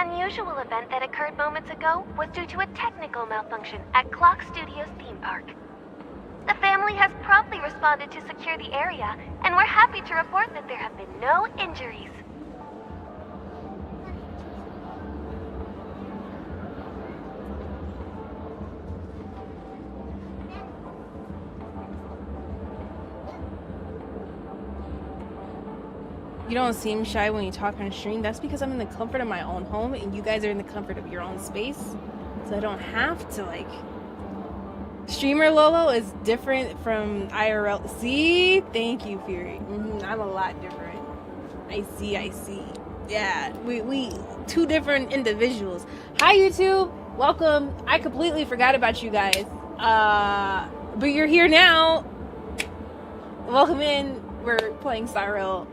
unusual event that occurred moments ago was due to a technical malfunction at Clock Studios theme park. The family has promptly responded to secure the area, and we're happy to report that there have been no injuries. You don't seem shy when you talk on stream. That's because I'm in the comfort of my own home and you guys are in the comfort of your own space. So I don't have to like... Streamer Lolo is different from IRL. See? Thank you, Fury. I'm a lot different. I see. Yeah, we two different individuals. Hi, YouTube. Welcome. I completely forgot about you guys. But you're here now. Welcome in. We're playing Cyril.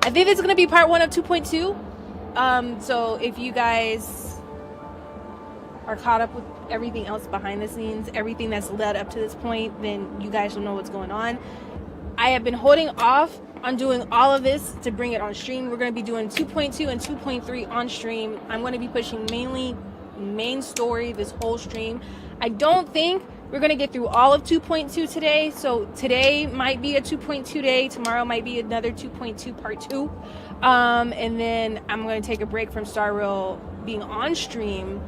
I think it's going to be part 1 of 2.2. So if you guys are caught up with everything else behind the scenes, everything that's led up to this point, then you guys will know what's going on. I have been holding off on doing all of this to bring it on stream. We're going to be doing 2.2 and 2.3 on stream. I'm going to be pushing mainly main story this whole stream. I don't think we're going to get through all of 2.2 today. So today might be a 2.2 day. Tomorrow might be another 2.2 part 2. And then I'm going to take a break from Star Rail being on stream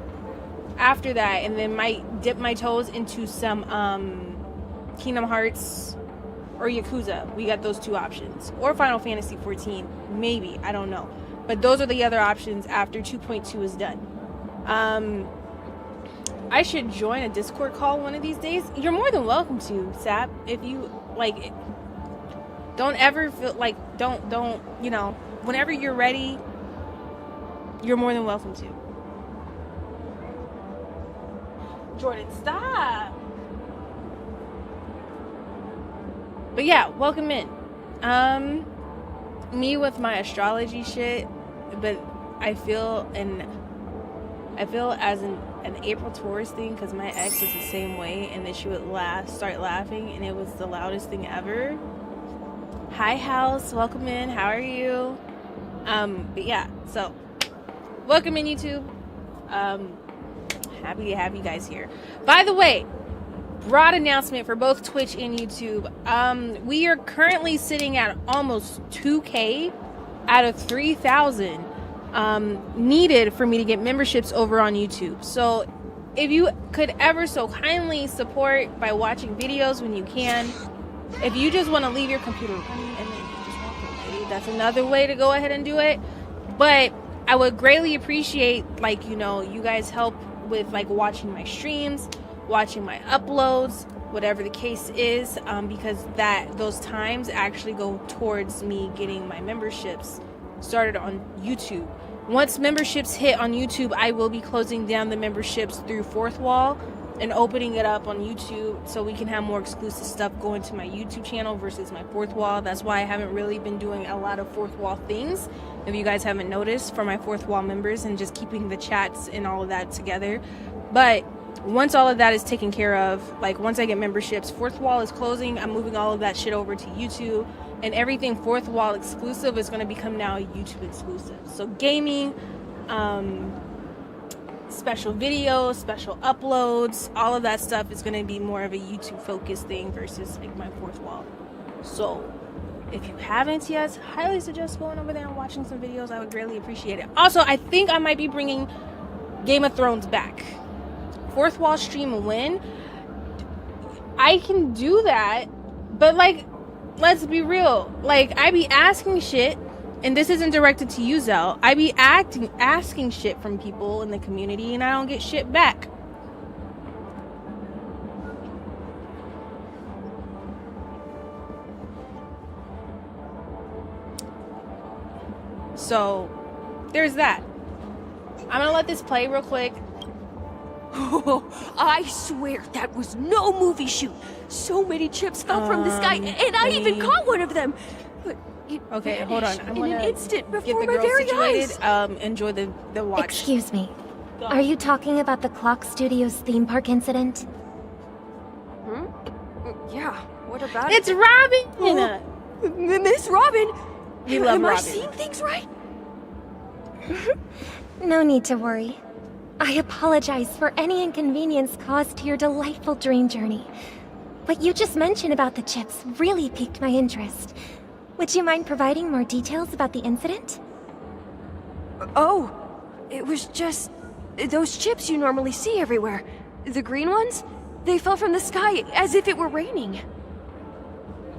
after that. And then might dip my toes into some Kingdom Hearts or Yakuza. We got those two options. Or Final Fantasy 14. Maybe. I don't know. But those are the other options after 2.2 is done. I should join a Discord call one of these days. You're more than welcome to, Sap. If you like, don't ever feel like don't you know, whenever you're ready, you're more than welcome to. Jordan, stop. But yeah, welcome in. Me with my astrology shit, but I feel as an April Taurus thing, because my ex was the same way, and then she would start laughing, and it was the loudest thing ever. Hi, House. Welcome in. How are you? But yeah, so welcome in, YouTube. Happy to have you guys here. By the way, broad announcement for both Twitch and YouTube. We are currently sitting at almost 2K out of 3,000 needed for me to get memberships over on YouTube. So if you could ever so kindly support by watching videos when you can. If you just want to leave your computer running and then you just walk away, that's another way to go ahead and do it. But I would greatly appreciate, like, you know, you guys help with like watching my streams, watching my uploads, whatever the case is, because those times actually go towards me getting my memberships started on YouTube. Once memberships hit on YouTube, I will be closing down the memberships through Fourth Wall and opening it up on YouTube so we can have more exclusive stuff going to my YouTube channel versus my Fourth Wall. That's why I haven't really been doing a lot of Fourth Wall things, if you guys haven't noticed, for my Fourth Wall members, and just keeping the chats and all of that together. But once all of that is taken care of, like once I get memberships, Fourth Wall is closing, I'm moving all of that shit over to YouTube, and everything Fourth Wall exclusive is going to become now YouTube exclusive. So gaming, special videos, special uploads, all of that stuff is going to be more of a YouTube focused thing versus like my Fourth Wall. So if you haven't yet, highly suggest going over there and watching some videos. I would greatly appreciate it. Also, I think I might be bringing Game of Thrones back. Fourth Wall stream when I can do that, but like, let's be real. Like, I be asking shit, and this isn't directed to you, Zell. I be asking shit from people in the community, and I don't get shit back. So, there's that. I'm gonna let this play real quick. I swear that was no movie shoot. So many chips fell from the sky, and I even caught one of them. But okay, hold on. I'm in gonna an instant get before the my girl very situated. eyes. Enjoy the watch. Excuse me. Are you talking about the Clock Studios theme park incident? Yeah, what about It's it? Robin! Miss Robin? We love Am I Robin. seeing things right? No need to worry. I apologize for any inconvenience caused to your delightful dream journey. What you just mentioned about the chips really piqued my interest. Would you mind providing more details about the incident? Oh, it was just those chips you normally see everywhere. The green ones? They fell from the sky as if it were raining.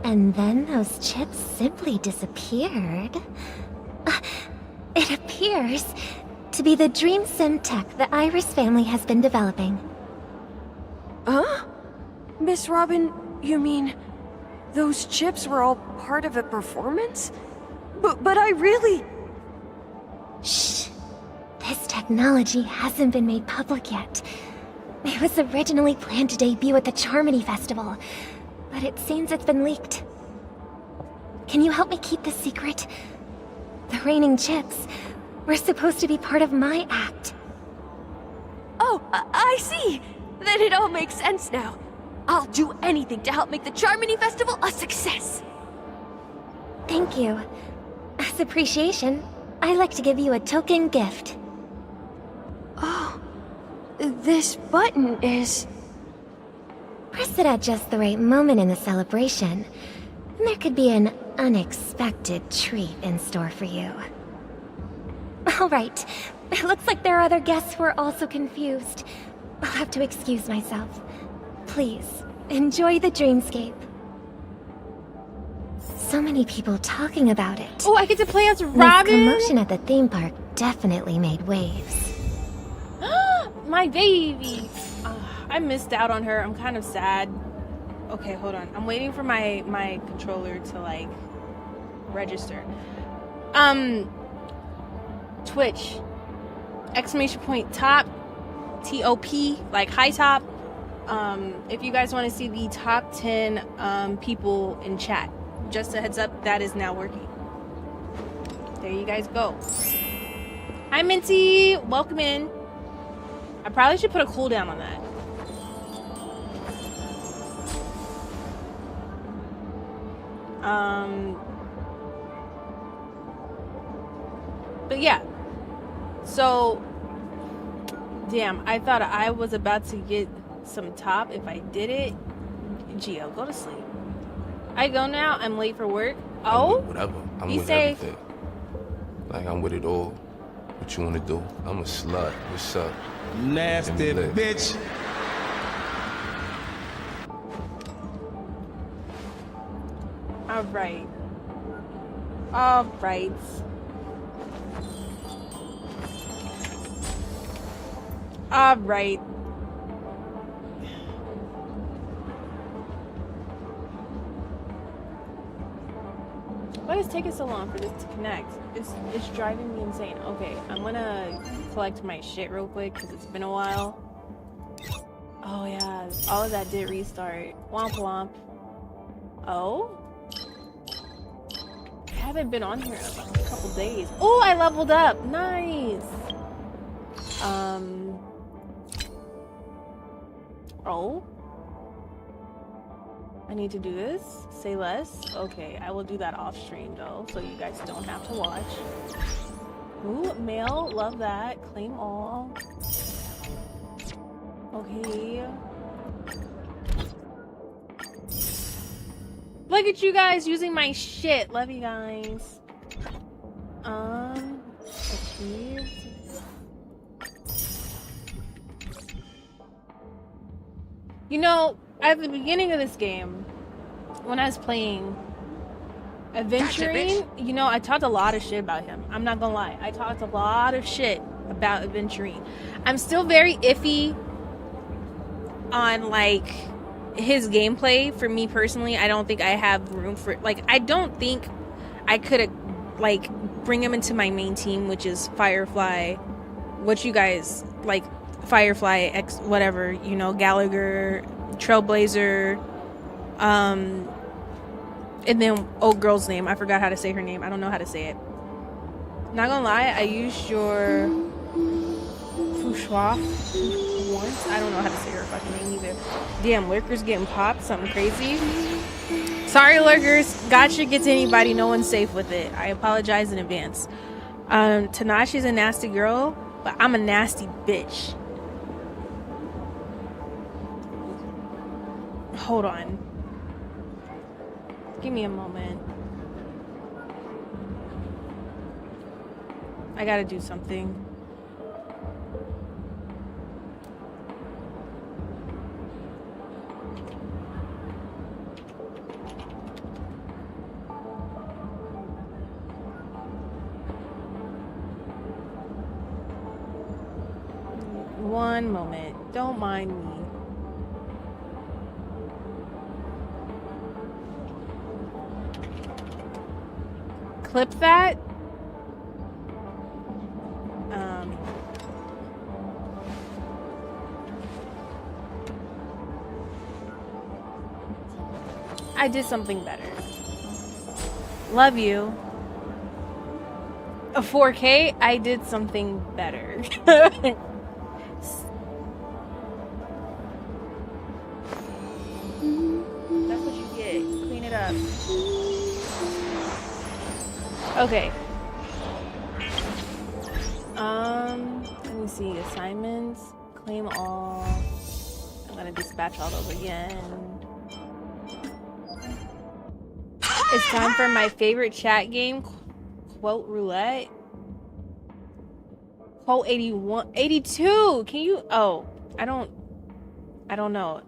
And then those chips simply disappeared. It appears to be the dream sim tech the Iris family has been developing. Huh? Miss Robin, you mean those chips were all part of a performance? But I really... Shh. This technology hasn't been made public yet. It was originally planned to debut at the Charmony Festival, but it seems it's been leaked. Can you help me keep this secret? The raining chips were supposed to be part of my act. Oh, I see! Then it all makes sense now. I'll do anything to help make the Charmony Festival a success! Thank you. As appreciation, I'd like to give you a token gift. Oh, this button is... Press it at just the right moment in the celebration, and there could be an unexpected treat in store for you. Alright, it looks like there are other guests who are also confused. I'll have to excuse myself. Please, enjoy the dreamscape. So many people talking about it. Oh, I get to play as This Robin. commotion at the theme park definitely made waves. My baby. I missed out on her. I'm kind of sad. Okay, hold on. I'm waiting for my controller to like register. Twitch. Exclamation point top. TOP, like high top. If you guys want to see the top 10 people in chat, just a heads up, that is now working. There you guys go. Hi Minty, welcome in. I probably should put a cooldown on that. But yeah. So damn, I thought I was about to get some top if I did it. Gio, go to sleep. I go now. I'm late for work. Oh, whatever. I'm be with safe. everything. Like I'm with it all. What you wanna do? I'm a slut. What's up? Nasty Give me lit. bitch. All right. All right. All right. Why is it taking so long for this to connect? It's driving me insane. Okay, I'm gonna collect my shit real quick because it's been a while. Oh yeah, all of that did restart. Womp womp. Oh? I haven't been on here in about a couple days. Oh, I leveled up. Nice. Oh? I need to do this? Say less? Okay, I will do that off stream though, so you guys don't have to watch. Ooh, mail, love that. Claim all. Okay. Look at you guys using my shit. Love you guys. Achieved. You know, at the beginning of this game, when I was playing Adventuring, you know, I talked a lot of shit about him. I'm not gonna lie. I talked a lot of shit about Adventuring. I'm still very iffy on, like, his gameplay. For me personally, I don't think I have room for, like, I don't think I could, like, bring him into my main team, which is Firefly. What you guys, like, Firefly, X, whatever, you know, Gallagher, Trailblazer, and then old girl's name. I forgot how to say her name. I don't know how to say it. Not gonna lie, I used your Fouchois once. I don't know how to say her fucking name either. Damn, Lurker's getting popped. Something crazy. Sorry, lurkers. Gotcha gets anybody. No one's safe with it. I apologize in advance. Tanashi's a nasty girl, but I'm a nasty bitch. Hold on. Give me a moment. I gotta do something. One moment. Don't mind me. Clip that. I did something better. Love you. A 4K, I did something better. That's what you get. Clean it up. Okay. Let me see. Assignments. Claim all. I'm gonna dispatch all those again. It's time for my favorite chat game, Quote Roulette. Quote 81, 82. Can you? Oh, I don't know.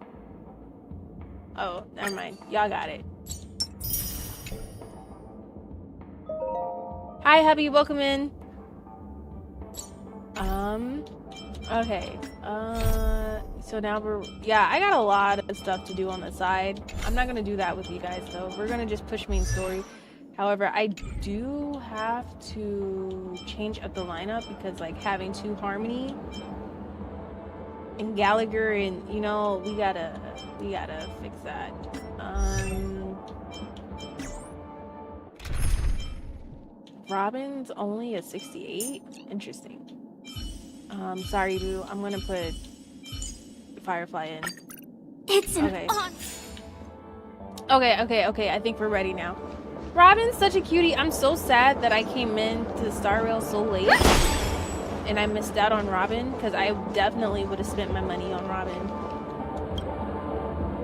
Oh, never mind. Y'all got it. Hi, hubby. Welcome in. Okay. So now I got a lot of stuff to do on the side. I'm not gonna do that with you guys though. We're gonna just push main story. However, I do have to change up the lineup because like having 2 Harmony and Gallagher and we gotta fix that. Robin's only a 68. Interesting. Sorry, Boo. I'm gonna put Firefly in. It's okay. Okay. I think we're ready now. Robin's such a cutie. I'm so sad that I came in to Star Rail so late and I missed out on Robin because I definitely would have spent my money on Robin.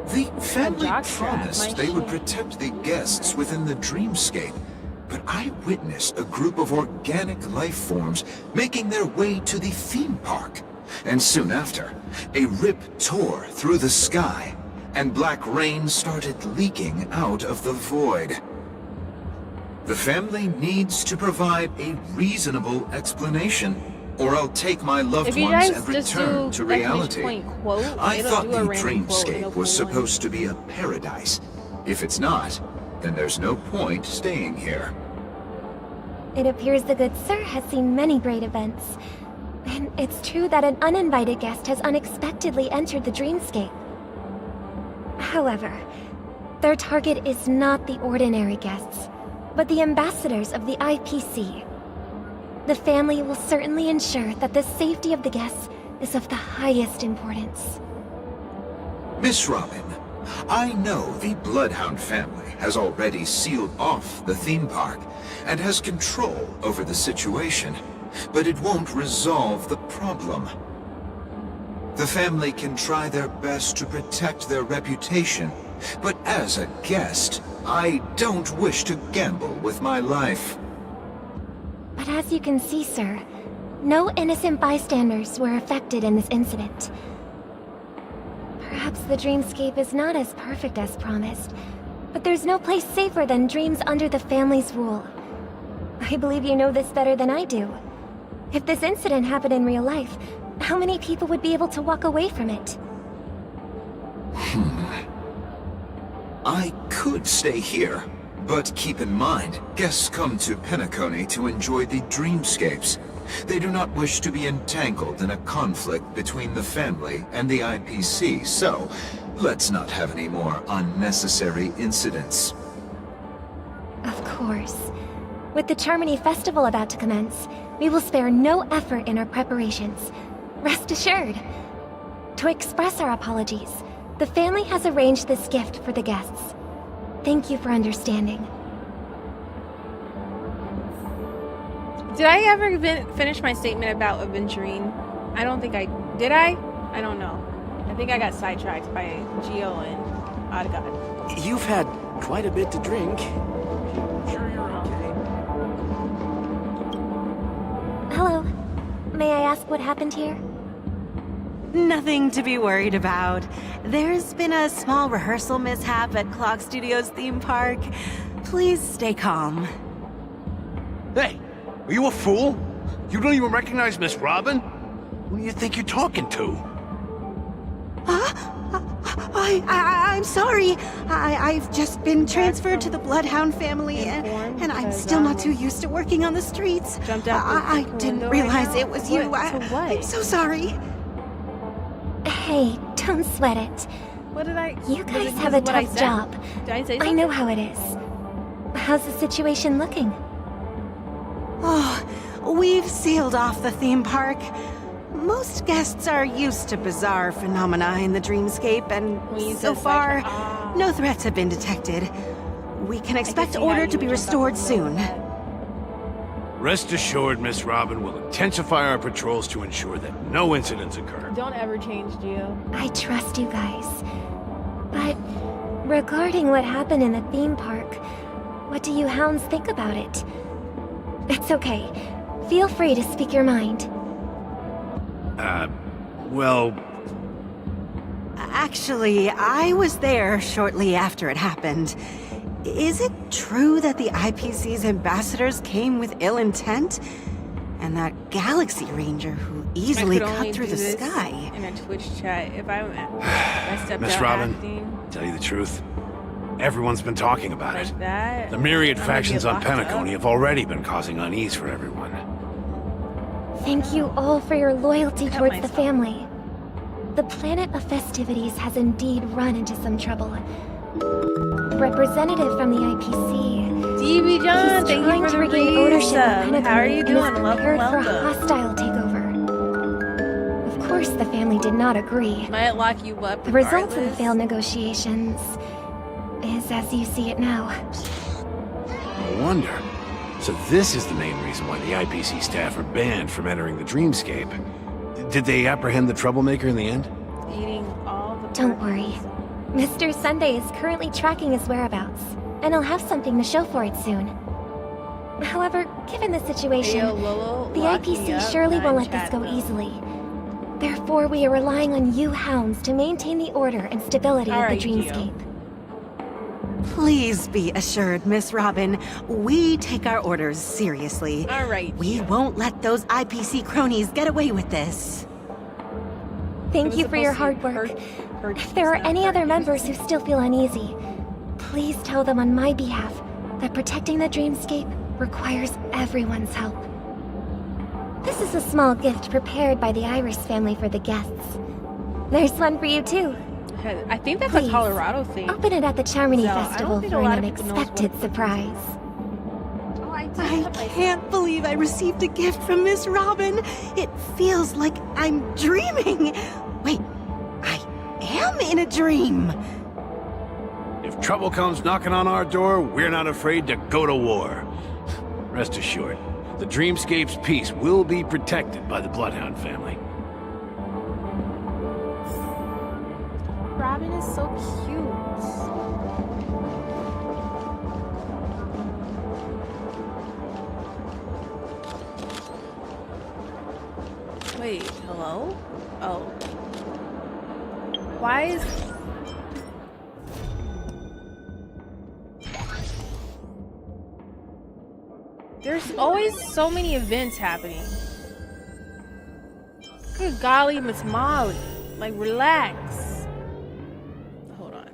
The family promised they would protect the guests within the dreamscape, but I witnessed a group of organic life forms making their way to the theme park. And soon after, a rip tore through the sky, and black rain started leaking out of the void. The family needs to provide a reasonable explanation, or I'll take my loved ones and return to reality. I thought the dreamscape was supposed to be a paradise. If it's not, then there's no point staying here. It appears the good sir has seen many great events. And it's true that an uninvited guest has unexpectedly entered the dreamscape. However, their target is not the ordinary guests, but the ambassadors of the IPC. The family will certainly ensure that the safety of the guests is of the highest importance. Miss Robin, I know the Bloodhound family has already sealed off the theme park and has control over the situation, but it won't resolve the problem. The family can try their best to protect their reputation, but as a guest, I don't wish to gamble with my life. But as you can see, sir, no innocent bystanders were affected in this incident. Perhaps the dreamscape is not as perfect as promised, but there's no place safer than dreams under the family's rule. I believe you know this better than I do. If this incident happened in real life, how many people would be able to walk away from it? I could stay here, but keep in mind, guests come to Penacony to enjoy the dreamscapes. They do not wish to be entangled in a conflict between the family and the IPC, so let's not have any more unnecessary incidents. Of course. With the Charmony Festival about to commence, we will spare no effort in our preparations. Rest assured. To express our apologies, the family has arranged this gift for the guests. Thank you for understanding. Did I ever finish my statement about aventurine? I don't think I did. I don't know. I think I got sidetracked by Geo and Oddgod. You've had quite a bit to drink. Sure you're okay? Hello. May I ask what happened here? Nothing to be worried about. There's been a small rehearsal mishap at Clock Studios theme park. Please stay calm. Hey, are you a fool? You don't even recognize Miss Robin? Who do you think you're talking to? I'm sorry. I've just been transferred to the Bloodhound family, and I'm still not too used to working on the streets. I didn't realize it was you. I'm so sorry. Hey, don't sweat it. What did I? You guys have a tough job. Did I say I something? know how it is. How's the situation looking? Oh, we've sealed off the theme park. Most guests are used to bizarre phenomena in the dreamscape, and so far, no threats have been detected. We can expect order to be restored soon. Rest assured, Miss Robin will intensify our patrols to ensure that no incidents occur. Don't ever change, Geo. I trust you guys. But regarding what happened in the theme park, what do you hounds think about it? It's okay. Feel free to speak your mind. Well... Actually, I was there shortly after it happened. Is it true that the IPC's ambassadors came with ill intent? And that Galaxy Ranger who easily cut through the sky? In a Twitch chat, if I stepped Miss out Robin, acting, tell you the truth, everyone's been talking about it. like that, The myriad I'm gonna factions get on locked Penacony up. have already been causing unease for everyone. Thank you all for your loyalty Cut towards the myself. family. The planet of festivities has indeed run into some trouble. Representative from the IPC. DB John, He's thank trying you to for the regain ownership of resub. Penacony How are you and doing? is prepared for a Welcome. hostile takeover. Of course, the family did not agree. Might lock you up. The results of the regardless. failed negotiations is as you see it now. No wonder. So this is the main reason why the IPC staff are banned from entering the dreamscape. Did they apprehend the troublemaker in the end? Eating all the Don't worry. Mr. Sunday is currently tracking his whereabouts, and he'll have something to show for it soon. However, given the situation, Ayo, Lolo, the lock me IPC up, surely not won't in let this chat, go though. easily. Therefore, we are relying on you hounds to maintain the order and stability of Alright, the Geo. dreamscape. Please be assured, Miss Robin, we take our orders seriously. All right. We won't let those IPC cronies get away with this. Thank you for your hard work. If there are any other members who still feel uneasy, please tell them on my behalf that protecting the dreamscape requires everyone's help. This is a small gift prepared by the Iris family for the guests. There's one for you too. I think that's Please, a Colorado thing. Open it at the Charmony So, I don't Festival think a for lot an of people knows what- unexpected surprise. Oh, I I can't believe I received a gift from Miss Robin. It feels like I'm dreaming. Wait, I am in a dream. If trouble comes knocking on our door, we're not afraid to go to war. Rest assured, the dreamscape's peace will be protected by the Bloodhound family. Robin is so cute. Wait, hello? Oh. Why is... There's always so many events happening. Good golly, Miss Molly. Like, relax. Hold on.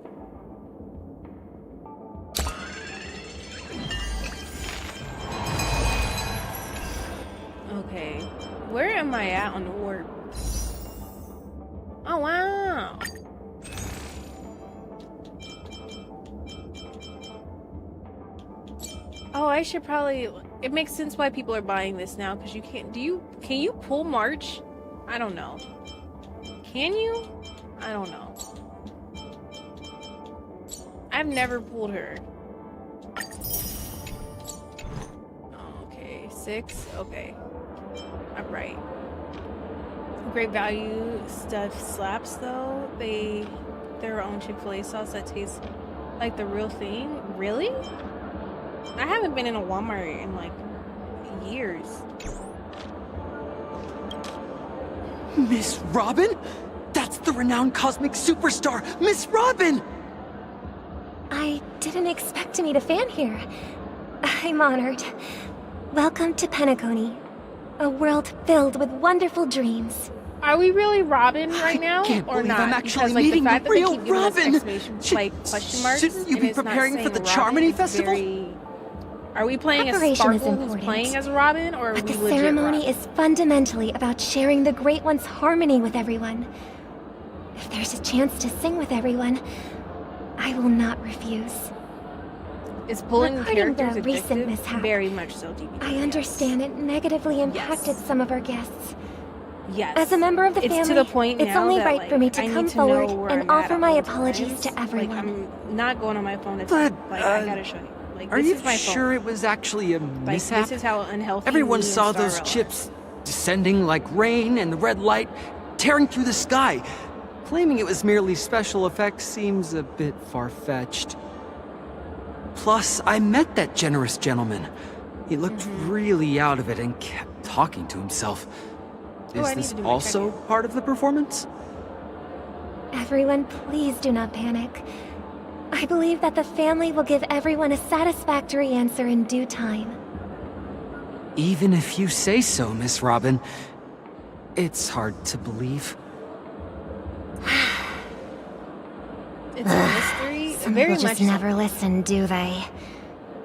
Okay. Where am I at on the warp? Oh, wow. Oh, I should probably... It makes sense why people are buying this now, because you can't... Can you pull March? I don't know. Can you? I don't know. I've never pulled her. Okay, 6. Okay. I'm right. Great value stuff slaps though. Their own Chick-fil-A sauce that tastes like the real thing. Really? I haven't been in a Walmart in like years. Miss Robin? That's the renowned cosmic superstar, Miss Robin! I didn't expect to meet a fan here. I'm honored. Welcome to Penacony, a world filled with wonderful dreams. Are we really Robin right now, Can't or believe not? I'm actually Because, like, meeting the fact the that they real keep giving us Robin. exclamation, question marks, Shouldn't you and be it's not preparing for saying the Robin, Charmony it's Festival? Are we playing as Preparation is Sparkle, who's important. playing as Robin, or are But we the legit ceremony Robin? is fundamentally about sharing the Great One's harmony with everyone. If there's a chance to sing with everyone, I will not refuse. Is pulling Regarding characters the recent addictive? mishap, Very much so, DVD. I understand it negatively impacted some of our guests. Yes. As a member of the It's family, to the point it's now only that, right like, for me to I come need to know forward where and I'm at offer at my all apologies times. to everyone. Like, I'm not going on my phone. It's But, like, I gotta show you. Like, Are this you is my phone. sure it was actually a Like, mishap? this is how unhealthy Everyone me and saw Starro those are. chips descending like rain and the red light tearing through the sky. Claiming it was merely special effects seems a bit far-fetched. Plus, I met that generous gentleman. He looked really out of it and kept talking to himself. Oh, Is I need this to do my also check-in. part of the performance? Everyone, please do not panic. I believe that the family will give everyone a satisfactory answer in due time. Even if you say so, Miss Robin, it's hard to believe. It's a mystery. Some Very people much just so. never listen, do they?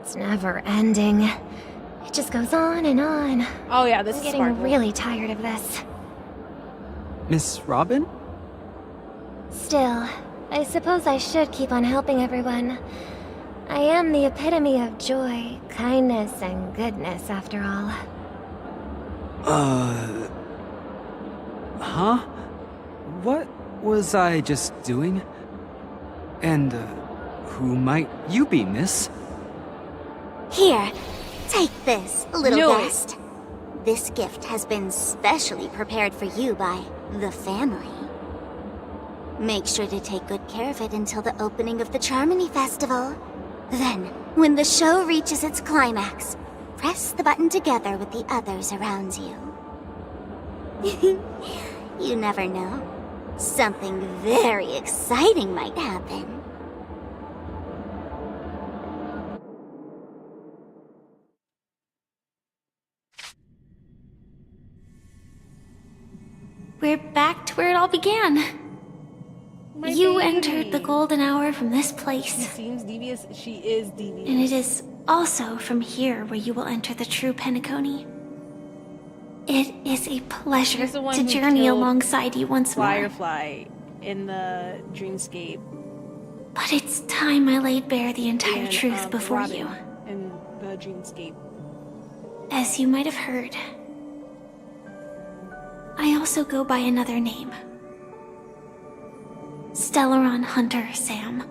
It's never ending. It just goes on and on. Oh yeah, this I'm is getting Sparkle. really tired of this. Miss Robin? Still, I suppose I should keep on helping everyone. I am the epitome of joy, kindness, and goodness, after all. Huh? What was I just doing? And, who might you be, miss? Here, take this, little Knew it. guest. This gift has been specially prepared for you by the family. Make sure to take good care of it until the opening of the Charmony Festival. Then, when the show reaches its climax, press the button together with the others around you. You never know. Something very exciting might happen. We're back to where it all began. My You baby. entered the golden hour from this She place, seems devious. She is devious. and it is also from here where you will enter the true Penacony. It is a pleasure She's the one to who journey killed alongside you once more. Firefly in the Dreamscape. But it's time I laid bare the entire and, truth before Robin you. in the Dreamscape. As you might have heard, I also go by another name. Stellaron Hunter Sam.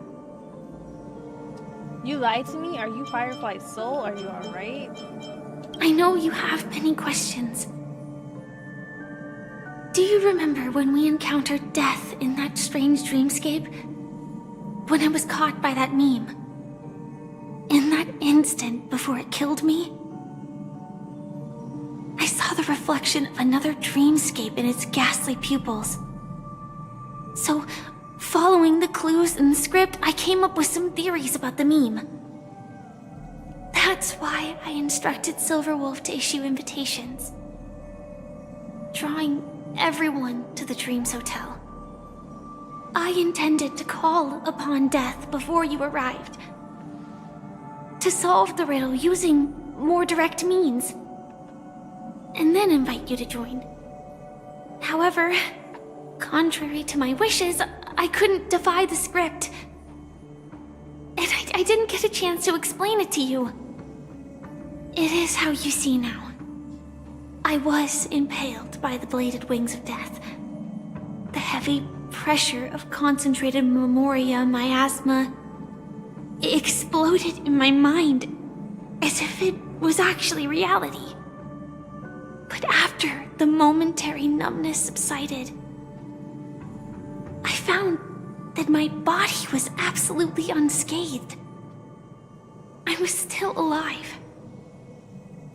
You lied to me? Are you Firefly's soul? Are you alright? I know you have many questions. Do you remember when we encountered death in that strange dreamscape? When I was caught by that meme? In that instant before it killed me? I saw the reflection of another dreamscape in its ghastly pupils. So, following the clues in the script, I came up with some theories about the meme. That's why I instructed Silverwolf to issue invitations, drawing everyone to the Dreams Hotel. I intended to call upon death before you arrived, to solve the riddle using more direct means, and then invite you to join. However, contrary to my wishes, I couldn't defy the script, and I didn't get a chance to explain it to you. It is how you see now. I was impaled by the bladed wings of death. The heavy pressure of concentrated memoria, miasma, exploded in my mind as if it was actually reality. But after the momentary numbness subsided, I found that my body was absolutely unscathed. I was still alive.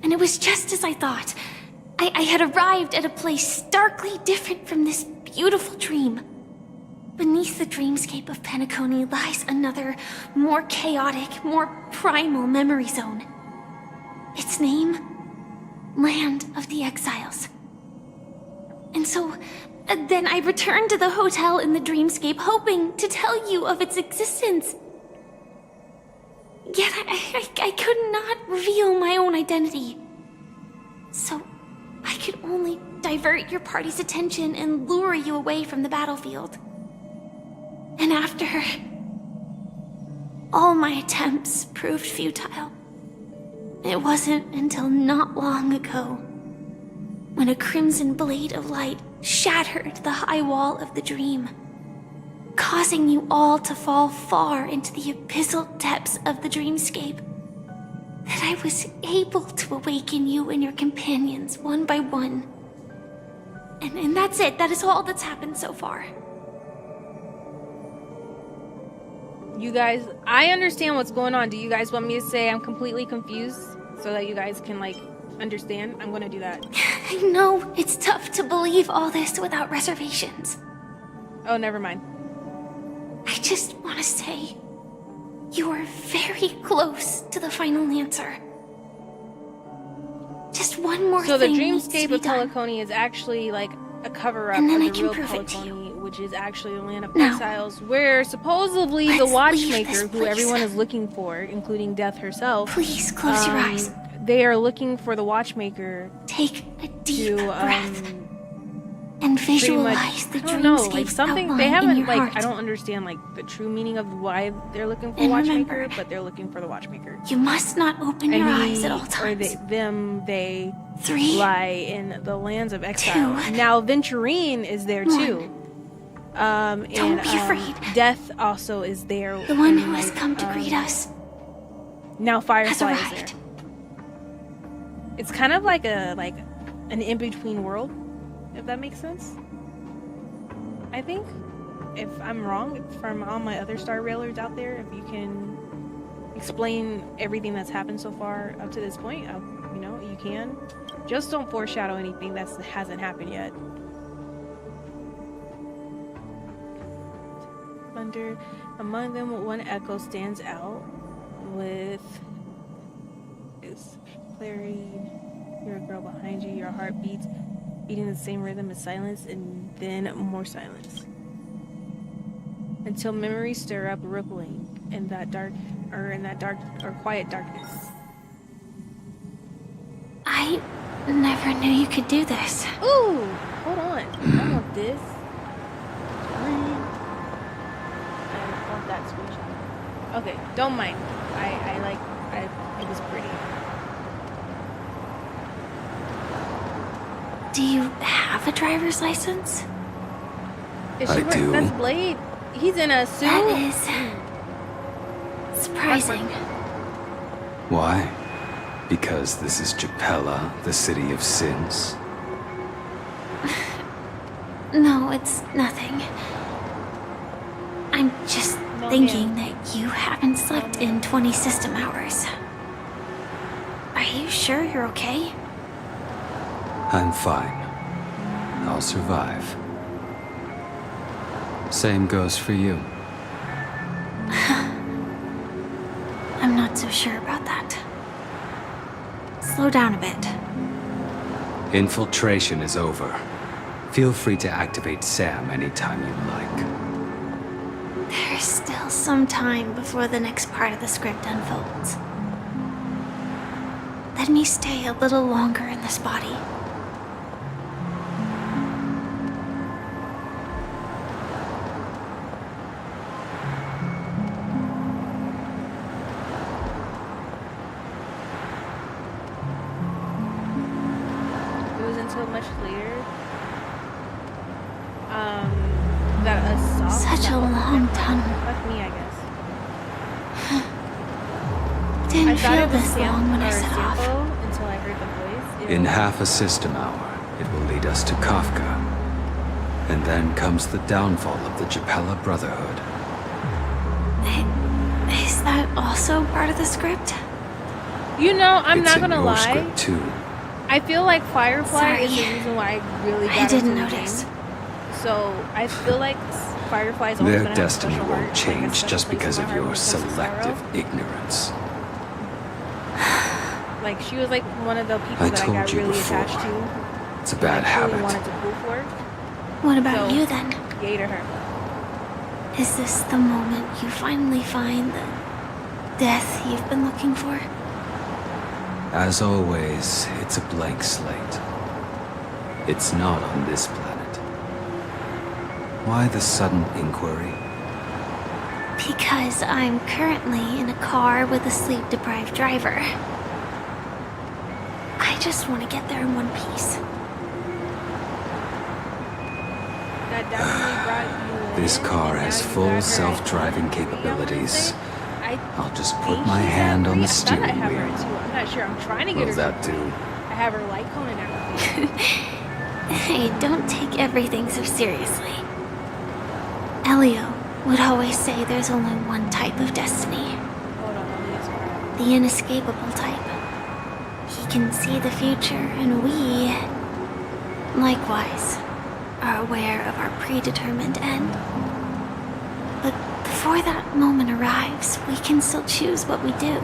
And it was just as I thought. I had arrived at a place starkly different from this beautiful dream. Beneath the dreamscape of Penacony lies another, more chaotic, more primal memory zone. Its name? Land of the Exiles. And so, then I returned to the hotel in the dreamscape, hoping to tell you of its existence. Yet I could not reveal my own identity. So, I could only divert your party's attention and lure you away from the battlefield. And after all my attempts proved futile, it wasn't until not long ago when a crimson blade of light shattered the high wall of the dream, causing you all to fall far into the abyssal depths of the dreamscape, that I was able to awaken you and your companions one by one. And that's it. That is all that's happened so far. You guys, I understand what's going on. Do you guys want me to say I'm completely confused so that you guys can, like, understand? I'm gonna do that. I know it's tough to believe all this without reservations. Oh, never mind. I just want to say, you are very close to the final answer. Just one more so thing. So the needs to dreamscape be of done. Penacony is actually like a cover-up And of then the I can real prove it to Penacony, which is actually the land of Now, exiles, where supposedly the let's leave watchmaker, this who place. everyone is looking for, including Death herself, Please close your eyes. They are looking for the watchmaker. Take a deep to breath and visualize the I don't know, like dreamscape something outline they in haven't your like heart. I don't understand like the true meaning of why they're looking for a And watchmaker, remember, but they're looking for the watchmaker. You must not open your eyes at all times. Or they 3, lie in the lands of exile. 2, Now Venturine is there 1. too. Don't be afraid. Death also is there. The one and, who has come to greet us Now Firefly has is there. arrived. It's kind of like an in-between world, if that makes sense. I think. If I'm wrong, from all my other Star Railers out there, if you can explain everything that's happened so far up to this point, you know, you can. Just don't foreshadow anything that hasn't happened yet. Thunder. Among them, one echo stands out with his clarity. You're a girl behind you, your heart beats, beating the same rhythm as silence, and then more silence. Until memories stir up, rippling in that dark or quiet darkness. I never knew you could do this. Ooh, hold on. I want this. I want that screenshot. Okay, don't mind. It was pretty. Do you have a driver's license? Is she wearing, that's Blade. He's in a suit. That is surprising. Why? Because this is Japella, the city of sins? No, it's nothing. I'm just thinking that you haven't slept in 20 system hours. Are you sure you're okay? I'm fine. I'll survive. Same goes for you. I'm not so sure about that. Slow down a bit. Infiltration is over. Feel free to activate Sam anytime you like. There's still some time before the next part of the script unfolds. Let me stay a little longer in this body. Much later that a soft Such a long tunnel. Fuck me, I guess. Didn't thought feel it was this long when I set off. until I heard the voice. In half a system hour, it will lead us to Kafka. And then comes the downfall of the Japella Brotherhood. Is that also part of the script? You know, I'm It's not in gonna your lie. script too. I feel like Firefly is the Sorry. reason why I really got I didn't into the notice. game. So I feel like Firefly's always Their gonna have a destiny special won't heart, change like a special just place in because my of heart your when it comes to selective Sorrow. ignorance. Like she was like one of the people I that I told got you really before. attached to. It's a bad I really habit. wanted to pull for. What about So, you then? Yay to her. Is this the moment you finally find the death you've been looking for? As always, it's a blank slate. It's not on this planet. Why the sudden inquiry? Because I'm currently in a car with a sleep-deprived driver. I just want to get there in one piece. That definitely brought you This in, car and now has you full got her self-driving at 3, I wanna capabilities. say. I I'll just think put my she's at hand on 3. the I thought I steering have her wheel. at 2. I'm not sure. I'm trying to get Will her that to do? 3. I have her light cone and everything. Hey, don't take everything so seriously. Elio would always say there's only one type of destiny. Hold on, let me use her. The inescapable type. He can see the future, and we, likewise, are aware of our predetermined end. But before that moment arrives, we can still choose what we do.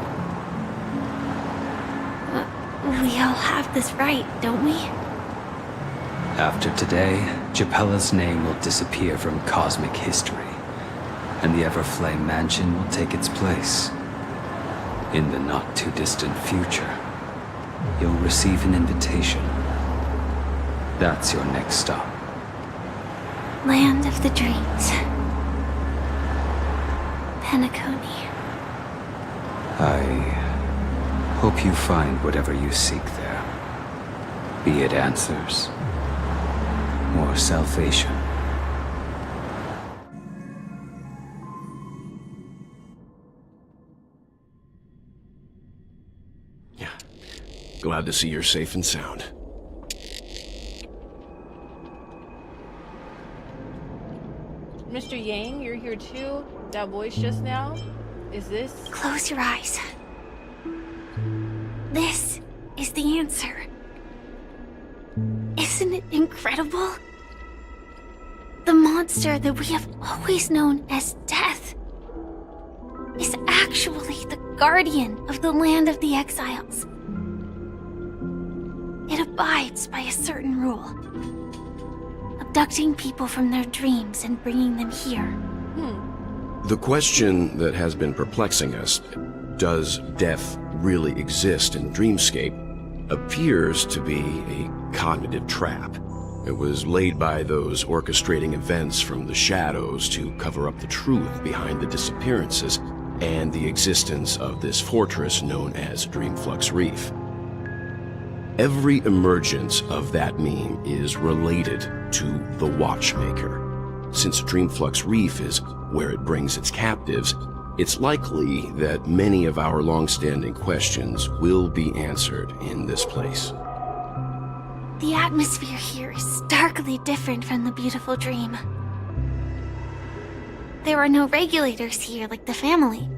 We all have this right, don't we? After today, Japella's name will disappear from cosmic history, and the Everflame Mansion will take its place. In the not-too-distant future, you'll receive an invitation. That's your next stop. Land of the Dreams. Penacony. I hope you find whatever you seek there. Be it answers or salvation. Yeah. Glad to see you're safe and sound. Mr. Yang, you're here too? That voice just now? Is this? Close your eyes. This is the answer. Isn't it incredible? The monster that we have always known as Death is actually the guardian of the land of the exiles. It abides by a certain rule. Abducting people from their dreams and bringing them here. The question that has been perplexing us, does death really exist in Dreamscape, appears to be a cognitive trap. It was laid by those orchestrating events from the shadows to cover up the truth behind the disappearances and the existence of this fortress known as Dreamflux Reef. Every emergence of that meme is related to the Watchmaker. Since Dreamflux Reef is where it brings its captives, it's likely that many of our long-standing questions will be answered in this place. The atmosphere here is starkly different from the beautiful dream. There are no regulators here like the family.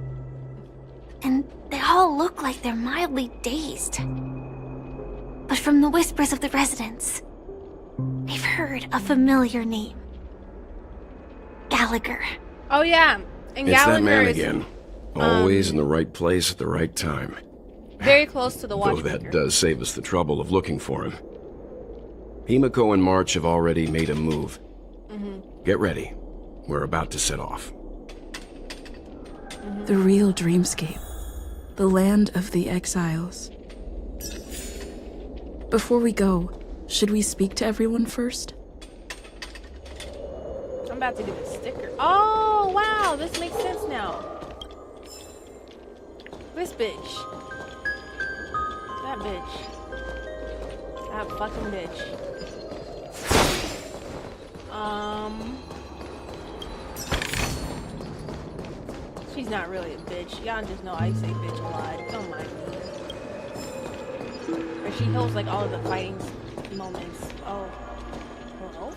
And they all look like they're mildly dazed. But from the whispers of the residents, they've heard a familiar name. Gallagher. Oh yeah, and It's Gallagher that man is again. Always in the right place at the right time. very close to the Though Watchmaker. that does save us the trouble of looking for him. Himiko and March have already made a move. Get ready. We're about to set off. The real dreamscape. The land of the exiles. Before we go, should we speak to everyone first? I'm about to get a sticker. Oh, wow, this makes sense now. This bitch. That bitch. That fucking bitch. She's not really a bitch. Y'all just know I say bitch a lot. Don't mind me. Or she holds like all of the fighting moments. Oh. Hello?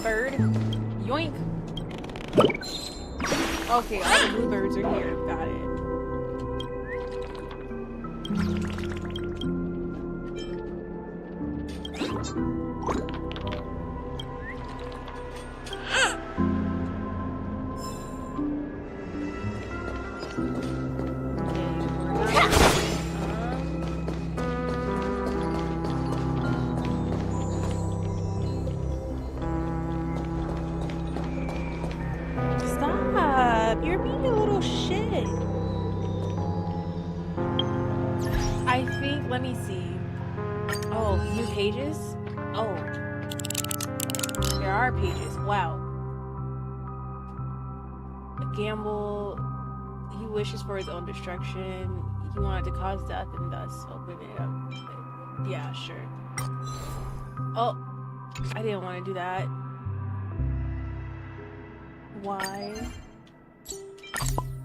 Bird. Yoink. Okay, all the bluebirds are here. Got it. Stop! You're being a little shit. I think, let me see. Oh, new pages? Oh. There are pages. Wow. A gamble. He wishes for his own destruction. He wanted to cause death and thus open it up. Yeah, sure. Oh. I didn't want to do that. Why?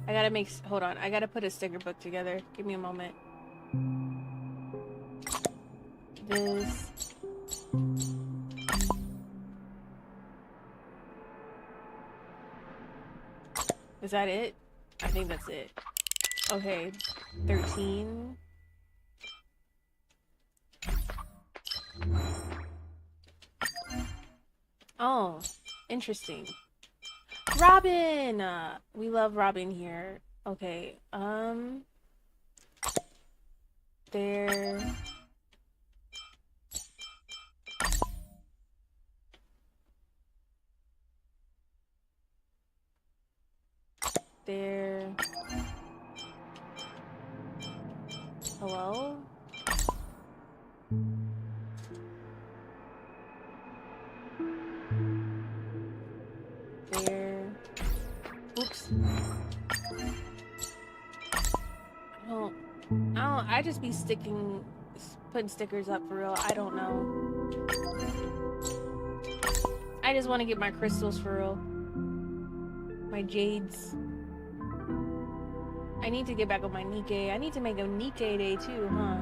I gotta make... Hold on. I gotta put a sticker book together. Give me a moment. This... Is that it? I think that's it. Okay. 13. Oh. Interesting. Robin! We love Robin here. Okay, there... There... Hello? There... Oops. I just be putting stickers up for real. I don't know. I just want to get my crystals for real. My jades. I need to get back on my Nikkei. I need to make a Nikkei day too, huh?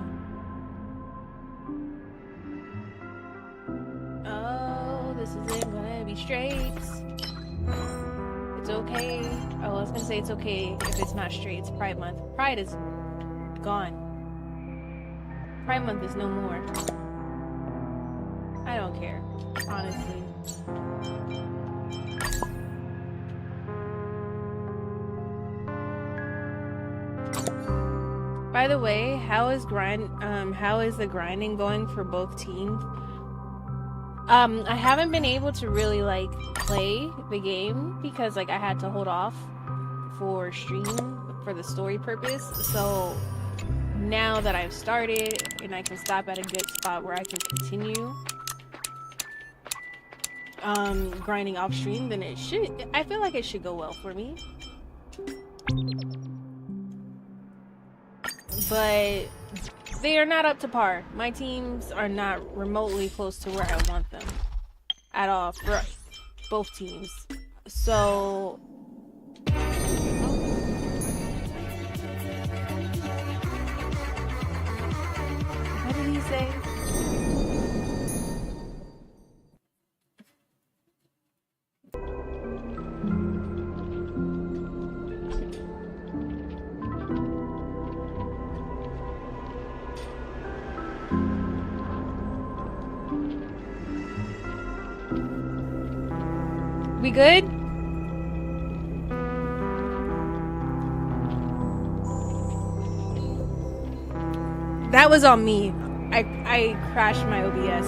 Oh, this isn't gonna be straight. It's okay. Oh, I was gonna say it's okay if it's not straight. It's Pride Month. Pride is gone. Pride Month is no more. I don't care, honestly. By the way, how is the grinding going for both teams? I haven't been able to really like play the game because like I had to hold off for stream for the story purpose. So now that I've started and I can stop at a good spot where I can continue grinding off stream, then I feel like it should go well for me. But they are not up to par. My teams are not remotely close to where I want them at all for both teams. So what did he say? We good? That was on me. I crashed my OBS.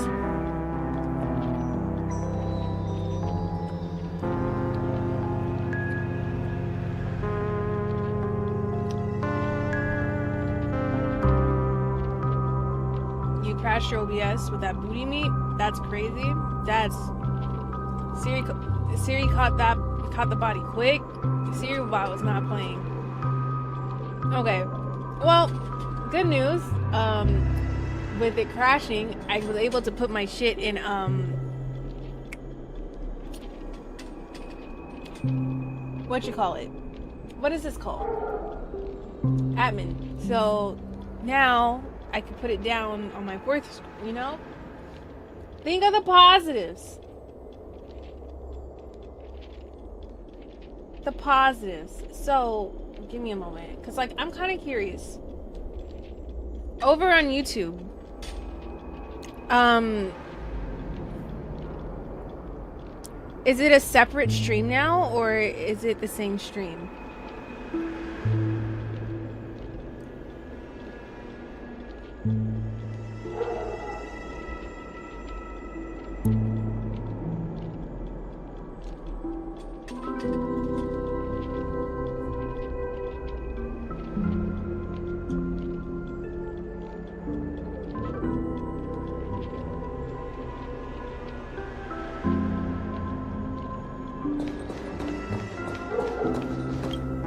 You crashed your OBS with that booty meat? That's crazy. That's Siri caught the body quick. Siri bot was not playing. Okay. Well, good news. With it crashing, I was able to put my shit in what you call it? What is this called? Admin. So now I can put it down on my fourth, you know? Think of the positives. The positives. So give me a moment, because like I'm kind of curious. Over on YouTube, is it a separate stream now, or is it the same stream?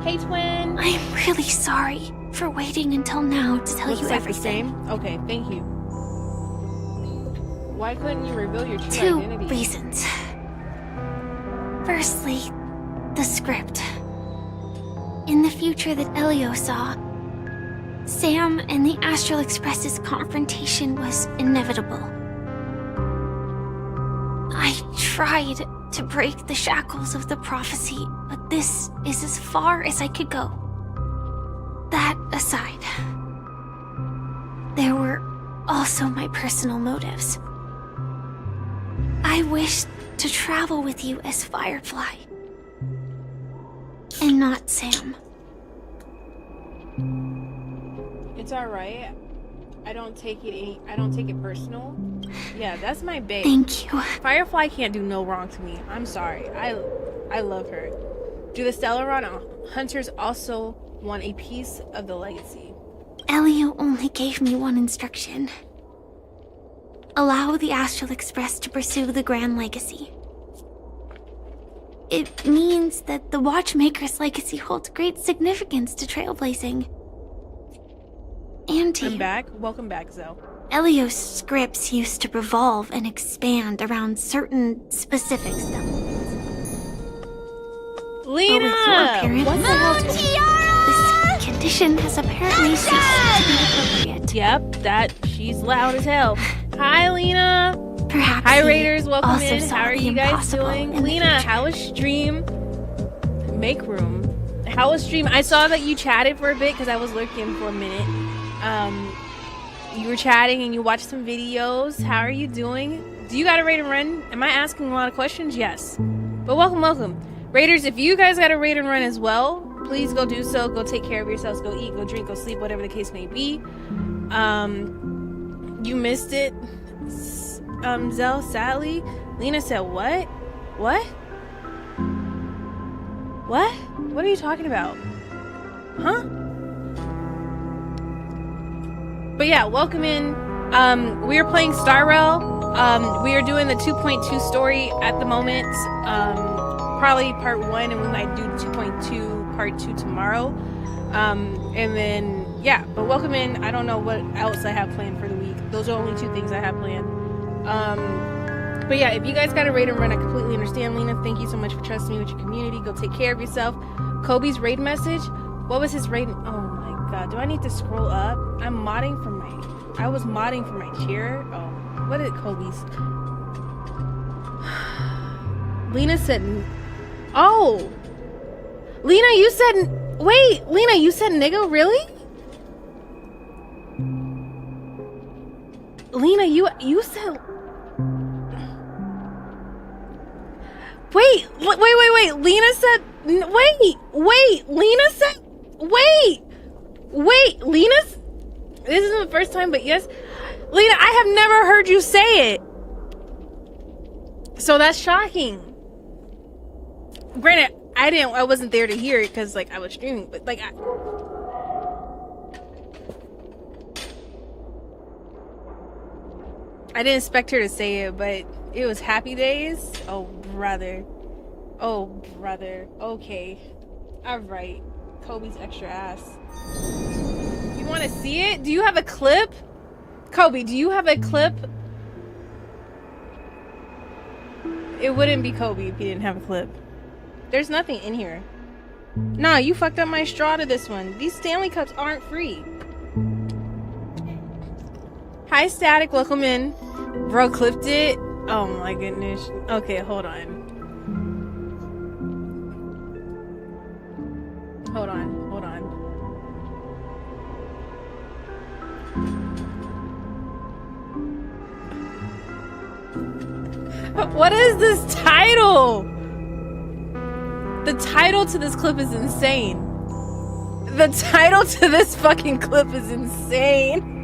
Hey, twin. I'm really sorry for waiting until now to tell you everything. Okay, thank you. Why couldn't you reveal your true Two identity? reasons. Firstly, the script. In the future that Elio saw, Sam and the Astral Express's confrontation was inevitable. I tried to break the shackles of the prophecy, but this is as far as I could go. That aside, there were also my personal motives. I wished to travel with you as Firefly, and not Sam. It's alright. I don't take it personal. Yeah, that's my babe. Thank you. Firefly can't do no wrong to me. I'm sorry. I love her. Do the Stellaron hunters also want a piece of the legacy? Elio only gave me one instruction. Allow the Astral Express to pursue the Grand Legacy. It means that the Watchmaker's legacy holds great significance to trailblazing. And to I'm you. back. Welcome back, Zoe. Elio's scripts used to revolve and expand around certain specifics, though. Lena! What's this condition has apparently ceased to be appropriate. Yep, she's loud as hell. Hi, Lena. Perhaps hi, Raiders. Welcome also in. saw How are the you guys impossible doing? in the Lena, future. how was stream? Make room. How was stream? I saw that you chatted for a bit because I was lurking for a minute. You were chatting and you watched some videos. How are you doing? Do you got a raid and run? Am I asking a lot of questions? Yes. But welcome. Raiders, if you guys got a raid and run as well, please go do so. Go take care of yourselves. Go eat, go drink, go sleep, whatever the case may be. You missed it. Zell, sadly. Lena said, what? What? What? What are you talking about? Huh? But yeah, welcome in. We are playing Star Rail. We are doing the 2.2 story at the moment. Probably part 1, and we might do 2.2 part 2 tomorrow. And then, yeah, but welcome in. I don't know what else I have planned for the week. Those are only 2 things I have planned. But yeah, if you guys got a raid and run, I completely understand. Lena, thank you so much for trusting me with your community. Go take care of yourself. Kobe's raid message. What was his raid? Oh my god, do I need to scroll up? I was modding for my chair. Oh, what did Kobe's? Lena said, oh, Lena, you said, wait, Lena, you said nigga, really? Lena, you said, wait, Lena said, wait, Lena said, wait, Lena's, this isn't the first time, but yes, Lena, I have never heard you say it. So that's shocking. Granted, I wasn't there to hear it because like I was streaming, but like I didn't expect her to say it, but it was happy days. Oh brother. Okay. Alright. Kobe's extra ass. You wanna see it? Do you have a clip? Kobe, do you have a clip? It wouldn't be Kobe if he didn't have a clip. There's nothing in here. Nah, you fucked up my straw to this one. These Stanley Cups aren't free. Hi, Static. Welcome in. Bro, clipped it. Oh my goodness. Okay, hold on. Hold on. Hold on. What is this title? The title to this clip is insane. The title to this fucking clip is insane.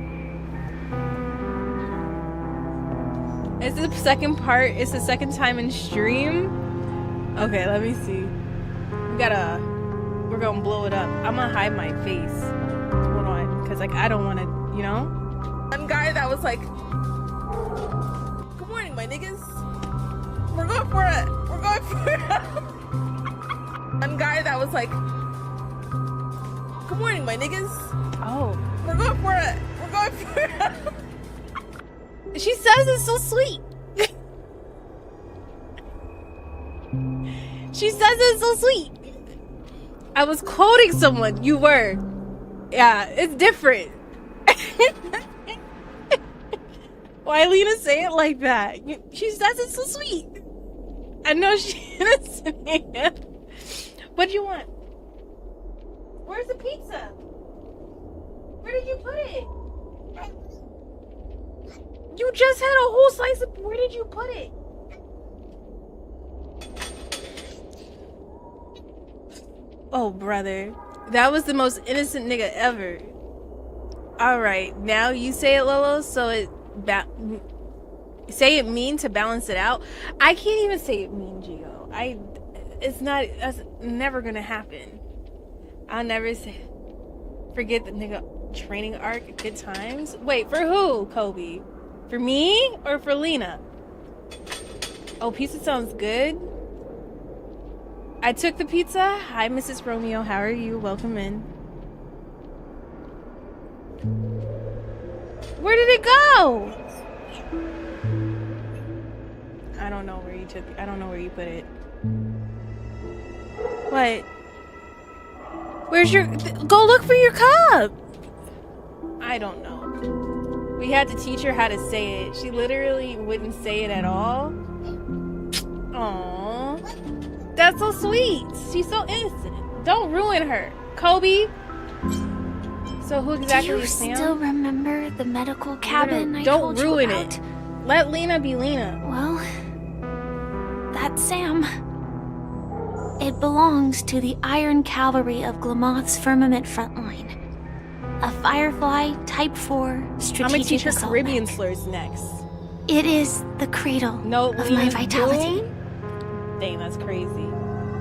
It's the second part. It's the second time in stream. Okay, let me see. We're gonna blow it up. I'm gonna hide my face. Hold on, because like I don't want to, you know. One guy that was like, "Good morning, my niggas. We're going for it. We're going for it." One guy that was like, "Good morning, my niggas. Oh, we're going for it. We're going for it." She says it's so sweet. She says it's so sweet. I was quoting someone. You were. Yeah, it's different. Why Lena say it like that? She says it's so sweet. I know she doesn't say it. What do you want? Where's the pizza? Where did you put it? You just had a whole slice of... Where did you put it? Oh, brother. That was the most innocent nigga ever. Alright, now you say it, Lolo, so it... say it mean to balance it out. I can't even say it mean, Gio. It's not... That's never gonna happen. I'll never say... Forget the nigga training arc. Good times. Wait, for who, Kobe? For me or for Lena? Oh, pizza sounds good. I took the pizza. Hi, Mrs. Romeo. How are you? Welcome in. Where did it go? I don't know where you took it. I don't know where you put it. What? Where's your... Go look for your cup. I don't know. We had to teach her how to say it. She literally wouldn't say it at all. Aww. That's so sweet. She's so innocent. Don't ruin her. Kobe. So who exactly is Sam? Do you still remember the medical cabin I told you about? Don't ruin it. Let Lena be Lena. Well, that's Sam. It belongs to the Iron Cavalry of Glamoth's Firmament Frontline. A Firefly Type 4 strategic I'm gonna teach her assault Caribbean mech. slurs next. It is the cradle of my vitality. Dang, that's crazy.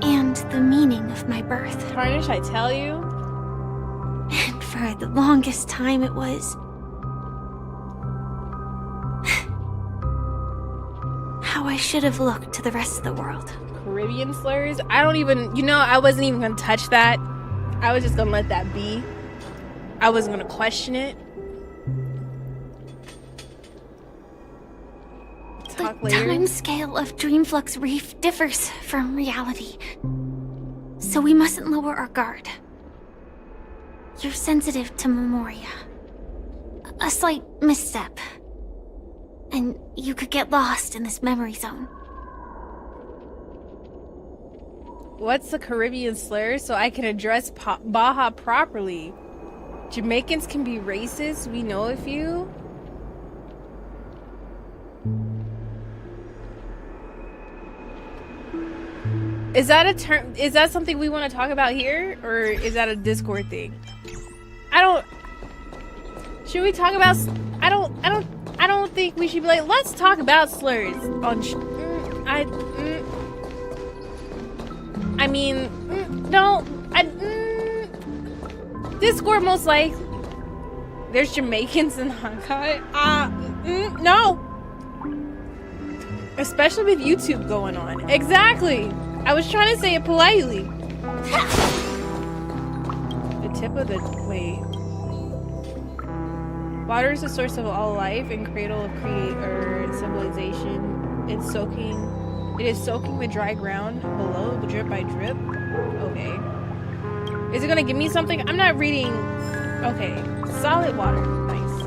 And the meaning of my birth. Tarnish, I tell you. And for the longest time it was... how I should have looked to the rest of the world. Caribbean slurs? I don't even... You know, I wasn't even gonna touch that. I was just gonna let that be. I wasn't gonna question it. Talk the later. time scale of Dreamflux Reef differs from reality. So we mustn't lower our guard. You're sensitive to Memoria. A slight misstep. And you could get lost in this memory zone. What's the Caribbean slur so I can address Baja properly? Jamaicans can be racist. We know a few. Is that a term? Is that something we want to talk about here, or is that a Discord thing? I don't. Should we talk about? I don't think we should be like. Let's talk about slurs on. I mean, no. Discord most likely. There's Jamaicans in Honkai. No. Especially with YouTube going on. Exactly. I was trying to say it politely. The tip of the... Wait. Water is the source of all life and cradle of creator civilization. It's soaking It is soaking the dry ground below, drip by drip. Okay. Is it gonna give me something? I'm not reading. Okay. Solid water. Nice.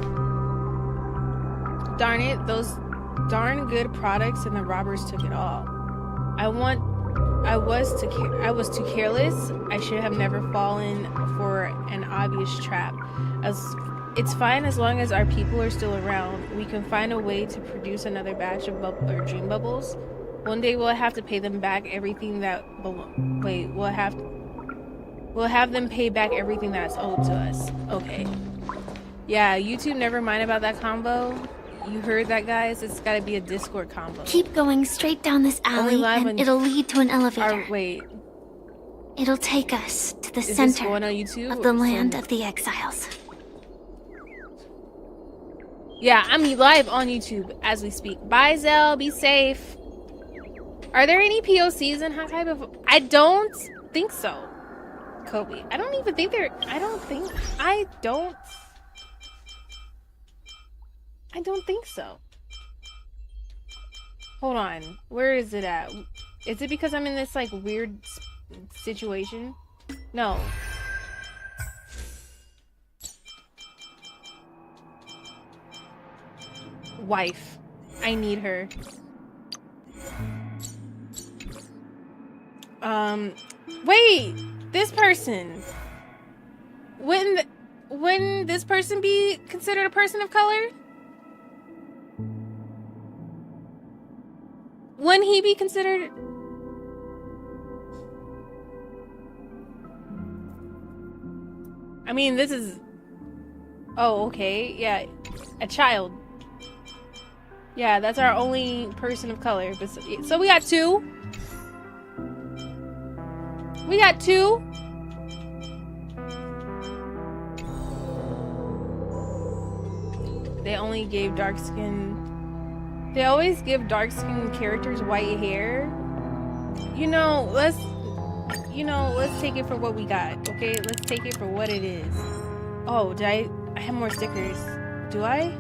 Darn it. Those darn good products and the robbers took it all. I was too careless. I should have never fallen for an obvious trap. It's fine as long as our people are still around. We can find a way to produce another batch of dream bubbles. One day we'll have to pay them back everything that we'll have them pay back everything that's owed to us. Okay. Yeah, YouTube, never mind about that combo. You heard that, guys? It's gotta be a Discord combo. Keep going straight down this alley and it'll lead to an elevator. Wait. It'll take us to the center of the land of the exiles. Yeah, I'm live on YouTube as we speak. Bye, Zell. Be safe. Are there any POCs in Honkai before? I don't think so. Kobe. I don't even think there. I don't think so. Hold on. Where is it at? Is it because I'm in this like weird situation? No. Wife. I need her. Wait, this person. Wouldn't this person be considered a person of color? Wouldn't he be considered? I mean, this is. Oh, okay. Yeah, a child. Yeah, that's our only person of color. But so we got two. We got two. They only gave dark skin. They always give dark skinned characters white hair. Let's take it for what we got. Okay, let's take it for what it is. Oh, I have more stickers. Do I?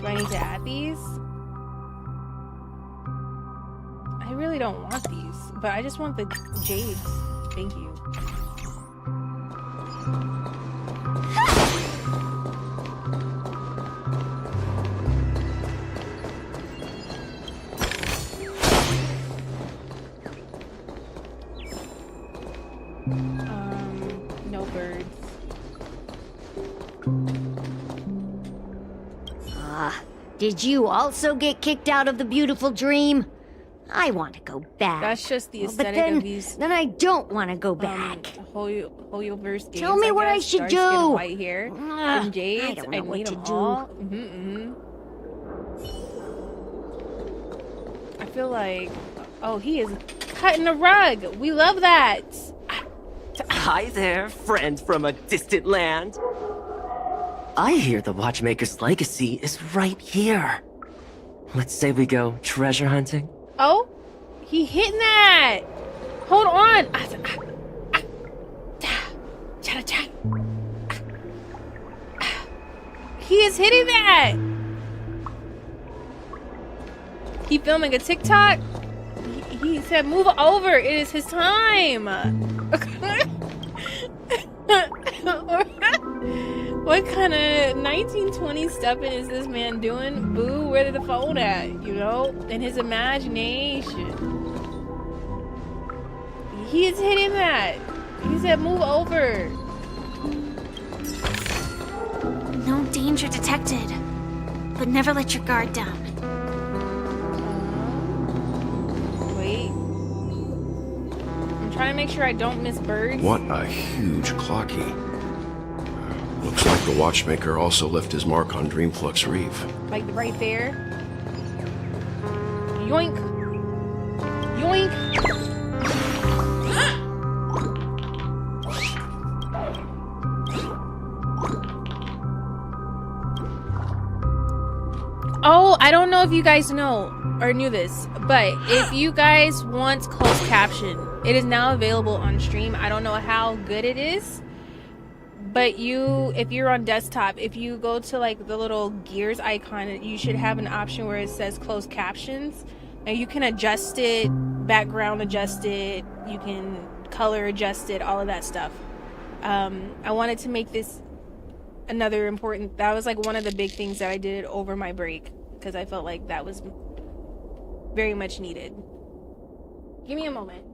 Do I need to add these? I really don't want these, but I just want the jades. Thank you. No birds. Did you also get kicked out of the beautiful dream? I want to go back. That's just the aesthetic of these. Then I don't want to go back. Hoyoverse games. Tell me what I should do. White hair and jades. I don't know what to do. I feel like, he is cutting a rug. We love that. Hi there, friend from a distant land. I hear the Watchmaker's legacy is right here. Let's say we go treasure hunting. Oh, he hitting that. Hold on. He is hitting that. He filming a TikTok. He said, "Move over. It is his time." What kind of 1920s stepping is this man doing? Boo, where did the phone at? In his imagination. He is hitting that. He said, "Move over." No danger detected, but never let your guard down. Wait. I'm trying to make sure I don't miss birds. What a huge clocky. Looks like the Watchmaker also left his mark on Dreamflux Reef. Like right there. Yoink. Yoink. Oh, I don't know if you guys know or knew this, but if you guys want closed caption, it is now available on stream. I don't know how good it is, but if you're on desktop, if you go to like the little gears icon, you should have an option where it says closed captions. And you can adjust it, background adjust it, you can color adjust it, all of that stuff. I wanted to make this another important, that was like one of the big things that I did over my break, because I felt like that was very much needed. Give me a moment.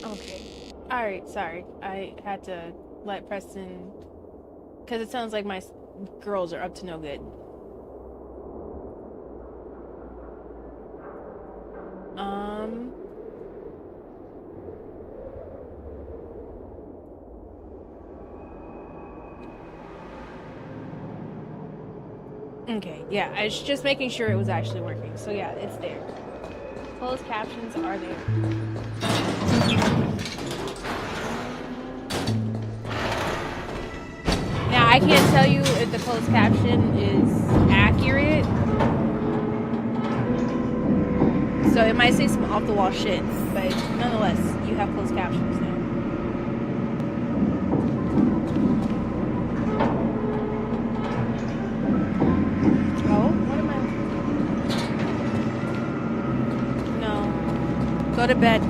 Okay. Alright, sorry. I had to let Preston... Because it sounds like my girls are up to no good. Okay, yeah, I was just making sure it was actually working. So yeah, it's there. Closed captions are there. Now, I can't tell you if the closed caption is accurate. So it might say some off-the-wall shit, but nonetheless, you have closed captions now. Oh, what am I... No. Go to bed.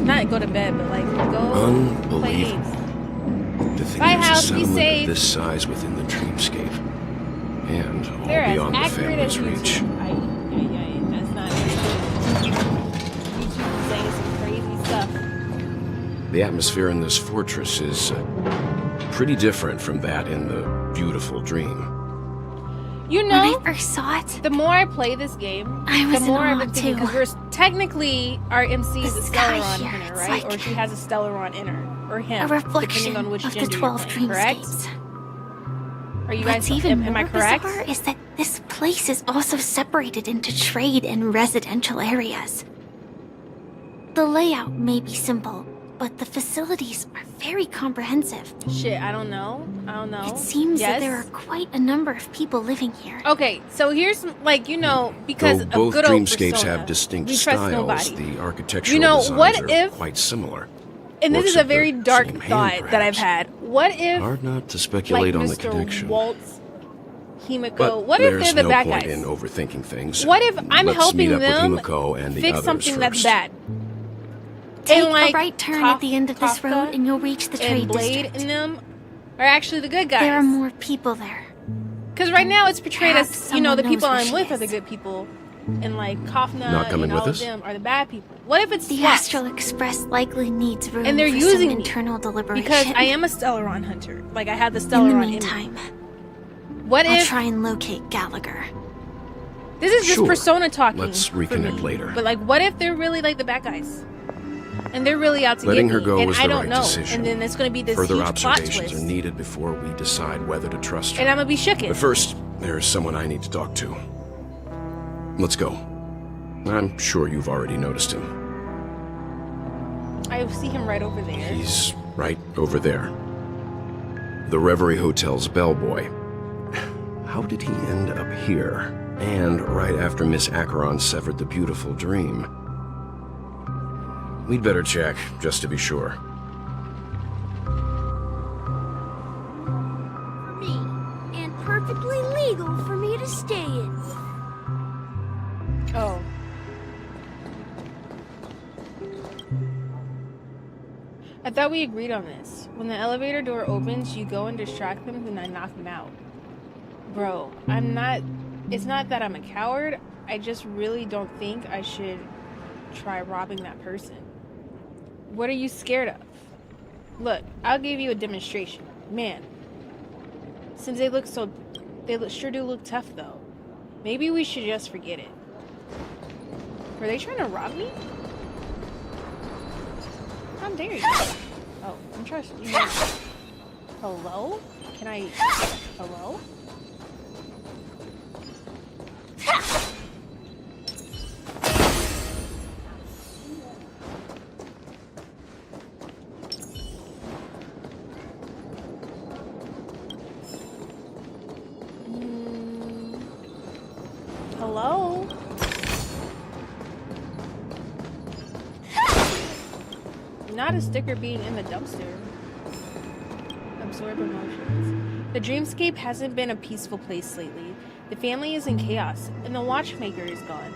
Not go to bed, but like, go play games. To think Bye, there's house, a be settlement safe. of this size within the dreamscape. And all They're as beyond the accurate as family's reach. YouTube. That's not very good. YouTube saying some crazy stuff. The atmosphere in this fortress is pretty different from that in the beautiful dream. You know, when I first saw it, the more I play this game, I was the more in I've awe been thinking, too. because we're technically, our MC is a sky Stellaron here, in her, it's right? like or she has a Stellaron in her, or him, a reflection depending on which of the gender 12 you're playing, correct? dreamscapes. Are you What's guys, even am I more correct? bizarre is that this place is also separated into trade and residential areas. The layout may be simple, but the facilities are very comprehensive. Shit, I don't know. It seems yes? that there are quite a number of people living here. Okay, so here's, like, you know, because Though of both good old dreamscapes Persona, have distinct we trust styles, nobody. the architectural You know, designs what are if- quite similar. And this Works is a of the very dark same hand, thought that I've perhaps. had. What if, Hard not to speculate like on the Mr. connection. Waltz, Himiko, But what if there's they're the no bad point guys? in overthinking things. What if I'm Let's helping meet up them with Himiko and the fix others something that's first. bad? Take And, like, a right turn at the end of this Kafka road and you'll reach the trade and Blade district. and them are actually the good guys. There are more people there. Because right now it's portrayed Perhaps as, you know, the someone people knows I'm where with she are the is. good people. And like Kafna Not coming and with all us? of them are the bad people. What if it's The swapped? Astral Express likely needs room And they're for using some me internal deliberation. because I am a Stellaron hunter. Like I have the In Stellaron the in me. meantime, What I'll if try and locate Gallagher. this is just Sure. Persona talking? Let's for reconnect me. later. But like, what if they're really like the bad guys? And they're really out to Letting get her me, go and was I the don't right know. decision. And then it's going to be this Further huge plot observations twist, are needed before we decide whether to trust her. and I'm gonna be shooken. But first, there's someone I need to talk to. Let's go. I'm sure you've already noticed him. I see him right over there. He's right over there. The Reverie Hotel's bellboy. How did he end up here? And right after Miss Acheron severed the beautiful dream. We'd better check, just to be sure. For me, and perfectly legal for me to stay in. Oh. I thought we agreed on this. When the elevator door opens, you go and distract them and I knock them out. Bro, I'm not... It's not that I'm a coward. I just really don't think I should try robbing that person. What are you scared of? Look, I'll give you a demonstration. Man. Since they look so... sure do look tough, though. Maybe we should just forget it. Were they trying to rob me? How dare you? Oh, I'm trying to... Hello? Can I... Hello? Not a sticker being in the dumpster. Absorb emotions. The dreamscape hasn't been a peaceful place lately. The family is in chaos, and the watchmaker is gone.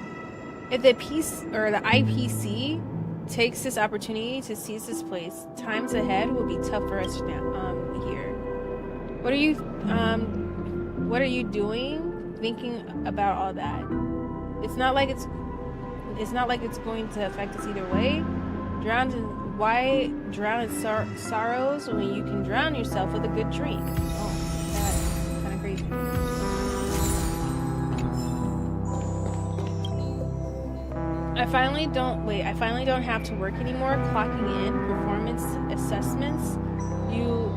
If the IPC takes this opportunity to seize this place, times ahead will be tough for us now. Here. What are you doing? Thinking about all that. It's not like it's going to affect us either way. Why drown in sorrows when you can drown yourself with a good drink? Oh, that's kind of crazy. I finally don't have to work anymore. Clocking in, performance assessments. You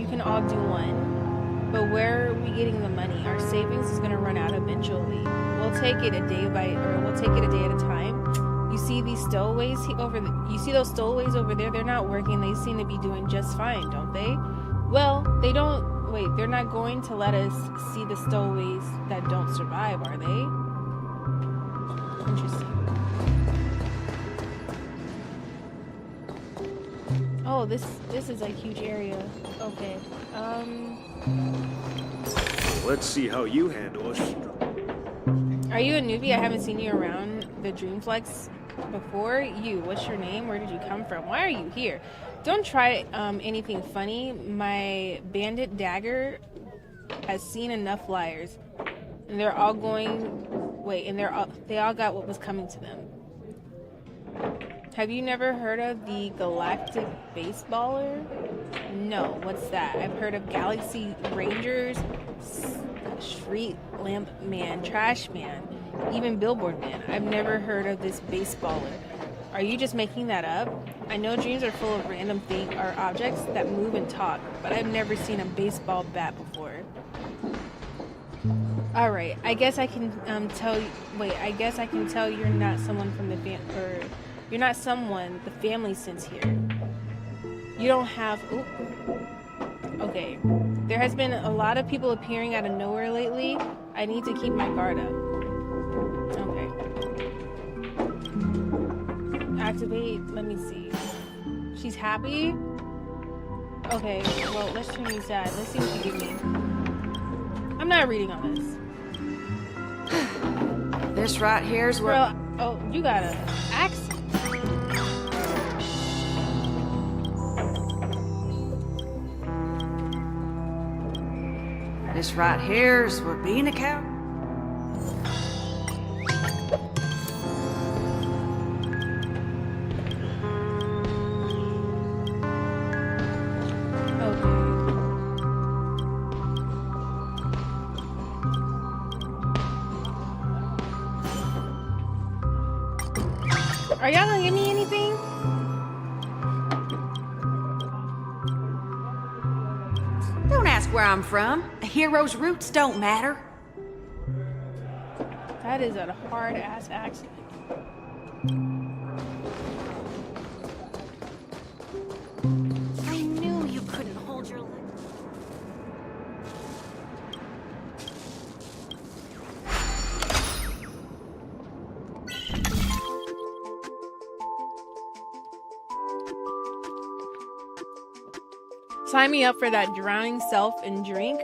can all do one. But where are we getting the money? Our savings is gonna run out eventually. We'll take it a day at a time. You see these stowaways you see those stowaways over there? They're not working. They seem to be doing just fine, don't they? Well, they're not going to let us see the stowaways that don't survive, are they? Interesting. Oh, this is a huge area. Okay. Let's see how you handle it. Are you a newbie? I haven't seen you around the Dreamflex before. What's your name? Where did you come from? Why are you here? Don't try anything funny. My bandit dagger has seen enough liars. And they all got what was coming to them. Have you never heard of the Galactic Baseballer? No, what's that? I've heard of Galaxy Rangers, Street Lamp Man, Trash Man, even Billboard Man. I've never heard of this baseballer. Are you just making that up? I know dreams are full of random objects that move and talk, but I've never seen a baseball bat before. Alright, I guess I can tell you're not someone from the you're not someone the family sends here. You don't have... Ooh. Okay. There has been a lot of people appearing out of nowhere lately. I need to keep my guard up. Okay. Activate. Let me see. She's happy? Okay, well, let's turn these sad. Let's see what she gives me. I'm not reading on this. This right here's where... Girl, oh, you got an accent. This right here's where being a cow... Are y'all gonna give me anything? Don't ask where I'm from. A hero's roots don't matter. That is a hard-ass accent. I knew you couldn't hold your... Sign me up for that drowning self and drink.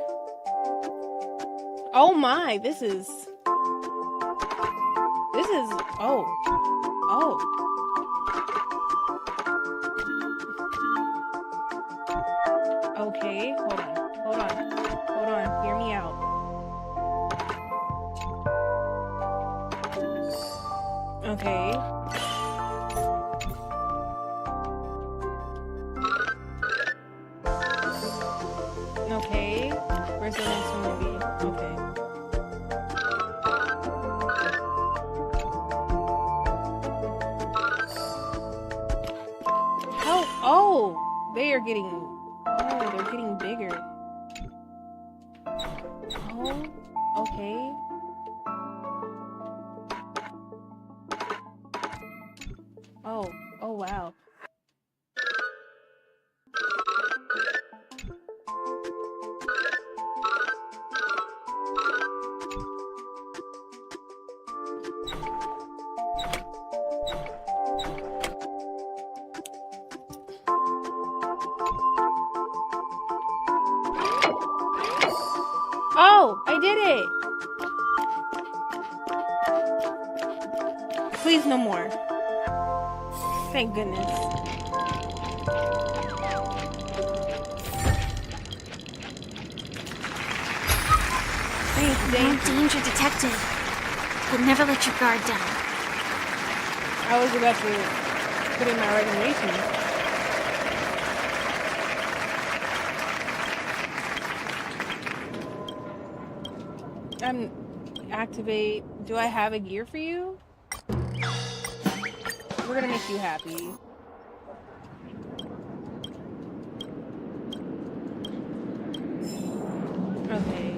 Oh my, this is oh. Okay, hold on, hear me out. Okay. Okay, where's the next one gonna be? Okay. How? Oh, they're getting bigger. Oh, okay. Oh wow. Oh, I did it. Please, no more. Thank goodness. No danger detected, but never let your guard down. I was about to put in my resignation. Activate. Do I have a gear for you? We're gonna make you happy. Okay.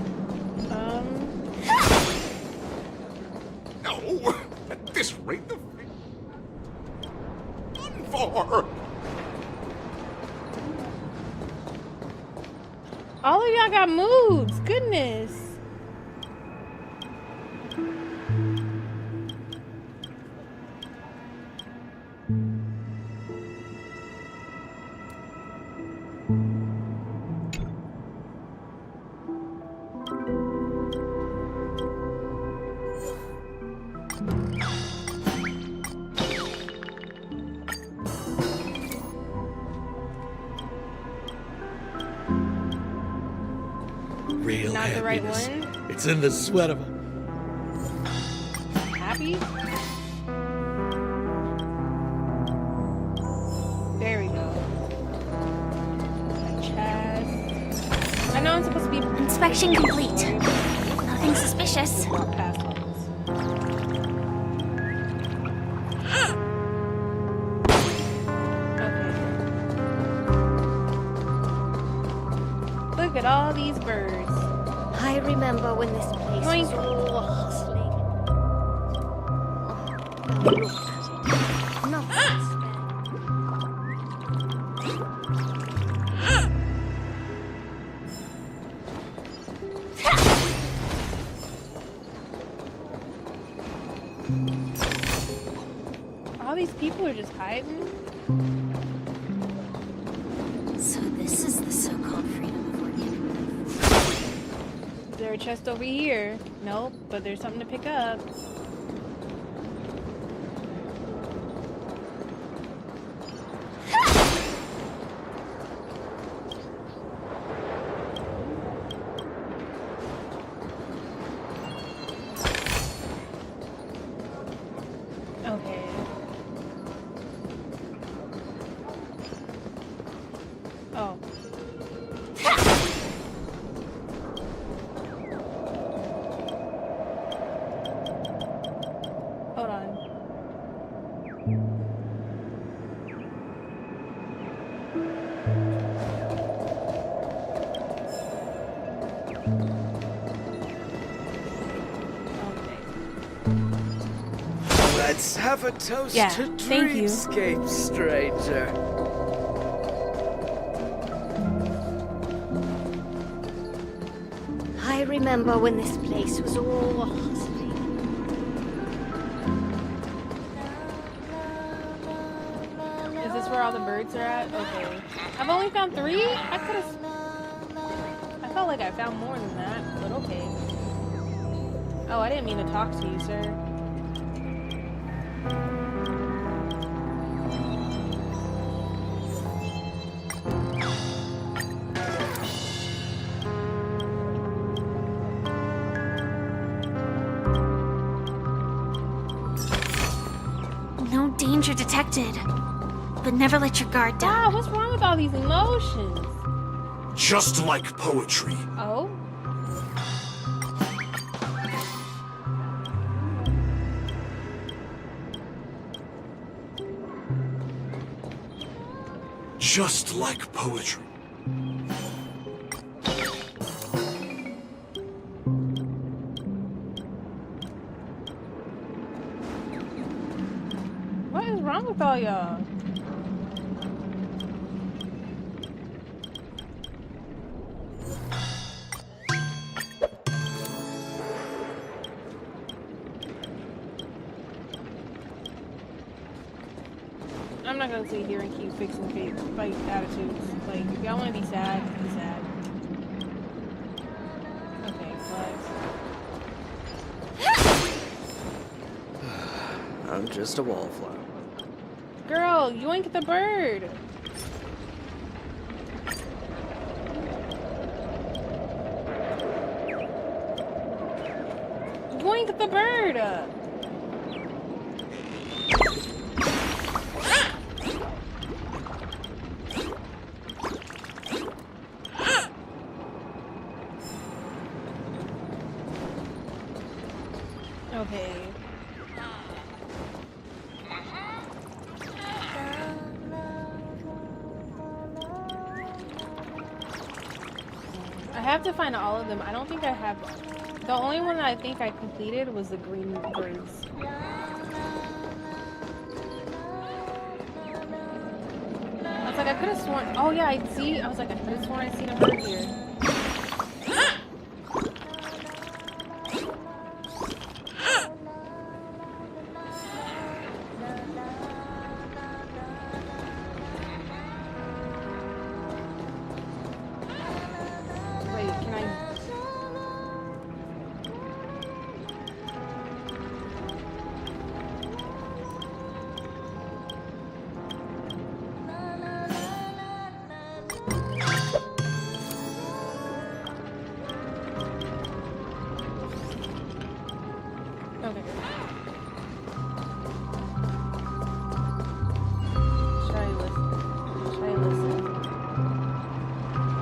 No! At this rate, the fun for! All of y'all got moods. Goodness. Real Not the right happiness. one. It's in the sweat of them. Happy? There we go. My chest. I know I'm supposed to be Inspection complete. Nothing suspicious. Past levels. Okay. Look at all these birds. I remember when this place was Yoink. all hustling. Now look at it. Nothing All these people are just hiding. So this is the so-called freedom of organic life. Is there a chest over here? Nope, but there's something to pick up. Okay. Oh. Hold on. Let's have a toast Yeah, to thank you. dreamscape, stranger. I remember when this place was all hustling. Is this where all the birds are at? Okay. I've only found 3? I could have... I felt like I found more than that, but okay. Oh, I didn't mean to talk to you, sir. No danger detected, but never let your guard down. Wow, what's wrong with all these emotions? Just like poetry. Oh? Just like poetry. What is wrong with all y'all? I'm not gonna sit here and keep fixing fake attitudes. Like, if y'all wanna be sad, be sad. Okay. I'm just a wallflower. Girl, yoink the bird. Yoink the bird. Okay. I have to find all of them. I don't think I have. The only one that I think I completed was the green birds. I was like, I could have sworn. Oh yeah, I see. I was like, I could have sworn I seen a bird here.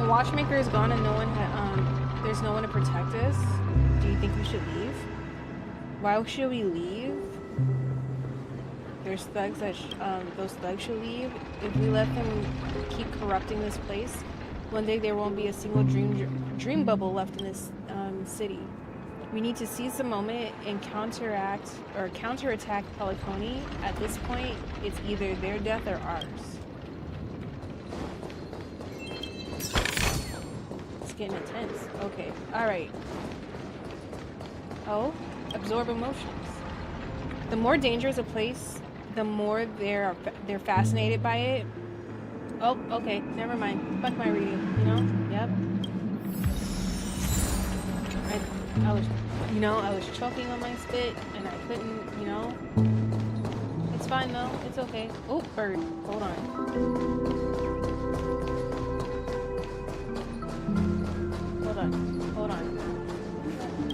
Watchmaker is gone and no one there's no one to protect us. Do you think we should leave? Why should we leave? There's thugs that those thugs should leave. If we let them keep corrupting this place, one day there won't be a single dream bubble left in this city. We need to seize the moment and counterattack Penacony. At this point, it's either their death or ours. Getting intense. Okay. Alright. Oh, absorb emotions. The more dangerous a place, the more they're fascinated by it. Oh, okay. Never mind. Fuck my reading. You know? Yep. I was choking on my spit and I couldn't, It's fine though. It's okay. Oh, bird. Hold on. Hold on.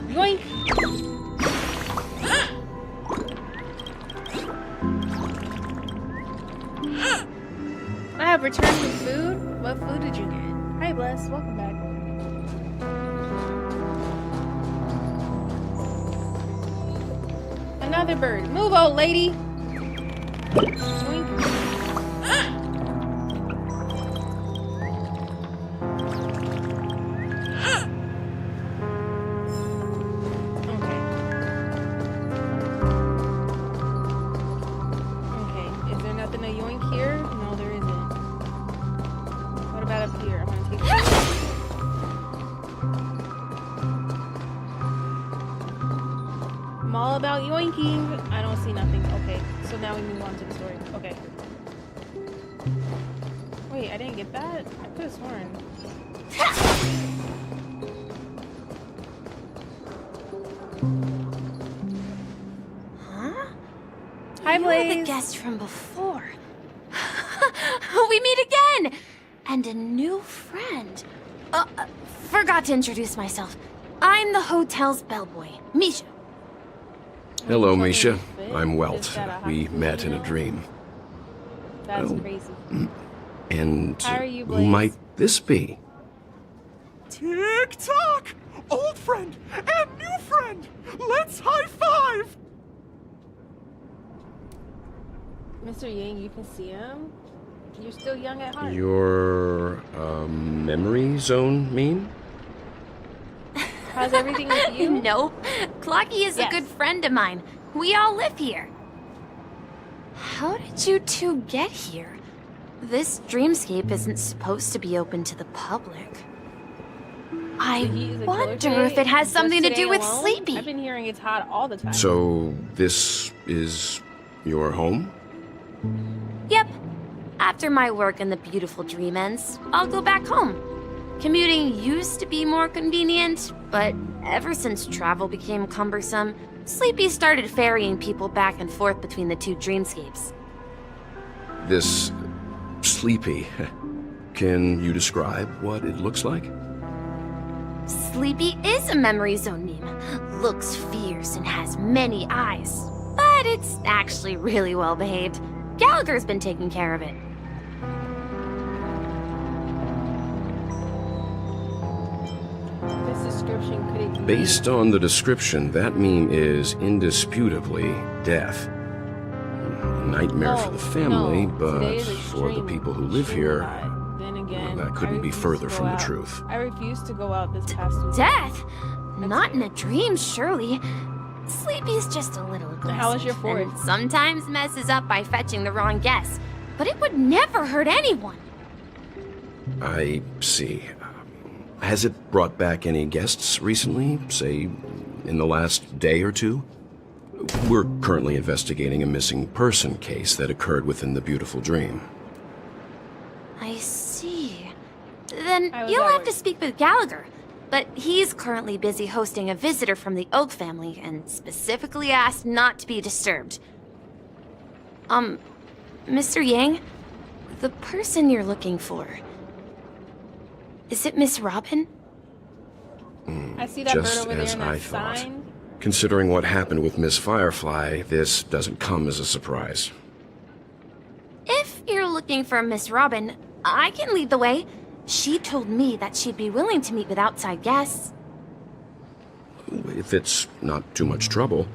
Yoink! I have returned with food. What food did you get? Hi, Bless. Welcome back. Another bird. Move, old lady. Yoink. About yoinking. I don't see nothing. Okay, so now we move on to the story. Okay. Wait, I didn't get that? I could have sworn. Huh? Hi, Blaze. You're the guest from before. We meet again! And a new friend. Forgot to introduce myself. I'm the hotel's bellboy, Misha. Hello, Misha. I'm Welt. We met in a dream. That's crazy. And how are you, who might this be? Tick-tock! Old friend and new friend! Let's high-five! Mr. Yang, you can see him. You're still young at heart. Your, memory zone mean? How's everything with you? Nope. Clocky is a good friend of mine. We all live here. How did you two get here? This dreamscape isn't supposed to be open to the public. I wonder if it has something to do with Sleepy. I've been hearing it's hot all the time. So, this is your home? Yep. After my work in the beautiful dream ends, I'll go back home. Commuting used to be more convenient, but ever since travel became cumbersome, Sleepy started ferrying people back and forth between the two dreamscapes. This Sleepy, can you describe what it looks like? Sleepy is a memory zone meme. Looks fierce and has many eyes, but it's actually really well behaved. Gallagher's been taking care of it. This description could it be? Based on the description, that meme is indisputably death. A nightmare for the family, but for the people who live here, Then again, that couldn't be further from the truth. I refuse to go out this past week. Death? Not in a dream, surely. Sleepy's just a little aggressive. How was your fourth? And sometimes messes up by fetching the wrong guess, but it would never hurt anyone. I see. Has it brought back any guests recently, say, in the last day or two? We're currently investigating a missing person case that occurred within the beautiful dream. I see. Then you'll have to speak with Gallagher. But he's currently busy hosting a visitor from the Oak family and specifically asked not to be disturbed. Mr. Yang, the person you're looking for, is it Miss Robin? I see that Just bird over there as in that I thought. sign. Considering what happened with Miss Firefly, this doesn't come as a surprise. If you're looking for Miss Robin, I can lead the way. She told me that she'd be willing to meet with outside guests. If it's not too much trouble.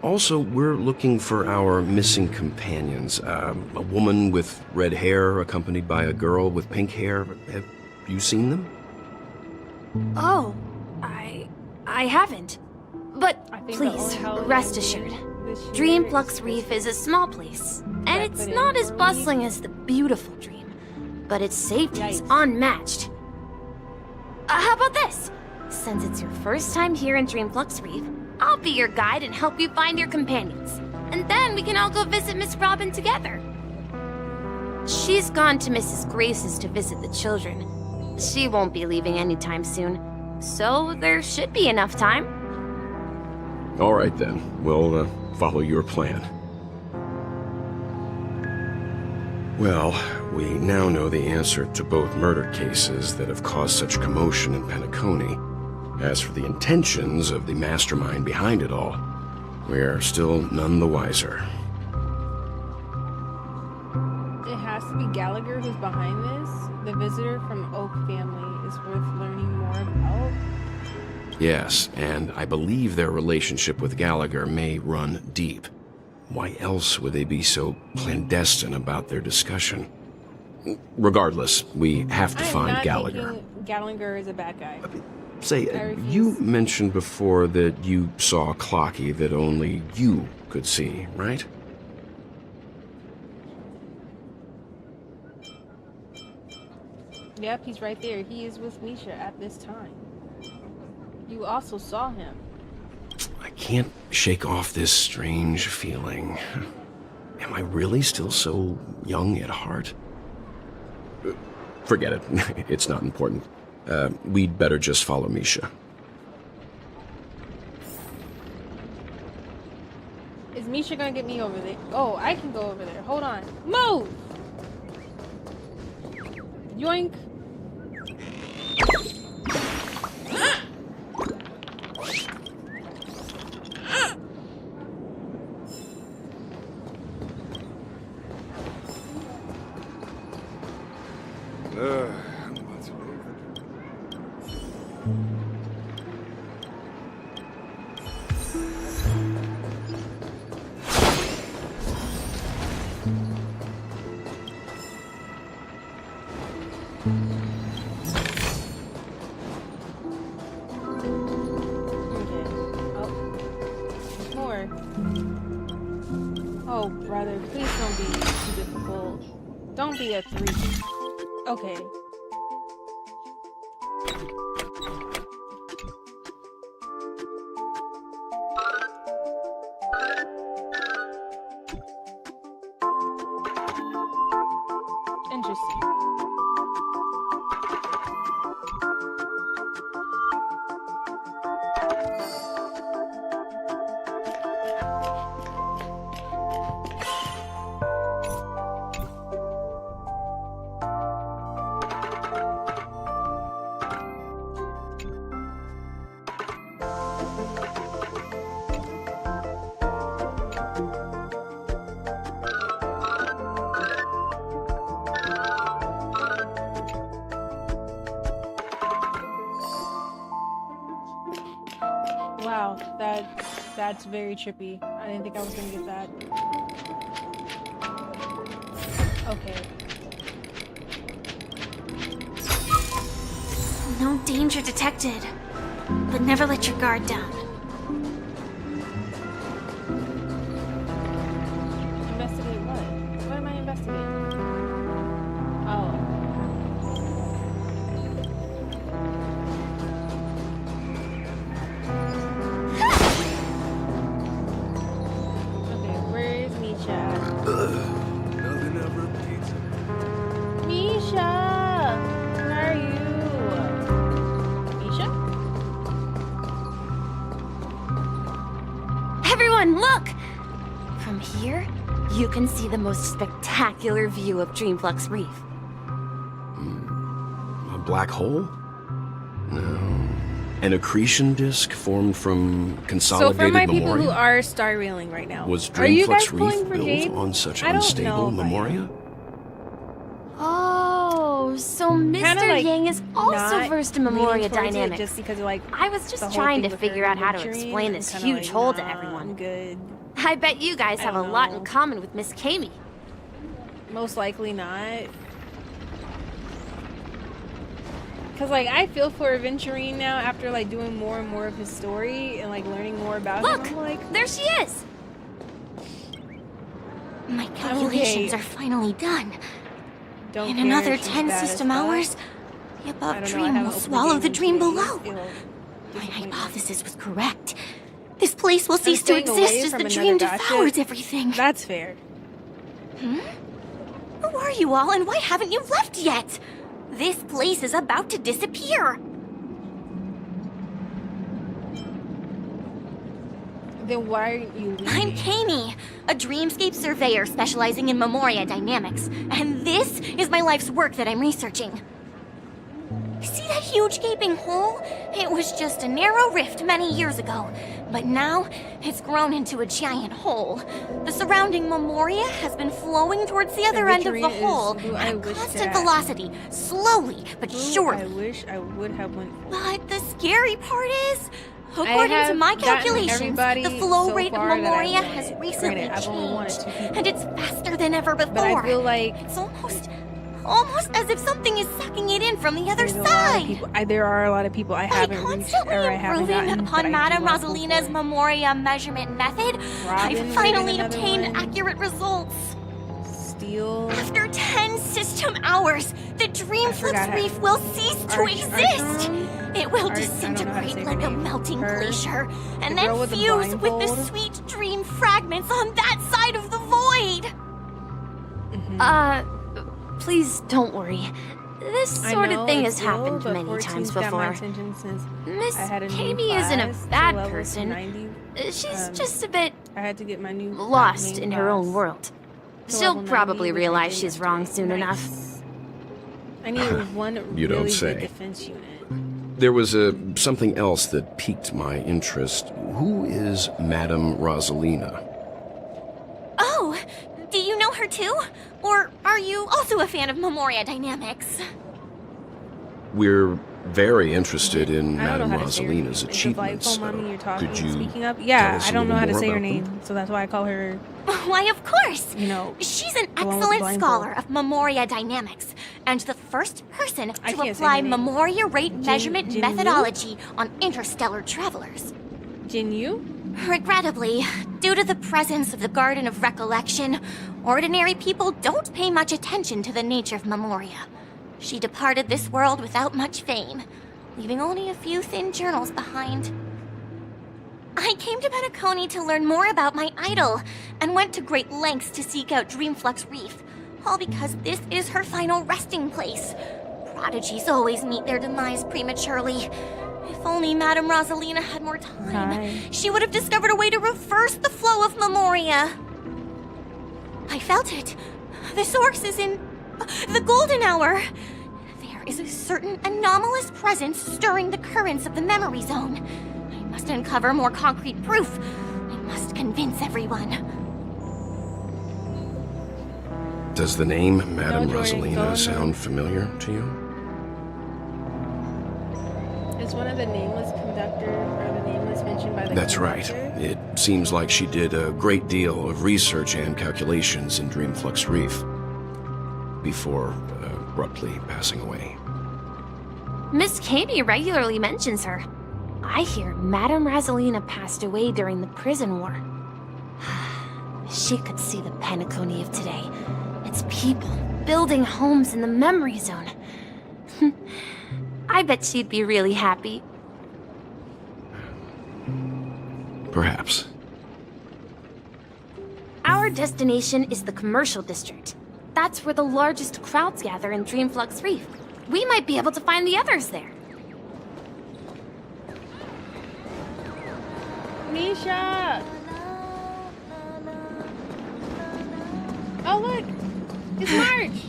Also, we're looking for our missing companions. A woman with red hair accompanied by a girl with pink hair. Have you seen them? Oh, I haven't. But think please, the only rest assured. Dreamflux Reef is a small place, and it's not as bustling as the beautiful Dream. But its safety is unmatched. How about this? Since it's your first time here in Dreamflux Reef, I'll be your guide and help you find your companions. And then we can all go visit Miss Robin together. She's gone to Mrs. Grace's to visit the children. She won't be leaving anytime soon, so there should be enough time. All right then, we'll follow your plan. Well, we now know the answer to both murder cases that have caused such commotion in Penacony. As for the intentions of the mastermind behind it all, we're still none the wiser. It has to be Gallagher who's behind this. The visitor from Oak family is worth learning more about. Yes, and I believe their relationship with Gallagher may run deep. Why else would they be so clandestine about their discussion? Regardless, we have to find Gallagher. Gallagher is a bad guy. Say, you mentioned before that you saw a Clocky that only you could see, right? Yep, he's right there. He is with Misha at this time. You also saw him. I can't shake off this strange feeling. Am I really still so young at heart? Forget it. It's not important. We'd better just follow Misha. Is Misha gonna get me over there? Oh, I can go over there. Hold on. Move! Yoink! I'm about to move. More. Oh, brother, please don't be too difficult. Don't be a 3. Okay. Interesting. Wow, that's very trippy. I didn't think I was gonna get that. Okay. No danger detected, but never let your guard down. Investigate what? What am I investigating? Oh. Okay, where is Misha? Nothing ever beats it. Misha! Where are you? Misha? Everyone, look! From here, you can see the most spectacular view of Dreamflux Reef. A black hole? No. An accretion disk formed from So consolidated for my people memoria? who are star reeling right now, Was are you guys Dreamflux pulling Reef for built Gabe? on such I don't know unstable if I am. memoria? Oh, so Kinda Mr. like Yang is also not versed in leaning Memoria towards it dynamics. just because like I was the just whole trying thing to with her figure out how to wintering, explain I'm this kinda huge like, hole to nah, everyone. I'm good. I bet you guys I have a don't lot know. in common with Miss Kami. Most likely not. Cause like I feel for Aventurine now after like doing more and more of his story and like learning more about Look, him. I'm like, there she is. My calculations Okay. are finally done. don't In care, another she's 10 bad as system fuck. hours, the I above don't know, I dream haven't will opened the swallow game the in dream 2 days. below. It'll My disappoint me. hypothesis was correct. This place will I'm cease to staying away exist as from the another dream gotcha. devours everything. That's fair. Hmm? Who are you all, and why haven't you left yet? This place is about to disappear. Then why are you leaving? I'm Kami, a dreamscape surveyor specializing in Memoria dynamics, and this is my life's work that I'm researching. See that huge gaping hole? It was just a narrow rift many years ago, but now it's grown into a giant hole. The surrounding Memoria has been flowing towards the other end of the Aventurine is hole who I at a wish constant that- velocity, slowly but Who surely. I wish I would have went for. But the scary part is, according to have my gotten calculations, everybody the flow so rate of far that I Memoria wanted. has recently Granted, I've only wanted changed, 2 people. and it's faster than ever before. But I feel like It's almost as if something is sucking it in from the other there's a lot of side. people. There are a lot of people I haven't reached Constantly or I haven't improving gotten. upon but I Madame do want to go Rosalina's for. Memoria measurement method, Robin I've finally getting another obtained one. accurate results. Steel. After 10 system hours, the Dreamflux forgot how- Reef will cease to exist. It will I don't know how to say disintegrate her like a name. melting Her- glacier, and the girl then with the fuse with the blindfold. sweet dream fragments on that side of the void. Please don't worry. This I sort know of thing it's has happened but many 14's times got my before. attention since Miss I had a new Kami isn't a class to bad level person. 90. She's just a bit I had to get my new lost main in her own class world. to She'll level 90, probably which I realize did she's wrong soon nice. enough. I need one You don't really say. good defense unit. There was something else that piqued my interest. Who is Madame Rosalina? Oh, do you know her too? Or are you also a fan of Memoria dynamics? We're very interested in I don't know Madame how to say her name. Rosalina's Is it achievements. Like, mommy, you're talking Could and you speaking up? tell Yeah, us I a don't know little how to more say her about name, them? so that's why I call her. Why, of course! You know, she's an the one with the excellent blindfold. scholar of Memoria dynamics, and the first person I to can't say apply her name. Memoria rate measurement Jin Yu? methodology on interstellar travelers. Jin Yu? Regrettably, due to the presence of the Garden of Recollection, ordinary people don't pay much attention to the nature of Memoria. She departed this world without much fame, leaving only a few thin journals behind. I came to Penacony to learn more about my idol, and went to great lengths to seek out Dreamflux Reef, all because this is her final resting place. Prodigies always meet their demise prematurely. If only Madame Rosalina had more time, she would have discovered a way to reverse the flow of Memoria. I felt it. The source is in the golden hour. There is a certain anomalous presence stirring the currents of the memory zone. I must uncover more concrete proof. I must convince everyone. Does the name Madame Jordan, go Rosalina on. sound familiar to you? Is one of the nameless conductor or the nameless mentioned by the That's conductor? right. It seems like she did a great deal of research and calculations in Dreamflux Reef before abruptly passing away. Miss Katie regularly mentions her. I hear Madame Razelina passed away during the prison war. She could see the Penacony of today. Its people building homes in the memory zone. I bet she'd be really happy. Perhaps. Our destination is the commercial district. That's where the largest crowds gather in Dreamflux Reef. We might be able to find the others there. Nisha! Oh, look! It's March!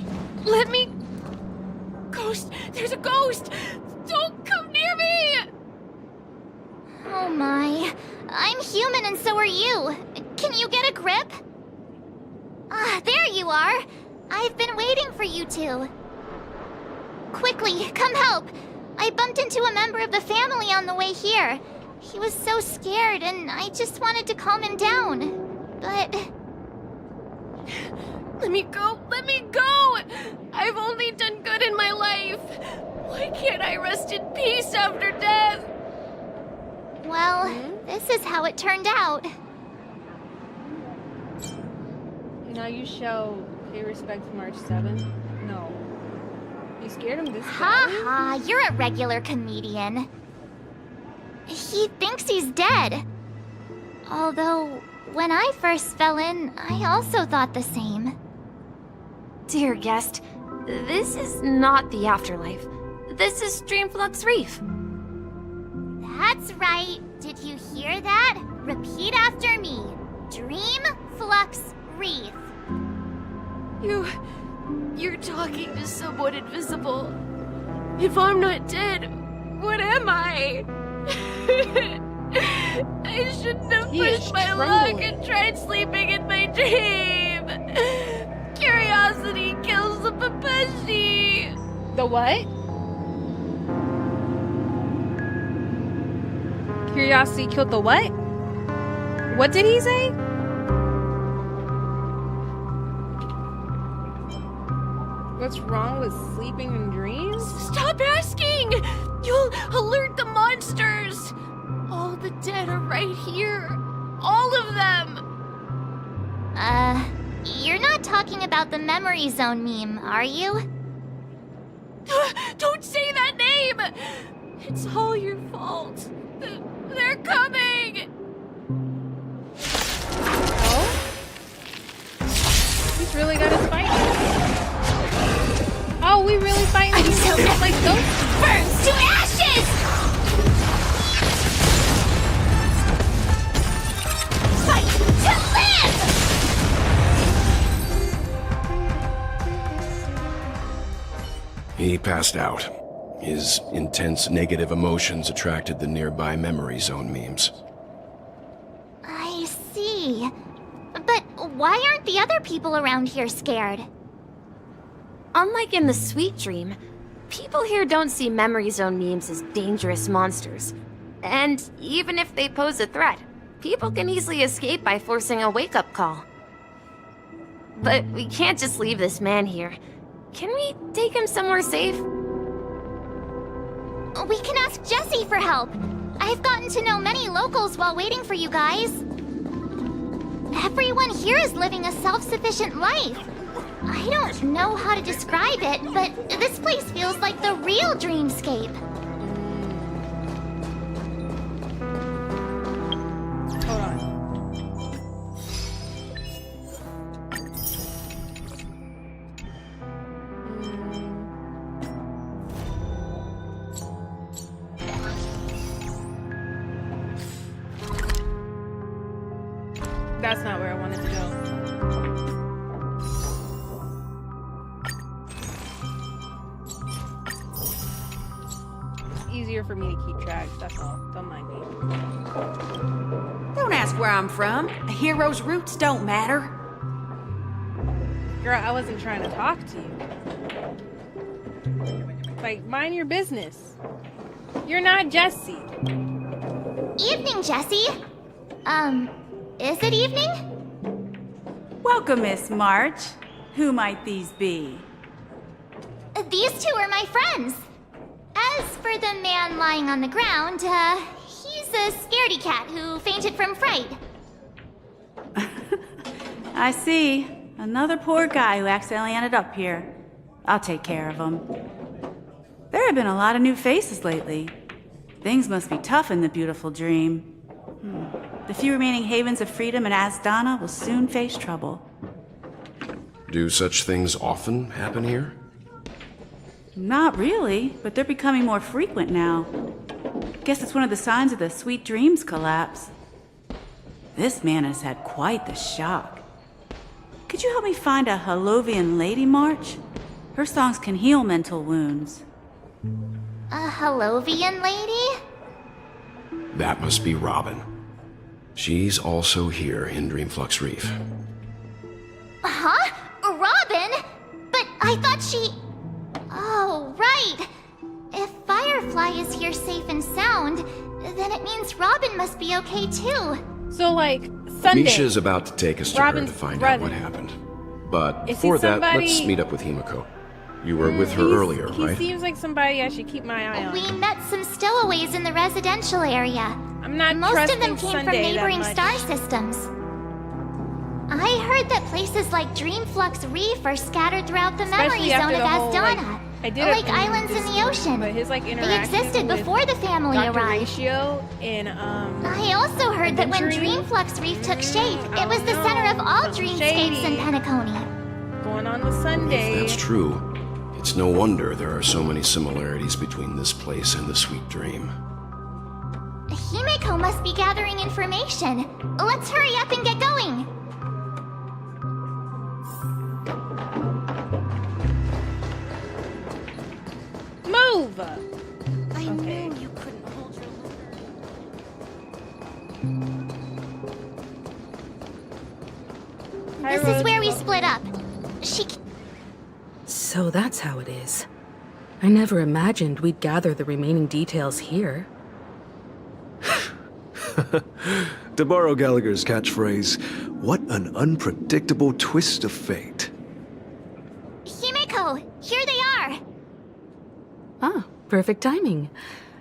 Let me... Ghost! There's a ghost! Don't come near me! Oh my. I'm human and so are you. Can you get a grip? Ah, there you are. I've been waiting for you two. Quickly, come help. I bumped into a member of the family on the way here. He was so scared and I just wanted to calm him down. But... Let me go! Let me go! I've only done good in my life. Why can't I rest in peace after death? Well, this is how it turned out. Now you shall pay respect to March 7th? No. You scared him this Ha badly? ha, you're a regular comedian. He thinks he's dead. Although, when I first fell in, I also thought the same. Dear guest, this is not the afterlife. This is Dreamflux Reef. That's right. Did you hear that? Repeat after me. Dreamflux Reef. You're talking to someone invisible. If I'm not dead, what am I? I shouldn't have pushed my luck and tried sleeping in my dream. Curiosity kills the Papeshi. The what? Curiosity killed the what? What did he say? What's wrong with sleeping in dreams? Stop asking! You'll alert the monsters! All the dead are right here. All of them! You're not talking about the memory zone meme, are you? Don't say that name! It's all your fault. They're coming! Oh? He's really got his fight. Oh, we really fighting Until these like ghosts? burns to ashes! Fight to live! He passed out. His intense negative emotions attracted the nearby memory zone memes. I see. But why aren't the other people around here scared? Unlike in the Sweet Dream, people here don't see memory zone memes as dangerous monsters. And even if they pose a threat, people can easily escape by forcing a wake-up call. But we can't just leave this man here. Can we take him somewhere safe? We can ask Jessie for help. I've gotten to know many locals while waiting for you guys. Everyone here is living a self-sufficient life. I don't know how to describe it, but this place feels like the real dreamscape. Hold on. That's not where I wanted to go. Easier for me to keep track, that's all. Don't mind me. Don't ask where I'm from. A hero's roots don't matter. Girl, I wasn't trying to talk to you. Like, mind your business. You're not Jesse. Evening, Jesse. Is it evening? Welcome, Miss March. Who might these be? These two are my friends. As for the man lying on the ground, he's a scaredy cat who fainted from fright. I see. Another poor guy who accidentally ended up here. I'll take care of him. There have been a lot of new faces lately. Things must be tough in the beautiful dream. The few remaining havens of freedom in Asdana will soon face trouble. Do such things often happen here? Not really, but they're becoming more frequent now. Guess it's one of the signs of the Sweet Dreams collapse. This man has had quite the shock. Could you help me find a Halovian lady, March? Her songs can heal mental wounds. A Halovian lady? That must be Robin. She's also here in Dreamflux Reef. Huh? Robin? But I thought she... Oh, right. If Firefly is here safe and sound, then it means Robin must be okay too. So, like, Sunday. Misha's about to take us to Robin's her to find brother. out what happened. But Is before he that, somebody- let's meet up with Himiko. You were with her earlier, He right? seems like somebody I should keep my eye on. We met some stowaways in the residential area. I'm not Most of trusting them came Sunday from that neighboring much. star systems. I heard that places like Dreamflux Reef are scattered throughout the memory Especially zone after of the whole, Asdana. I did like a- islands in the ocean. But his like They interaction existed with before the family Dr. arrived. Ratio in I also heard that when Dreamflux Reef took shape, it was the center of all dreamscapes in Penacony. going on with Sunday. If that's true, it's no wonder there are so many similarities between this place and the Sweet Dream. Himiko must be gathering information. Let's hurry up and get going. Move! I knew you couldn't hold your This is where we split up. She... So that's how it is. I never imagined we'd gather the remaining details here. To borrow Gallagher's catchphrase, what an unpredictable twist of fate. Himiko, here they are. Ah, perfect timing.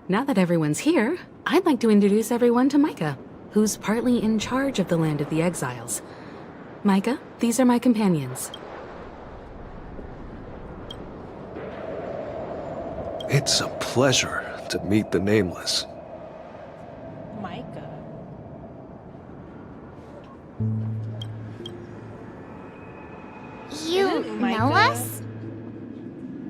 Now that everyone's here, I'd like to introduce everyone to Micah, who's partly in charge of the Land of the Exiles. Micah, these are my companions. It's a pleasure to meet the Nameless. Micah. You know us?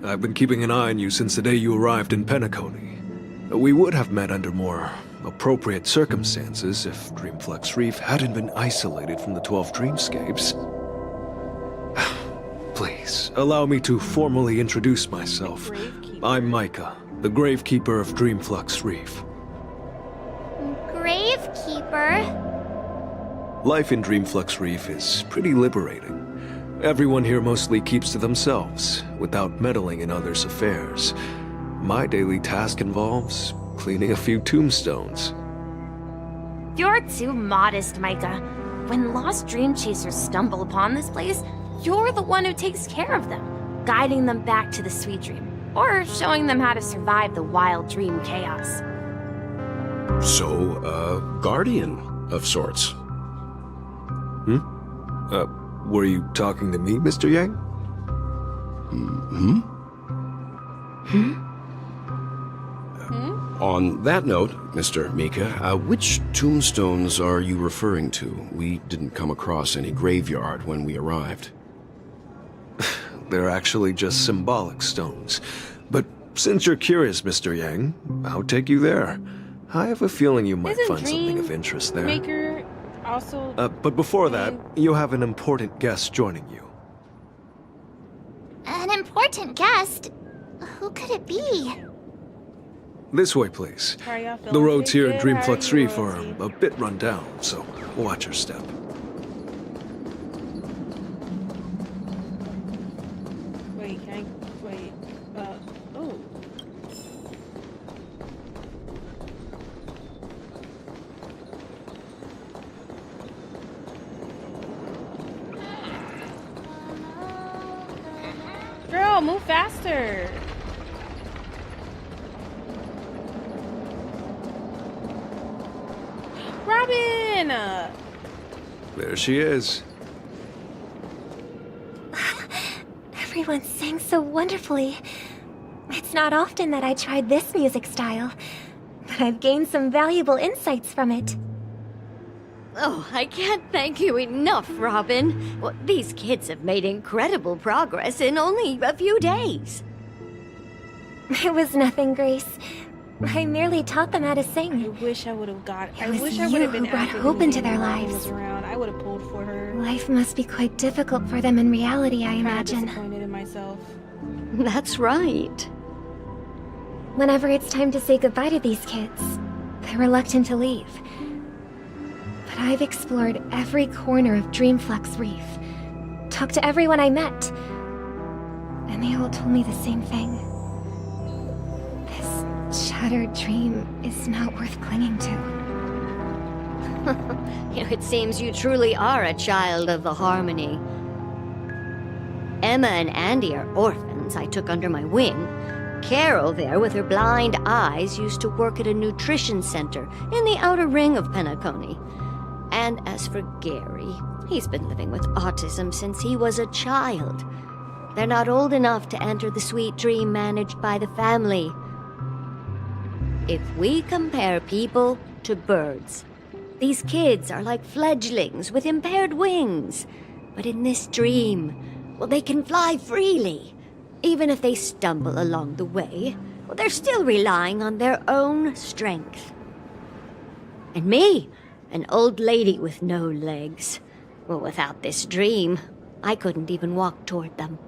I've been keeping an eye on you since the day you arrived in Penacony. We would have met under more appropriate circumstances if Dreamflux Reef hadn't been isolated from the 12 dreamscapes. Please, allow me to formally introduce myself. I'm Micah, the Gravekeeper of Dreamflux Reef. Gravekeeper? Life in Dreamflux Reef is pretty liberating. Everyone here mostly keeps to themselves, without meddling in others' affairs. My daily task involves cleaning a few tombstones. You're too modest, Micah. When lost dream chasers stumble upon this place, you're the one who takes care of them, guiding them back to the Sweet Dream, or showing them how to survive the wild dream chaos. So, a guardian of sorts. Were you talking to me, Mr. Yang? On that note, Mr. Mika, which tombstones are you referring to? We didn't come across any graveyard when we arrived. They're actually just symbolic stones. But since you're curious, Mr. Yang, I'll take you there. I have a feeling you might find something of interest there. Maker also. But before that, you have an important guest joining you. An important guest? Who could it be? This way, please. How y'all feeling? The roads here in Good? How are Dreamflux you, Reef are Rosie? a bit run down, so watch your step. Wait, can I. Wait. Oh. Wow, move faster. Robin! There she is. Everyone sang so wonderfully. It's not often that I tried this music style, but I've gained some valuable insights from it. Oh, I can't thank you enough, Robin. Well, these kids have made incredible progress in only a few days. It was nothing, Grace. I merely taught them how to sing. I wish I would have got. I wish I would have been brought hope into their lives. I would have pulled for her. Life must be quite difficult for them in reality, I imagine. Disappointed in myself. That's right. Whenever it's time to say goodbye to these kids, they're reluctant to leave. But I've explored every corner of Dreamflux Reef, talked to everyone I met, and they all told me the same thing. This shattered dream is not worth clinging to. It seems you truly are a child of the Harmony. Emma and Andy are orphans I took under my wing. Carol there, with her blind eyes, used to work at a nutrition center in the outer ring of Penacony. And as for Gary, he's been living with autism since he was a child. They're not old enough to enter the sweet dream managed by the family. If we compare people to birds, these kids are like fledglings with impaired wings. But in this dream, well, they can fly freely. Even if they stumble along the way, well, they're still relying on their own strength. And me, an old lady with no legs. Well, without this dream, I couldn't even walk toward them.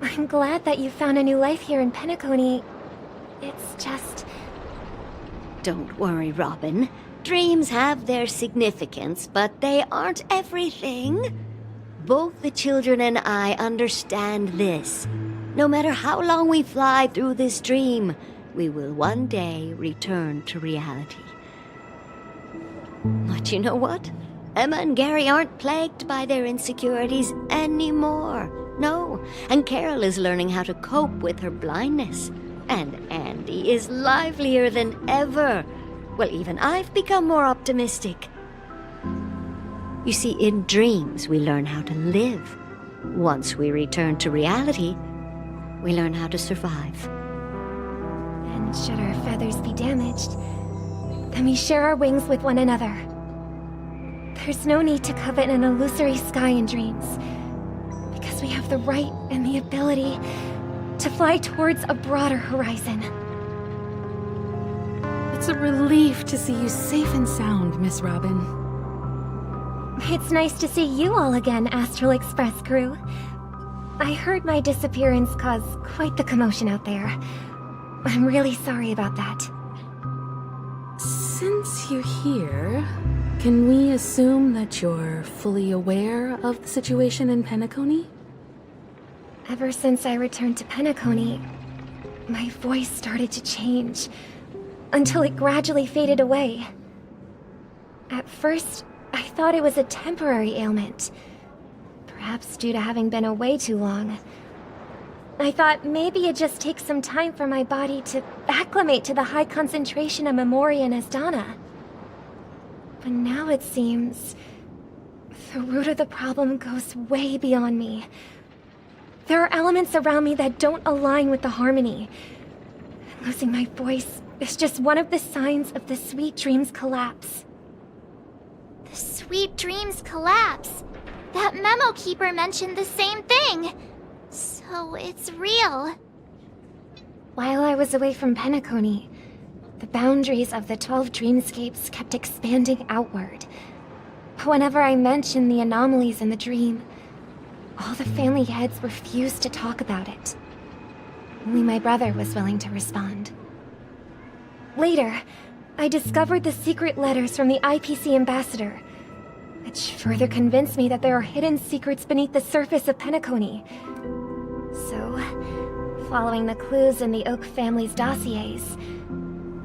I'm glad that you found a new life here in Penacony. It's just... Don't worry, Robin. Dreams have their significance, but they aren't everything. Both the children and I understand this. No matter how long we fly through this dream, we will one day return to reality. But you know what? Emma and Gary aren't plagued by their insecurities anymore. No, and Carol is learning how to cope with her blindness. And Andy is livelier than ever. Well, even I've become more optimistic. You see, in dreams, we learn how to live. Once we return to reality, we learn how to survive. And should our feathers be damaged, then we share our wings with one another. There's no need to covet an illusory sky in dreams, because we have the right and the ability to fly towards a broader horizon. It's a relief to see you safe and sound, Miss Robin. It's nice to see you all again, Astral Express crew. I heard my disappearance caused quite the commotion out there. I'm really sorry about that. Since you're here, can we assume that you're fully aware of the situation in Penacony? Ever since I returned to Penacony, my voice started to change, until it gradually faded away. At first, I thought it was a temporary ailment, perhaps due to having been away too long. I thought maybe it just takes some time for my body to acclimate to the high concentration of Memoria and Asdana. But now it seems the root of the problem goes way beyond me. There are elements around me that don't align with the harmony. Losing my voice is just one of the signs of the Sweet Dreams collapse. The Sweet Dreams collapse. That memo keeper mentioned the same thing. So it's real. While I was away from Penacony, the boundaries of the 12 dreamscapes kept expanding outward. But whenever I mentioned the anomalies in the dream, all the family heads refused to talk about it. Only my brother was willing to respond. Later, I discovered the secret letters from the IPC ambassador, which further convinced me that there are hidden secrets beneath the surface of Penacony. So, following the clues in the Oak family's dossiers,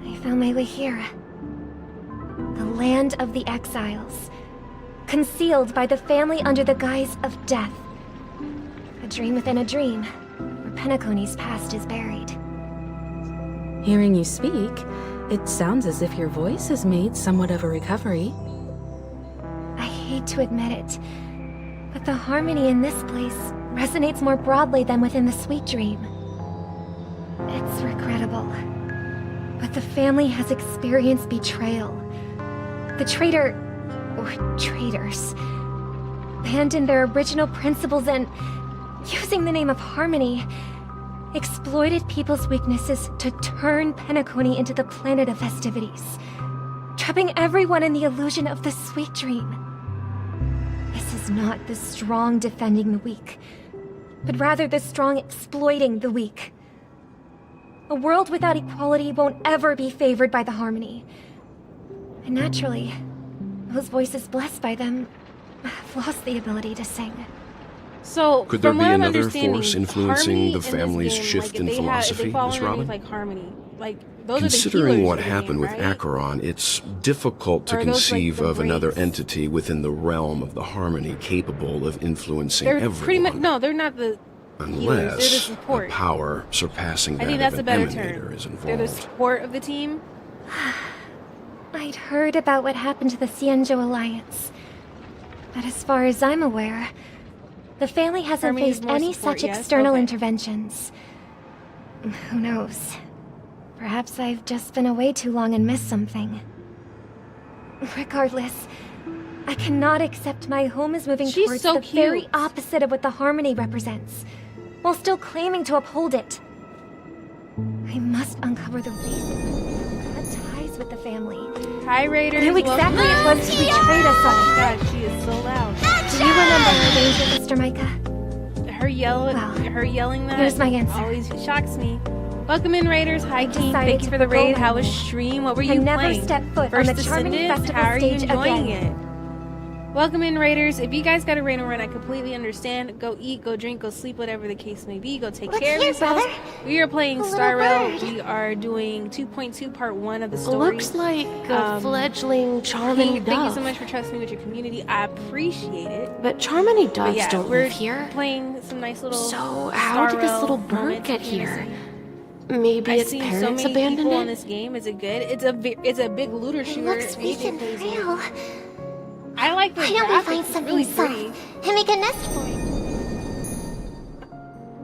I found my way here. The land of the exiles, concealed by the family under the guise of death. A dream within a dream. Penacony's past is buried. Hearing you speak, it sounds as if your voice has made somewhat of a recovery. I hate to admit it, but the harmony in this place resonates more broadly than within the Sweet Dream. It's regrettable, but the family has experienced betrayal. The traitor, or traitors, abandoned their original principles and, using the name of harmony, exploited people's weaknesses to turn Penacony into the planet of festivities, trapping everyone in the illusion of the Sweet Dream. This is not the strong defending the weak, but rather the strong exploiting the weak. A world without equality won't ever be favored by the harmony. And naturally, those voices blessed by them have lost the ability to sing. So, could there from be what I'm another understanding, force influencing harmony the in this family's game, shift like, in if they philosophy, fall Miss underneath, Robin? like harmony, like those Considering are the what healers of the happened game, with right? Acheron, it's difficult to Or are those, like, conceive the of another breaks? entity within the realm of the harmony capable of influencing They're everyone. pretty much no, they're not the healers. They're the Unless support. a power surpassing I that think that's of a an better emanator term. is They're the involved. support of the team. I'd heard about what happened to the Cienjo Alliance, but as far as I'm aware, the family hasn't Harmony is faced more any support, such yes? external Okay. interventions. Who knows? Perhaps I've just been away too long and missed something. Regardless, I cannot accept my home is moving She's towards so the very cute. opposite of what the harmony represents, while still claiming to uphold it. I must uncover the reason cut ties with the family. Hi, Raiders. Who exactly it was who betrayed us all. Oh my god, she is so loud. Do you remember her danger, Mr. Micah? Her yelling that here's my answer. always shocks me. Welcome in, Raiders. Hi, King. decided Thank you to for the forgo raid. How my was home stream? What were you and never playing? step foot on First the charming Descendant? festival How are you stage enjoying again. it? Welcome in, Raiders. If you guys got a raid and run, I completely understand. Go eat, go drink, go sleep, whatever the case may be. Go take care of yourselves. We are playing Star Rail. We are doing 2.2 part 1 of the story. Looks like a fledgling Charmony King, thank you so dove. much for trusting me with your community. I appreciate it. But Charmony But doves yeah, don't we're live here. playing some nice little. So how did this little bird get here? Maybe I've its seen parents so many abandoned people it? on this game. Is it good? It's a big looter shooter. Looks weak and frail. I like the Why don't we graphics. find It's something really soft pretty. and make a nest for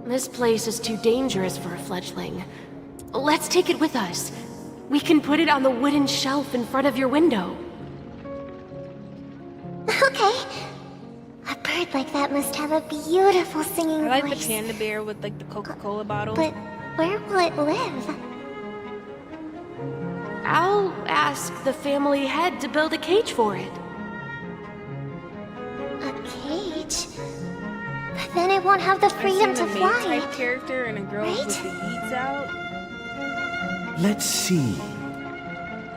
it? This place is too dangerous for a fledgling. Let's take it with us. We can put it on the wooden shelf in front of your window. Okay. A bird like that must have a beautiful singing I like voice. the panda bear with like the Coca-Cola bottle. But where will it live? I'll ask the family head to build a cage for it. A cage? But then it won't have the freedom I've to seen a maid fly. type character and a girl with the yeets out. Let's see.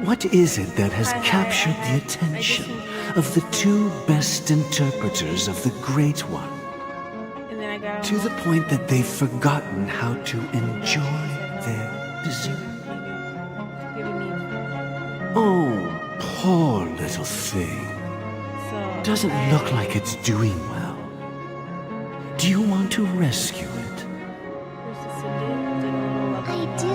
What is it that has captured the attention of the two best interpreters of the Great One? And then I got To the point that they've forgotten how to enjoy their dessert. Oh, poor little thing. Doesn't look like it's doing well. Do you want to rescue it? I do.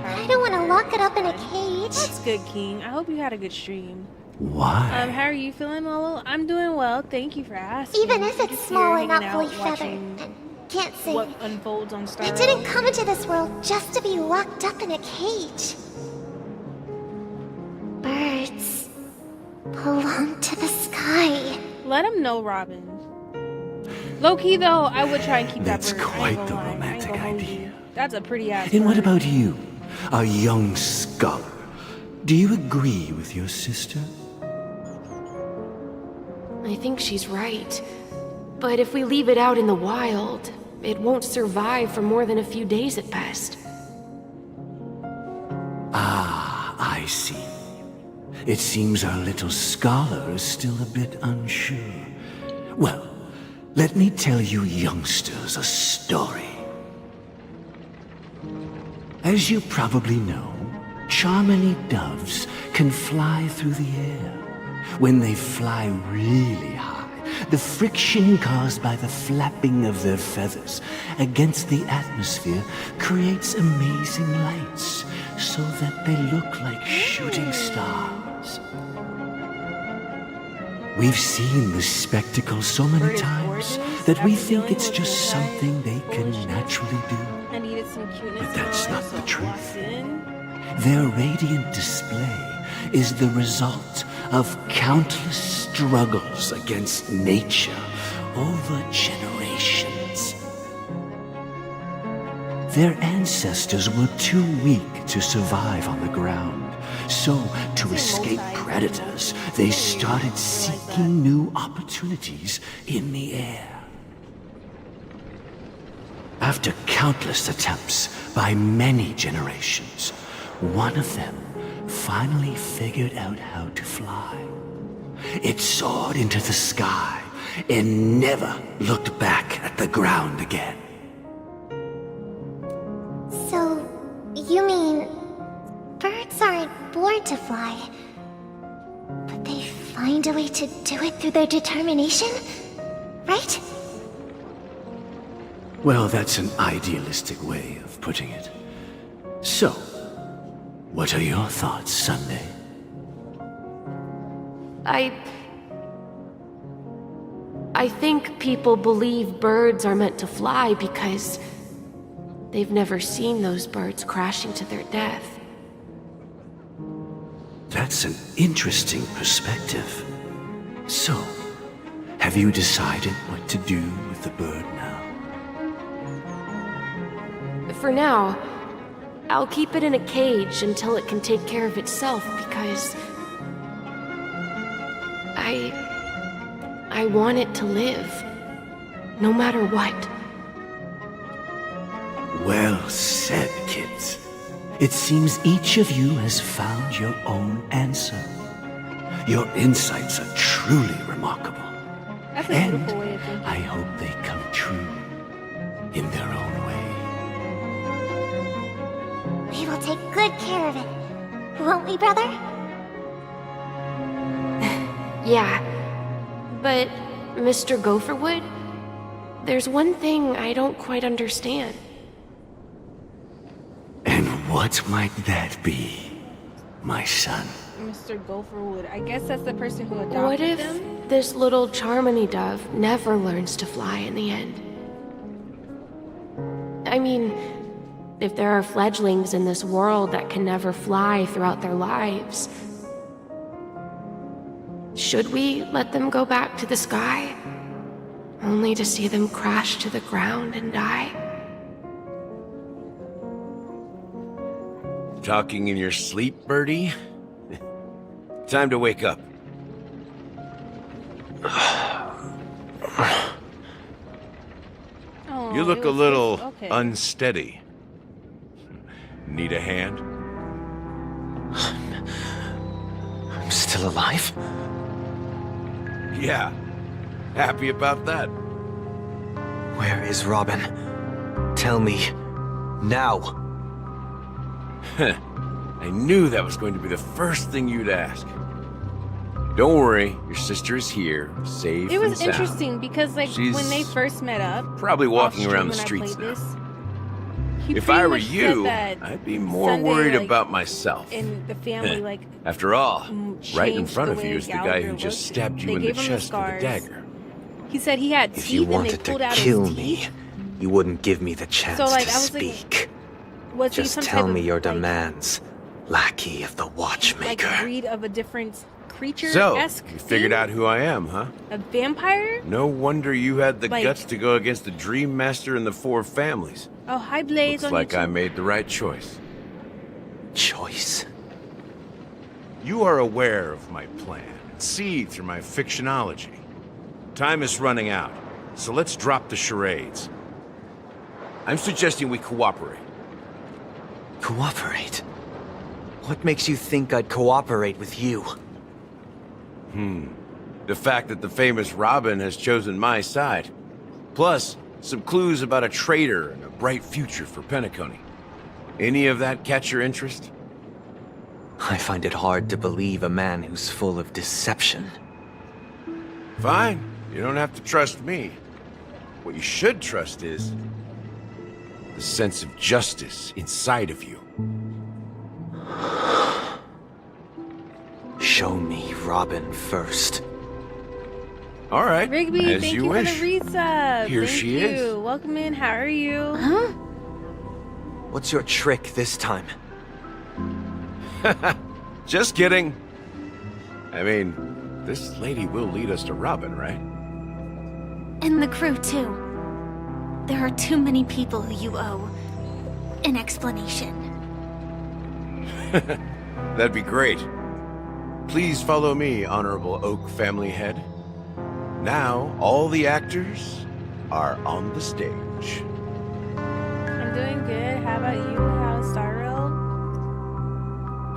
But I don't want to lock it up in a cage. That's good, King. I hope you had a good stream. Why? How are you feeling, Lolo? I'm doing well. Thank you for asking. Even if it's Just small here and not hanging fully out, feathered. watching Can't sing. What unfolds on Star I Rail. didn't come into this world just to be locked up in a cage. Birds belong to the sky. Let him know, Robin. Low key though, I would try and keep That's that bird. quite the romantic idea. That's a pretty ass. And what bird. about you, a young scholar? Do you agree with your sister? I think she's right. But if we leave it out in the wild, it won't survive for more than a few days at best. Ah, I see. It seems our little scholar is still a bit unsure. Well, let me tell you youngsters a story. As you probably know, Charmony doves can fly through the air. When they fly really high, The friction caused by the flapping of their feathers against the atmosphere creates amazing lights so that they look like shooting stars. We've seen this spectacle so many times that we think it's just something they can naturally do. I needed some cuteness. But that's not the truth. Their radiant display is the result of countless struggles against nature over generations. Their ancestors were too weak to survive on the ground. So, to escape predators, they started seeking new opportunities in the air. After countless attempts by many generations, one of them finally figured out how to fly. It soared into the sky and never looked back at the ground again. So, you mean birds aren't born to fly, but they find a way to do it through their determination, right? Well, that's an idealistic way of putting it. So, what are your thoughts, Sunday? I think people believe birds are meant to fly because they've never seen those birds crashing to their death. That's an interesting perspective. So, have you decided what to do with the bird now? For now, I'll keep it in a cage until it can take care of itself because I want it to live, no matter what. Well said, kids. It seems each of you has found your own answer. Your insights are truly remarkable. That's a and beautiful way of thinking. I hope they come true in their own way. We will take good care of it, won't we, brother? Yeah, but Mr. Gopherwood, there's one thing I don't quite understand. And what might that be, my son? Mr. Gopherwood. I guess that's the person who adopted What if them? this little Charmony dove never learns to fly in the end? I mean, if there are fledglings in this world that can never fly throughout their lives, should we let them go back to the sky, only to see them crash to the ground and die? Talking in your sleep, Birdie? Time to wake up. Oh, You look it a was little just- okay. unsteady. Need a hand? I'm still alive? Yeah. Happy about that. Where is Robin? Tell me. Now. I knew that was going to be the first thing you'd ask. Don't worry, your sister is here, safe It was and sound. interesting because, like, She's when they first met up, probably walking off around the stream when I streets played now. this, he If pretty I were much said you, that I'd be more Sunday, worried like, about myself. and the family, like, After all, right in changed front the of way you is the guy Gallagher who just looked. stabbed you They in the gave him the chest with a scars. dagger. He said he had If teeth you and they wanted pulled to out kill his teeth. me, you wouldn't give me the chance So, like, to I was like, speak. Was he Just some tell type me of, your like, demands, lackey of the like watchmaker. breed of a different creature? So, you figured out who I am, huh? A vampire? No wonder you had the Like- guts to go against the Dream Master and the Four Families. Oh, hi, Blaze. Looks on like I YouTube. made the right choice. Choice? You are aware of my plan, and see through my fictionology. Time is running out, so let's drop the charades. I'm suggesting we cooperate. Cooperate? What makes you think I'd cooperate with you? The fact that the famous Robin has chosen my side. Plus, some clues about a traitor and a bright future for Penacony. Any of that catch your interest? I find it hard to believe a man who's full of deception. Fine. You don't have to trust me. What you should trust is the sense of justice inside of you. Show me Robin first. All right, Rigby, as thank you you for wish. the resub. Here Thank she you. is. Welcome in. How are you? Huh? What's your trick this time? Just kidding. I mean, this lady will lead us to Robin, right? And the crew, too. There are too many people who you owe an explanation. That'd be great. Please follow me, Honorable Oak family head. Now, all the actors are on the stage. I'm doing good. How about you? How's Starro?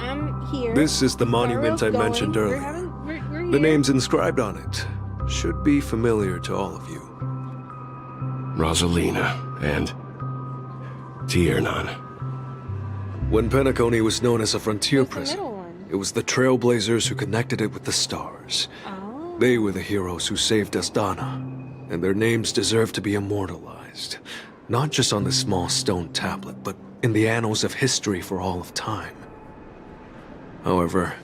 I'm here. This is the monument I Starro's mentioned going. earlier. We're The here. names inscribed on it should be familiar to all of you. Rosalina and Tiernan. When Penacony was known as a frontier prison, it was the Trailblazers who connected it with the stars. They were the heroes who saved Astana, and their names deserve to be immortalized, not just on this small stone tablet, but in the annals of history for all of time. However,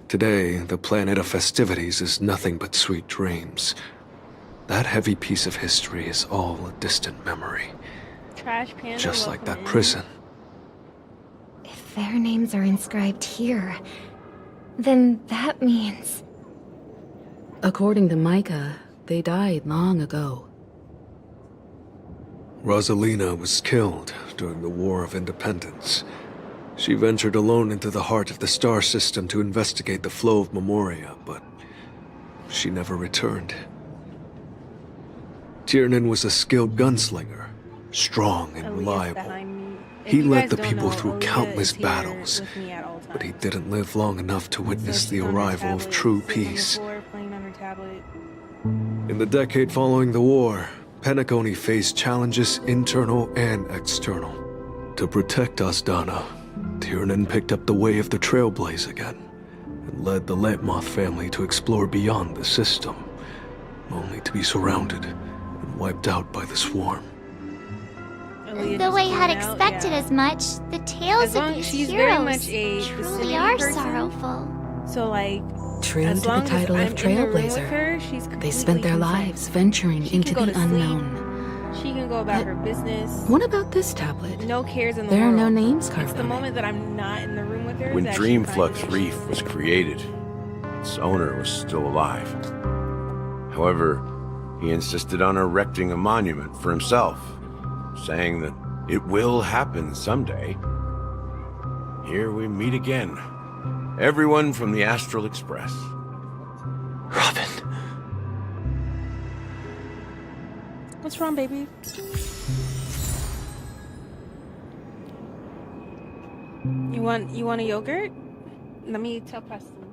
today, the planet of festivities is nothing but sweet dreams. That heavy piece of history is all a distant memory. Trash Panda. Just like welcome that in. prison. If their names are inscribed here, then that means... According to Micah, they died long ago. Rosalina was killed during the War of Independence. She ventured alone into the heart of the star system to investigate the flow of Memoria, but she never returned. Tiernan was a skilled gunslinger, strong and reliable. He led the people through countless battles, but he didn't live long enough to witness the arrival of true peace. In the decade following the war, Penacony faced challenges internal and external. To protect Astana, Tiernan picked up the way of the Trailblaze again, and led the Letmoth family to explore beyond the system, only to be surrounded and wiped out by the swarm. Though I had expected as much, the tales of these she's very heroes much a truly vicinity are person. sorrowful. So like, True as to the long as title I'm of in the room with Trailblazer, her, she's they spent their completely lives venturing She into can the go to sleep. unknown. She can go about her business. What about this tablet? No cares in the There are world. no names It's carved the on it. moment that I'm not in the room with her. When that she Dreamflux finds it. Reef was created, its owner was still alive. However, he insisted on erecting a monument for himself, saying that it will happen someday. Here we meet again. Everyone from the Astral Express. Robin. What's wrong, baby? You want a yogurt? Let me tell Preston.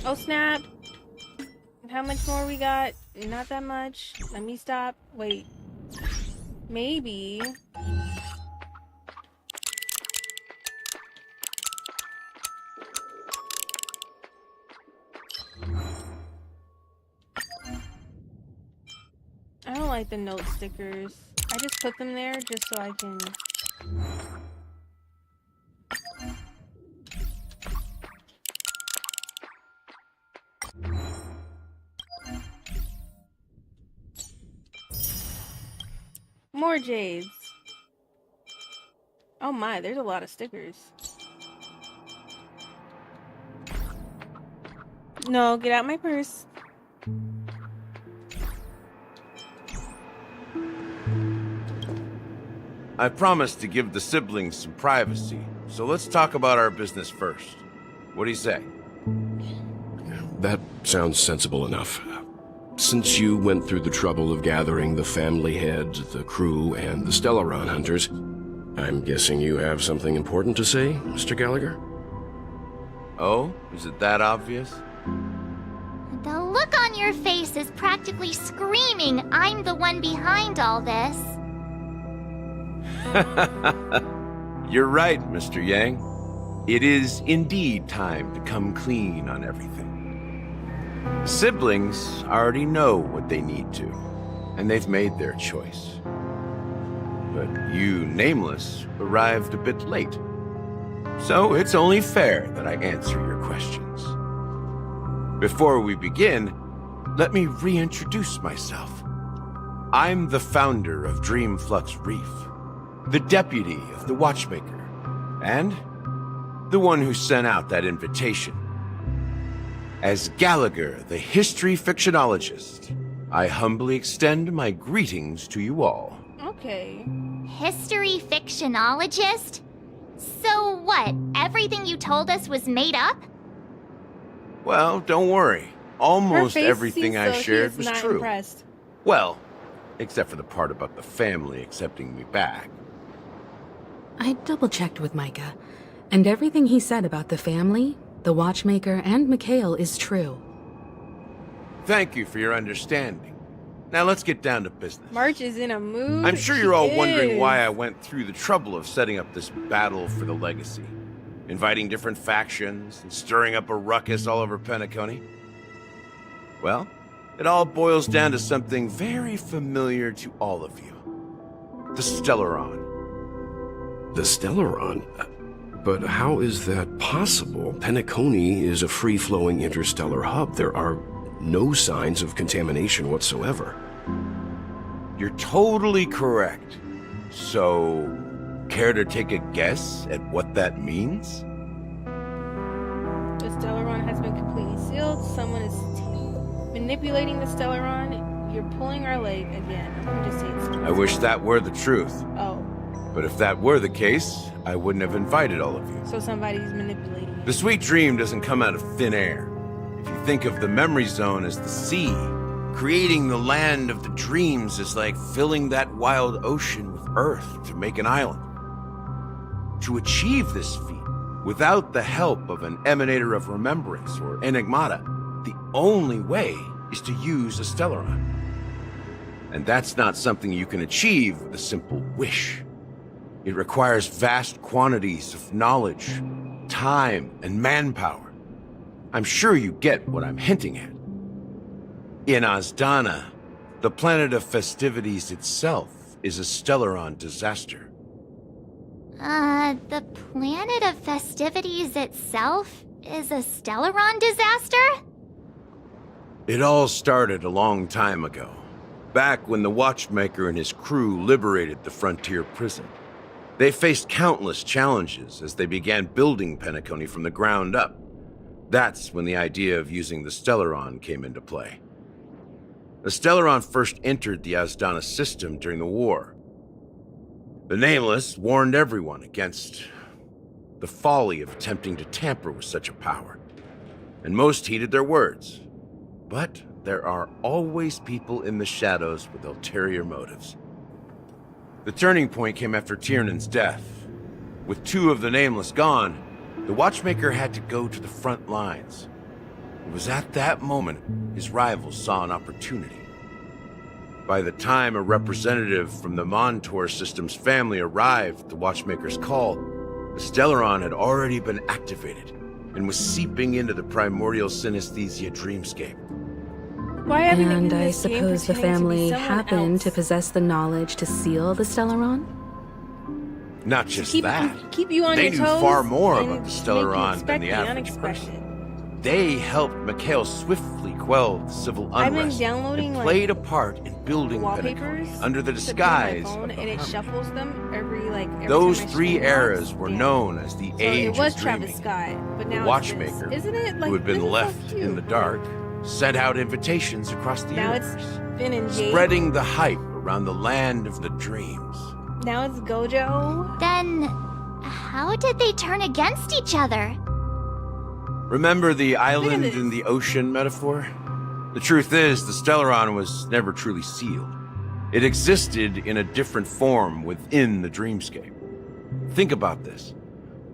Oh snap! How much more we got? Not that much. Let me stop. Wait. Maybe. I don't like the note stickers. I just put them there just so I can... More jades. Oh my, there's a lot of stickers. No, get out my purse. I promised to give the siblings some privacy, so let's talk about our business first. What do you say? That sounds sensible enough. Since you went through the trouble of gathering the family heads, the crew, and the Stellaron hunters, I'm guessing you have something important to say, Mr. Gallagher? Oh? Is it that obvious? The look on on your face is practically screaming, I'm the one behind all this. You're right, Mr. Yang. It is indeed time to come clean on everything. Siblings already know what they need to, and they've made their choice. But you, Nameless, arrived a bit late. So it's only fair that I answer your questions. Before we begin, let me reintroduce myself. I'm the founder of Dreamflux Reef, the deputy of the Watchmaker, and the one who sent out that invitation. As Gallagher, the history fictionologist, I humbly extend my greetings to you all. Okay. History fictionologist? So what, everything you told us was made up? Well, don't worry. Almost Her face everything seems I so shared she's was not true. Impressed. Well, except for the part about the family accepting me back. I double-checked with Micah, and everything he said about the family, the Watchmaker, and Mikhail is true. Thank you for your understanding. Now let's get down to business. March is in a mood. I'm sure you're all wondering why I went through the trouble of setting up this battle for the legacy. Inviting different factions and stirring up a ruckus all over Penacony. Well, it all boils down to something very familiar to all of you. The Stellaron. The Stellaron? But how is that possible? Penacony is a free-flowing interstellar hub. There are no signs of contamination whatsoever. You're totally correct. So, care to take a guess at what that means? The Stellaron has been completely sealed. Someone is manipulating the Stellaron. You're pulling our leg again. Let me just say it's I wish that were the truth. Oh. But if that were the case, I wouldn't have invited all of you. So somebody's manipulating it. The sweet dream doesn't come out of thin air. If you think of the memory zone as the sea, creating the land of the dreams is like filling that wild ocean with earth to make an island. To achieve this feat, without the help of an emanator of remembrance or enigmata, the only way is to use a Stellaron. And that's not something you can achieve with a simple wish. It requires vast quantities of knowledge, time, and manpower. I'm sure you get what I'm hinting at. In Azdana, the planet of festivities itself is a Stellaron disaster. The planet of festivities itself is a Stellaron disaster? It all started a long time ago, back when the Watchmaker and his crew liberated the frontier prison. They faced countless challenges as they began building Penacony from the ground up. That's when the idea of using the Stellaron came into play. The Stellaron first entered the Azdana system during the war. The Nameless warned everyone against the folly of attempting to tamper with such a power, and most heeded their words. But there are always people in the shadows with ulterior motives. The turning point came after Tiernan's death. With two of the Nameless gone, the Watchmaker had to go to the front lines. It was at that moment his rivals saw an opportunity. By the time a representative from the Montour System's family arrived at the Watchmaker's call, the Stellaron had already been activated and was seeping into the primordial synesthesia dreamscape. Why are they making And I this game suppose the pretending to be family someone happened else? to possess the knowledge to seal the Stellaron? Not just keep, that. Keep you on They your knew toes far more and about the make you Stellaron expect than the average unexpected. person. They helped Mikhail swiftly quell the civil I've been unrest downloading, and played a part in building wallpapers Penacony under the to put on my disguise phone, of and it the shuffles them every Those time I three scroll eras down. were known as the So Age it was of Travis Dreaming. Scott, but now The it's this. Watchmaker, Isn't it like who had been this is left so in cute. the dark, sent out invitations across the Now universe, it's Finn and Jake. spreading the hype around the land of the dreams. Now it's Gojo. Then, how did they turn against each other? Remember the island in the ocean metaphor? The truth is, the Stellaron was never truly sealed. It existed in a different form within the dreamscape. Think about this.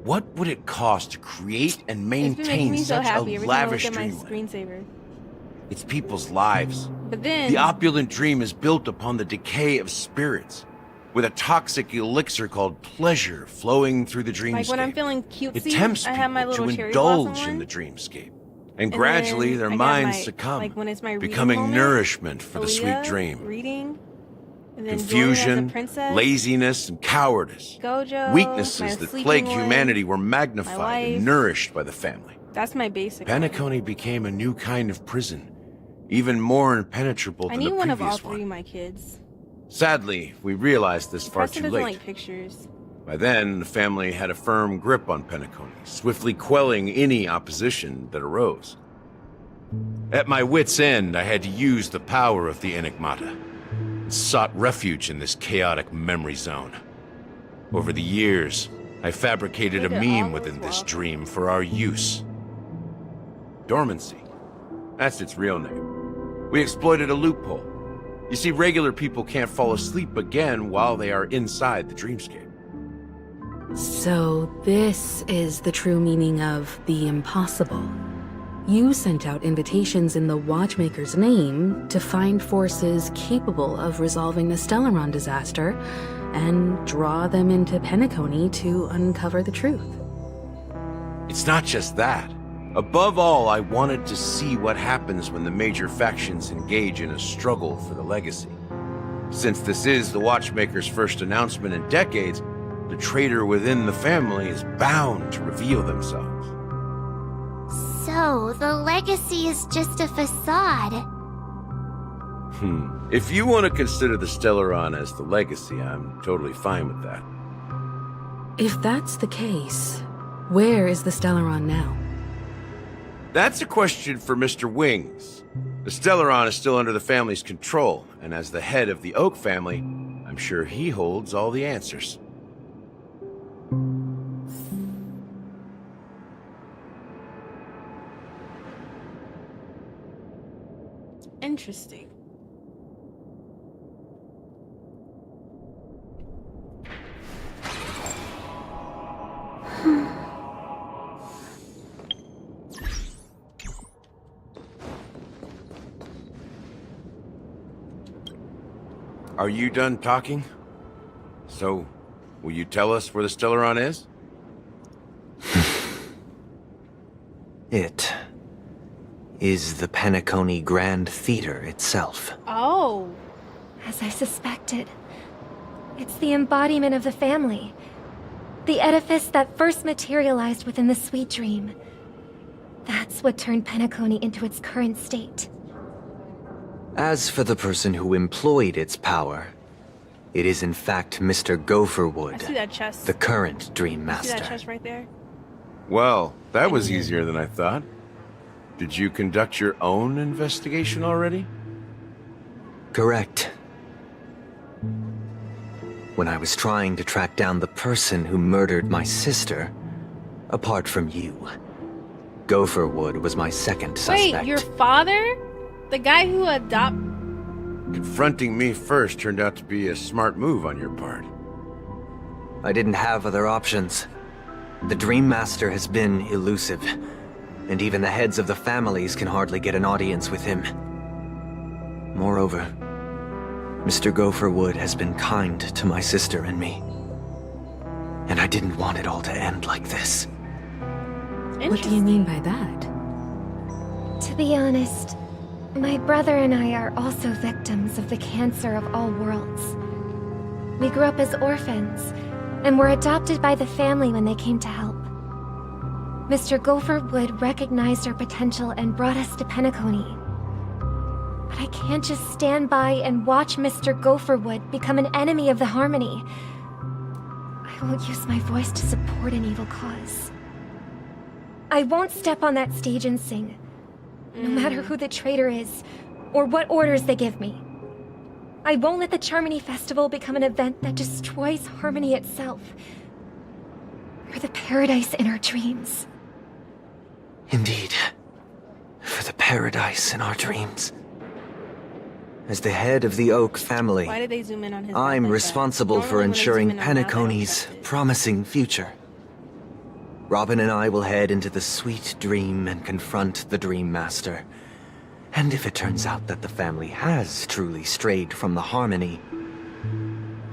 What would it cost to create and It's been making maintain me so such happy a every time I look lavish at my dreamland? screensaver. It's people's lives. But then... The opulent dream is built upon the decay of spirits, with a toxic elixir called pleasure flowing through the dreamscape. Like when I'm feeling It cutesy, tempts I have my people little to cherry blossom indulge in one. the dreamscape. And gradually then their I got minds my- succumb, like when it's my reading becoming moment, nourishment for the sweet Aaliyah dream. reading, and then Joy as a Confusion, princess, laziness, and cowardice. Gojo, my Weaknesses that sleeping plagued one, humanity were my magnified life. and nourished by the family. That's my basic. Penacony became a new kind of prison, even more impenetrable I than need the one of all previous three one. of my kids. Sadly, we realized this far Preston too doesn't late. like pictures. By then, the family had a firm grip on Penacony, swiftly quelling any opposition that arose. At my wit's end, I had to use the power of the Enigmata, and sought refuge in this chaotic memory zone. Over the years, I fabricated a Look at meme all within those this walls. dream for our use. Dormancy. That's its real name. We exploited a loophole. You see, regular people can't fall asleep again while they are inside the dreamscape. So this is the true meaning of the impossible. You sent out invitations in the Watchmaker's name to find forces capable of resolving the Stellaron disaster and draw them into Penacony to uncover the truth. It's not just that. Above all, I wanted to see what happens when the major factions engage in a struggle for the legacy. Since this is the Watchmaker's first announcement in decades, the traitor within the family is bound to reveal themselves. So, the legacy is just a facade. If you want to consider the Stellaron as the legacy, I'm totally fine with that. If that's the case, where is the Stellaron now? That's a question for Mr. Wings. The Stellaron is still under the family's control, and as the head of the Oak family, I'm sure he holds all the answers. Interesting. Are you done talking? So, will you tell us where the Stellaron is? It is the Penacony Grand Theater itself. Oh. As I suspected. It's the embodiment of the family. The edifice that first materialized within the sweet dream. That's what turned Penacony into its current state. As for the person who employed its power, it is in fact Mr. I Gopherwood, see that chest. the current Dream See Master. that chest right there? Well, that was easier than I thought. Did you conduct your own investigation already? Correct. When I was trying to track down the person who murdered my sister, apart from you, Gopherwood was my second suspect. Wait, your father? The guy who Confronting me first turned out to be a smart move on your part. I didn't have other options. The Dream Master has been elusive, and even the heads of the families can hardly get an audience with him. Moreover, Mr. Gopherwood has been kind to my sister and me. And I didn't want it all to end like this. What do you mean by that? To be honest, my brother and I are also victims of the cancer of all worlds. We grew up as orphans, and were adopted by the family when they came to help. Mr. Gopherwood recognized our potential and brought us to Penacony. But I can't just stand by and watch Mr. Gopherwood become an enemy of the Harmony. I won't use my voice to support an evil cause. I won't step on that stage and sing, no matter who the traitor is, or what orders they give me. I won't let the Charmony Festival become an event that destroys Harmony itself, or the paradise in our dreams. Indeed. For the paradise in our dreams. As the head of the Oak family, Why did they zoom in on his I'm mouth like responsible that? for Normally when they zoom ensuring in on mouth, I don't Penacony's trust it. promising future. Robin and I will head into the sweet dream and confront the Dream Master. And if it turns out that the family has truly strayed from the Harmony,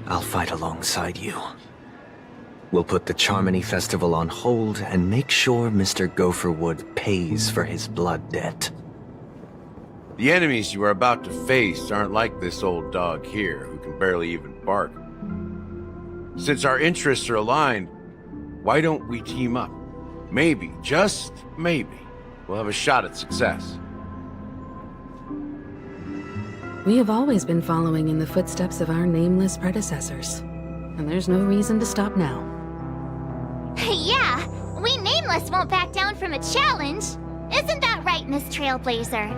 I'll fight alongside you. We'll put the Charmony Festival on hold and make sure Mr. Gopherwood pays for his blood debt. The enemies you are about to face aren't like this old dog here, who can barely even bark. Since our interests are aligned, why don't we team up? Maybe, just maybe, we'll have a shot at success. We have always been following in the footsteps of our nameless predecessors, and there's no reason to stop now. Yeah, we Nameless won't back down from a challenge. Isn't that right, Miss Trailblazer?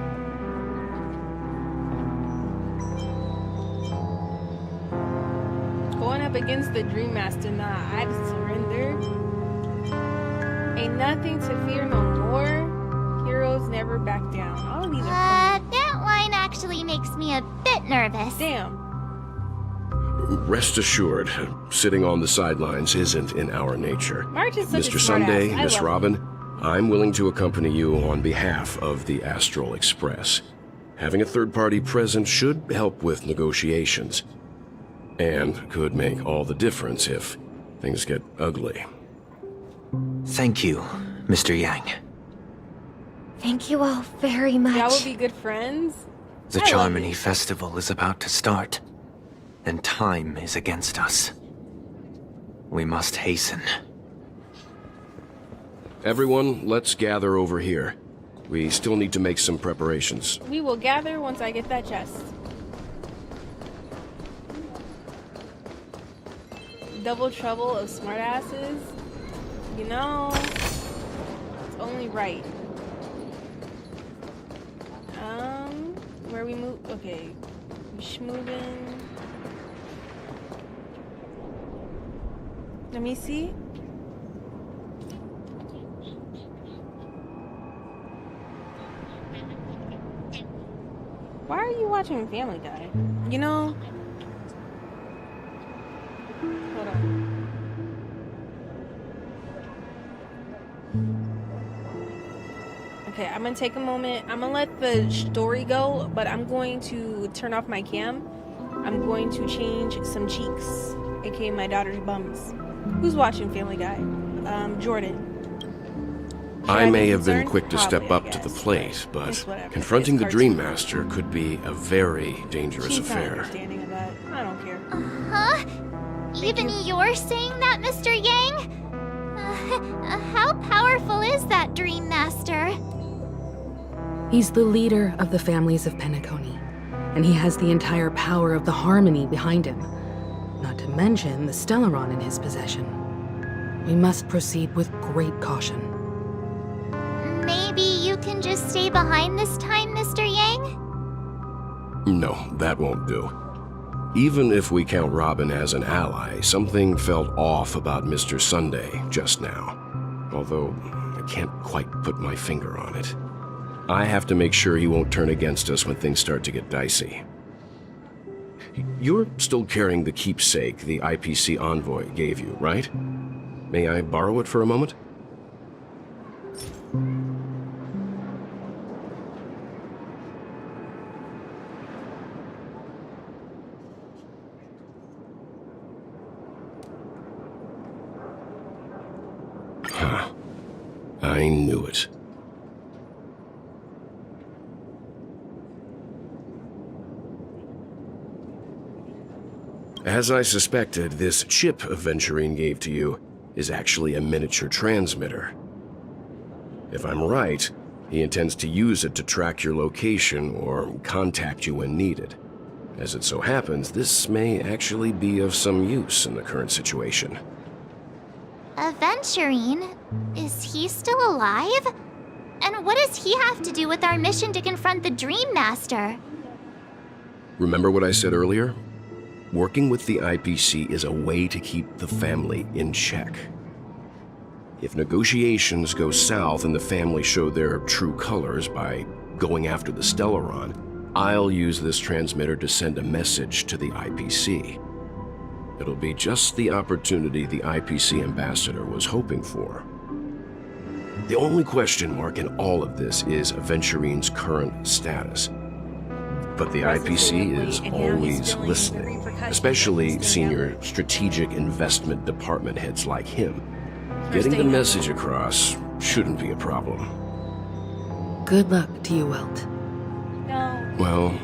Going up against the Dream Master, nah, I've surrendered. Ain't nothing to fear no more. Heroes never back down. All of these are That line actually makes me a bit nervous. Damn. Rest assured, sitting on the sidelines isn't in our nature. March is such a Mr. smart Sunday, ass. I Miss love Robin, I'm willing to accompany you on behalf of the Astral Express. Having a third party present should help with negotiations, and could make all the difference if things get ugly. Thank you, Mr. Yang. Thank you all very much. Y'all will be good friends. The Charmony Festival is about to start, and time is against us. We must hasten. Everyone, let's gather over here. We still need to make some preparations. We will gather once I get that chest. Double trouble of smartasses. You know, it's only right. Where we move? Okay, we schmoving. Let me see. Why are you watching Family Guy? You know? Hold on. Okay, I'm gonna take a moment. I'm gonna let the story go, but I'm going to turn off my cam. I'm going to change some cheeks, aka my daughter's bums. Who's watching Family Guy? Jordan. I may have been quick to step up to the plate, but confronting the Dream Master could be a very dangerous affair. Understanding of that. I don't care. Huh? Even you're saying that, Mr. Yang? How powerful is that Dream Master? He's the leader of the families of Penacony, and he has the entire power of the Harmony behind him. Not to mention the Stellaron in his possession. We must proceed with great caution. Maybe you can just stay behind this time, Mr. Yang? No, that won't do. Even if we count Robin as an ally, something felt off about Mr. Sunday just now. Although, I can't quite put my finger on it. I have to make sure he won't turn against us when things start to get dicey. You're still carrying the keepsake the IPC envoy gave you, right? May I borrow it for a moment? Huh. I knew it. As I suspected, this chip Aventurine gave to you is actually a miniature transmitter. If I'm right, he intends to use it to track your location or contact you when needed. As it so happens, this may actually be of some use in the current situation. Aventurine? Is he still alive? And what does he have to do with our mission to confront the Dream Master? Remember what I said earlier? Working with the IPC is a way to keep the family in check. If negotiations go south and the family show their true colors by going after the Stellaron, I'll use this transmitter to send a message to the IPC. It'll be just the opportunity the IPC ambassador was hoping for. The only question mark in all of this is Aventurine's current status. But the IPC is always listening, especially senior strategic investment department heads like him. Getting the message across shouldn't be a problem. Good luck to you, Welt. No. Well,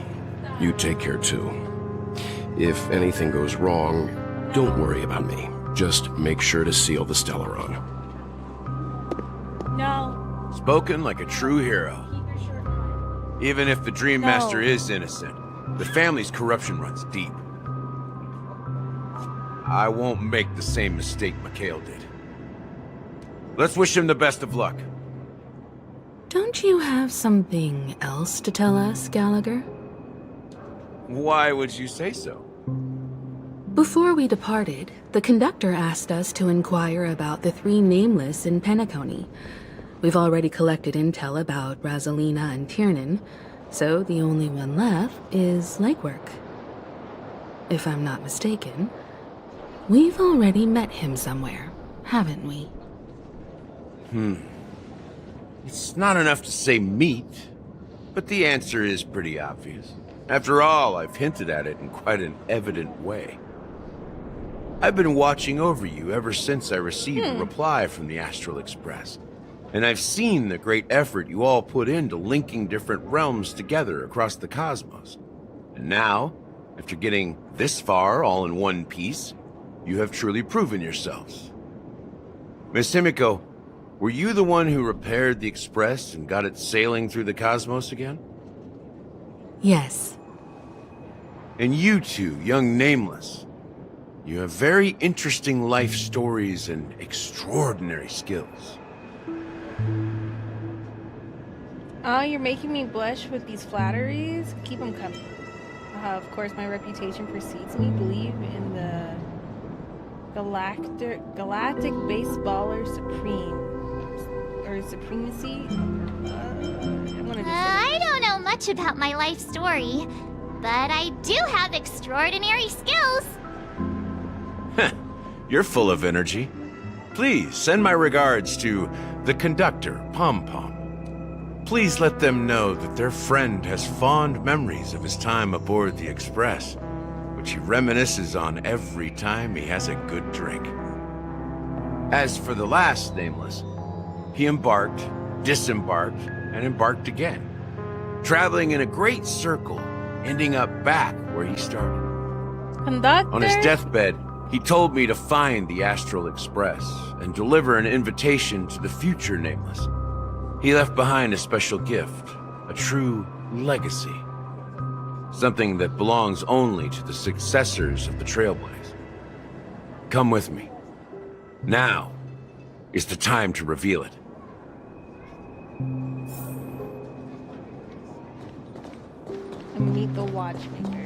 you take care too. If anything goes wrong, don't worry about me. Just make sure to seal the Stellaron. No. Spoken like a true hero. Even if the Dream Master is innocent, the family's corruption runs deep. I won't make the same mistake Mikhail did. Let's wish him the best of luck. Don't you have something else to tell us, Gallagher? Why would you say so? Before we departed, the conductor asked us to inquire about the 3 nameless in Penacony. We've already collected intel about Rosalina and Tiernan, so the only one left is legwork. If I'm not mistaken, we've already met him somewhere, haven't we? It's not enough to say meet, but the answer is pretty obvious. After all, I've hinted at it in quite an evident way. I've been watching over you ever since I received a reply from the Astral Express. And I've seen the great effort you all put into linking different realms together across the cosmos. And now, after getting this far all in one piece, you have truly proven yourselves. Miss Himiko, were you the one who repaired the Express and got it sailing through the cosmos again? Yes. And you two, young Nameless, you have very interesting life stories and extraordinary skills. Oh, you're making me blush with these flatteries? Keep them coming. Of course, my reputation precedes me. Believe in the galactic baseballer supreme. Or supremacy? I don't know much about my life story, but I do have extraordinary skills. You're full of energy. Please send my regards to the conductor, Pom Pom. Please let them know that their friend has fond memories of his time aboard the Express, which he reminisces on every time he has a good drink. As for the last Nameless, he embarked, disembarked, and embarked again, traveling in a great circle, ending up back where he started. Conductor? On his deathbed, he told me to find the Astral Express and deliver an invitation to the future Nameless. He left behind a special gift, a true legacy. Something that belongs only to the successors of the Trailblaze. Come with me. Now is the time to reveal it. And meet the Watchmaker.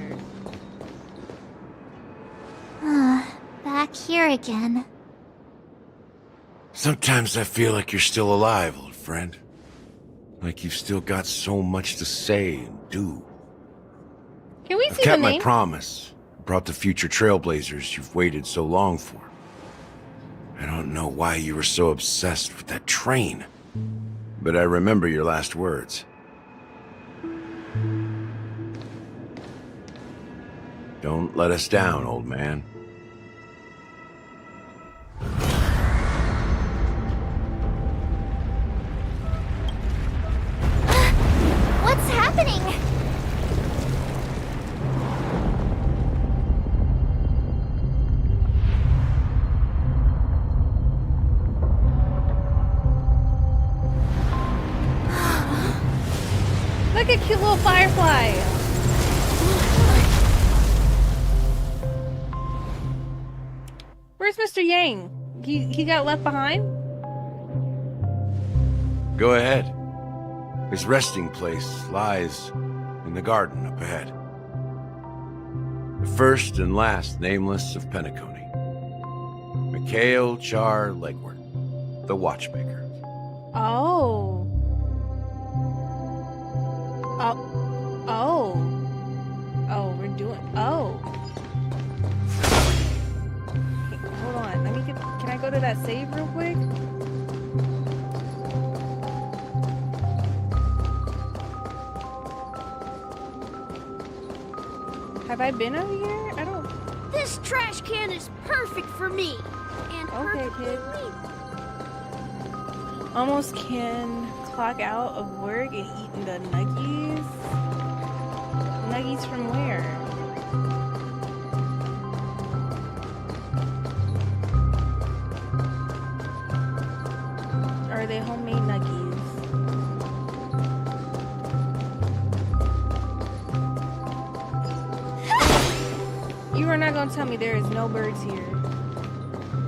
Back here again. Sometimes I feel like you're still alive, old friend. Like you've still got so much to say and do. Can we I've see kept the my name? promise. Brought the future Trailblazers you've waited so long for. I don't know why you were so obsessed with that train. But I remember your last words. Don't let us down, old man. What's happening? Look at cute little firefly. Where's Mr. Yang? He got left behind? Go ahead. His resting place lies in the garden up ahead. The first and last Nameless of Penacony. Mikhail Char Legward, the Watchmaker. Oh. Oh, we're doing. Oh. Okay, hold on. Let me get. Can I go to that save real quick? Have I been over here? I don't... This trash can is perfect for me. And Okay, perfectly kid. legal. Almost can clock out of work and eat the nuggies. Nuggies from where? Are they homemade nuggies? You are not gonna tell me there is no birds here.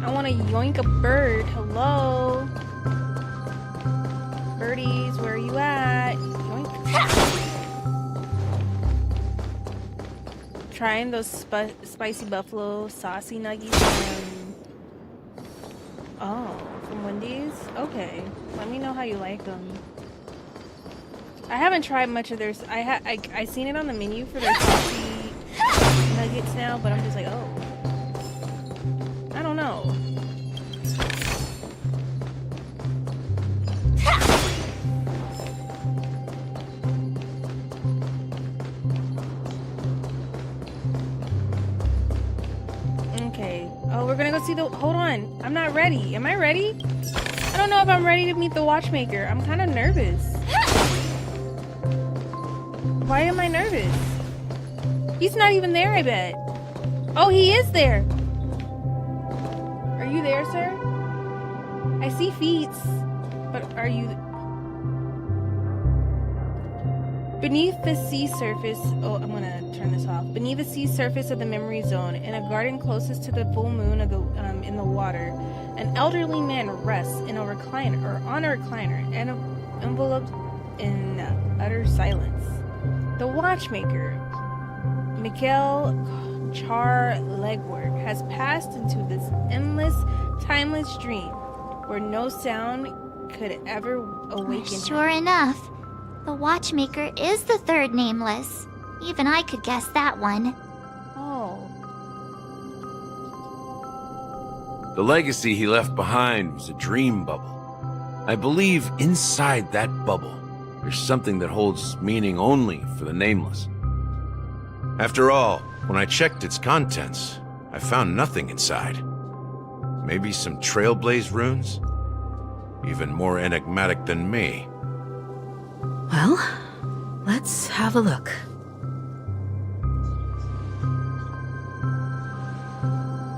I want to yoink a bird. Hello? Birdies, where are you at? Yoink. Trying those spicy buffalo saucy nuggies from... Oh, from Wendy's? Okay. Let me know how you like them. I haven't tried much of theirs. I seen it on the menu for their saucy nuggets now, but I'm just like, oh. I don't know. Okay. Oh, we're gonna go see the... Hold on. I'm not ready. Am I ready? I don't know if I'm ready to meet the watchmaker. I'm kind of nervous. Why am I nervous? He's not even there, I bet. Oh, he is there. Are you there, sir? I see feet, but are you... Beneath the sea surface... Oh, I'm gonna turn this off. Beneath the sea surface of the memory zone, in a garden closest to the full moon of the in the water, an elderly man rests in a recliner, or on a recliner, and enveloped in utter silence. The watchmaker, Mikhail Char-Legwork, has passed into this endless, timeless dream where no sound could ever awaken Sure enough, the watchmaker is the third nameless. Even I could guess that one. Oh. The legacy he left behind was a dream bubble. I believe inside that bubble, there's something that holds meaning only for the nameless. After all, when I checked its contents, I found nothing inside. Maybe some Trailblaze runes? Even more enigmatic than me. Well, let's have a look.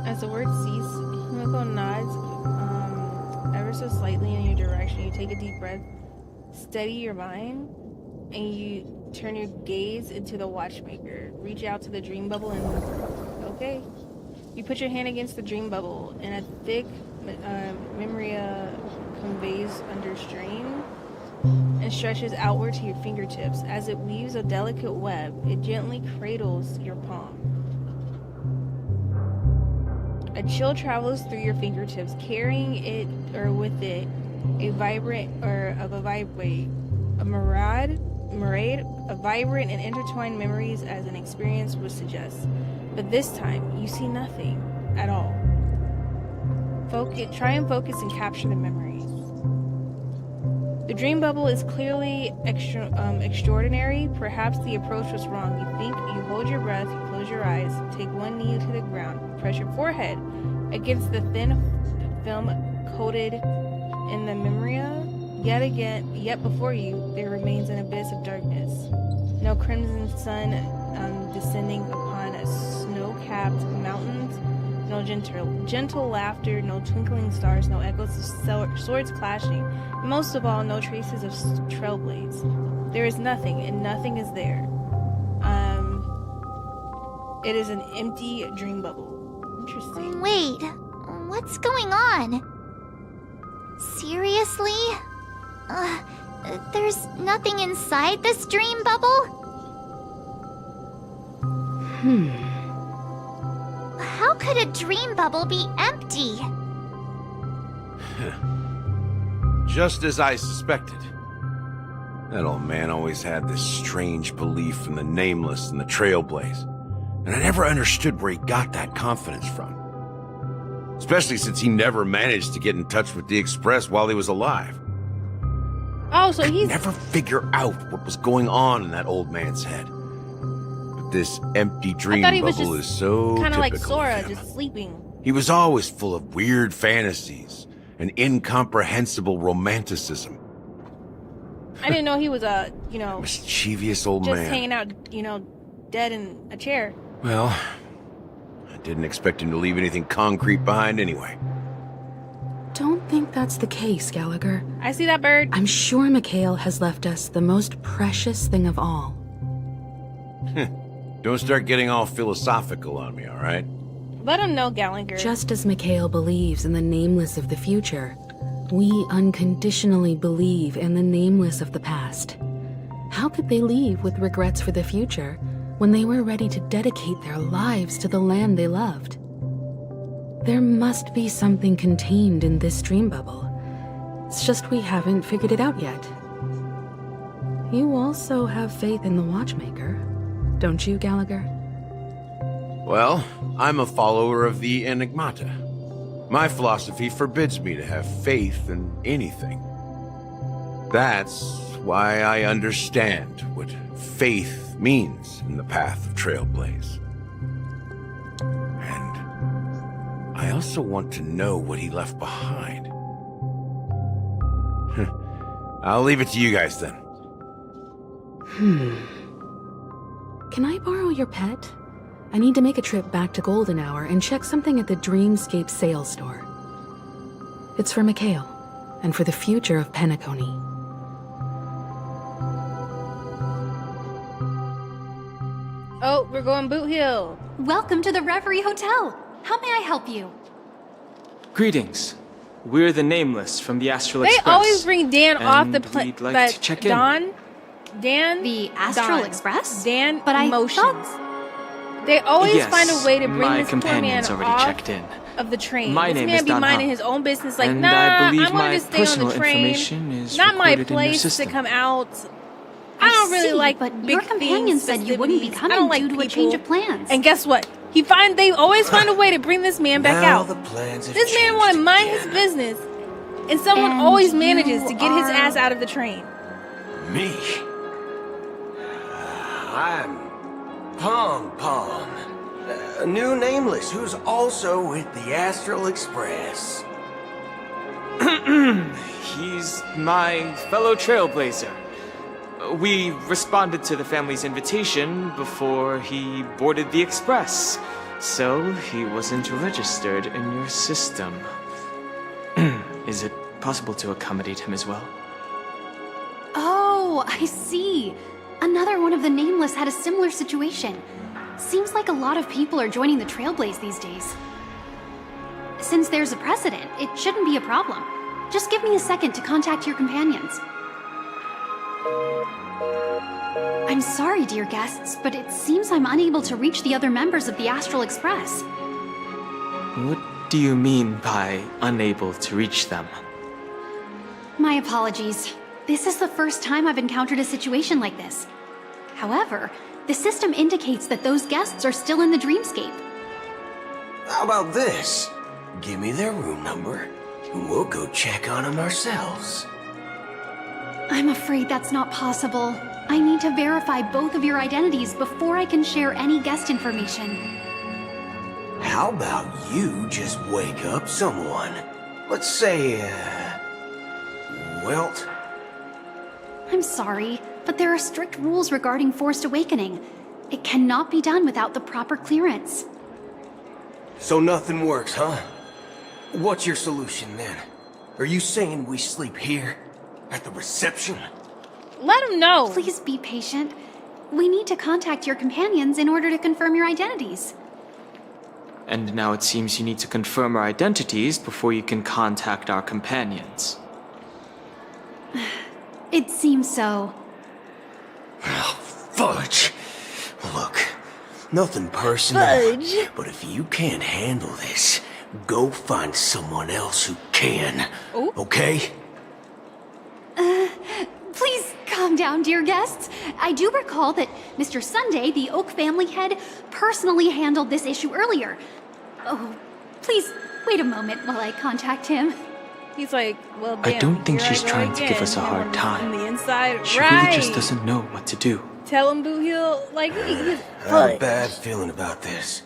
As the word cease, Himiko nods ever so slightly in your direction. You take a deep breath, steady your mind, and you turn your gaze into the watchmaker. Reach out to the dream bubble and... Okay. You put your hand against the dream bubble, and a thick memoria conveys under strain and stretches outward to your fingertips. As it weaves a delicate web, it gently cradles your palm. A chill travels through your fingertips, carrying it or with it a vibrant and intertwined memories as an experience would suggest. But this time, you see nothing at all. Try and focus and capture the memories. The dream bubble is clearly extraordinary. Perhaps the approach was wrong. You think, you hold your breath, you close your eyes, take one knee to the ground, press your forehead against the thin film coated in the memoria. Yet before you, there remains an abyss of darkness. No crimson sun descending upon a snow-capped mountains. No gentle laughter, no twinkling stars, no echoes of swords clashing. Most of all, no traces of trailblades. There is nothing, and nothing is there. It is an empty dream bubble. Interesting. Wait, what's going on? Seriously? There's nothing inside this dream bubble? How could a dream bubble be empty? Just as I suspected. That old man always had this strange belief in the nameless and the Trailblaze, and I never understood where he got that confidence from. Especially since he never managed to get in touch with the Express while he was alive. Oh, so he's... I never figure out what was going on in that old man's head. But this empty I dream thought he was bubble just is so kind of like typical Sora, of him. just sleeping. He was always full of weird fantasies and incomprehensible romanticism. I didn't know he was a, Mischievous old just man. hanging out, dead in a chair. Well, I didn't expect him to leave anything concrete behind anyway. Don't think that's the case, Gallagher. I see that bird. I'm sure Mikhail has left us the most precious thing of all. Don't start getting all philosophical on me, all right? Let him know, Gallagher. Just as Mikhail believes in the nameless of the future, we unconditionally believe in the nameless of the past. How could they leave with regrets for the future when they were ready to dedicate their lives to the land they loved? There must be something contained in this dream bubble. It's just we haven't figured it out yet. You also have faith in the Watchmaker, don't you, Gallagher? Well, I'm a follower of the Enigmata. My philosophy forbids me to have faith in anything. That's why I understand what faith means in the path of Trailblaze. And I also want to know what he left behind. I'll leave it to you guys then. Can I borrow your pet? I need to make a trip back to Golden Hour and check something at the Dreamscape sales store. It's for Mikhail, and for the future of Penacony. Oh, we're going Boot Hill. Welcome to the Reverie Hotel. How may I help you? Greetings. We're the Nameless from the Astral They Express. always bring Dan off the plane. We'd like to check in. The Astral Express? Dan But I Emotions. They always Yes, find a way to bring my this poor man companion's already off checked in. of the train. My this name man is be Don minding Hum. his own business, like, And nah, I believe want my to stay on personal the train. information is Not my recorded in your place to system. come out. I don't really see, like but big your companion things, said you wouldn't be festivities. coming I don't like due to a people. change of plans. And guess what? They always find a way to bring this man back Now out. the plans have This man changed want to mind his business, and someone And always manages to you get his are- ass out of the train. Me? I'm Pom Pom, a new nameless who's also with the Astral Express. He's my fellow trailblazer. We responded to the family's invitation before he boarded the express, so he wasn't registered in your system. Is it possible to accommodate him as well? Oh, I see. Another one of the Nameless had a similar situation. Seems like a lot of people are joining the Trailblaze these days. Since there's a precedent, it shouldn't be a problem. Just give me a second to contact your companions. I'm sorry, dear guests, but it seems I'm unable to reach the other members of the Astral Express. What do you mean by unable to reach them? My apologies. This is the first time I've encountered a situation like this. However, the system indicates that those guests are still in the dreamscape. How about this? Give me their room number, and we'll go check on them ourselves. I'm afraid that's not possible. I need to verify both of your identities before I can share any guest information. How about you just wake up someone? Let's say, Welt? I'm sorry, but there are strict rules regarding forced awakening. It cannot be done without the proper clearance. So nothing works, huh? What's your solution then? Are you saying we sleep here? At the reception? Let him know. Please be patient. We need to contact your companions in order to confirm your identities. And now it seems you need to confirm our identities before you can contact our companions. It seems so. Fudge! Look, nothing personal. Fudge. But if you can't handle this, go find someone else who can. Ooh. Okay? Please calm down, dear guests. I do recall that Mr. Sunday, the Oak family head, personally handled this issue earlier. Oh, please wait a moment while I contact him. He's like, well, I damn, don't think here she's I go trying to give again, us a hard on time. the inside, She right? really just doesn't know what to do. Tell him, Boot Heel. Like, he's I have a fudge. bad feeling about this.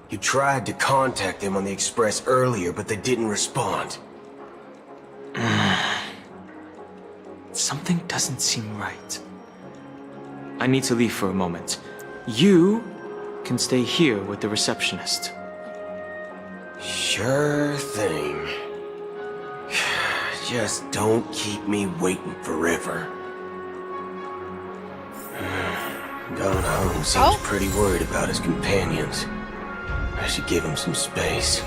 You tried to contact them on the Express earlier, but they didn't respond. Something doesn't seem right. I need to leave for a moment. You can stay here with the receptionist. Sure thing. Just don't keep me waiting forever. Gone home seems pretty worried about his companions. I should give him some space.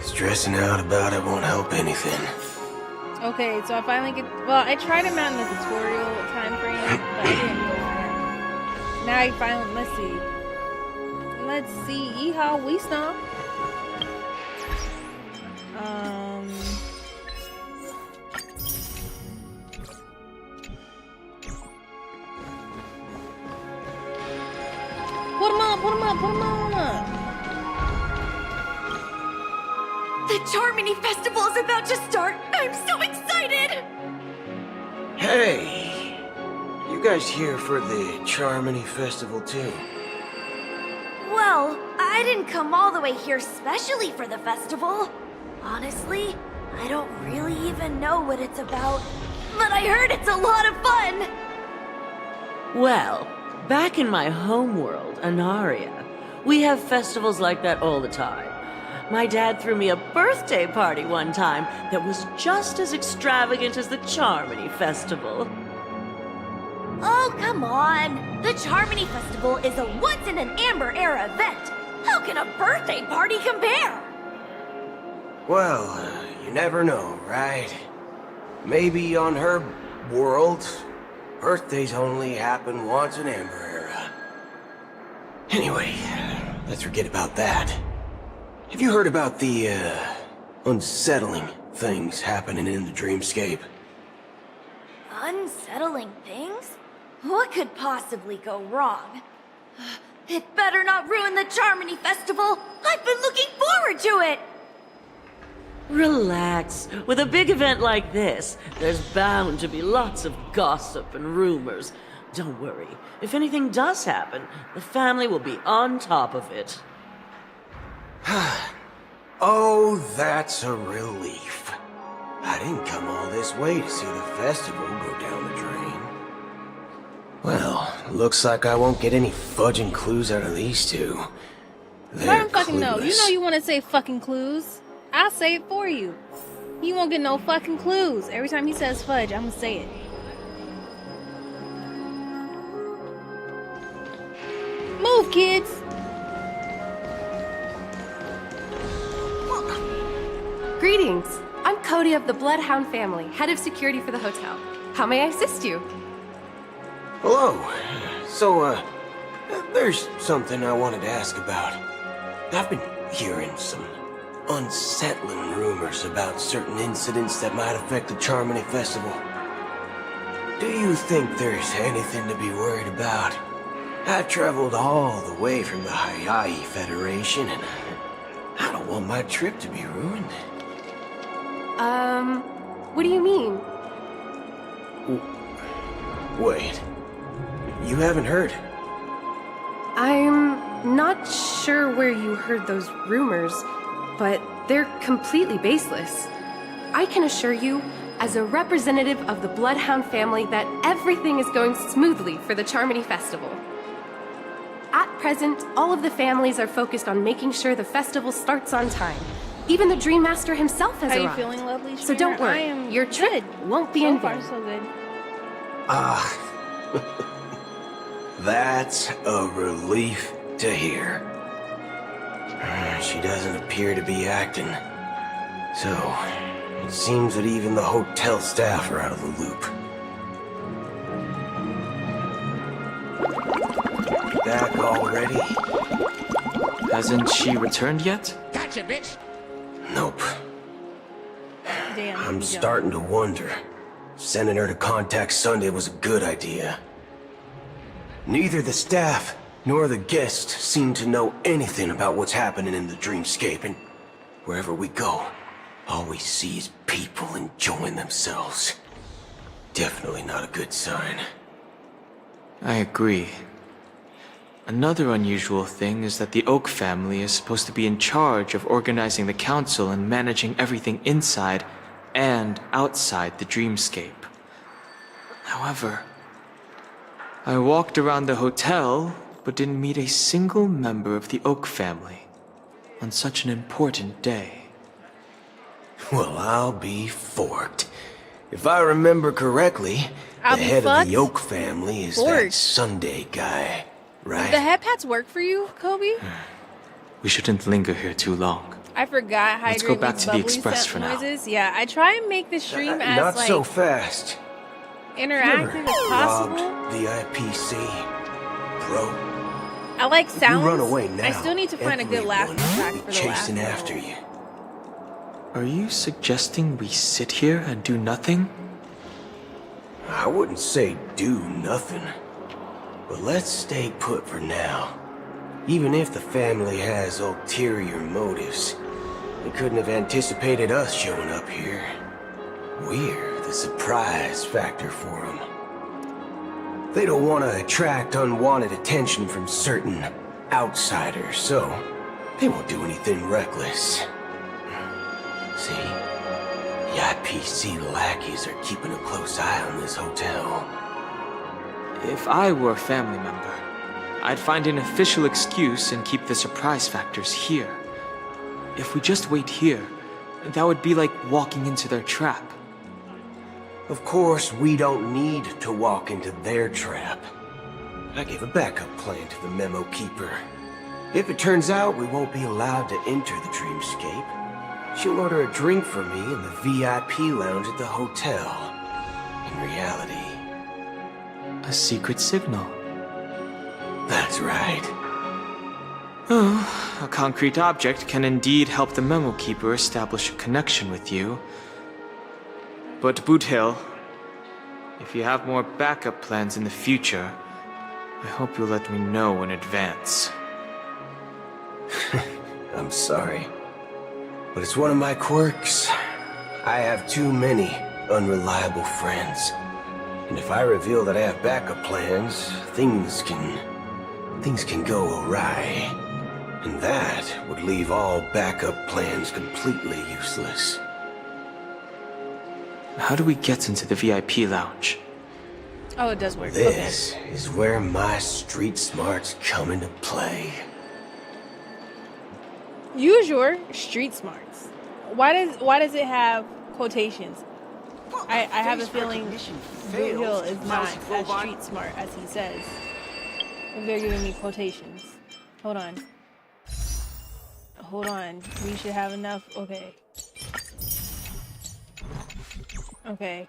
Stressing out about it won't help anything. Okay, so I finally get. Well, I tried him out in the tutorial time frame, but I didn't go far. Now I finally. Let's see. Let's see. Yeehaw, we stomp. Put him up, put him up, put him up. The Charmony Festival is about to start! I'm so excited! Hey! You guys here for the Charmony Festival too? Well, I didn't come all the way here specially for the festival. Honestly, I don't really even know what it's about. But I heard it's a lot of fun! Well, back in my homeworld, Anaria, we have festivals like that all the time. My dad threw me a birthday party one time that was just as extravagant as the Charmony Festival. Oh, come on! The Charmony Festival is a once-in-an-Amber-era event! How can a birthday party compare? Well, you never know, right? Maybe on her world, birthdays only happen once in Amber Era. Anyway, let's forget about that. Have you heard about the, unsettling things happening in the dreamscape? Unsettling things? What could possibly go wrong? It better not ruin the Charmony Festival! I've been looking forward to it! Relax. With a big event like this, there's bound to be lots of gossip and rumors. Don't worry. If anything does happen, the family will be on top of it. Oh, that's a relief. I didn't come all this way to see the festival go down the drain. Well, looks like I won't get any fudging clues out of these two. I don't fucking know. You know you want to say fucking clues. I'll say it for you. You won't get no fucking clues. Every time he says fudge, I'm gonna say it. Move, kids! Greetings. I'm Cody of the Bloodhound family, head of security for the hotel. How may I assist you? Hello. So, there's something I wanted to ask about. I've been hearing some unsettling rumors about certain incidents that might affect the Charmony Festival. Do you think there's anything to be worried about? I've traveled all the way from the Hayaii Federation, and I don't want my trip to be ruined. What do you mean? Wait. You haven't heard? I'm not sure where you heard those rumors, but they're completely baseless. I can assure you, as a representative of the Bloodhound family, that everything is going smoothly for the Charmony Festival. At present, all of the families are focused on making sure the festival starts on time. Even the Dream Master himself has Are you arrived. feeling lovely, So don't Streamer? worry, I am your trip won't be in vain. So good. That's a relief to hear. She doesn't appear to be acting. So, it seems that even the hotel staff are out of the loop. Back already? Hasn't she returned yet? Gotcha, bitch! Nope. Damn, I'm starting to wonder. Sending her to contact Sunday was a good idea. Neither the staff nor the guests seem to know anything about what's happening in the dreamscape, and wherever we go, all we see is people enjoying themselves. Definitely not a good sign. I agree. Another unusual thing is that the Oak family is supposed to be in charge of organizing the council and managing everything inside and outside the dreamscape. However, I walked around the hotel but didn't meet a single member of the Oak family on such an important day. Well, I'll be forked. If I remember correctly, the head of the Oak family is that Sunday guy, right? Do the head pats work for you, Kobe? We shouldn't linger here too long. I forgot Let's go back to the Express for now. Noises. Yeah, I try and make the stream as Not like so fast. interactive as possible. VIPC, bro. I like If you sounds. run away now, I still need to find a good laughing track for the chasing laugh. after you. Are you suggesting we sit here and do nothing? I wouldn't say do nothing, but let's stay put for now. Even if the family has ulterior motives, they couldn't have anticipated us showing up here. We're the surprise factor for them. They don't want to attract unwanted attention from certain outsiders, so they won't do anything reckless. See, the IPC lackeys are keeping a close eye on this hotel. If I were a family member, I'd find an official excuse and keep the surprise factors here. If we just wait here, that would be like walking into their trap. Of course, we don't need to walk into their trap. I gave a backup plan to the memo keeper. If it turns out we won't be allowed to enter the dreamscape, she'll order a drink for me in the VIP lounge at the hotel. In reality, a secret signal. That's right. Oh, a concrete object can indeed help the memo keeper establish a connection with you. But Boot Hill, if you have more backup plans in the future, I hope you'll let me know in advance. I'm sorry, but it's one of my quirks. I have too many unreliable friends. And if I reveal that I have backup plans, things can go awry. And that would leave all backup plans completely useless. How do we get into the VIP lounge? Oh, it does work. This is where my street smarts come into play. Use your street smarts. Why does it have quotations? I have a feeling Boot Hill is not as street smart as he says. If they're giving me quotations. Hold on. Hold on. We should have enough. Okay. Okay.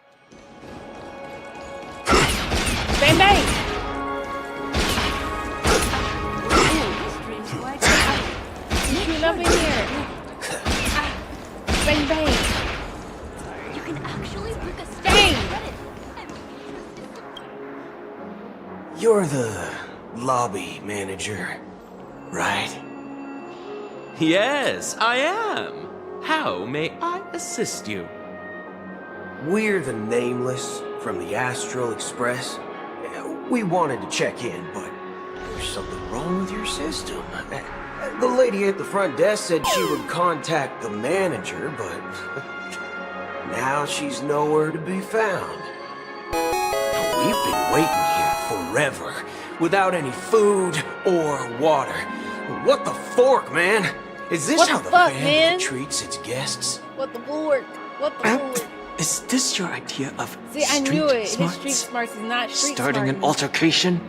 Bang bang! Shoot up in here. Bang bang! You can actually book a Dang! You're the lobby manager, right? Yes, I am. How may I assist you? We're the Nameless from the Astral Express. We wanted to check in, but there's something wrong with your system. The lady at the front desk said she would contact the manager, but now she's nowhere to be found. We've been waiting here forever, without any food or water. What the fork, man? Is this how the family treats its guests? What the fork? What the fork? Is this your idea of See, I street knew it. smarts? His street smarts is not street Starting smart. an altercation?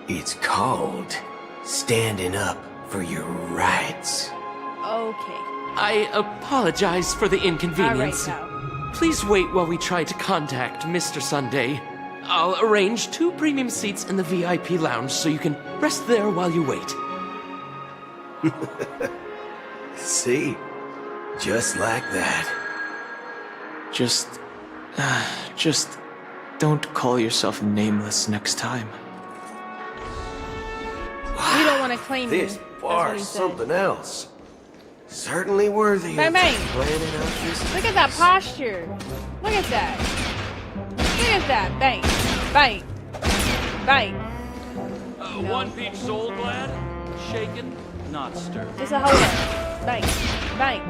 It's called standing up for your rights. Okay. I apologize for the inconvenience. All right, Please wait while we try to contact Mr. Sunday. I'll arrange 2 premium seats in the VIP lounge so you can rest there while you wait. See? Just like that. Just don't call yourself Nameless next time. You don't want to claim me. This That's what bar's he said. something else. Certainly worthy Bang, of bang. planning out this. Look at that posture. Look at that. Look at that. Bang. Bang. Bite. One peach soul glad, shaken, not stirred. Just a hold up. Bite. Bite.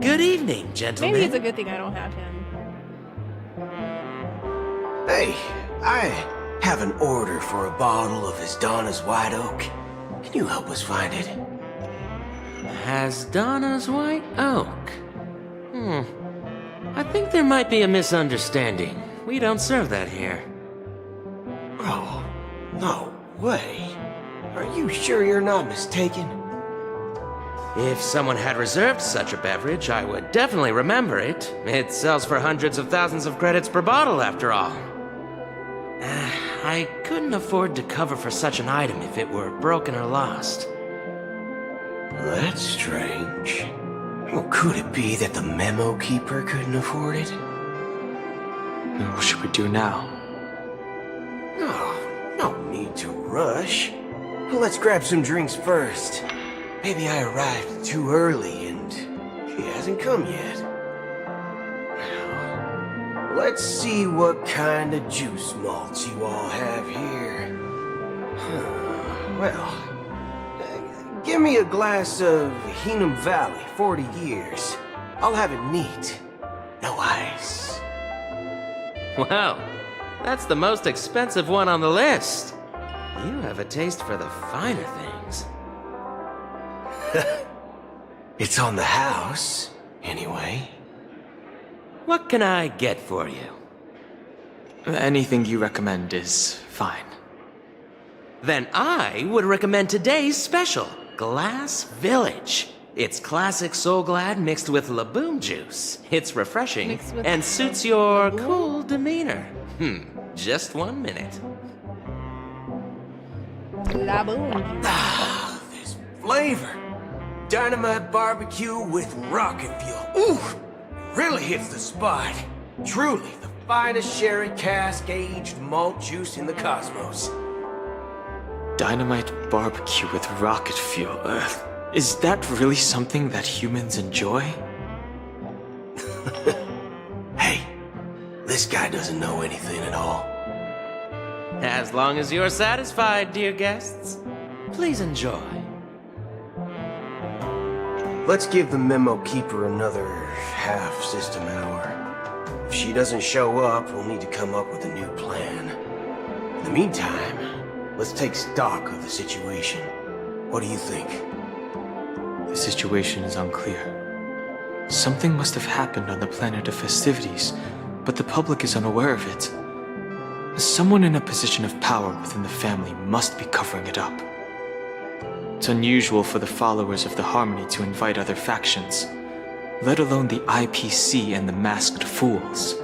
Good evening, gentlemen. Maybe it's a good thing I don't have him. Hey, I have an order for a bottle of Hasdana's White Oak. Can you help us find it? Hasdana's White Oak? I think there might be a misunderstanding. We don't serve that here. Oh, no way. Are you sure you're not mistaken? If someone had reserved such a beverage, I would definitely remember it. It sells for hundreds of thousands of credits per bottle, after all. I couldn't afford to cover for such an item if it were broken or lost. That's strange. Well, could it be that the memo keeper couldn't afford it? What should we do now? Oh, no need to rush. Let's grab some drinks first. Maybe I arrived too early and he hasn't come yet. Let's see what kind of juice malts you all have here. Well, give me a glass of Heenum Valley, 40 years. I'll have it neat. No ice. Wow, that's the most expensive one on the list. You have a taste for the finer things. It's on the house, anyway. What can I get for you? Anything you recommend is fine. Then I would recommend today's special, Glass Village. It's classic Soul Glad mixed with Laboom juice. It's refreshing and suits your cool demeanor. Just 1 minute. Laboom. This flavor. Dynamite barbecue with rocket fuel. Ooh, really hits the spot. Truly the finest sherry cask-aged malt juice in the cosmos. Dynamite barbecue with rocket fuel. Is that really something that humans enjoy? Hey, this guy doesn't know anything at all. As long as you're satisfied, dear guests, please enjoy. Let's give the memo keeper another half-system hour. If she doesn't show up, we'll need to come up with a new plan. In the meantime, let's take stock of the situation. What do you think? The situation is unclear. Something must have happened on the planet of festivities, but the public is unaware of it. Someone in a position of power within the family must be covering it up. It's unusual for the followers of the Harmony to invite other factions, let alone the IPC and the Masked Fools.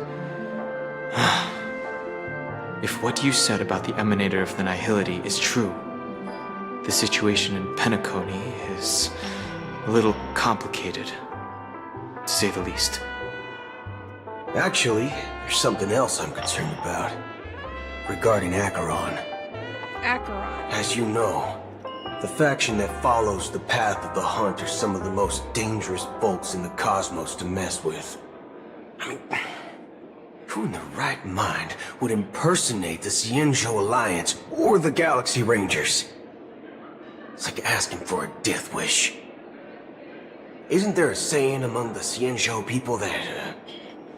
If what you said about the Emanator of the Nihility is true, the situation in Penacony is a little complicated, to say the least. Actually, there's something else I'm concerned about. Regarding Acheron. Acheron. As you know, the faction that follows the path of the Hunt are some of the most dangerous folks in the cosmos to mess with. I mean, who in their right mind would impersonate the Xianzhou Alliance or the Galaxy Rangers? It's like asking for a death wish. Isn't there a saying among the Xianzhou people that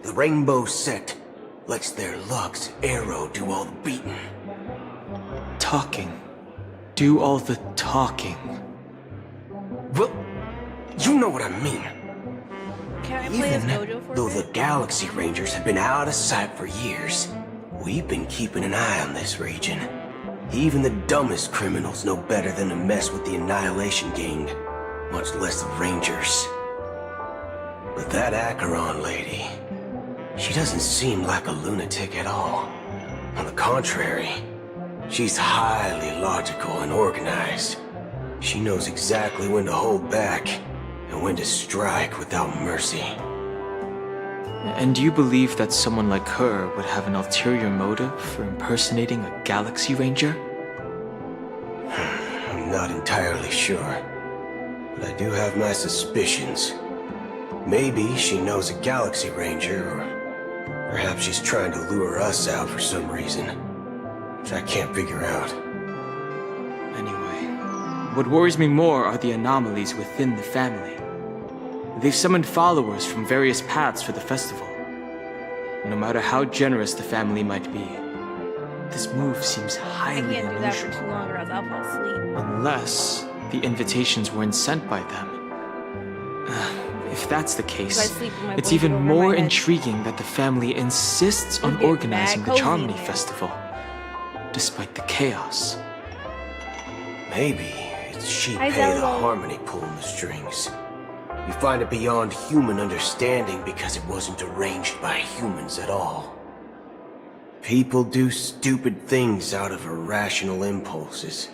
the Rainbow Sect lets their Lux arrow do all the beating? Talking. Do all the talking. Well, you know what I mean. Can I play as Mojo Even for though a the bit? Galaxy Rangers have been out of sight for years, we've been keeping an eye on this region. Even the dumbest criminals know better than to mess with the Annihilation Gang, much less the Rangers. But that Acheron lady, she doesn't seem like a lunatic at all. On the contrary, she's highly logical and organized. She knows exactly when to hold back and when to strike without mercy. And do you believe that someone like her would have an ulterior motive for impersonating a Galaxy Ranger? I'm not entirely sure, but I do have my suspicions. Maybe she knows a Galaxy Ranger, or perhaps she's trying to lure us out for some reason. which I can't figure out. Anyway, what worries me more are the anomalies within the family. They've summoned followers from various paths for the festival. No matter how generous the family might be, this move seems highly I can't do that for unusual. too long or else I'll fall asleep. Unless the invitations weren't sent by them. If that's the case, it's even more intriguing that the family insists on organizing the Charmony Festival, despite the chaos. Maybe it's Shipei the Harmony pulling the strings. We find it beyond human understanding because it wasn't arranged by humans at all. People do stupid things out of irrational impulses.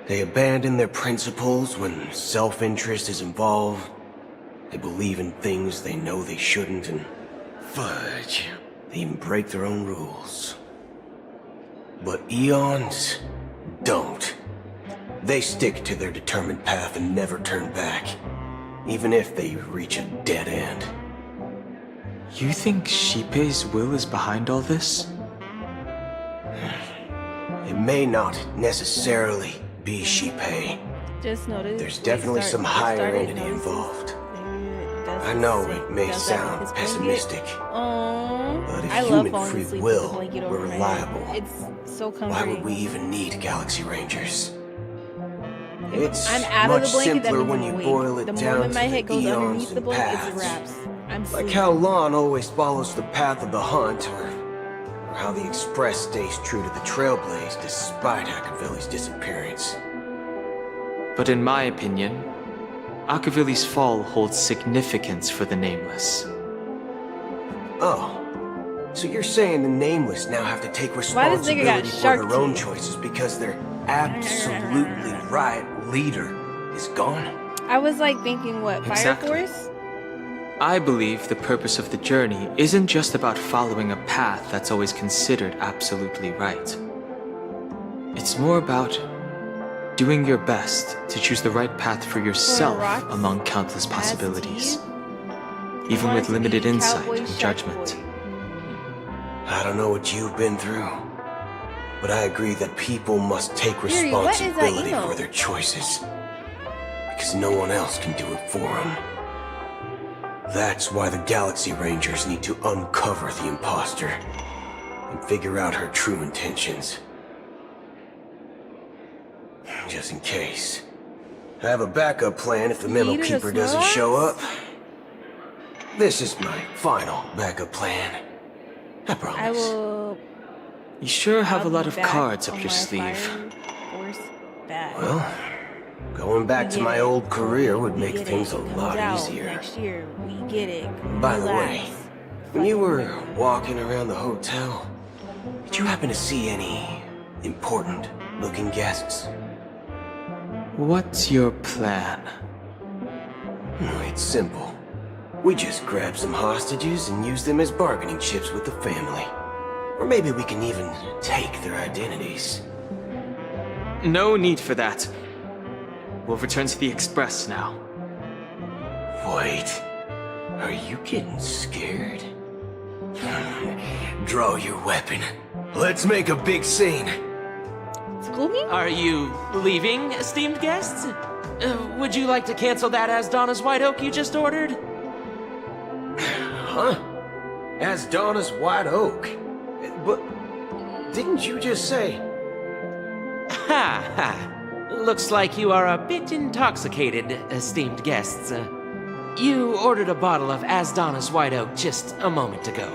They abandon their principles when self-interest is involved. They believe in things they know they shouldn't, and fudge, they even break their own rules. But Eons don't. They stick to their determined path and never turn back, even if they reach a dead end. You think Shipei's will is behind all this? It may not necessarily be Shipei. Just notice. There's definitely some higher entity involved. I know it may sound pessimistic, but if human free will were reliable, why would we even need Galaxy Rangers? It's much simpler when you boil it down to the eons and paths. Like how Lon always follows the path of the hunt, or how the Express stays true to the Trailblaze despite Akaveli's disappearance. But in my opinion, Akaveli's fall holds significance for the Nameless. Oh, so you're saying the Nameless now have to take responsibility for their own choices because their absolutely right leader is gone? I was like thinking, what, Fire Force? I believe the purpose of the journey isn't just about following a path that's always considered absolutely right. It's more about doing your best to choose the right path for yourself among countless possibilities, even with limited insight and judgment. I don't know what you've been through, but I agree that people must take responsibility for their choices, because no one else can do it for them. That's why the Galaxy Rangers need to uncover the imposter and figure out her true intentions. Just in case. I have a backup plan if the Memo Keeper doesn't show up. This is my final backup plan. I promise. I will. You sure have a lot of cards up your sleeve. Well, going back to my old career would make things a lot easier. Next year, we get it. By the way, when you were walking around the hotel, did you happen to see any important-looking guests? What's your plan? It's simple. We just grab some hostages and use them as bargaining chips with the family. Or maybe we can even take their identities. No need for that. We'll return to the Express now. Wait. Are you getting scared? Draw your weapon. Let's make a big scene. Are you leaving, esteemed guests? Would you like to cancel that Asdana's White Oak you just ordered? Huh? Asdana's White Oak? But didn't you just say... Ha ha. Looks like you are a bit intoxicated, esteemed guests. You ordered a bottle of Asdana's White Oak just a moment ago.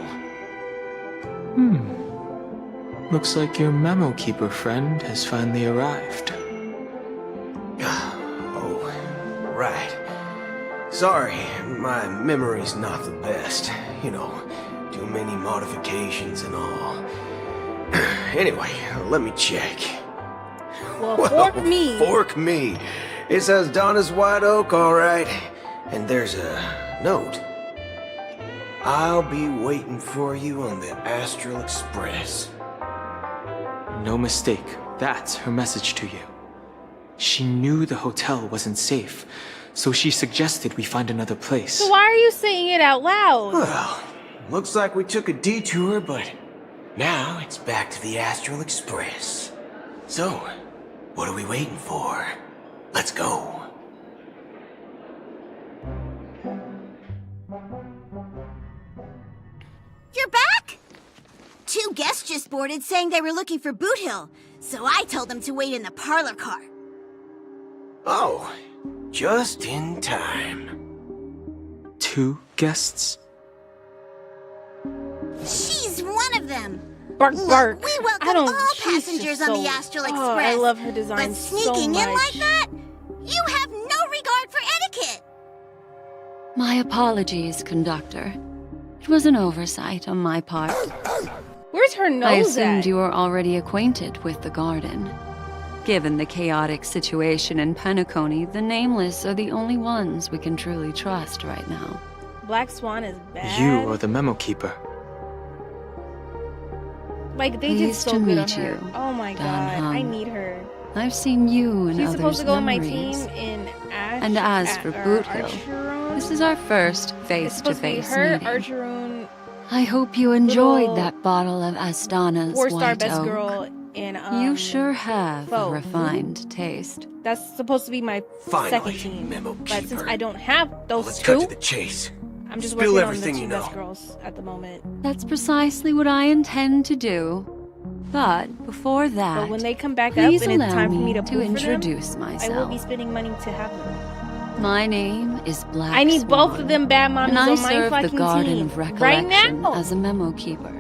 Looks like your Memo Keeper friend has finally arrived. Oh, right. Sorry, my memory's not the best. You know, too many modifications and all. Anyway, let me check. Well, fork me. Fork me. It says Donna's White Oak, all right. And there's a note. I'll be waiting for you on the Astral Express. No mistake. That's her message to you. She knew the hotel wasn't safe, so she suggested we find another place. So why are you saying it out loud? Well, looks like we took a detour, but Now it's back to the Astral Express. So, what are we waiting for? Let's go. You're back? 2 guests just boarded saying they were looking for Boot Hill, so I told them to wait in the parlor car. Oh, just in time. 2 guests? She's one of them. Bark, bark. Look, we welcome all passengers on the Astral Express. Oh, I love her design but sneaking so much. in like that? You have no regard for etiquette. My apologies, conductor. It was an oversight on my part. Where's her nose I assumed at? you were already acquainted with the garden. Given the chaotic situation in Penacony, the Nameless are the only ones we can truly trust right now. Black Swan is bad. You are the memo keeper. Like, they did Pleased so to good on meet her. you, Oh my Dan god, I Hum. need her. I've seen you in She's others' supposed to go on my memories. team in Ash. And as for Boot Hill, Archeron. this is our first It's supposed to be face-to-face her, meeting. Archeron, I hope you enjoyed little that bottle of Astana's 4-star White best Oak. girl in You sure have Foe. a refined taste. That's supposed to be my second team. But since I don't have those Let's two, cut to the chase. I'm just Spill working on the everything 2 you best know. girls at the moment. That's precisely what I intend to do. But before that, But when they come back up please and it's allow time for me to to pull for introduce them, I will myself. be spending money to have them. My name is Black I need both Swan, of them bad mommies and I on my serve fucking the Garden team of right Recollection now. as a memo keeper.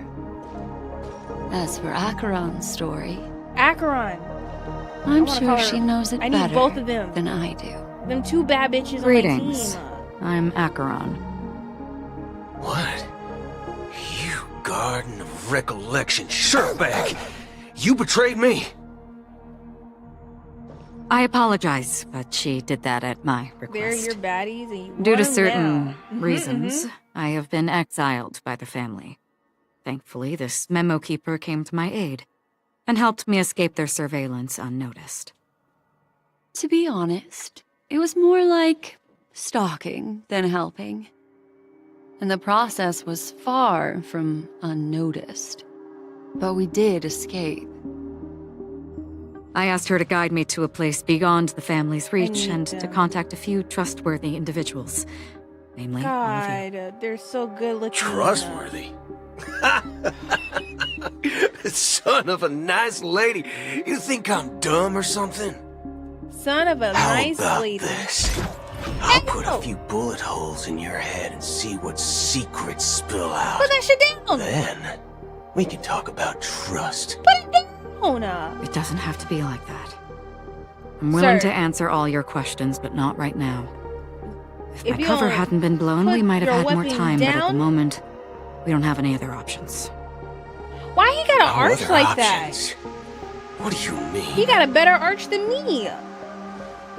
As for Acheron's story, Acheron. I'm wanna sure call her- she knows it I need better both of them. than I do. Them 2 bad bitches Greetings. on my team. I'm Acheron. What? You Garden of Recollection shirtbag! You betrayed me! I apologize, but she did that at my They're request. your baddies and you Due to want 'em certain now. reasons, I have been exiled by the family. Thankfully, this memo keeper came to my aid and helped me escape their surveillance unnoticed. To be honest, it was more like stalking than helping. And the process was far from unnoticed. But we did escape. I asked her to guide me to a place beyond the family's reach need and to them. contact a few trustworthy individuals, namely all of you. God, they're so good looking. Trustworthy? Son of a nice lady. You think I'm dumb or something? Son of a How nice about lady. this? I'll put a few bullet holes in your head and see what secrets spill out. Put that shit down. Then, we can talk about trust. Put it down. It doesn't have to be like that. I'm willing Sir. to answer all your questions, but not right now. If If my you cover don't hadn't been blown, we put might have your had more weapon time, but at the down- moment, we don't have any other options. Why he got an No arch other like options? that? What do you mean? He got a better arch than me.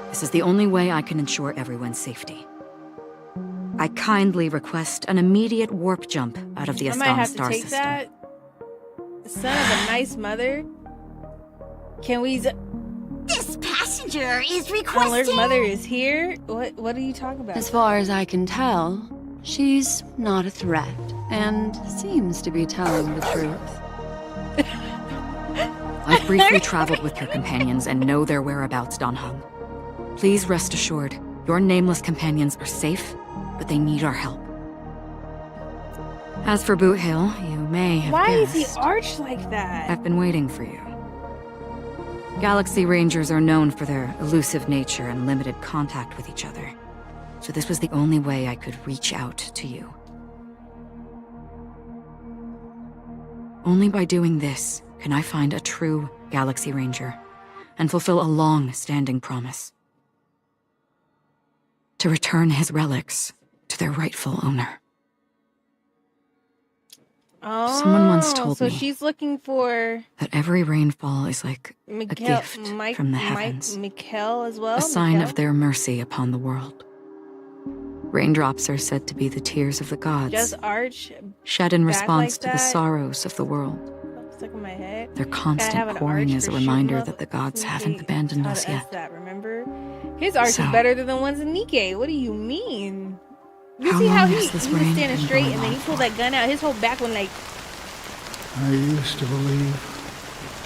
This is the only way I can ensure everyone's safety. I kindly request an immediate warp jump out of the I might Astana have to star take system. that. Son of a nice mother. Can we? This passenger is Connor's requesting. mother is here. What are you talking about? As far as I can tell, she's not a threat and seems to be telling the truth. I've briefly traveled with your companions and know their whereabouts, Don Hung. Please rest assured, your nameless companions are safe, but they need our help. As for Boot Hill, you may have Why is guessed. he arched like that? I've been waiting for you. Galaxy Rangers are known for their elusive nature and limited contact with each other, so this was the only way I could reach out to you. Only by doing this can I find a true Galaxy Ranger and fulfill a long-standing promise. To return his relics to their rightful owner. Oh, Someone once told so me she's looking for that every rainfall is like a Mikkel, gift from the heavens. Mikkel as well. A sign Mikkel? of their mercy upon the world. Raindrops are said to be the tears of the gods, Just arch shed in back response like to the that? sorrows of the world. Stuck in my head. Their Gotta have constant an pouring arch is a for reminder shooting that the gods off- haven't they abandoned taught us yet. That, remember? His arch So- is better than the ones in Nikkei. What do you mean? You How see how long he has was this rain standing been straight going and then on he pulled that gun out. His whole back went like. I used to believe,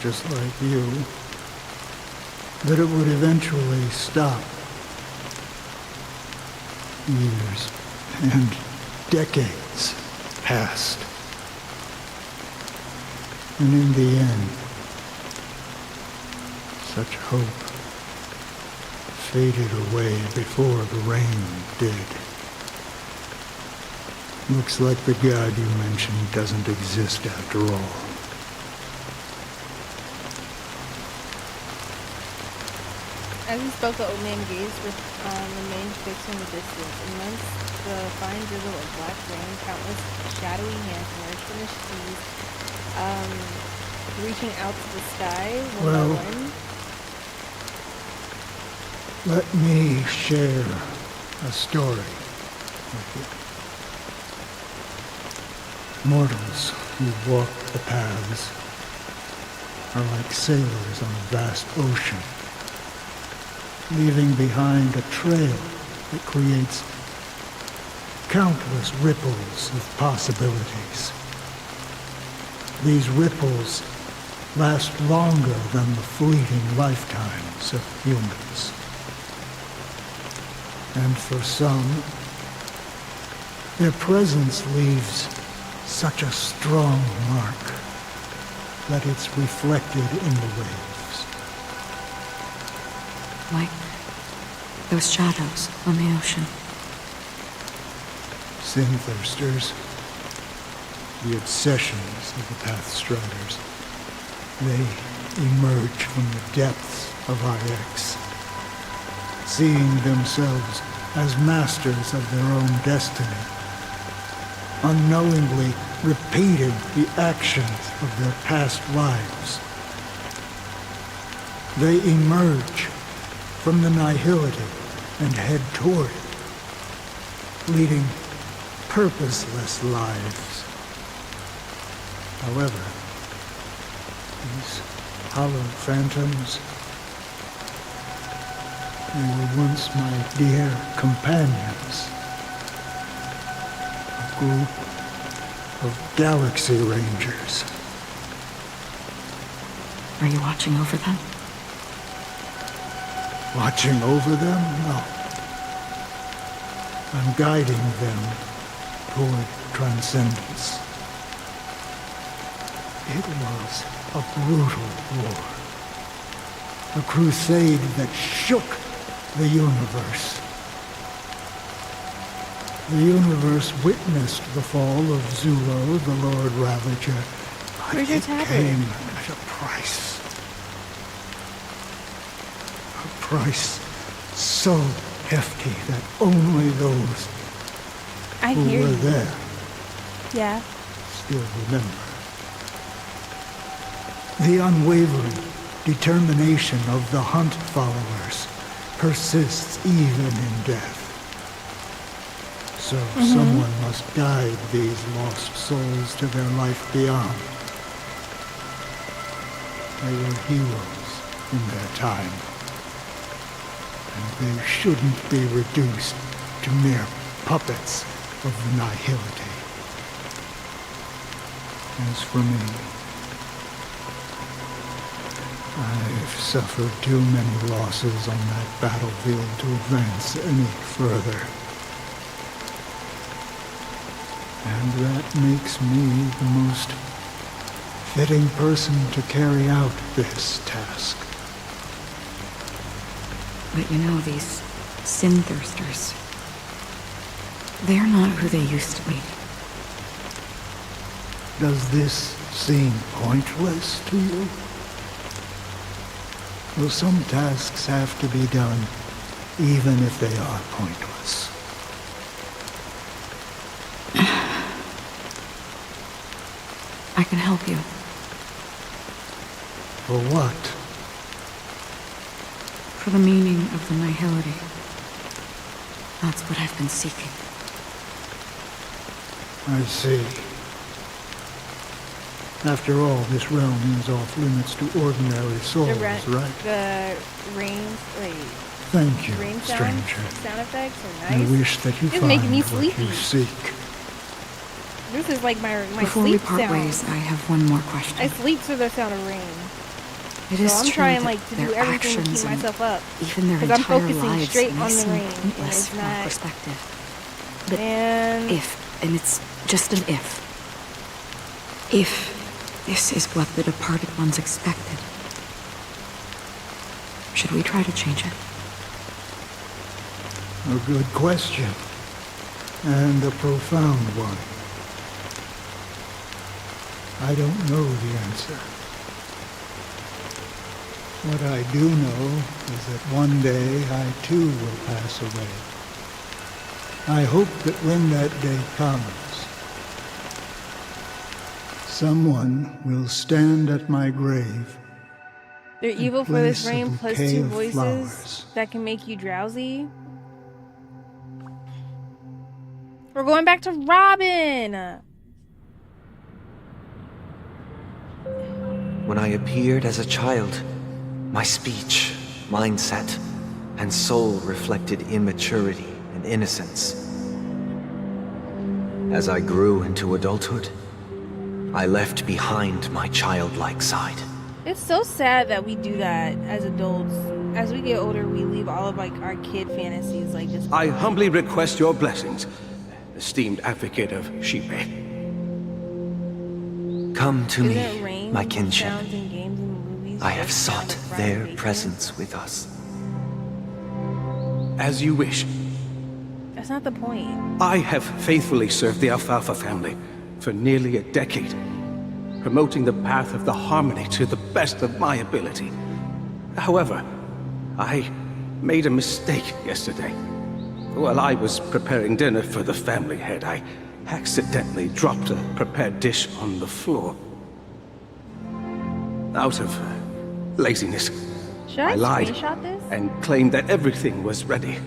just like you, that it would eventually stop. Years and decades passed. And in the end, such hope faded away before the rain did. Looks like the god you mentioned doesn't exist after all. As he spoke, the old man gazed with remained fixed in the distance. Amongst the fine drizzle of black rain, countless shadowy hands emerged from the trees, reaching out to the sky one by one. Let me share a story with you. Mortals who walk the paths are like sailors on a vast ocean, leaving behind a trail that creates countless ripples of possibilities. These ripples last longer than the fleeting lifetimes of humans. And for some, their presence leaves such a strong mark that it's reflected in the waves. Like those shadows on the ocean. Sin-thirsters, the obsessions of the Pathstriders, they emerge from the depths of IX, seeing themselves as masters of their own destiny, unknowingly repeating the actions of their past lives. They emerge from the nihility and head toward it, leading purposeless lives. However, these hollow phantoms, they were once my dear companions. A group of Galaxy Rangers. Are you watching over them? Watching over them? No. I'm guiding them toward transcendence. It was a brutal war. A crusade that shook the universe. The universe witnessed the fall of Zulo, the Lord Ravager, but Where's your it tablet? came at a price. A price so hefty that only those I who hear were you. there Yeah. still remember. The unwavering determination of the Hunt followers persists even in death. So someone must guide these lost souls to their life beyond. They were heroes in their time, and they shouldn't be reduced to mere puppets of the nihility. As for me, I've suffered too many losses on that battlefield to advance any further. And that makes me the most fitting person to carry out this task. But you know, these sin-thirsters, they're not who they used to be. Does this seem pointless to you? Well, some tasks have to be done, even if they are pointless. I can help you. For what? For the meaning of the nihility. That's what I've been seeking. I see. After all, this realm is off limits to ordinary souls, right? The rain, wait. Thank you, Rain stranger. sound effects are I nice. wish that you It's find making me what sleepy. you seek. This is like my Before we sleep part sound. ways, I have one more question. I sleep to the sound of rain. It So is I'm true trying that like to do their everything to actions keep and myself up. even their Because I'm entire focusing lives straight may on the seem rain. And pointless it's from not. our perspective. But And and it's just an if this is what the departed ones expected, should we try to change it? A good question. And a profound one. I don't know the answer. What I do know is that one day I too will pass away. I hope that when that day comes, someone will stand at my grave. they're evil for this place a rain plus bouquet 2 of voices flowers. that can make you drowsy. We're going back to Robin. When I appeared as a child, my speech, mindset, and soul reflected immaturity and innocence. As I grew into adulthood, I left behind my childlike side. It's so sad that we do that as adults. As we get older, we leave all of like our kid fantasies like just. I humbly request your blessings, esteemed advocate of Shipe. Come to Isn't me, rain my kinship. sounds in games and movies I have just sought sound of their fried bacon? presence with us. As you wish. That's not the point. I have faithfully served the Alfalfa family for nearly a decade, promoting the path of the harmony to the best of my ability. However, I made a mistake yesterday. While I was preparing dinner for the family head, I accidentally dropped a prepared dish on the floor. Out of laziness, Should I lied screenshot this? and claimed that everything was ready.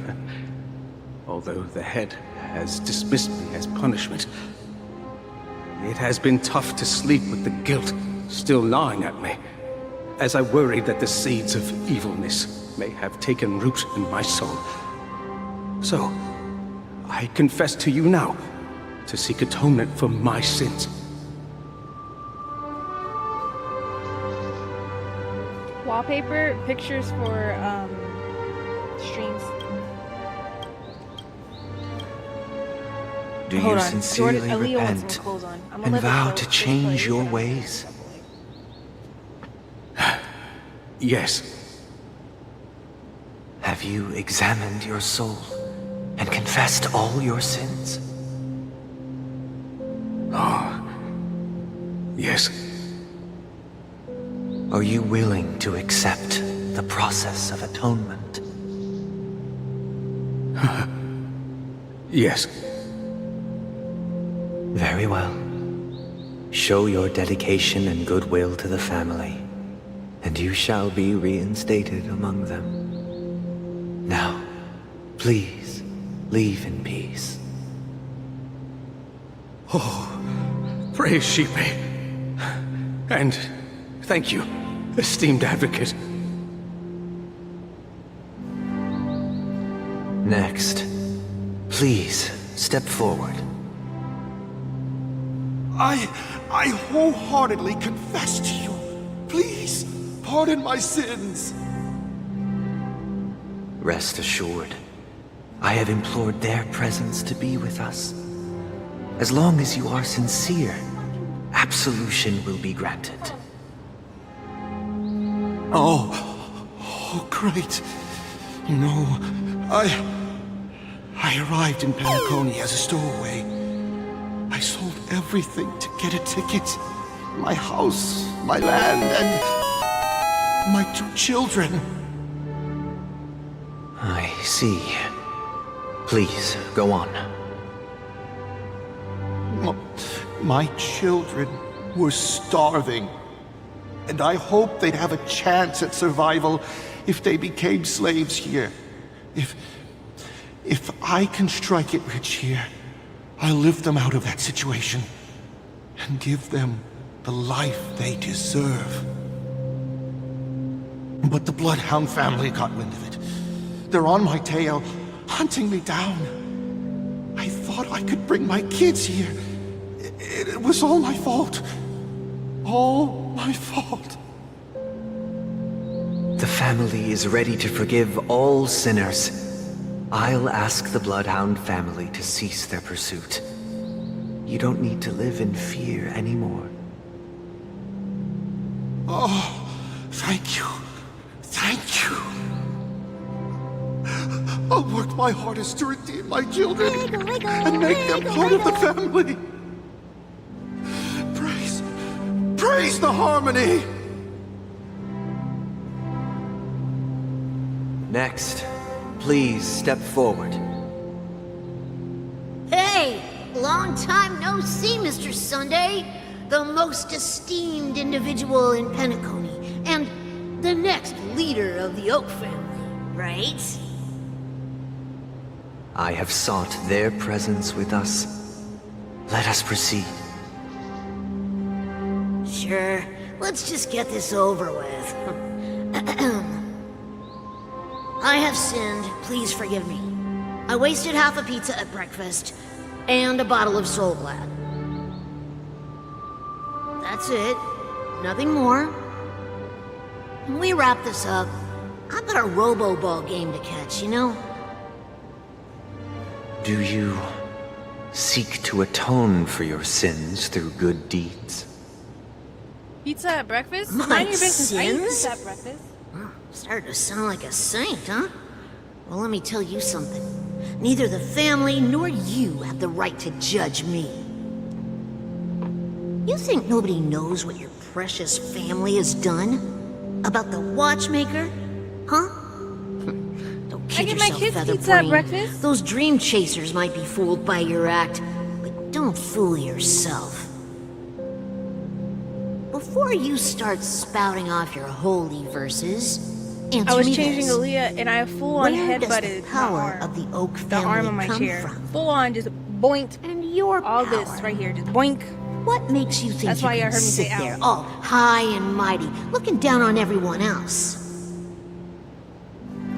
Although the head has dismissed me as punishment, it has been tough to sleep with the guilt still gnawing at me, as I worry that the seeds of evilness may have taken root in my soul. So, I confess to you now, to seek atonement for my sins. Wallpaper, pictures for streams. Do Hold you on. sincerely Jordan, Aaliyah wants repent some clothes on. I'm gonna and let this vow go. to This change place. your ways? Yes. Have you examined your soul and confessed all your sins? Yes. Are you willing to accept the process of atonement? Yes. Very well. Show your dedication and goodwill to the family, and you shall be reinstated among them. Now, please, leave in peace. Oh, praise Shipe. And thank you, esteemed advocate. Next, please step forward. I wholeheartedly confess to you. Please, pardon my sins. Rest assured, I have implored their presence to be with us. As long as you are sincere, absolution will be granted. Oh, great. You know, I arrived in Penacony as a stowaway. I sold everything to get a ticket. My house, my land, and my 2 children. I see. Please, go on. My children were starving, and I hoped they'd have a chance at survival if they became slaves here. If I can strike it rich here, I'll lift them out of that situation and give them the life they deserve. But the Bloodhound family got wind of it. They're on my tail, hunting me down. I thought I could bring my kids here. It was all my fault. All my fault. The family is ready to forgive all sinners. I'll ask the Bloodhound family to cease their pursuit. You don't need to live in fear anymore. Oh, thank you. Thank you. I'll work my hardest to redeem my children and make them part of the family. Praise the harmony! Next, please step forward. Hey! Long time no see, Mr. Sunday. The most esteemed individual in Penacony, and the next leader of the Oak family, right? I have sought their presence with us. Let us proceed. Sure. Let's just get this over with. I have sinned. Please forgive me. I wasted half a pizza at breakfast, and a bottle of Soul Glad. That's it. Nothing more. When we wrap this up, I've got a robo-ball game to catch, you know? Do you seek to atone for your sins through good deeds? Pizza at breakfast? My Mind your business. I eat sins? pizza at breakfast. Starting to sound like a saint, huh? Well, let me tell you something. Neither the family nor you have the right to judge me. You think nobody knows what your precious family has done? About the watchmaker? Huh? Don't kid I get my yourself, kids pizza Featherbrain. at breakfast. Those dream chasers might be fooled by your act, but don't fool yourself. Before you start spouting off your holy verses, answer I was me changing this. Aaliyah and I full-on Where does headbutted the power my arm. of the Oak The family arm of my come chair. from? Full-on just boinked. And your all power. this right here, just boink. What makes you think That's you why can y'all heard me sit say there ow. all high and mighty, looking down on everyone else?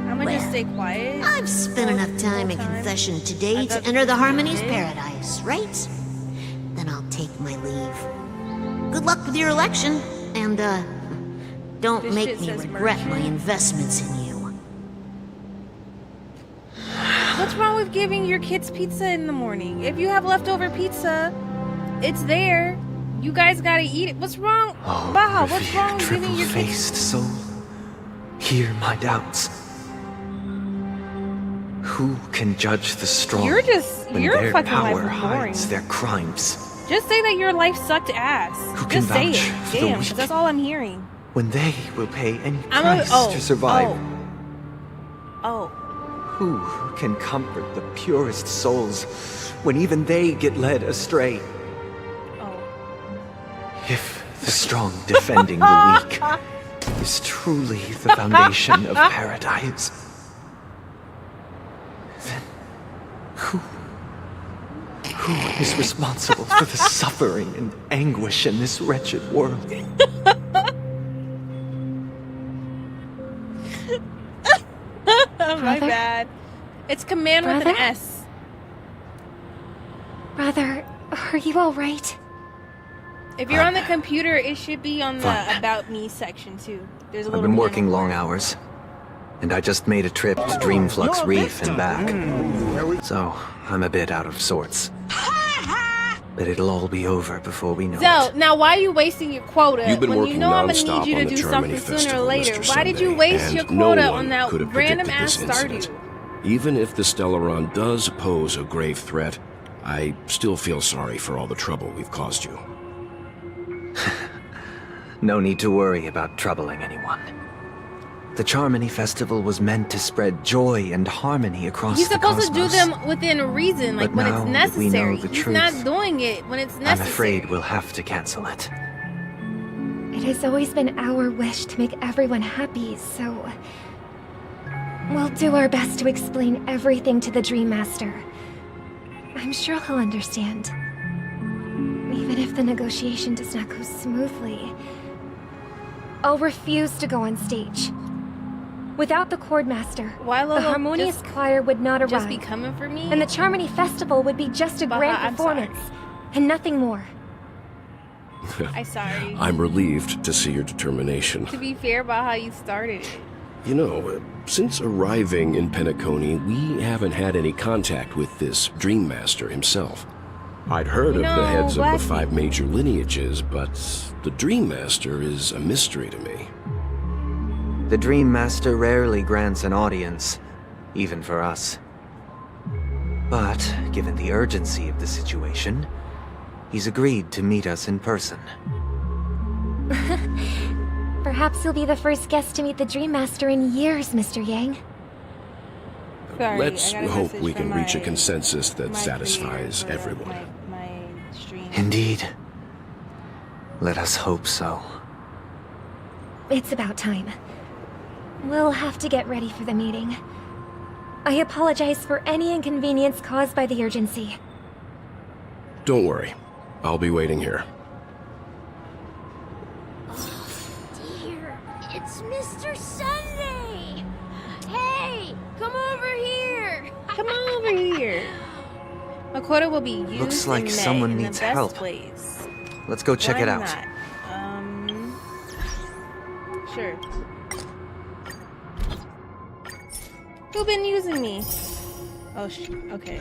I'm gonna just stay quiet. I've spent enough time in confession today to enter the Harmony's paradise, right? Then I'll take my leave. Good luck with your election, and don't This make shit me says regret merchant. my investments in you. What's wrong with giving your kids pizza in the morning? If you have leftover pizza, it's there. You guys gotta eat it. What's wrong? Oh, Baja, what's wrong with giving your kids? triple-faced soul, hear my doubts. Who can judge the strong You're just- when your their fucking life power is boring. hides their crimes? Just say that your life sucked ass. Who can Just say vouch it. for the Damn, 'cause weak? that's all I'm hearing. When they will pay any I'm price to survive? Oh. Who can comfort the purest souls when even they get led astray? If the strong defending the weak is truly the foundation of paradise, then who is responsible for the suffering and anguish in this wretched world? My Brother? bad. It's command with an Brother? S. Brother, are you alright? If you're on the computer, it should be on the About Me section too. There's a I've little been bit working long hours, and I just made a trip to Dreamflux Reef and back, so I'm a bit out of sorts. But it'll all be over before we know it. So, now why are you wasting your quota You've been when you working know I'm gonna non-stop need you on to the do Germany something sooner or Festival, later? Mr. Why did you Sunday, waste your and no quota one on that could have random predicted ass this Stardew? incident. Even if the Stellaron does pose a grave threat, I still feel sorry for all the trouble we've caused you. No need to worry about troubling anyone. The Charmony Festival was meant to spread joy and harmony across He's the supposed cosmos. to do them within reason, like But when now it's that we know necessary. the He's truth, not doing it when it's I'm necessary. afraid we'll have to cancel it. It has always been our wish to make everyone happy, so... We'll do our best to explain everything to the Dream Master. I'm sure he'll understand. Even if the negotiation does not go smoothly, I'll refuse to go on stage. Without the Chordmaster, Why, the Lolo, Harmonious just- Choir would not arrive. just be coming for me? And the Charmony Festival would be just a Baha, grand I'm performance, and nothing more. I'm sorry. I'm relieved to see your determination. To be fair about how you started it. You know, since arriving in Penacony, we haven't had any contact with this Dream Master himself. I'd heard of the heads of the 5 major lineages, but the Dream Master is a mystery to me. The Dream Master rarely grants an audience, even for us. But, given the urgency of the situation, he's agreed to meet us in person. Perhaps you'll be the first guest to meet the Dream Master in years, Mr. Yang. Sorry, Let's hope we can reach a consensus that satisfies everyone. Indeed. Let us hope so. It's about time. We'll have to get ready for the meeting. I apologize for any inconvenience caused by the urgency. Don't worry. I'll be waiting here. Dear, it's Mr. Sunday! Hey, come over here! Come over here! Makoto will be used Looks like in someone May needs in the best help. place. Let's go check Why it out. not? Sure. Who been using me? Oh, okay.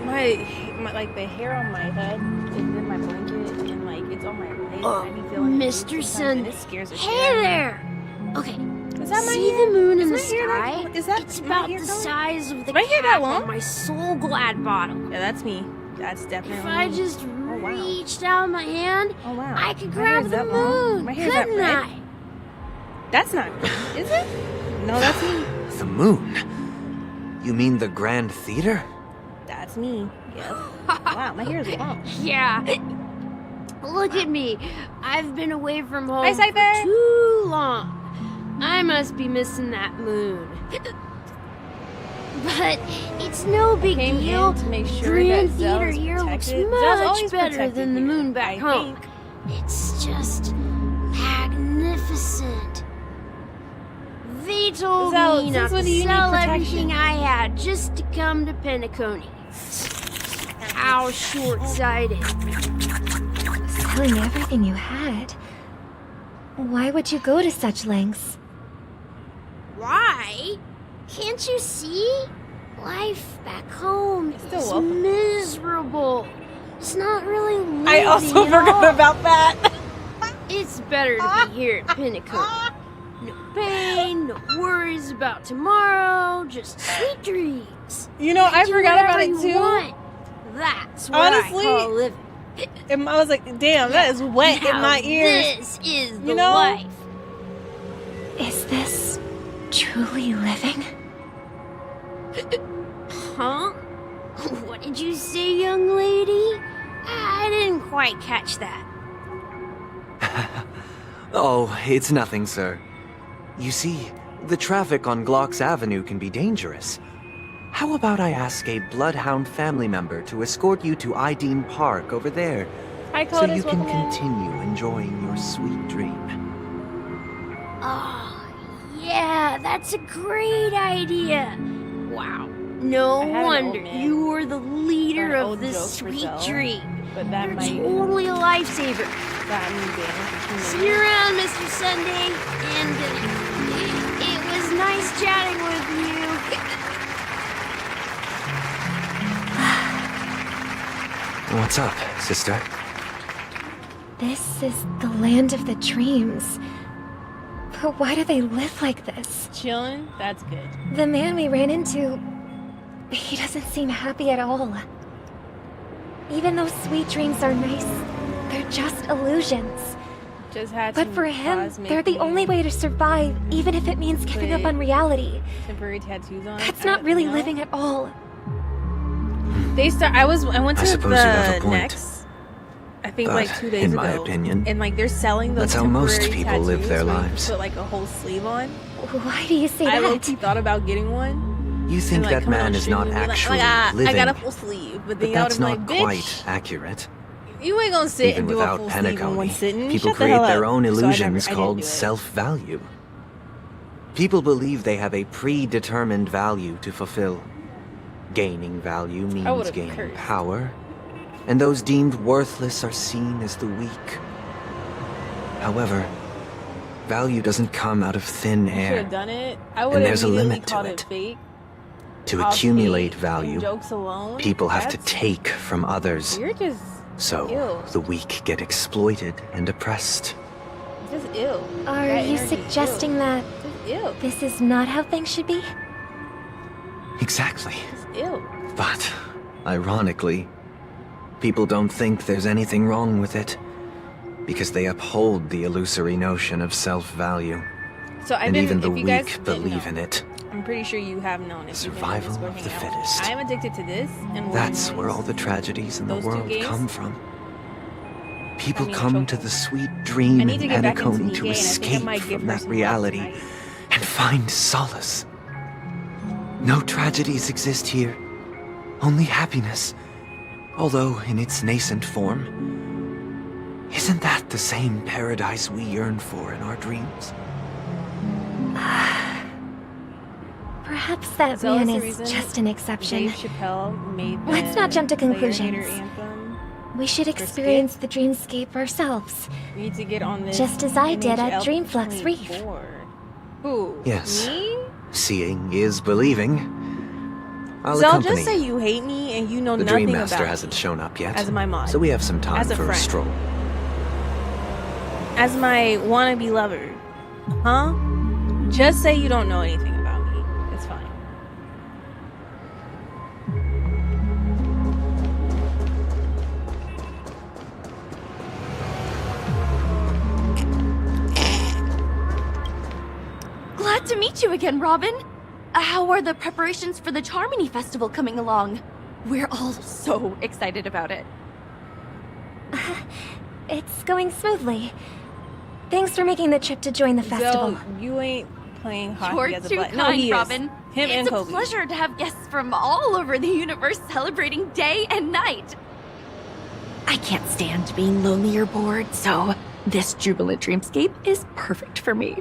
My like the hair on my head is in my blanket and like it's on my legs. I be feeling Mr. Sunday. It scares the Hey shit out of me. there! Okay. Is that my See hair? the moon in Is the my hair sky? that- is that it's my about hair the color? size of the my hair that cap long? on my Soul Glad bottle. Yeah, that's me. That's definitely If I me. just Oh, wow. reached out my hand, I could My hair's grab the that long? moon, My hair's that couldn't red? I? That's not me, is it? No, that's me. The moon? You mean the Grand Theater? That's me. Yes. Wow, my hair is long. Yeah. Look at me. I've been away from home Hi, for Cypher. too long. I must be missing that moon. But it's no big Came deal. in to make sure Grand that Zell Theater is here looks protected. Zell's much always better protected than the here, moon back I home. think. It's just magnificent. They told Zell, me not since when to do you need sell protection? everything I had just to come to Penacony. How short-sighted. Selling everything you had? Why would you go to such lengths? Why? Can't you see? Life back home is welcome. miserable. It's not really living I also at forgot all. about that. It's better to be here at Penacony. No pain, no worries about tomorrow, just sweet dreams. You know, I Do forgot about whatever it you too. want. That's what Honestly, I call living. And I was like, damn, that is wet in Now my ears. This is the You know? life. Is this truly living? Huh? What did you say, young lady? I didn't quite catch that. Oh, it's nothing, sir. You see, the traffic on Glock's Avenue can be dangerous. How about I ask a Bloodhound family member to escort you to Ideen Park over there, Hi, so Codis, you can welcome in. continue enjoying your sweet dream? Oh, yeah, that's a great idea. Wow. No I had an wonder old man you were the leader an of old this joke for sweet Zell, dream. But that You're might totally a lifesaver. got me banned for 2 See you minutes. around, Mr. Sunday. And it was nice chatting with you. What's up, sister? This is the land of the dreams. But why do they live like this? Chilling? That's good. The man we ran into, he doesn't seem happy at all. Even though sweet dreams are nice, they're just illusions. Just had But some for him, cosmic they're the only way to survive, even if it means giving up on reality. temporary tattoos on. That's not really living at all. They start. I went I to suppose you have a the point. next. I think But like 2 days in ago. my opinion, and like they're selling those. that's how most temporary people live tattoos their where you lives. Put like a whole sleeve on. Why do you say I that? low-key thought about getting one. You think and, like, that coming on man is stream not and be like, actually I living, got a full sleeve, but then but y'all that's would be not like, bitch. quite accurate. You ain't gonna sit Even and do a without full sleep in Penacony, one sitting. people Shut the hell create their up. own So I illusions didn't called do it. self-value. People believe they have a predetermined value to fulfill. Gaining value means would've gaining cursed. power, and those deemed worthless are seen as the weak. However, value doesn't come out of thin I should air, have done it. I would and have there's a immediately limit to called it. it fake. To I'll accumulate take value, jokes alone. people have to That's- take from others. You're just So, ill. the weak get exploited and oppressed. Just ill. Are That you energy, suggesting ill. that Just ill. this is not how things should be? Exactly. Just ill. But, ironically, people don't think there's anything wrong with it, because they uphold the illusory notion of self-value. So I've And been, even the if you guys weak didn't believe know, in it. I'm pretty sure you have known it. Survival of the fittest. I'm addicted to this, and That's where all the tragedies in the Those two world games? come from. People I mean, come to the sweet dream I in need to get back into Penacony to Honkai, and I think I escape might give from her that some love reality tonight. and find solace. No tragedies exist here, only happiness, although in its nascent form. Isn't that the same paradise we yearn for in our dreams? Perhaps that So man that's the is reason just an exception. Dave Chappelle made Let's the not jump to Player conclusions. Hater Anthem. We should experience the dreamscape ourselves. We need to get on this. Just as I did at NHL Dreamflux Reef. 24. Who? Yes. Me? Seeing is believing. I'll So accompany just say you hate me and you know The nothing Dream about Master me. hasn't shown up yet, As my mod. so we have some time As a for a friend. stroll. As my wannabe lover. Huh? Just say you don't know anything about me. It's fine. Glad to meet you again, Robin. How are the preparations for the Charmony Festival coming along? We're all so excited about it. It's going smoothly. Thanks for making the trip to join the festival. Yo, you ain't playing hockey You're as a too black. kind, No, he Robin. is. Him it's and a Kobe. pleasure to have guests from all over the universe celebrating day and night. I can't stand being lonely or bored, so this jubilant dreamscape is perfect for me.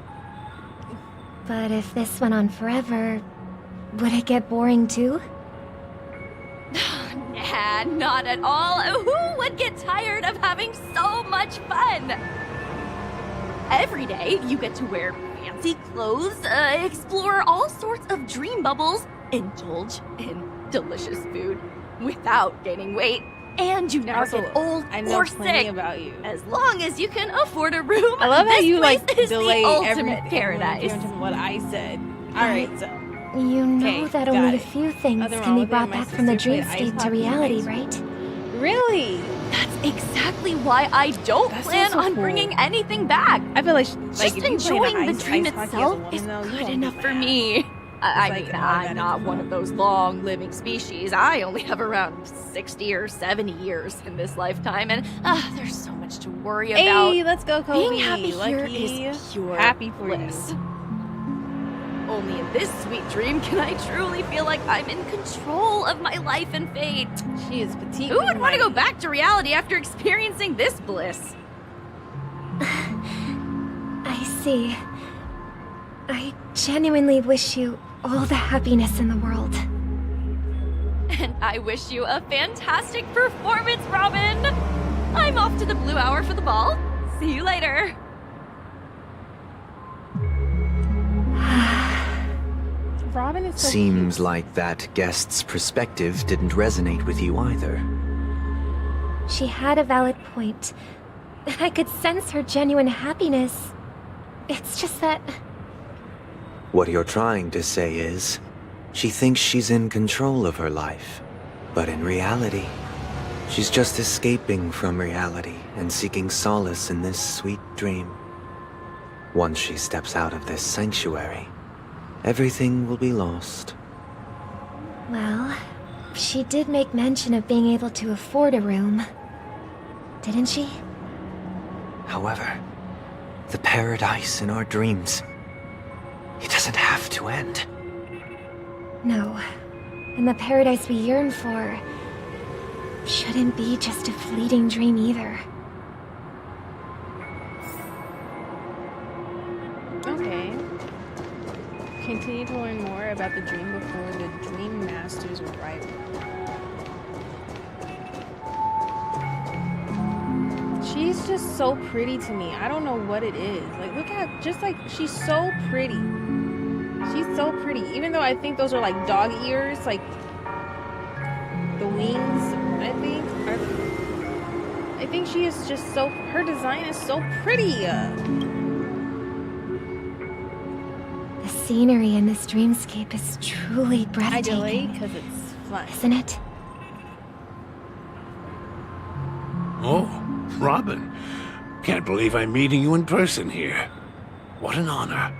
But if this went on forever, would it get boring too? Nah, not at all. Who would get tired of having so much fun? Every day, you get to wear fancy clothes, explore all sorts of dream bubbles, indulge in delicious food without gaining weight, and you never Also, get old I know or plenty sick. about you. As long as you can afford a room, I love how this you place like is delay the ultimate everything paradise. in terms of what I said. All right, so You know Okay, that got only a it. few things Nothing can wrong be with it. brought My back from the sister played ice dreamscape to hockey in reality, high right? really, That's exactly why I don't That plan sounds so on cool. bringing anything back. I feel like Just if you play enjoying ice- the dream ice hockey as a itself woman, is though, you good won't enough be for mad. me. I like mean, an I'm automatic not one of those long-living species. I only have around 60 or 70 years in this lifetime, and there's so much to worry about. Hey, let's go, Kobe. Being happy here Lucky. is pure Happy for bliss. you. Only in this sweet dream can I truly feel like I'm in control of my life and fate. She is petite. Who would want to go back to reality after experiencing this bliss? I see. I genuinely wish you all the happiness in the world. And I wish you a fantastic performance, Robin! I'm off to the Blue Hour for the ball. See you later. Robin is so Seems like that guest's perspective didn't resonate with you either. She had a valid point. And I could sense her genuine happiness. It's just that... What you're trying to say is, she thinks she's in control of her life. But in reality, she's just escaping from reality and seeking solace in this sweet dream. Once she steps out of this sanctuary, everything will be lost. Well, she did make mention of being able to afford a room. Didn't she? However, the paradise in our dreams, it doesn't have to end. No. And the paradise we yearn for... shouldn't be just a fleeting dream either. Okay. Continue to learn more about the dream before the Dream Master's arrival. She's just so pretty to me. I don't know what it is. Like, look at, just like, she's so pretty. She's so pretty. Even though I think those are like dog ears, like the wings, I think. I think she is just so, her design is so pretty. The scenery in this dreamscape is truly breathtaking. Because it's fun. Isn't it? Oh, Robin. Can't believe I'm meeting you in person here. What an honor.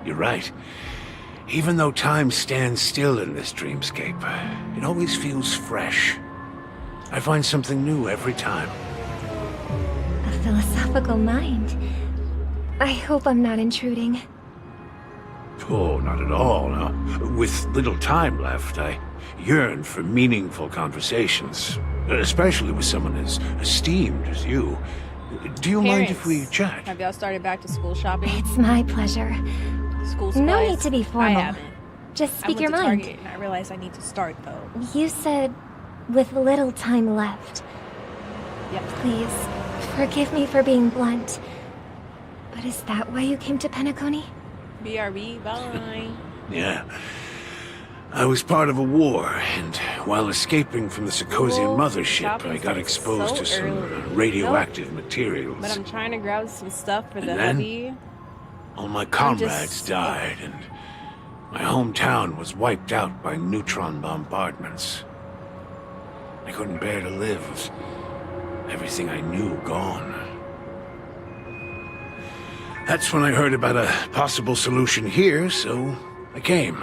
You're right. Even though time stands still in this dreamscape, it always feels fresh. I find something new every time. A philosophical mind. I hope I'm not intruding. Oh, not at all, no. With little time left, I yearn for meaningful conversations, especially with someone as esteemed as you. Do you mind if we chat? Have y'all started back to school shopping? It's my pleasure. School supplies? No need to be formal. I haven't. Just speak I your went to mind. Target and I realized I need to start though. You said, with little time left. Yep. Please, forgive me for being blunt. But is that why you came to Penacony? BRB, bye. Yeah. I was part of a war, and while escaping from the Sicosian mothership, I got exposed to some radioactive materials. But I'm trying to grab some stuff for the And then, hubby. all my comrades died, and my hometown was wiped out by neutron bombardments. I couldn't bear to live with everything I knew gone. That's when I heard about a possible solution here, so I came.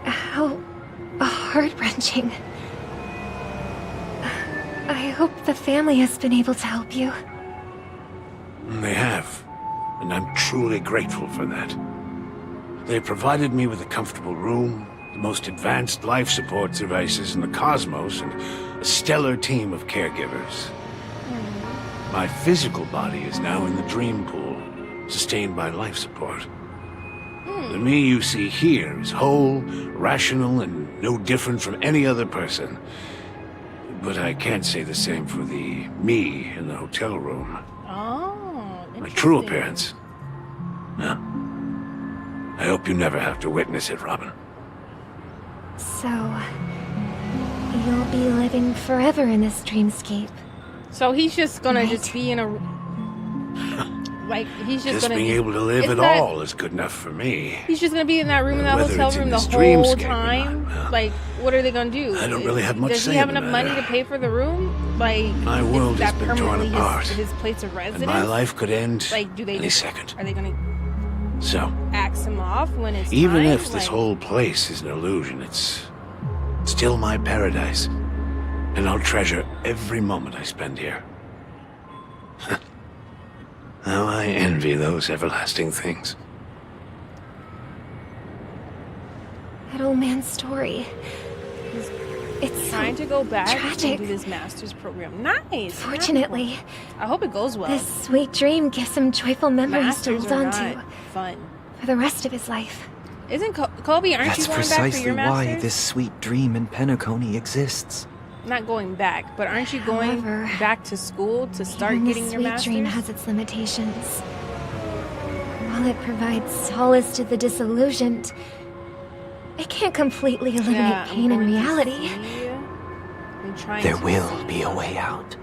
How heart-wrenching. I hope the family has been able to help you. They have, and I'm truly grateful for that. They provided me with a comfortable room, the most advanced life support devices in the cosmos, and a stellar team of caregivers. My physical body is now in the dream pool, sustained by life support. The me you see here is whole, rational, and no different from any other person. But I can't say the same for the me in the hotel room. Oh, My true appearance. No. I hope you never have to witness it, Robin. So, you'll be living forever in this dreamscape. So he's just gonna just be in a... Like, he's just gonna being able to live at all is good enough for me. He's just gonna be in that room, in that Whether hotel it's in room the this whole dreamscape or time? Like, what are they gonna do? I don't really have much Does say he have in the enough money matter. to pay for the room? Like, My is world has that been torn permanently apart. his place of residence? And my life could end Like, do they any just, second. Are they gonna So, axe him off when it's even time? if this Like, whole place is an illusion, it's still my paradise. And I'll treasure every moment I spend here. How I envy those everlasting things. That old man's story. It's trying to go back tragic. and do this master's program. Nice. Fortunately, I hope it goes well. this sweet dream gives him joyful memories to Masters hold are on to not fun. for the rest of his life. Isn't Kobe? Aren't That's you going back for precisely your why masters? this sweet dream in Penacony exists. Not going back, but aren't you going However, back to school to start Even getting this your sweet master's? dream has its limitations. While it provides solace to the disillusioned, it can't completely eliminate Yeah, I'm pain in going to reality. I'm trying There to will be a way out.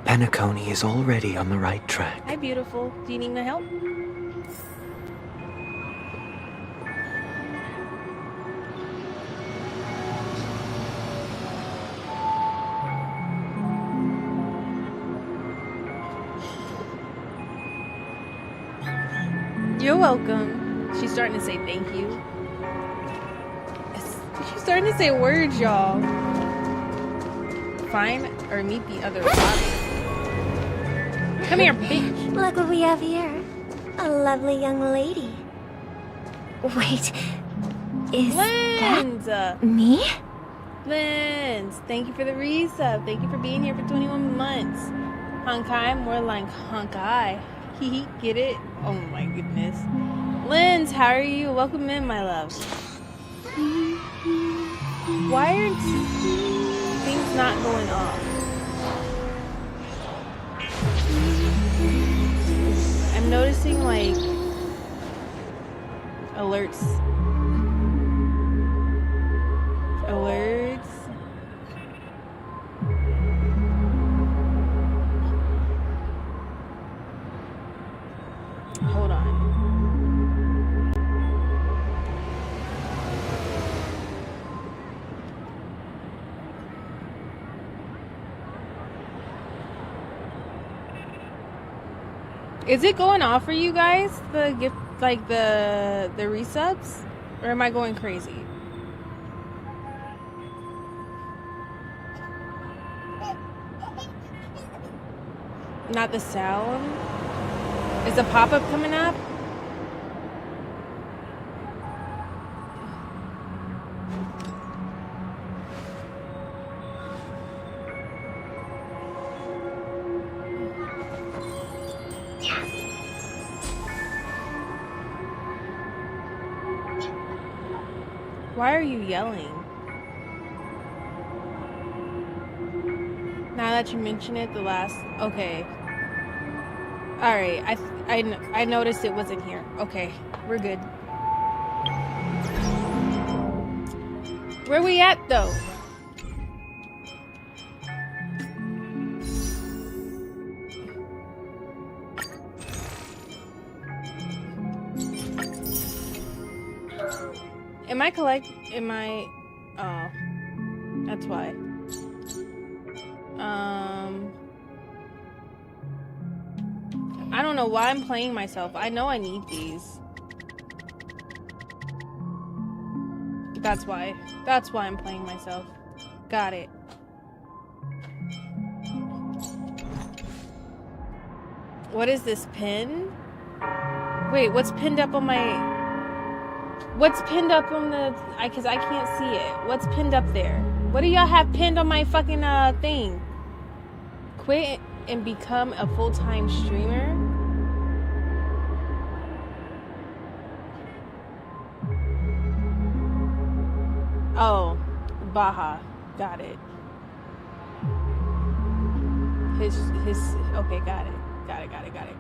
Penacony is already on the right track. Hi, beautiful. Do you need my help? You're welcome. She's starting to say thank you. She's starting to say words, y'all. Find or meet the other Robin. Come here, bitch. Look what we have here. A lovely young lady. Wait, Is Linz! that me? Linz, thank you for the resub. Thank you for being here for 21 months. Honkai, more like Honkai. Hee, get it? Oh my goodness. Linz, how are you? Welcome in, my love. Why aren't things not going off? I'm noticing, like, alerts. Hold on. Is it going off for you guys? The gift, like the resubs? Or am I going crazy? Not the sound? Is the pop-up coming up? Why are you yelling? Now that you mention it, the last... Okay. Alright, I noticed it wasn't here. Okay, we're good. Where we at, though? Oh, that's why. I don't know why I'm playing myself. I know I need these. That's why. That's why I'm playing myself. Got it. What is this pin? Wait, what's pinned up on my... What's pinned up on the... Because I can't see it. What's pinned up there? What do y'all have pinned on my fucking thing? Quit and become a full-time streamer? Oh, Baja. Got it. Okay, got it. Got it.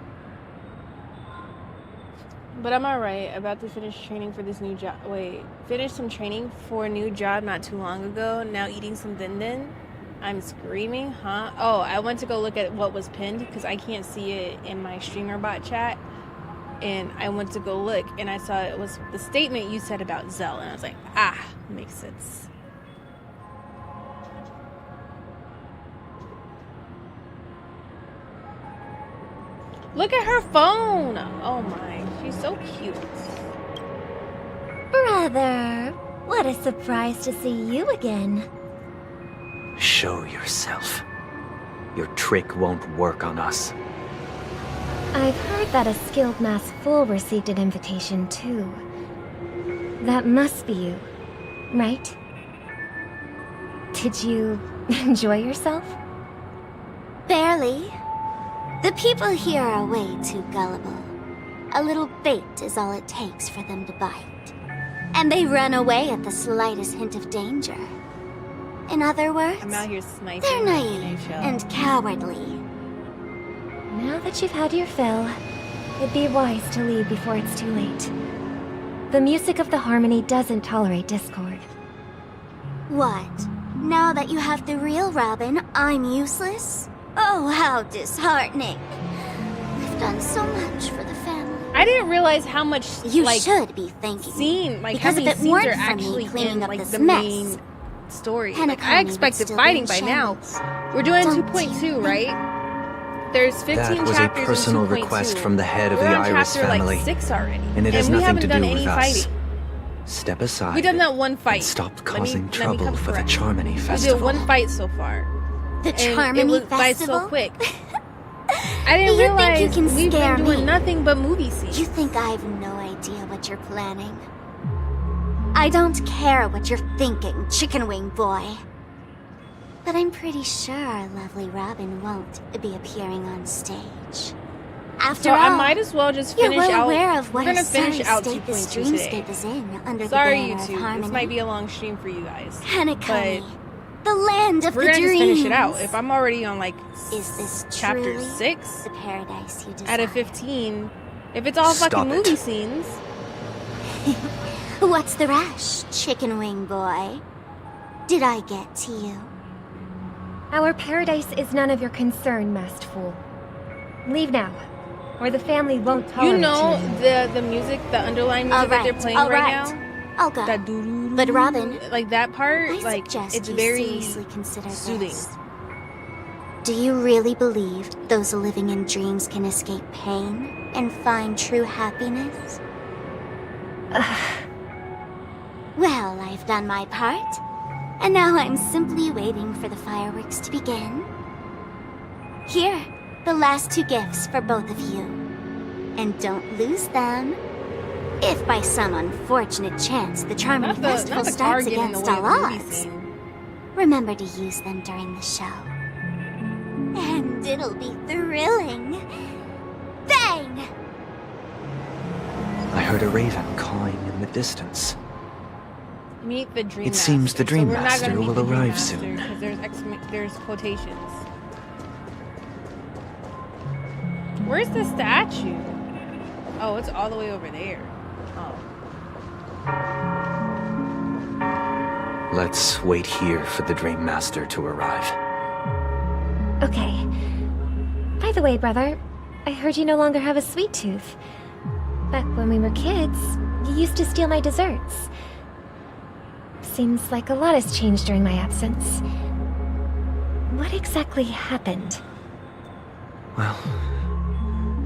But I'm alright. About to finish training for this new job. Wait, finished some training for a new job not too long ago. Now eating some din-din. I'm screaming, huh? Oh, I went to go look at what was pinned because I can't see it in my streamer bot chat. And I went to go look and I saw it was the statement you said about Zell. And I was like, ah, makes sense. Look at her phone. Oh my, she's so cute. Brother, what a surprise to see you again. Show yourself. Your trick won't work on us. I've heard that a skilled mass fool received an invitation too. That must be you, right? Did you enjoy yourself? Barely. The people here are way too gullible. A little bait is all it takes for them to bite. And they run away at the slightest hint of danger. In other words, I'm out here sniping. They're naive and cowardly. Now that you've had your fill, it'd be wise to leave before it's too late. The music of the harmony doesn't tolerate discord. What? Now that you have the real Robin, I'm useless? Oh, how disheartening. I've done so much for the family. I didn't realize how much you should be thanking scene, like because how many if it scenes weren't are for actually me cleaning in up like this the mess, main story. Like, Penacony I would expected still fighting be by in now. shambles. We're doing Don't 2.2, right? There's 15 That was a chapters personal in 2.2. request from the head of We're the on Iris chapter, family. Like 6 already, And it has we nothing haven't to done do any with us. fighting. Step aside. We done that one fight. And stop Let causing me trouble come for the correct. Charmony We Festival. did one fight so far. The And Charmony it was by Festival? so quick. I didn't You realize think you can we've scare been doing me? nothing but movie scenes. You think I have no idea what you're planning? I don't care what you're thinking, chicken wing boy. But I'm pretty sure our lovely Robin won't be appearing on stage. After all, I might as well just finish you're well out. aware of what We're a gonna finish sorry out state this 2.2 today. dreamscape is in under Sorry, the banner of YouTube. harmony. This might be a long stream for you guys. Penacony, but the land of we're the gonna dreams. just finish it out. If I'm already on like Is this chapter truly 6 the paradise you desire? out of 15, if it's all Stop fucking it. movie scenes, What's the rush, chicken wing boy? Did I get to you? Our paradise is none of your concern, masked fool. Leave now, or the family won't tolerate you know you. the music, the underlying music that they're playing all right right. now. I'll go. That doo-doo-doo, But Robin, like that part, I like suggest it's you very seriously consider soothing. this. Do you really believe those living in dreams can escape pain and find true happiness? Well, I've done my part, and now I'm simply waiting for the fireworks to begin. Here, the last 2 gifts for both of you. And don't lose them. If by some unfortunate chance the Charming Festival starts against all odds, remember to use them during the show. And it'll be thrilling. Bang! I heard a raven cawing in the distance. Meet the Dream It seems the Dream so we're not Master gonna meet will the Dream arrive Master, soon. 'cause there's quotations. Where's the statue? Oh, it's all the way over there. Oh. Let's wait here for the Dream Master to arrive. Okay. By the way, brother, I heard you no longer have a sweet tooth. Back when we were kids, you used to steal my desserts. Seems like a lot has changed during my absence. What exactly happened? Well,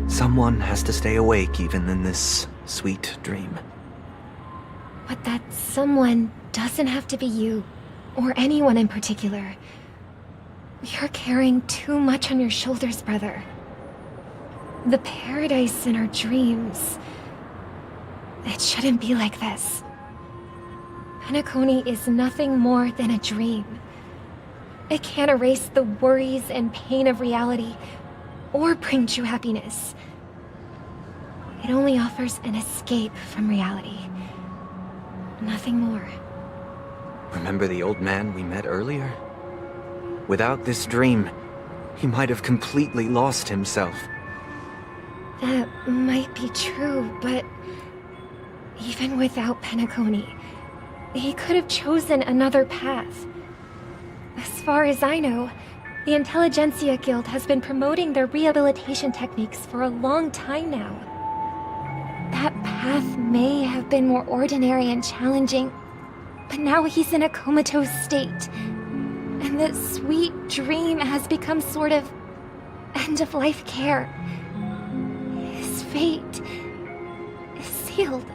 someone has to stay awake even in this sweet dream. But that someone doesn't have to be you, or anyone in particular. You're carrying too much on your shoulders, brother. The paradise in our dreams. It shouldn't be like this. Penacony is nothing more than a dream. It can't erase the worries and pain of reality, or bring true happiness. It only offers an escape from reality. Nothing more. Remember the old man we met earlier? Without this dream, he might have completely lost himself. That might be true, but even without Penacony, he could have chosen another path. As far as I know, the Intelligentsia Guild has been promoting their rehabilitation techniques for a long time now. That path may have been more ordinary and challenging, but now he's in a comatose state. And that sweet dream has become sort of end-of-life care. His fate is sealed.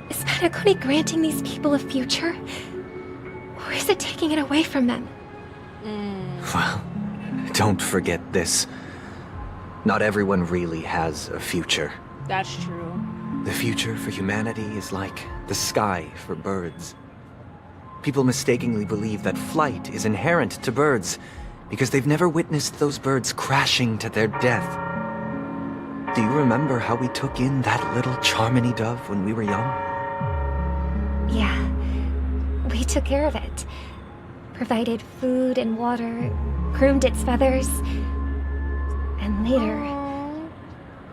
Is Penacony granting these people a future? Or is it taking it away from them? Well, don't forget this. Not everyone really has a future. That's true. The future for humanity is like the sky for birds. People mistakenly believe that flight is inherent to birds because they've never witnessed those birds crashing to their death. Do you remember how we took in that little Charmony dove when we were young? Yeah. We took care of it. Provided food and water, groomed its feathers. And later,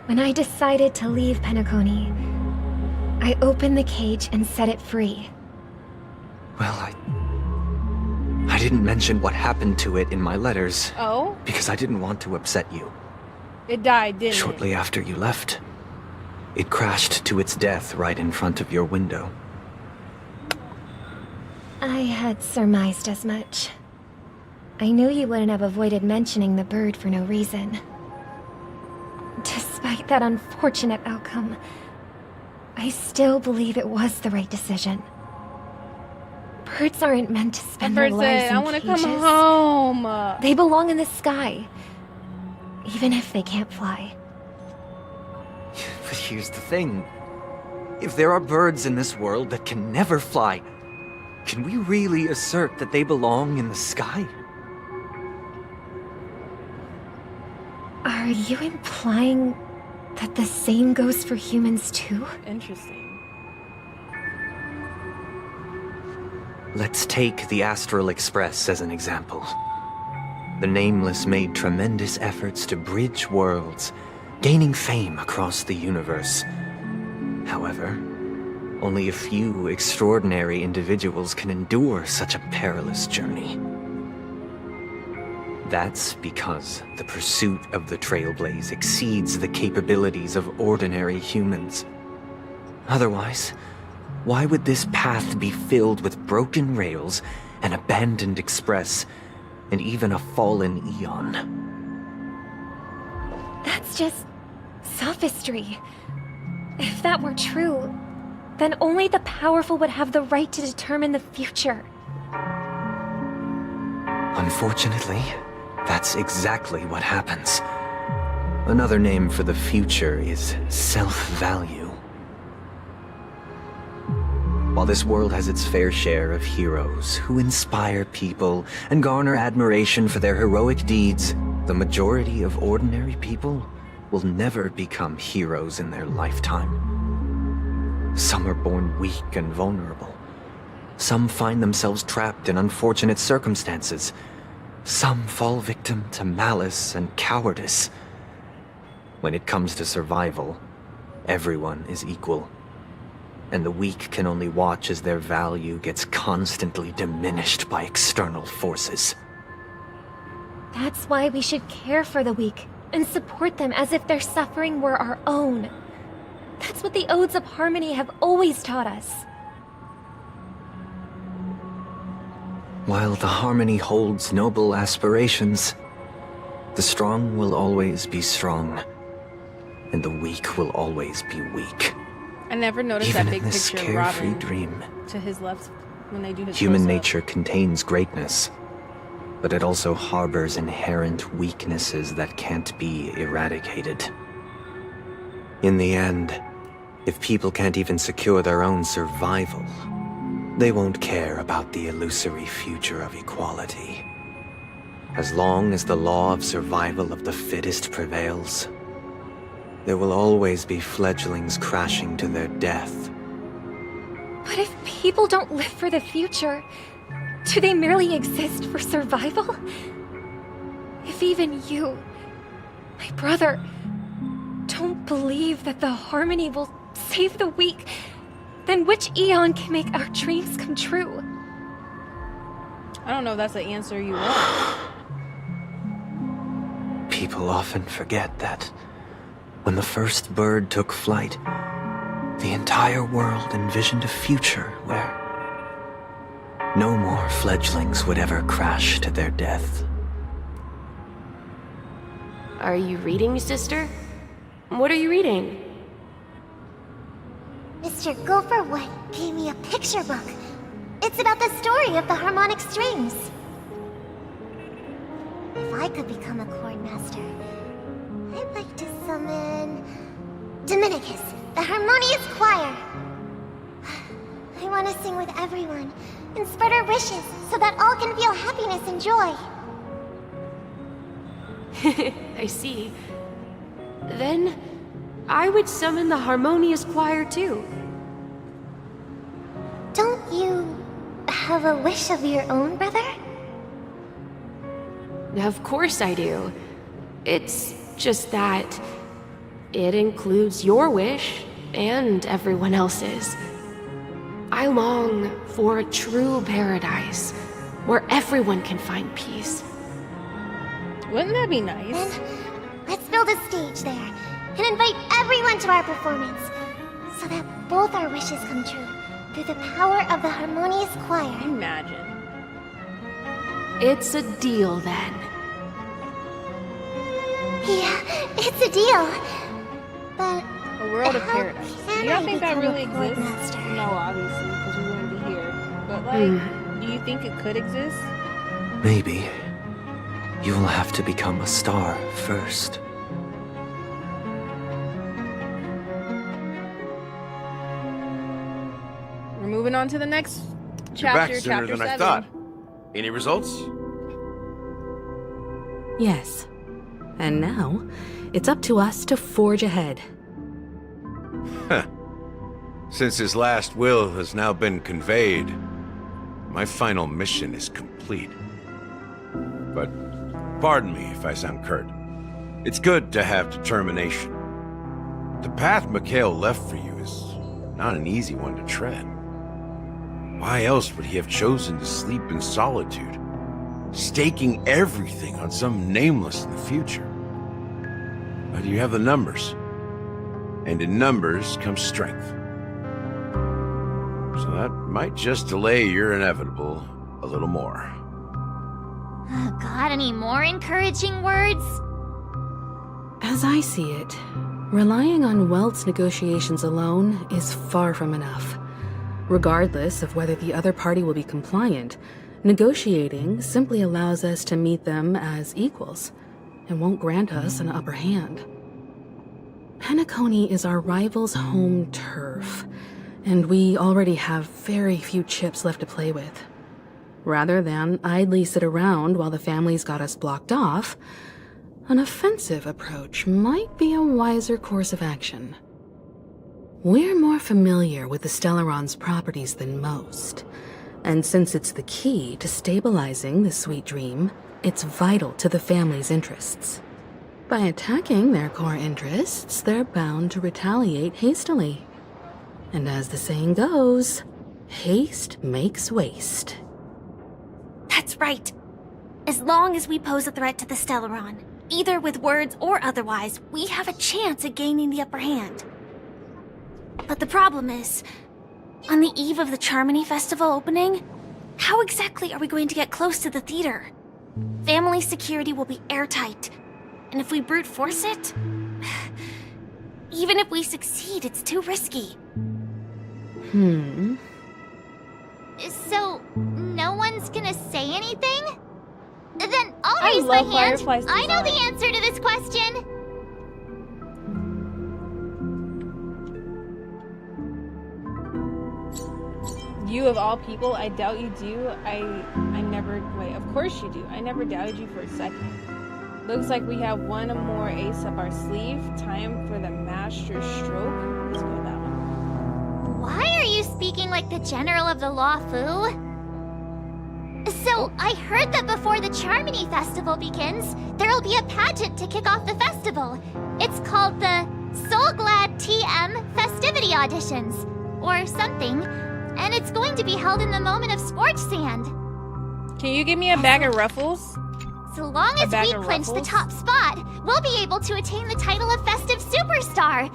when I decided to leave Penacony, I opened the cage and set it free. Well, I didn't mention what happened to it in my letters. Oh? Because I didn't want to upset you. It died, didn't it? Shortly after you left, it crashed to its death right in front of your window. I had surmised as much. I knew you wouldn't have avoided mentioning the bird for no reason. Despite that unfortunate outcome, I still believe it was the right decision. Birds aren't meant to spend their lives in I want to come cages. home. They belong in the sky, even if they can't fly. But here's the thing. If there are birds in this world that can never fly, can we really assert that they belong in the sky? Are you implying that the same goes for humans too? Interesting. Let's take the Astral Express as an example. The Nameless made tremendous efforts to bridge worlds, gaining fame across the universe. However, only a few extraordinary individuals can endure such a perilous journey. That's because the pursuit of the Trailblaze exceeds the capabilities of ordinary humans. Otherwise, why would this path be filled with broken rails, an abandoned express, and even a fallen Eon? That's just sophistry. If that were true, then only the powerful would have the right to determine the future. Unfortunately, that's exactly what happens. Another name for the future is self-value. While this world has its fair share of heroes who inspire people and garner admiration for their heroic deeds, the majority of ordinary people will never become heroes in their lifetime. Some are born weak and vulnerable. Some find themselves trapped in unfortunate circumstances. Some fall victim to malice and cowardice. When it comes to survival, everyone is equal. And the weak can only watch as their value gets constantly diminished by external forces. That's why we should care for the weak and support them as if their suffering were our own. That's what the Odes of Harmony have always taught us. While the Harmony holds noble aspirations, the strong will always be strong, and the weak will always be weak. I never noticed Even that big in this picture of carefree Robin dream, to his left when they do his human close-up. nature contains greatness, but it also harbors inherent weaknesses that can't be eradicated. In the end, if people can't even secure their own survival, they won't care about the illusory future of equality. As long as the law of survival of the fittest prevails, there will always be fledglings crashing to their death. But if people don't live for the future, do they merely exist for survival? If even you, my brother, don't believe that the Harmony will save the weak, then which Eon can make our dreams come true? I don't know if that's the answer you want. People often forget that when the first bird took flight, the entire world envisioned a future where no more fledglings would ever crash to their death. Are you reading, sister? What are you reading? Mr. Gopherwood gave me a picture book. It's about the story of the harmonic strings. If I could become a chord master, I'd like to summon Dominicus, the harmonious choir. I want to sing with everyone and spread our wishes so that all can feel happiness and joy. I see. Then, I would summon the harmonious choir too. Don't you have a wish of your own, brother? Of course I do. It's just that it includes your wish and everyone else's. I long for a true paradise where everyone can find peace. Wouldn't that be nice? Then let's build a stage there and invite everyone to our performance so that both our wishes come true through the power of the harmonious choir. Imagine. It's a deal then. Yeah, it's a deal. But a world of how paradise. can Do y'all I think that become a really chord exists? master? No, obviously, because we wouldn't be here. But like, do you think it could exist? Maybe. You will have to become a star first. moving on to the next You're chapter, back sooner chapter than 7. I thought. Any results? Yes. And now, it's up to us to forge ahead. Huh. Since his last will has now been conveyed, my final mission is complete. But pardon me if I sound curt. It's good to have determination. The path Mikhail left for you is not an easy one to tread. Why else would he have chosen to sleep in solitude, staking everything on some nameless in the future? But you have the numbers, and in numbers comes strength. So that might just delay your inevitable a little more. Got any more encouraging words? As I see it, relying on Welt's negotiations alone is far from enough. Regardless of whether the other party will be compliant, negotiating simply allows us to meet them as equals and won't grant us an upper hand. Penacony is our rival's home turf, and we already have very few chips left to play with. Rather than idly sit around while the family's got us blocked off, an offensive approach might be a wiser course of action. We're more familiar with the Stellaron's properties than most, and since it's the key to stabilizing the sweet dream, it's vital to the family's interests. By attacking their core interests, they're bound to retaliate hastily. And as the saying goes, haste makes waste. That's right. As long as we pose a threat to the Stellaron, either with words or otherwise, we have a chance at gaining the upper hand. But the problem is, on the eve of the Charmony Festival opening, how exactly are we going to get close to the theater? Family security will be airtight, and if we brute force it, even if we succeed, it's too risky. So, no one's gonna say anything? Then I'll raise my hand. I know the answer to this question. You of all people, I doubt you do. I never, wait, of course you do. I never doubted you for a second. Looks like we have one more ace up our sleeve. Time for the master stroke. Let's go with that one. Why are you speaking like the general of the Law Fu? So, I heard that before the Charmony Festival begins, there'll be a pageant to kick off the festival. It's called the Soul Glad TM Festivity Auditions, or something, and it's going to be held in the moment of Scorch Sand. Can you give me a bag of ruffles? So long as we clinch the top spot, we'll be able to attain the title of Festive Superstar.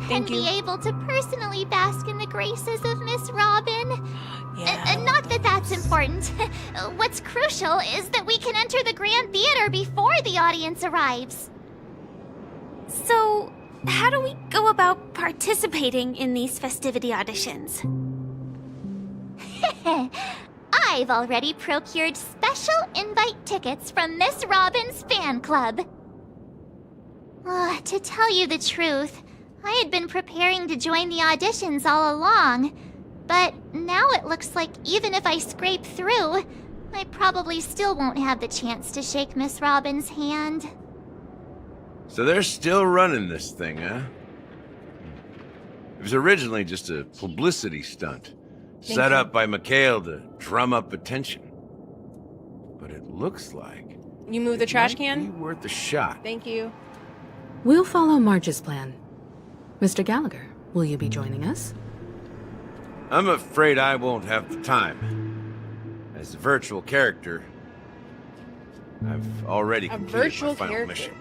Thank you. And be able to personally bask in the graces of Miss Robin. And not that that's important. What's crucial is that we can enter the Grand Theater before the audience arrives. So, how do we go about participating in these festivity auditions? I've already procured special invite tickets from Miss Robin's fan club. To tell you the truth, I had been preparing to join the auditions all along, but now it looks like even if I scrape through, I probably still won't have the chance to shake Miss Robin's hand. So they're still running this thing, huh? It was originally just a publicity stunt, set up by Mikhail to drum up attention. But it looks like you move the trash can? Be worth a shot. Thank you. We'll follow Marge's plan. Mr. Gallagher, will you be joining us? I'm afraid I won't have the time. As a virtual character, I've already completed my final mission.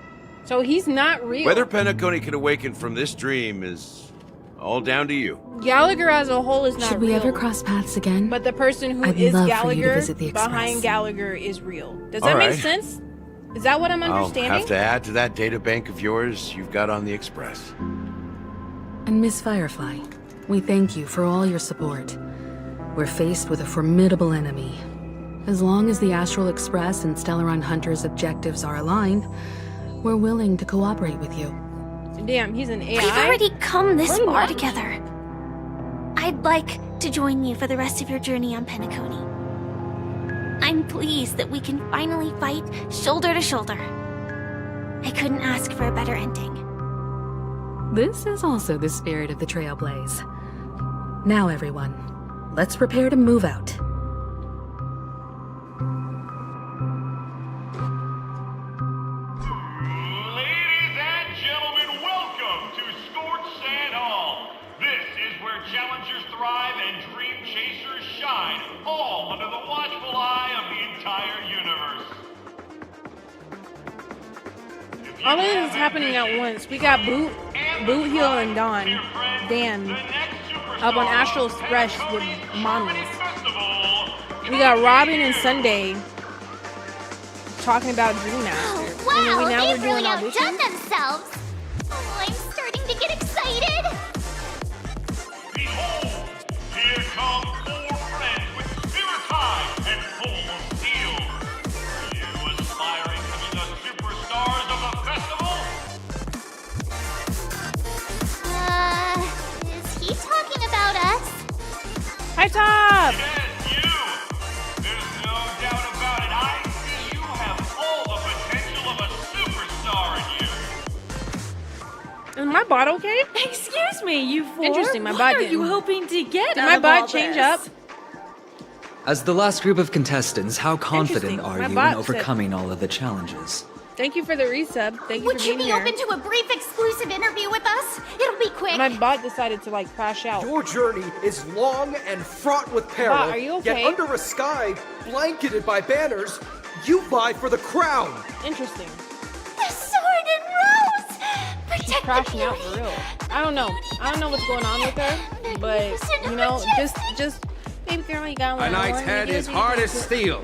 So he's not real. Whether Penacony can awaken from this dream is all down to you. Gallagher as a whole is not real. Should we ever cross paths again? But the person who I'd is love Gallagher for you to visit the Express. behind Gallagher is real. Does All that make right. sense? Is that what I'm understanding? I'll have to add to that data bank of yours you've got on the Express. And Miss Firefly, we thank you for all your support. We're faced with a formidable enemy. As long as the Astral Express and Stellaron Hunter's objectives are aligned, we're willing to cooperate with you. Damn, he's an AI. We've already come this Pretty far much. together. I'd I'd like to join you for the rest of your journey on Penacony. I'm pleased that we can finally fight shoulder to shoulder. I couldn't ask for a better ending. This is also the spirit of the Trailblaze. Now, everyone, let's prepare to move out. Ladies and gentlemen, welcome to Scorched Sand Hall. This is where challengers thrive and dream chasers shine, all under the watchful eye of the entire universe. All of this is happening at once. We got Boot Heel, and Dan up on Astral Express with mommies. We got Robin and Sunday talking about Dream Master. Wow, and now they've we're doing really auditions. outdone themselves. Oh, I'm starting to get excited. Behold, here come 4 friends with spirits high and full of steel. Are you aspiring to be the superstars of the festival? Is he talking about us? Hi, Top! Yes, you! There's no doubt about it. I see you have all the potential of a superstar in you. Is my bot okay? Excuse me, you four. Interesting, my what bot are didn't. you hoping to get Did out my of bot all change this? up? As the last group of contestants, how confident Interesting. are My you bot in said- overcoming all of the challenges? Thank you for the resub. Thank you Would for you being be here. open to a brief exclusive interview with us? It'll be quick. My bot decided to like crash out. Your journey is long and fraught with peril. Bot, are you okay? Yet under a sky blanketed by banners, you vie for the crown. Interesting. The sword and rose! She's crashing out for real. I don't know what's going on with her, but you know, just baby girl, you got one. A knight's head is hard as steel.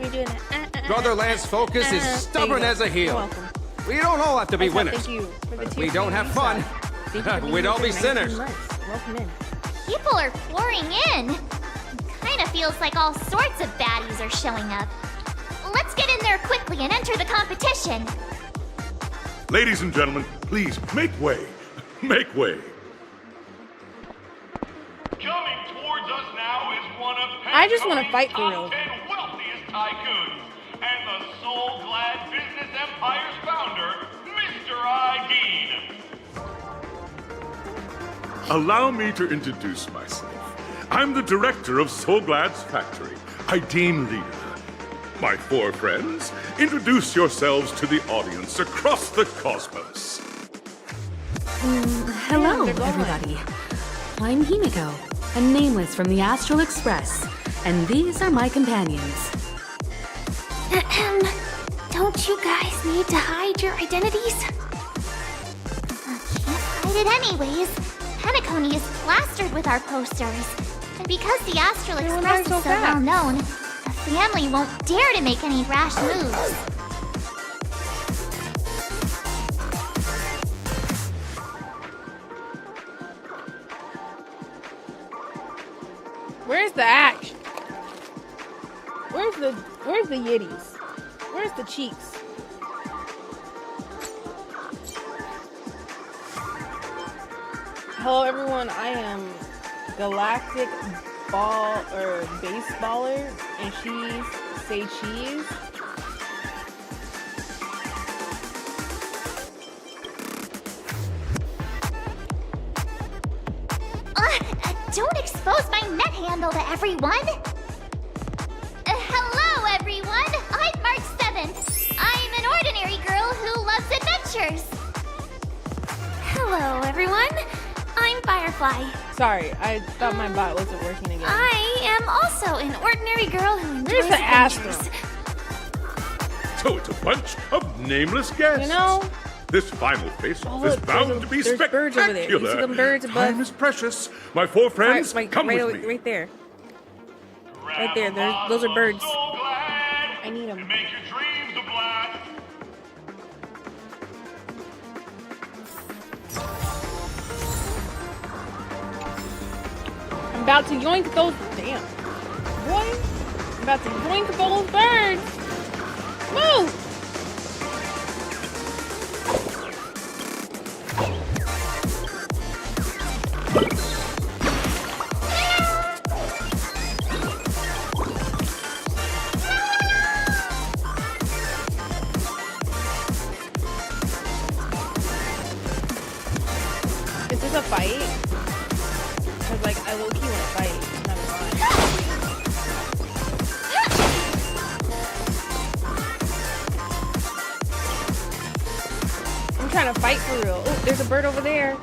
Brother Lance's focus is stubborn as a heel. We don't all have to be winners. Thank you for the But if we don't have fun, we'd all be sinners. Welcome in. People are pouring in. Kinda feels like all sorts of baddies are showing up. Let's get in there quickly and enter the competition. Ladies and gentlemen, please make way. Make way. Coming towards us now is one of I just want to fight for real. top 10 wealthiest tycoons and the soul-glad business empire's founder, Mr. Ideen. Allow me to introduce myself. I'm the director of Soulglad's factory, Ideen Leader. My 4 friends, introduce yourselves to the audience across the cosmos. Hello, everybody. I'm Himiko, a nameless from the Astral Express, and these are my companions. Don't you guys need to hide your identities? Can't hide it anyways. Penacony is plastered with our posters. And because the Astral Express is so well known, the family won't dare to make any rash moves. Where's the action? Where's the yitties? Where's the cheeks? Hello everyone, I am Galactic Baseballer, and she's Say Cheese. Don't expose my net handle to everyone! Hello, everyone! I'm March 7th. I'm an ordinary girl who loves adventures. Hello, everyone. I'm Firefly. Sorry, I thought my bot wasn't working again. I am also an ordinary girl who enjoys Where's the adventures. Astro? So it's a bunch of nameless guests. You know? This final face-off look, is bound to be there's birds over there. You see spectacular. them birds above? Time is precious. My 4 friends, come right, with me. right there. Right there. Those are birds. I need them. Make your dreams a blast. I'm about to yoink those. Damn. Boy. I'm about to yoink those birds. Move! Is this a fight? Cause like I low-key want to fight. I'm not gonna lie. I'm trying to fight for real. Oh, there's a bird over there.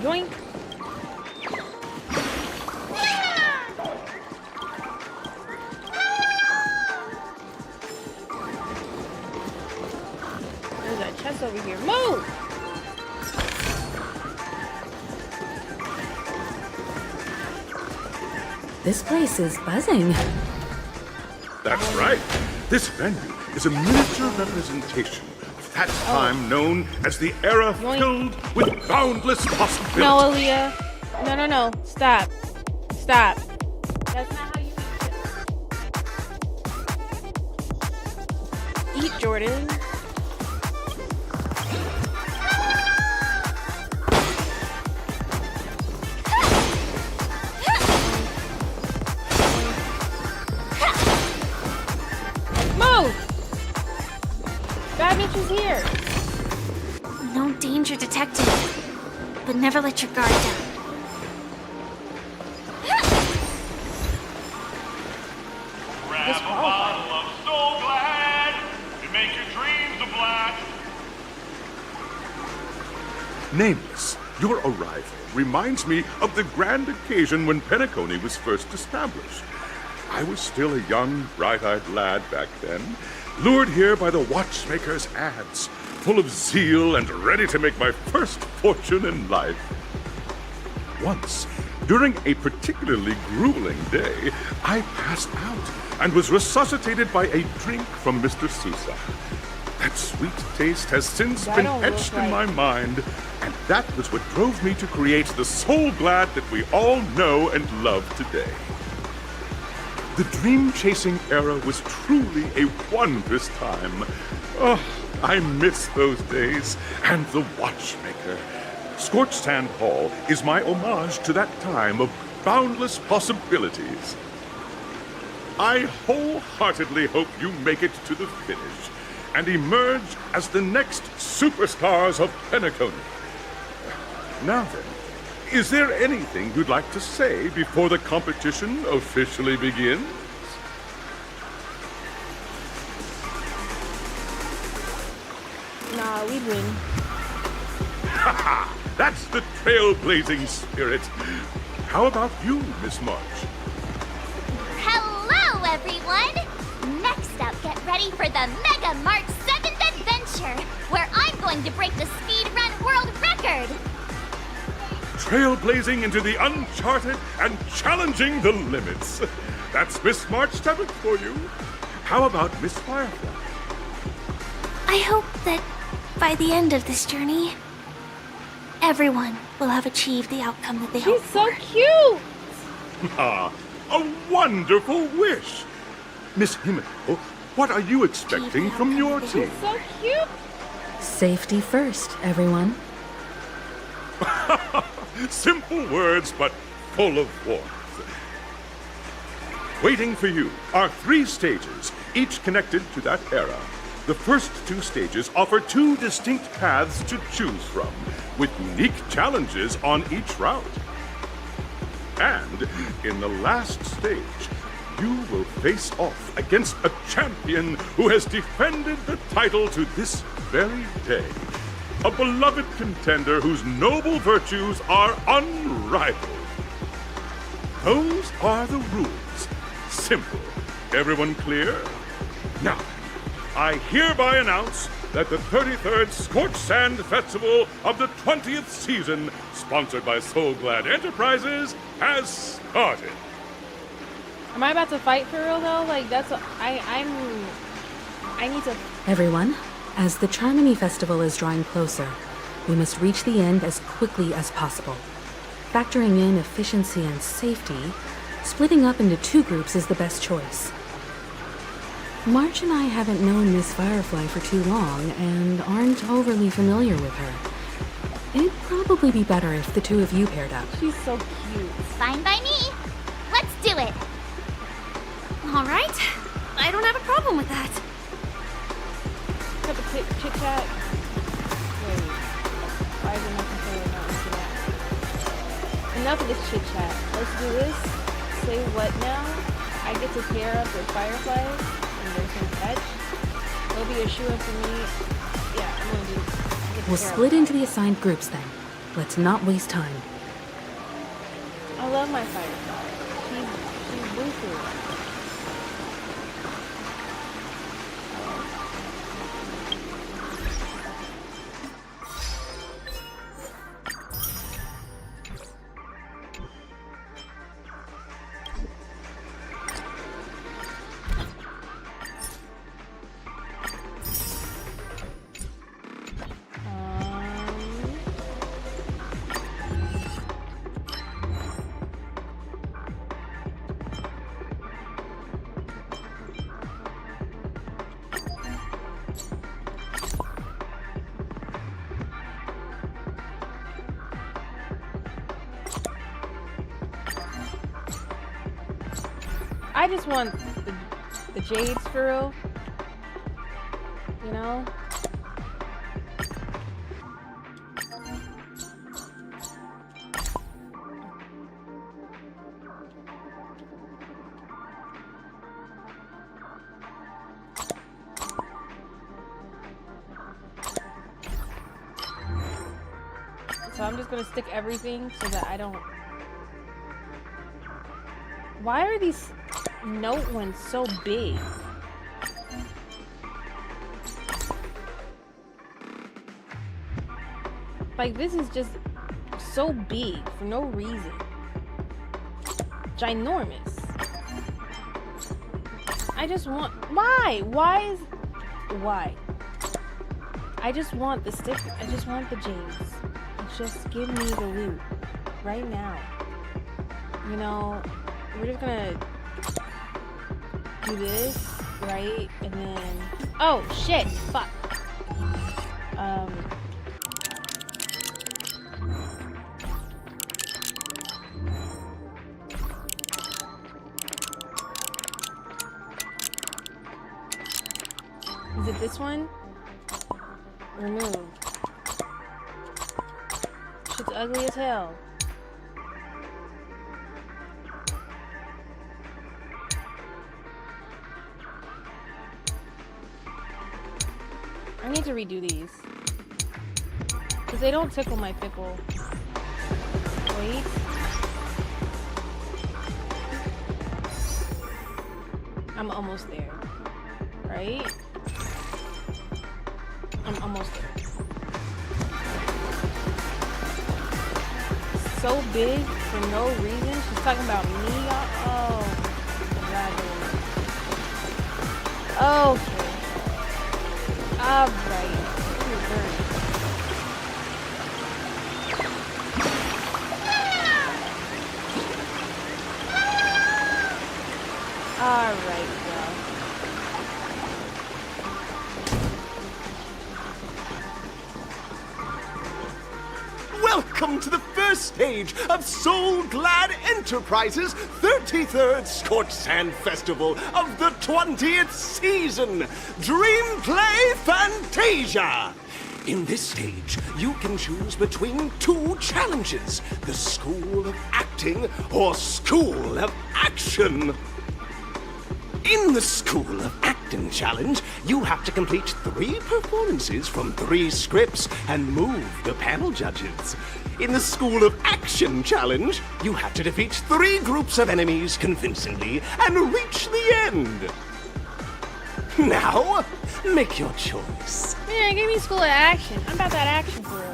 Yoink. There's a chest over here. Move! This place is buzzing. That's right. This venue is a miniature representation of that time known as the era filled with boundless possibilities. No, Aaliyah. No. Stop. Stop. That's not how you eat, Jordan. Move! Bad bitch is here. No danger detected. But never let your guard down. Grab a bottle of Soul Glad to make your dreams a blast. Nameless, your arrival reminds me of the grand occasion when Penacony was first established. I was still a young, bright-eyed lad back then, lured here by the watchmaker's ads, full of zeal and ready to make my first fortune in life. Once, during a particularly grueling day, I passed out and was resuscitated by a drink from Mr. Sousa. That sweet taste has since been etched in my mind, and that was what drove me to create the Soul Glad that we all know and love today. The dream-chasing era was truly a wondrous time. Oh, I miss those days, and the watchmaker. Scorched Sand Hall is my homage to that time of boundless possibilities. I wholeheartedly hope you make it to the finish and emerge as the next superstars of Penacony. Now then, is there anything you'd like to say before the competition officially begins? Nah, we win. Haha! That's the trailblazing spirit. How about you, Miss March? Hello, everyone! Next up, get ready for the Mega March 7th Adventure, where I'm going to break the speedrun world record! Trailblazing into the uncharted and challenging the limits. That's Miss March 7th for you. How about Miss Firefly? I hope that by the end of this journey, everyone will have achieved the outcome that they hoped for. She's so cute! Ah, a wonderful wish! Miss Himiko, what are you expecting from your team? So cute! Safety first, everyone. Simple words, but full of warmth. Waiting for you are 3 stages, each connected to that era. The first 2 stages offer 2 distinct paths to choose from, with unique challenges on each route. And in the last stage, you will face off against a champion who has defended the title to this very day. A beloved contender whose noble virtues are unrivaled. Those are the rules. Simple. Everyone clear? Now, I hereby announce that the 33rd Scorched Sand Festival of the 20th season, sponsored by Soul Glad Enterprises, has started. Am I about to fight for real though? Like that's I need to. Everyone, as the Charmony Festival is drawing closer, we must reach the end as quickly as possible. Factoring in efficiency and safety, splitting up into 2 groups is the best choice. March and I haven't known Miss Firefly for too long and aren't overly familiar with her. It'd probably be better if the 2 of you paired up. She's so cute. Fine by me. Let's do it. All right. I don't have a problem with that. Have a quick chit chat. enough of this chit chat. Let's do this. Say what now? I get to pair up with fireflies and there's some fetch. It'll be a shoe-in for me. Yeah, I'm gonna do. We'll split into the assigned groups then. Let's not waste time. I love my firefly. She's boo-boo. I just want the jades for real, you know? So I'm just gonna stick everything so that I don't... Why are these note ones so big? Like, this is just so big for no reason. Ginormous. I just want... Why? Why? I just want the stick. I just want the jades. Just give me the loot right now. You know, we're just gonna do this, right? And then... Oh, shit! Fuck. Is it this one? Remove. Shit's ugly as hell. I need to redo these. Because they don't tickle my pickle. Wait. I'm almost there. Right? I'm almost there. So big for no reason. She's talking about me. Oh. Okay. Alright. Alright, well. Welcome to the first stage of Soul Glad Enterprises' 33rd Scorched Sand Festival of the 20th season, Dream Play Fantasia. In this stage, you can choose between two challenges, the School of Acting or School of Action. In the School of Acting challenge, you have to complete 3 performances from 3 scripts and move the panel judges. In the School of Action challenge, you have to defeat 3 groups of enemies convincingly and reach the end. Now, make your choice. Yeah, give me School of Action. I'm about that action for real.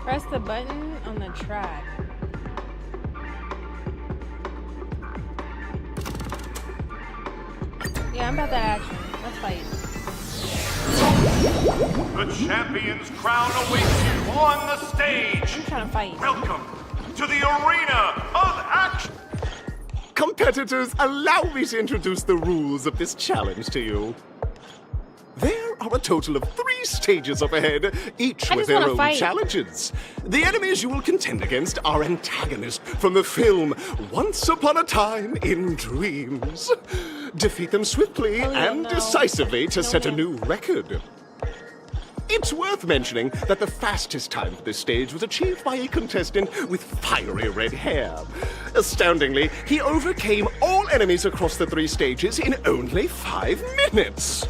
Press the button on the track. Yeah, I'm about that action. Let's fight. The champion's crown awaits you on the stage. I'm trying to fight. Welcome to the arena of action. Competitors, allow me to introduce the rules of this challenge to you. There are a total of 3 stages up ahead, each with their own challenges. The enemies you will contend against are antagonists from the film Once Upon a Time in Dreams. Defeat them swiftly and decisively to set a new record. It's worth mentioning that the fastest time for this stage was achieved by a contestant with fiery red hair. Astoundingly, he overcame all enemies across the 3 stages in only 5 minutes.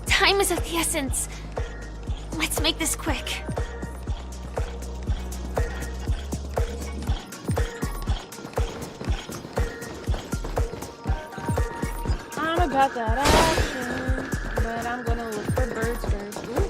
Time is of the essence. Let's make this quick. I'm about that action, but I'm gonna look for birds first. Ooh.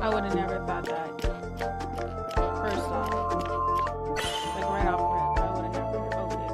I would have never thought that. First off. Like right off rip, I would have never opened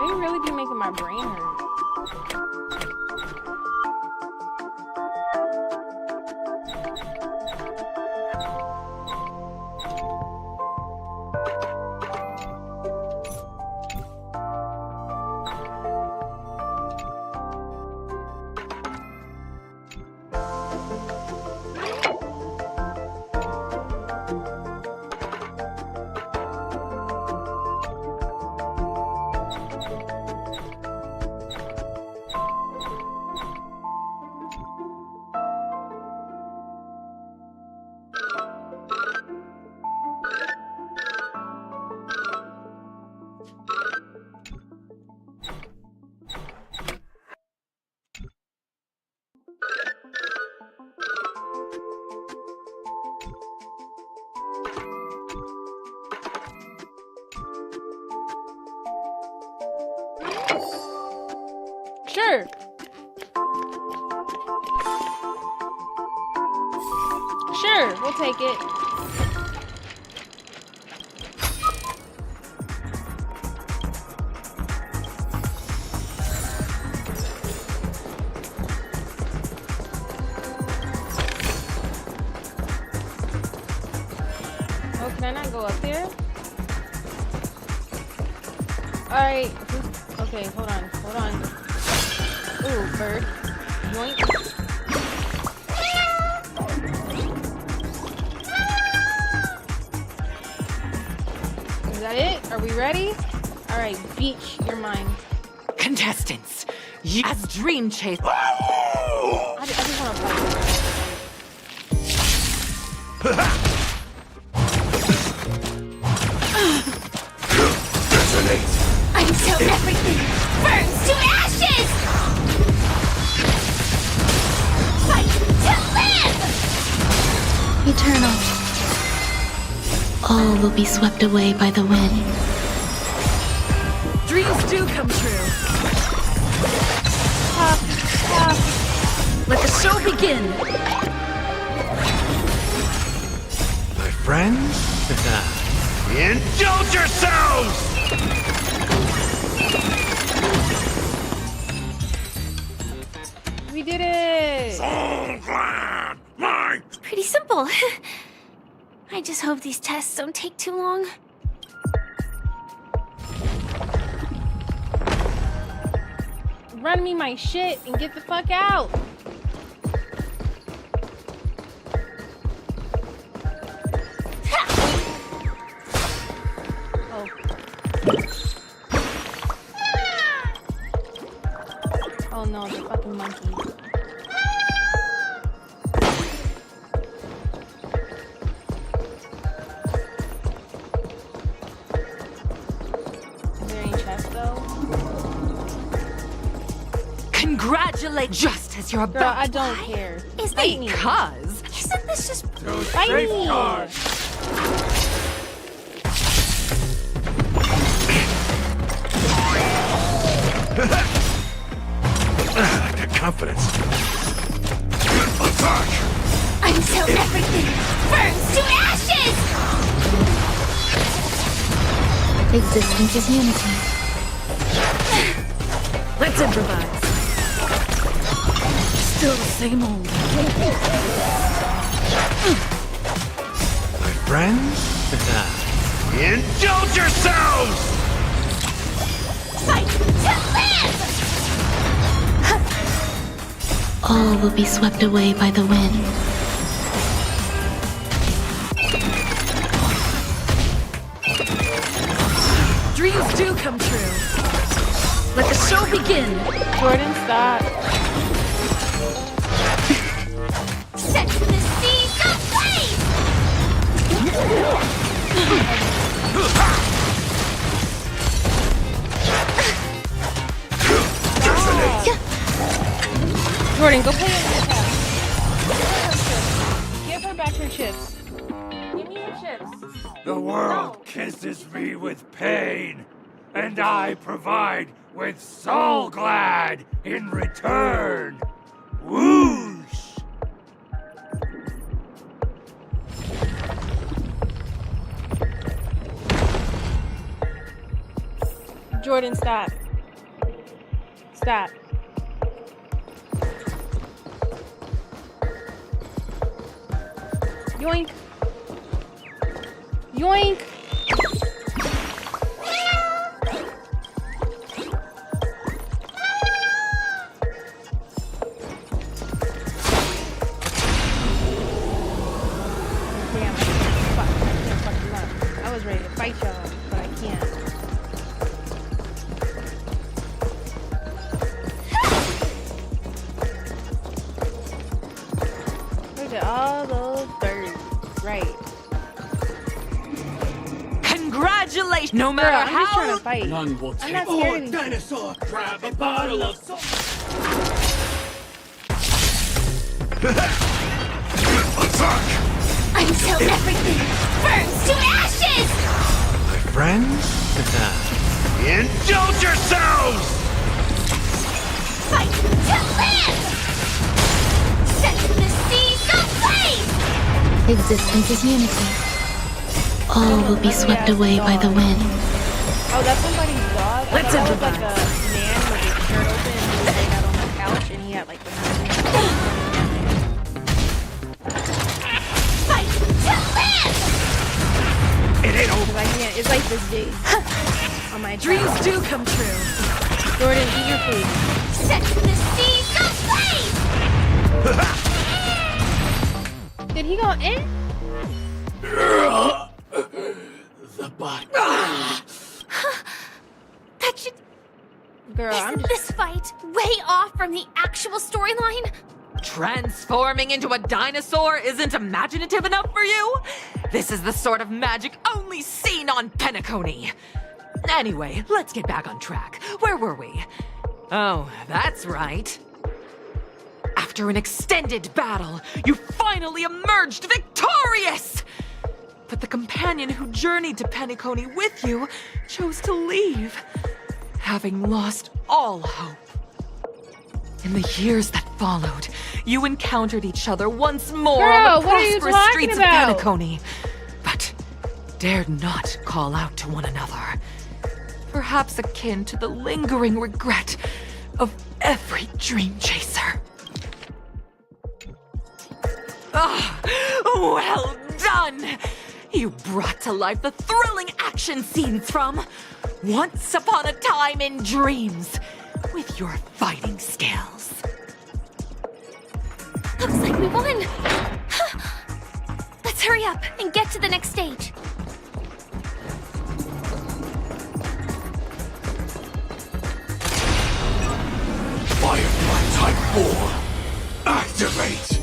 They really be making my brain hurt. Sure. Sure, we'll take it. Oh, can I not go up there? Alright. Okay, hold on. Hold on. Ooh, bird. Yoink. Is that it? Are we ready? Alright, Beach, you're mine. Contestants, you as Dream Chase. I just want to play. Until everything burns to ashes! Fight to live! Eternal. All will be swept away by the wind. Dreams do come true. Let the show begin. My friends, indulge yourselves! We So glad! My... Pretty simple. I just hope these tests don't take too long. Run me my shit and get the fuck out. Oh. Oh no, the fucking monkey. Is there any chest though? Congratulate just as you're Girl, about I to don't buy. care. Is Fight me. Because Isn't this just... Fight me. Got confidence. Attack! Until everything burns to ashes! Existence is unity. Let's improvise. Still the same old. My friends? Indulge yourselves! Fight to live! All will be swept away by the wind. Dreams do come true. Let the show begin. Jordan, stop. Set the seas ablaze! Jordan, go play with her. Give her back her chips. Give me your chips. The world kisses me with pain, and I provide with soul glad in return. Whoosh! Jordan, stop. Stop. Yoink. Yoink. Damn. Fuck. I can't fucking up. I was ready to fight y'all, but I can't. Look at all those birds. Right. congratulations. No matter Girl, I'm just how trying to fight. None will I'm take not scared of these. dinosaur. Grab a bottle of salt. Attack! Until everything burns to ashes! My friends? Indulge yourselves! Fight to live! Set the seas ablaze! Existence is unity. All will be swept away by the wind. Oh, that's somebody's dog? I Let's thought that was like improvise. a man with his shirt open and he was laying out on the couch and he had like the Fight to live! It ain't over. Because I can't, it's like this big on my Dreams chest. do come true. Jordan, eat your food. Set the seas ablaze! Did he go in? The bot. That should... Girl, I'm Isn't just... this fight way off from the actual storyline? transforming into a dinosaur isn't imaginative enough for you? This is the sort of magic only seen on Penacony. Anyway, let's get back on track. Where were we? Oh, that's right. After an extended battle, you finally emerged victorious! But the companion who journeyed to Penacony with you chose to leave, having lost all hope. In the years that followed, you encountered each other once more Girl, on the what are you prosperous talking streets about? of Penacony, but dared not call out to one another. Perhaps akin to the lingering regret of every dream chaser. Well done! You brought to life the thrilling action scenes from Once Upon a Time in Dreams with your fighting skills. Looks like we won! Let's hurry up and get to the next stage. Firefly Type 4, activate!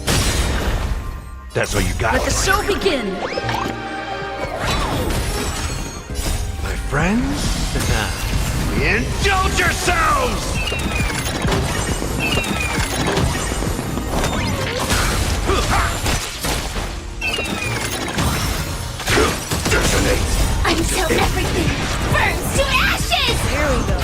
That's all you got? Let the show begin! My friends? Indulge yourselves! Detonate! Until everything burns to ashes! There we go.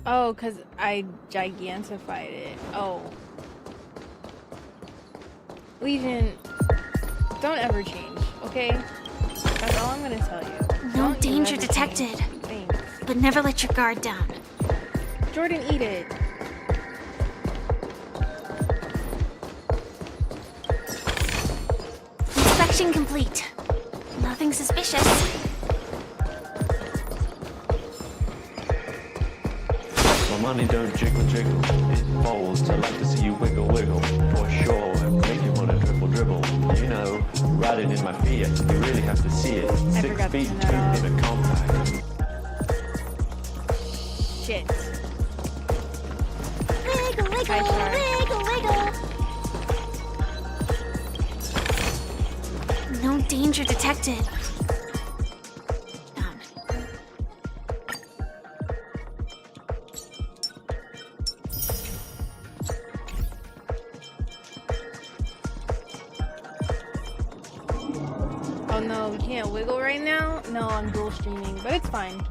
Oh, because I gigantified it. Oh. Legion, don't ever change, okay? That's all I'm gonna tell you. No Don't danger ever detected. change. Thanks. But never let your guard down. Jordan, eat it. Inspection complete. Nothing suspicious. My money don't jiggle jiggle, it falls. I like to see you wiggle wiggle, for sure. Make you wanna dribble dribble. You know, riding in my Fiat, you really have to see it. 6 feet 2 in a compact. Shit. Wiggle, wiggle, wiggle, wiggle. No danger detected. Oh no, we can't wiggle right now? No, I'm dual streaming, but it's fine.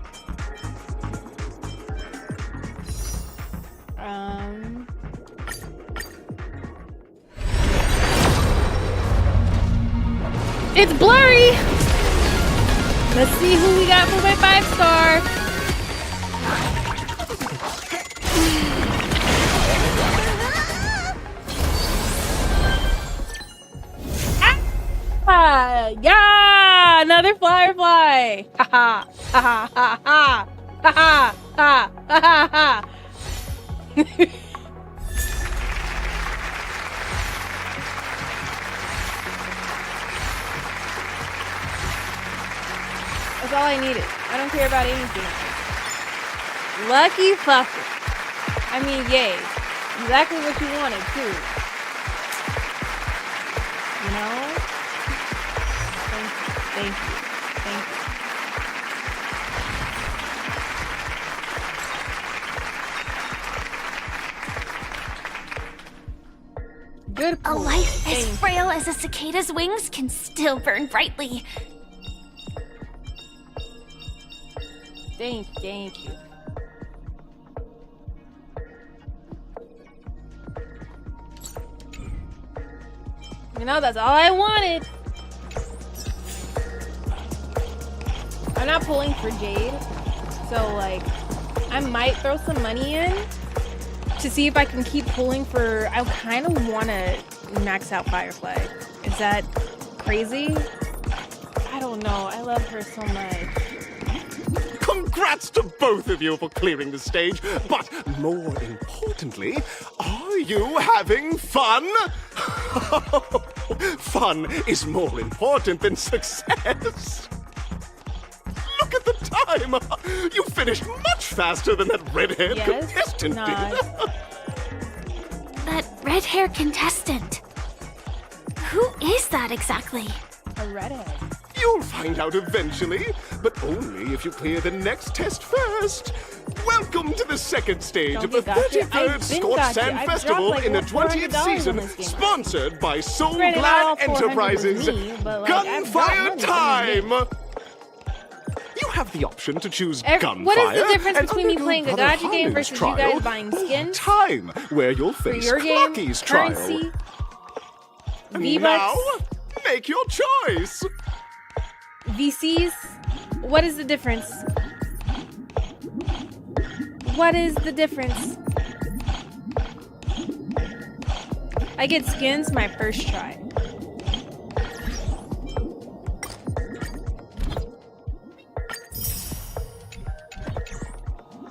It's blurry! Let's see who we got for my 5-star. Ah, yeah! Another firefly! Ha ha! Ha ha ha ha! Ha ha ha ha ha! That's all I needed. I don't care about anything. Lucky fucker. I mean, yay. Exactly what you wanted, too. You know? Thank you. Thank you. Good A point. life as Thank you. frail as a cicada's wings can still burn brightly. Thank you. You know, that's all I wanted. I'm not pulling for Jade, so like, I might throw some money in to see if I can keep pulling for. I kind of want to max out Firefly. Is that crazy? I don't know. I love her so much. Congrats to both of you for clearing the stage, but more importantly, are you having fun? Fun is more important than success. Look at the time! You finished much faster than that red-haired contestant did. That red-hair contestant. Who is that exactly? A redhead. You'll find out eventually, but only if you clear the next test first. Welcome to the second stage of the 33rd Scorched Sand Festival in the 20th season, sponsored by Soul Glad Enterprises. Gunfire time! You have the option to choose Gunfire. What is the difference and between me playing a Brother gacha game Harmon's versus you trial, guys buying skins? Time, where you'll For face your game, Clocky's trial. currency, And now, make your choice. VCs? What is the difference? What is the difference? I get skins my first try.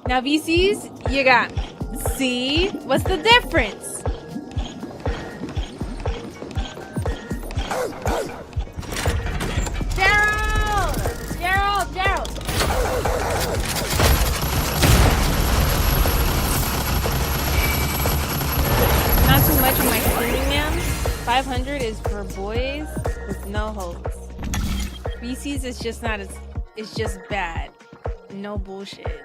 Now VCs, you got C. What's the difference? Gerald! Not too much of my streaming, man. 500 is for boys with no hopes. VCs is just not as, it's just bad. No bullshit.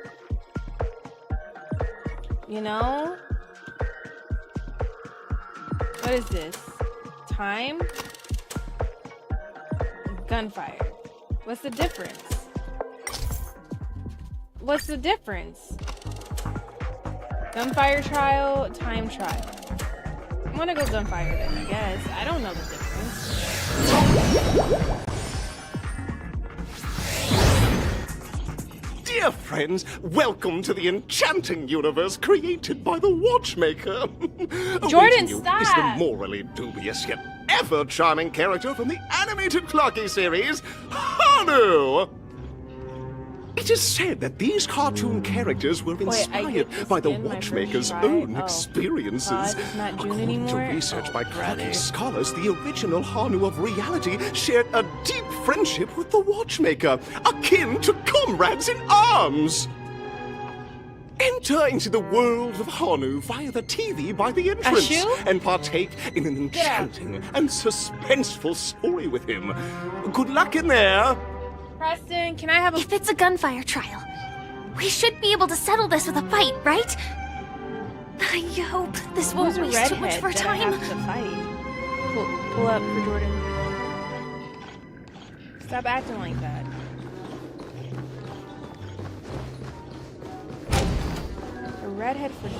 You know? What is this? Time? Gunfire. What's the difference? What's the difference? Gunfire trial, time trial. I'm gonna go gunfire then, I guess. I don't know the difference. Dear friends, welcome to the enchanting universe created by the Watchmaker. Jordan, Awaiting you stop! is the morally dubious yet ever charming character from the animated Clocky series, Hanu! It is said that these cartoon characters were inspired by the Watchmaker's own experiences. According to research by Clocky scholars, the original Hanu of reality shared a deep friendship with the Watchmaker, akin to comrades in arms. Enter into the world of Hanu via the TV by the entrance and partake in an enchanting and suspenseful story with him. Good luck in there. Preston, can I have a... If it's a gunfire trial, we should be able to settle this with a fight, right? I hope this won't waste too much of our time. Have to fight. Pull up for Jordan. Stop acting like that. A redhead for... A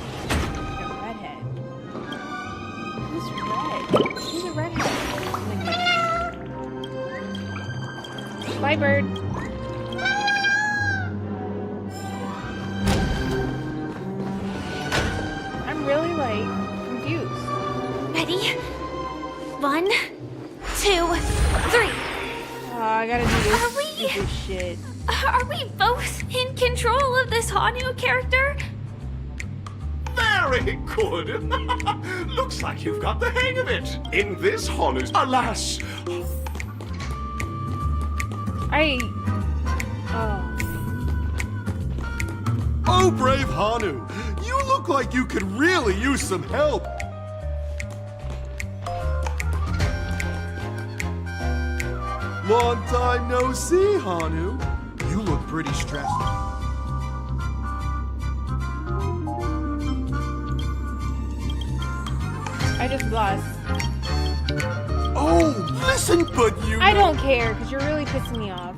redhead. Who's red? Who's a redhead? Bye, bird. I'm really, like, confused. Ready? 1, 2, 3. Oh, I gotta do this stupid shit. Are we both in control of this Hanu character? Very good. Looks like you've got the hang of it. In this Hanu's... Alas... Oh, brave Hanu! You look like you could really use some help! Long time no see, Hanu. You look pretty stressed. I just lost. Oh, listen, but you... I don't care, because you're really pissing me off.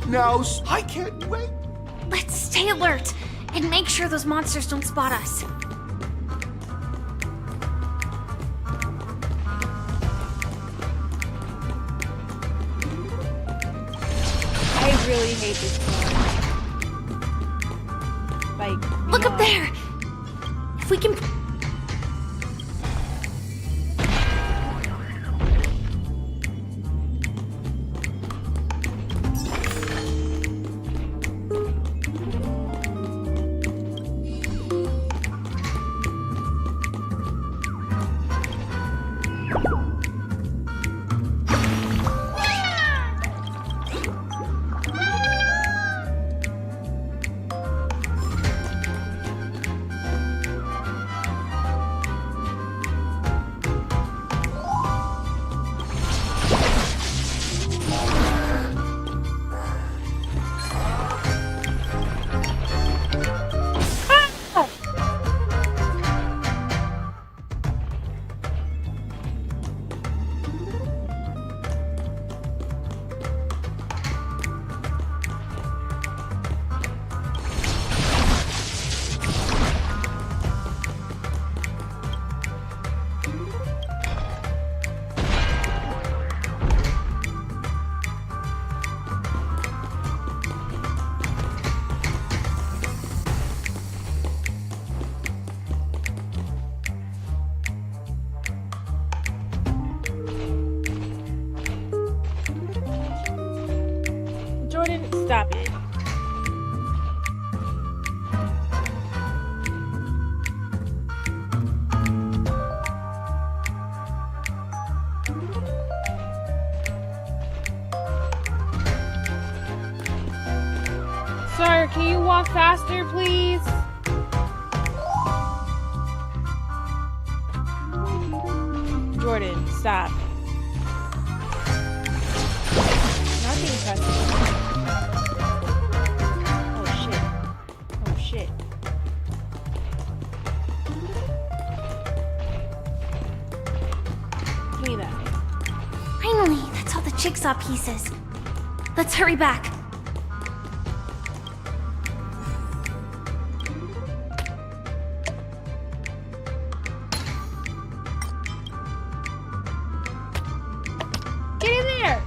Now, I can't wait. Let's stay alert and make sure those monsters don't spot us. I really hate this game. Like, look up there. If we can... Stop it. Sir, can you walk faster, please? Jordan, stop. Nothing touching. Oh shit. Oh shit. Give me that. Finally, that's all the jigsaw pieces. Let's hurry back. Get in there!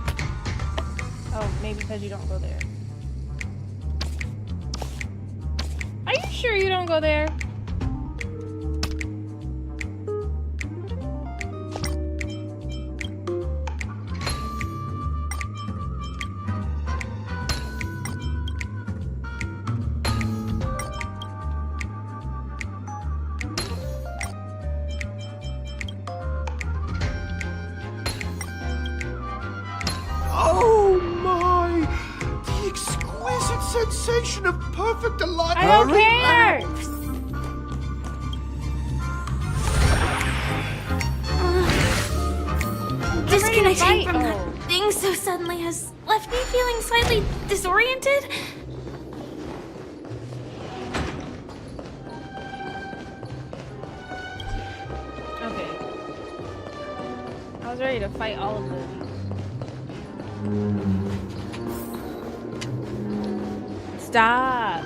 Oh, maybe because you don't go there. Are you sure you don't go there? Oh my! The exquisite sensation of perfect alignment. I don't care! Disconnecting from Oh. that thing so suddenly has left me feeling slightly disoriented. Okay. I was ready to fight all of them. Stop.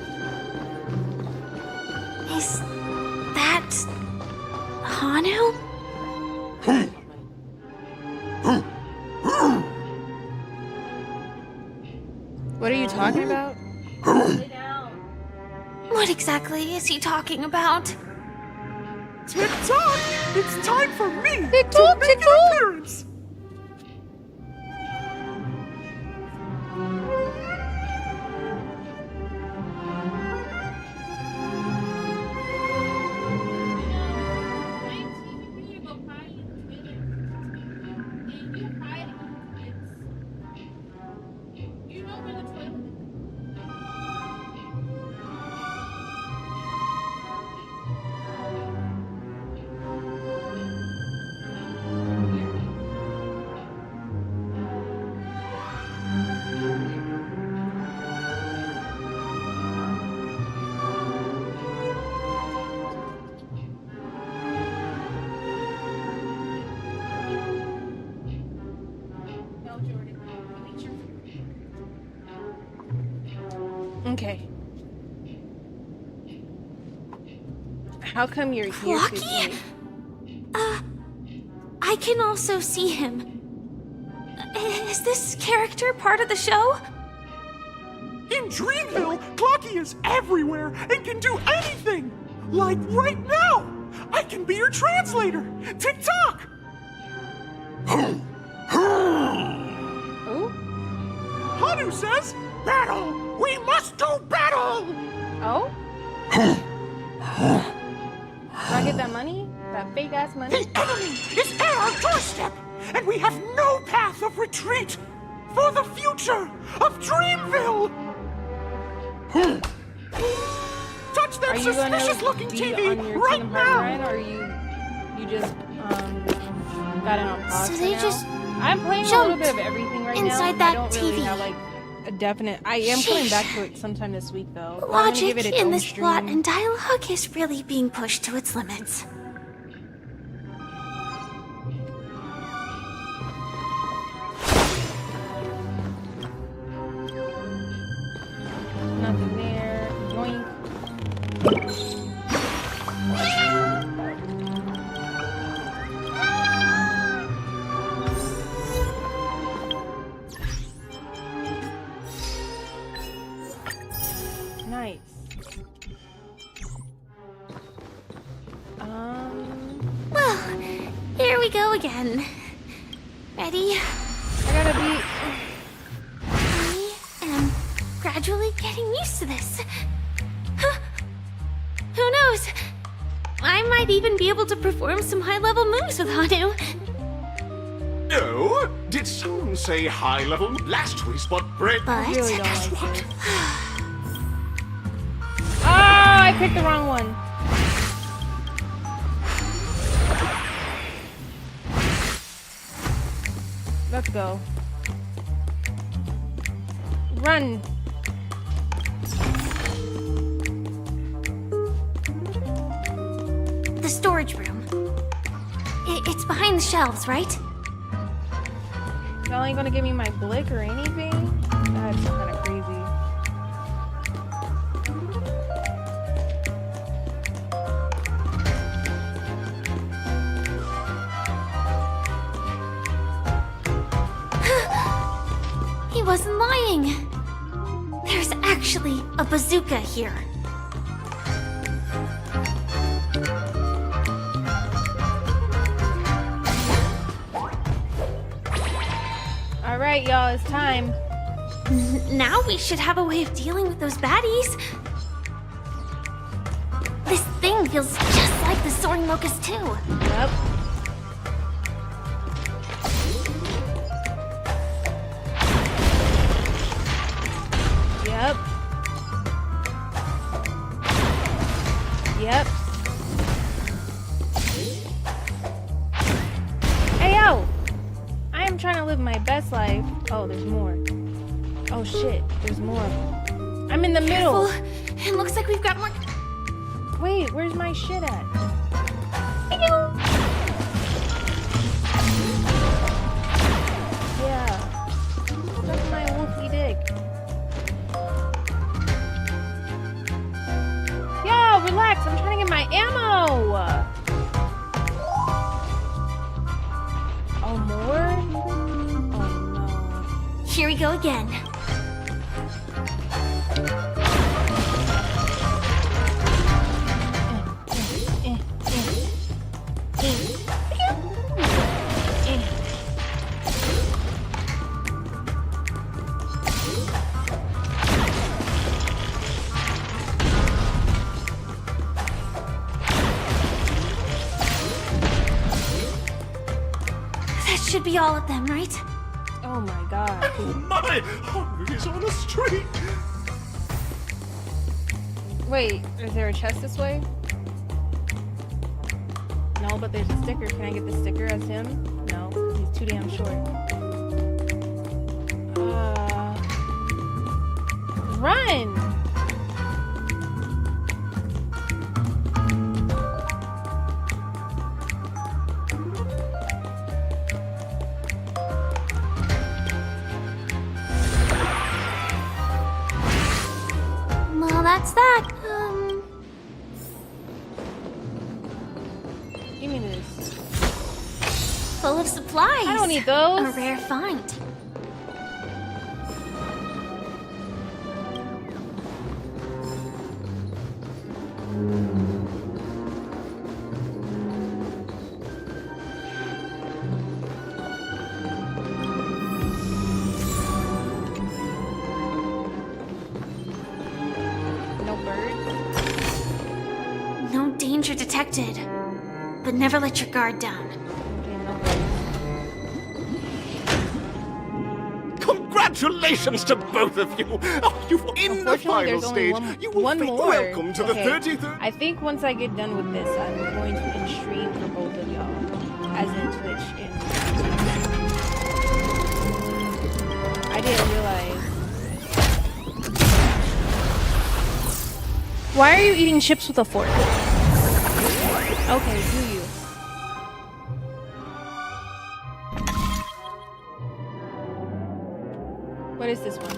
Is that Hanu? What are you talking about? What exactly is he talking about? Tick-tock! It's time for me Tick-tock, to make an appearance! Okay. How come you're here? Lucky? I can also see him. Is this character part of the show? In Dreamville, Clocky is everywhere and can do anything! Like right now! I can be your translator! Tick-tock! Oh? Hanu says, battle! We must do battle! Oh? Do I get that money? That fake ass money? The enemy is at our doorstep, and we have no path of retreat for the future of Dreamville! Touch that Are you gonna suspicious-looking be TV on your right Kingdom Hearts now! run, or you just got it on pause? So for they now? just I'm playing a little bit of everything right now. inside that I don't really TV. have like a definite. I am coming back to it sometime this week though. I'm gonna Logic give it its in own this plot stream. and dialogue is really being pushed to its limits. Nothing there. Yoink. Nice. Well, here we go again. Ready? I gotta be. I am gradually getting used to this. Huh. Who knows? I might even be able to perform some high-level moves with Hanu. Oh, did someone say high level? Last we spot bread. But really don't guess like what? this. Oh, I picked the wrong one. Let's go. Run. The storage room. It's behind the shelves, right? Y'all ain't gonna give me my blick or anything? That's kind of crazy. He wasn't lying. There's actually a bazooka here. Alright, y'all, it's time. Now we should have a way of dealing with those baddies. This thing feels just like the Soaring Locust too. Yep. Yep. Yep. Hey, yo! I am trying to live my best life. Oh, there's more. Oh, shit. There's more. I'm in the middle. Careful. It looks like we've got more. Wait, where's my shit at? Yeah. That's my wolfy dick. Yo, relax. I'm trying to get my ammo. Oh, more? Oh, no. Here we go again. That should be all of them, right? Oh my god. Oh my! Hanu is on the street! Wait, is there a chest this way? No, but there's a sticker. Can I get the sticker as him? No, because he's too damn short. Run! Well, that's that. Give me this. Full of supplies. I don't need those. A rare find. No birds. No danger detected. But never let your guard down. Okay, no birds. Congratulations to both of you! Oh, you've in the final There's only stage. You will one be more. welcome to the Okay. 33rd. I think once I get done with this, I'm going to end stream for both of y'all. As in Twitch and... I didn't realize. Why are you eating chips with a fork? Okay, do you? What is this one?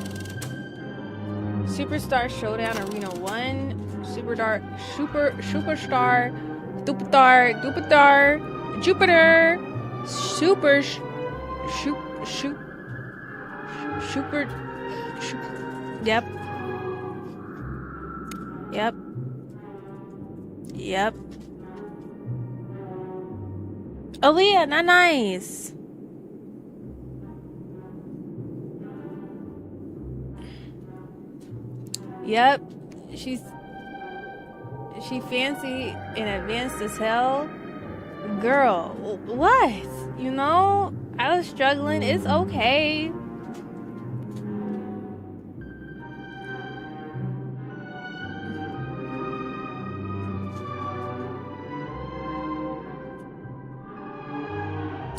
Superstar Showdown Arena 1. Superstar Jupiter. Yep. Aaliyah, not nice. Yep, she fancy and advanced as hell. Girl, what? You know, I was struggling. It's okay.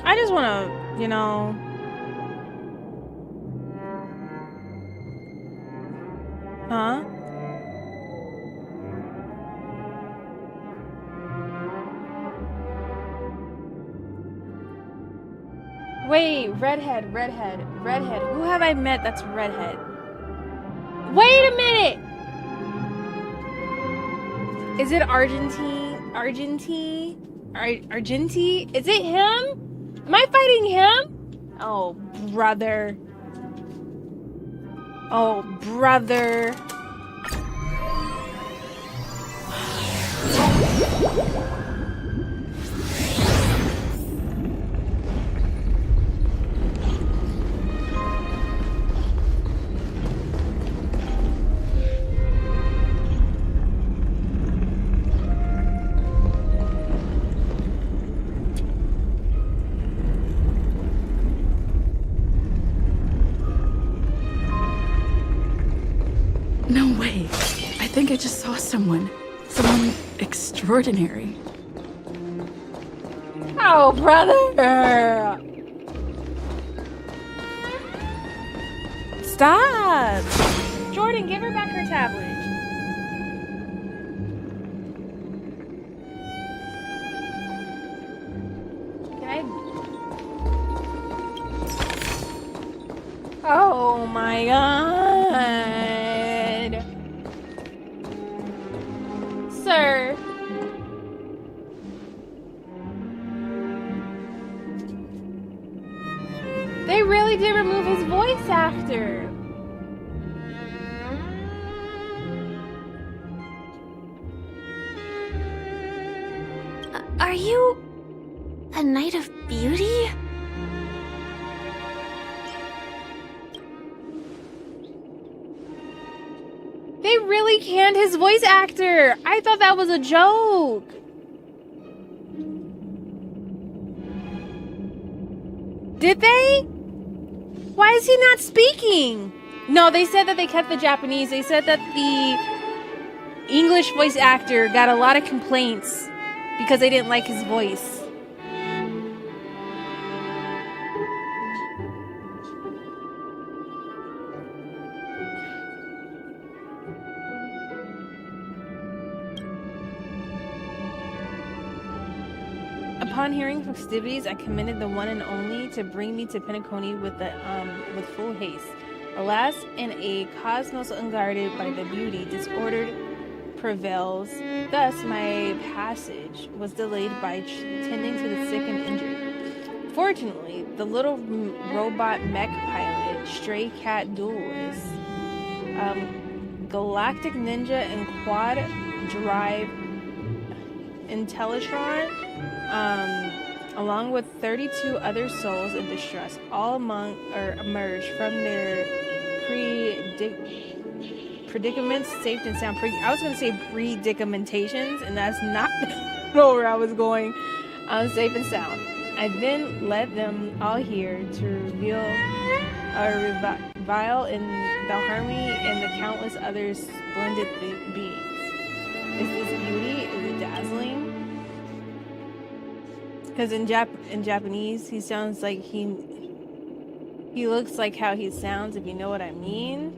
I just want to, you know... Huh? Wait, redhead. Who have I met that's redhead? Wait a minute! Is it Argenti? Is it him? Am I fighting him? Oh, brother. Oh, brother. No way. I think I just saw someone. Someone extraordinary. Oh, brother! Stop! Jordan, give her back her tablet. Can I... Oh my god! Sir. They really did remove his voice actor. Are you a Knight of Beauty? They really canned his voice actor. I thought that was a joke. Did they? Why is he not speaking? No, they said that they kept the Japanese. They said that the English voice actor got a lot of complaints because they didn't like his voice. Upon hearing festivities, I commended the one and only to bring me to Penacony with full haste. Alas, in a cosmos unguarded by the beauty, disorder prevails. Thus, my passage was delayed by tending to the sick and injured. Fortunately, the little robot mech pilot, stray cat duelist, galactic ninja and quad drive Intellitron, along with 32 other souls in distress, all emerged from their predicaments, safe and sound. I was going to say predicamentations, and that's not where I was going. Safe and sound. I then led them all here to revile in the harmony and the countless other splendid beings. Is this beauty? Is it dazzling? Because in Japanese, he sounds like he looks like how he sounds, if you know what I mean.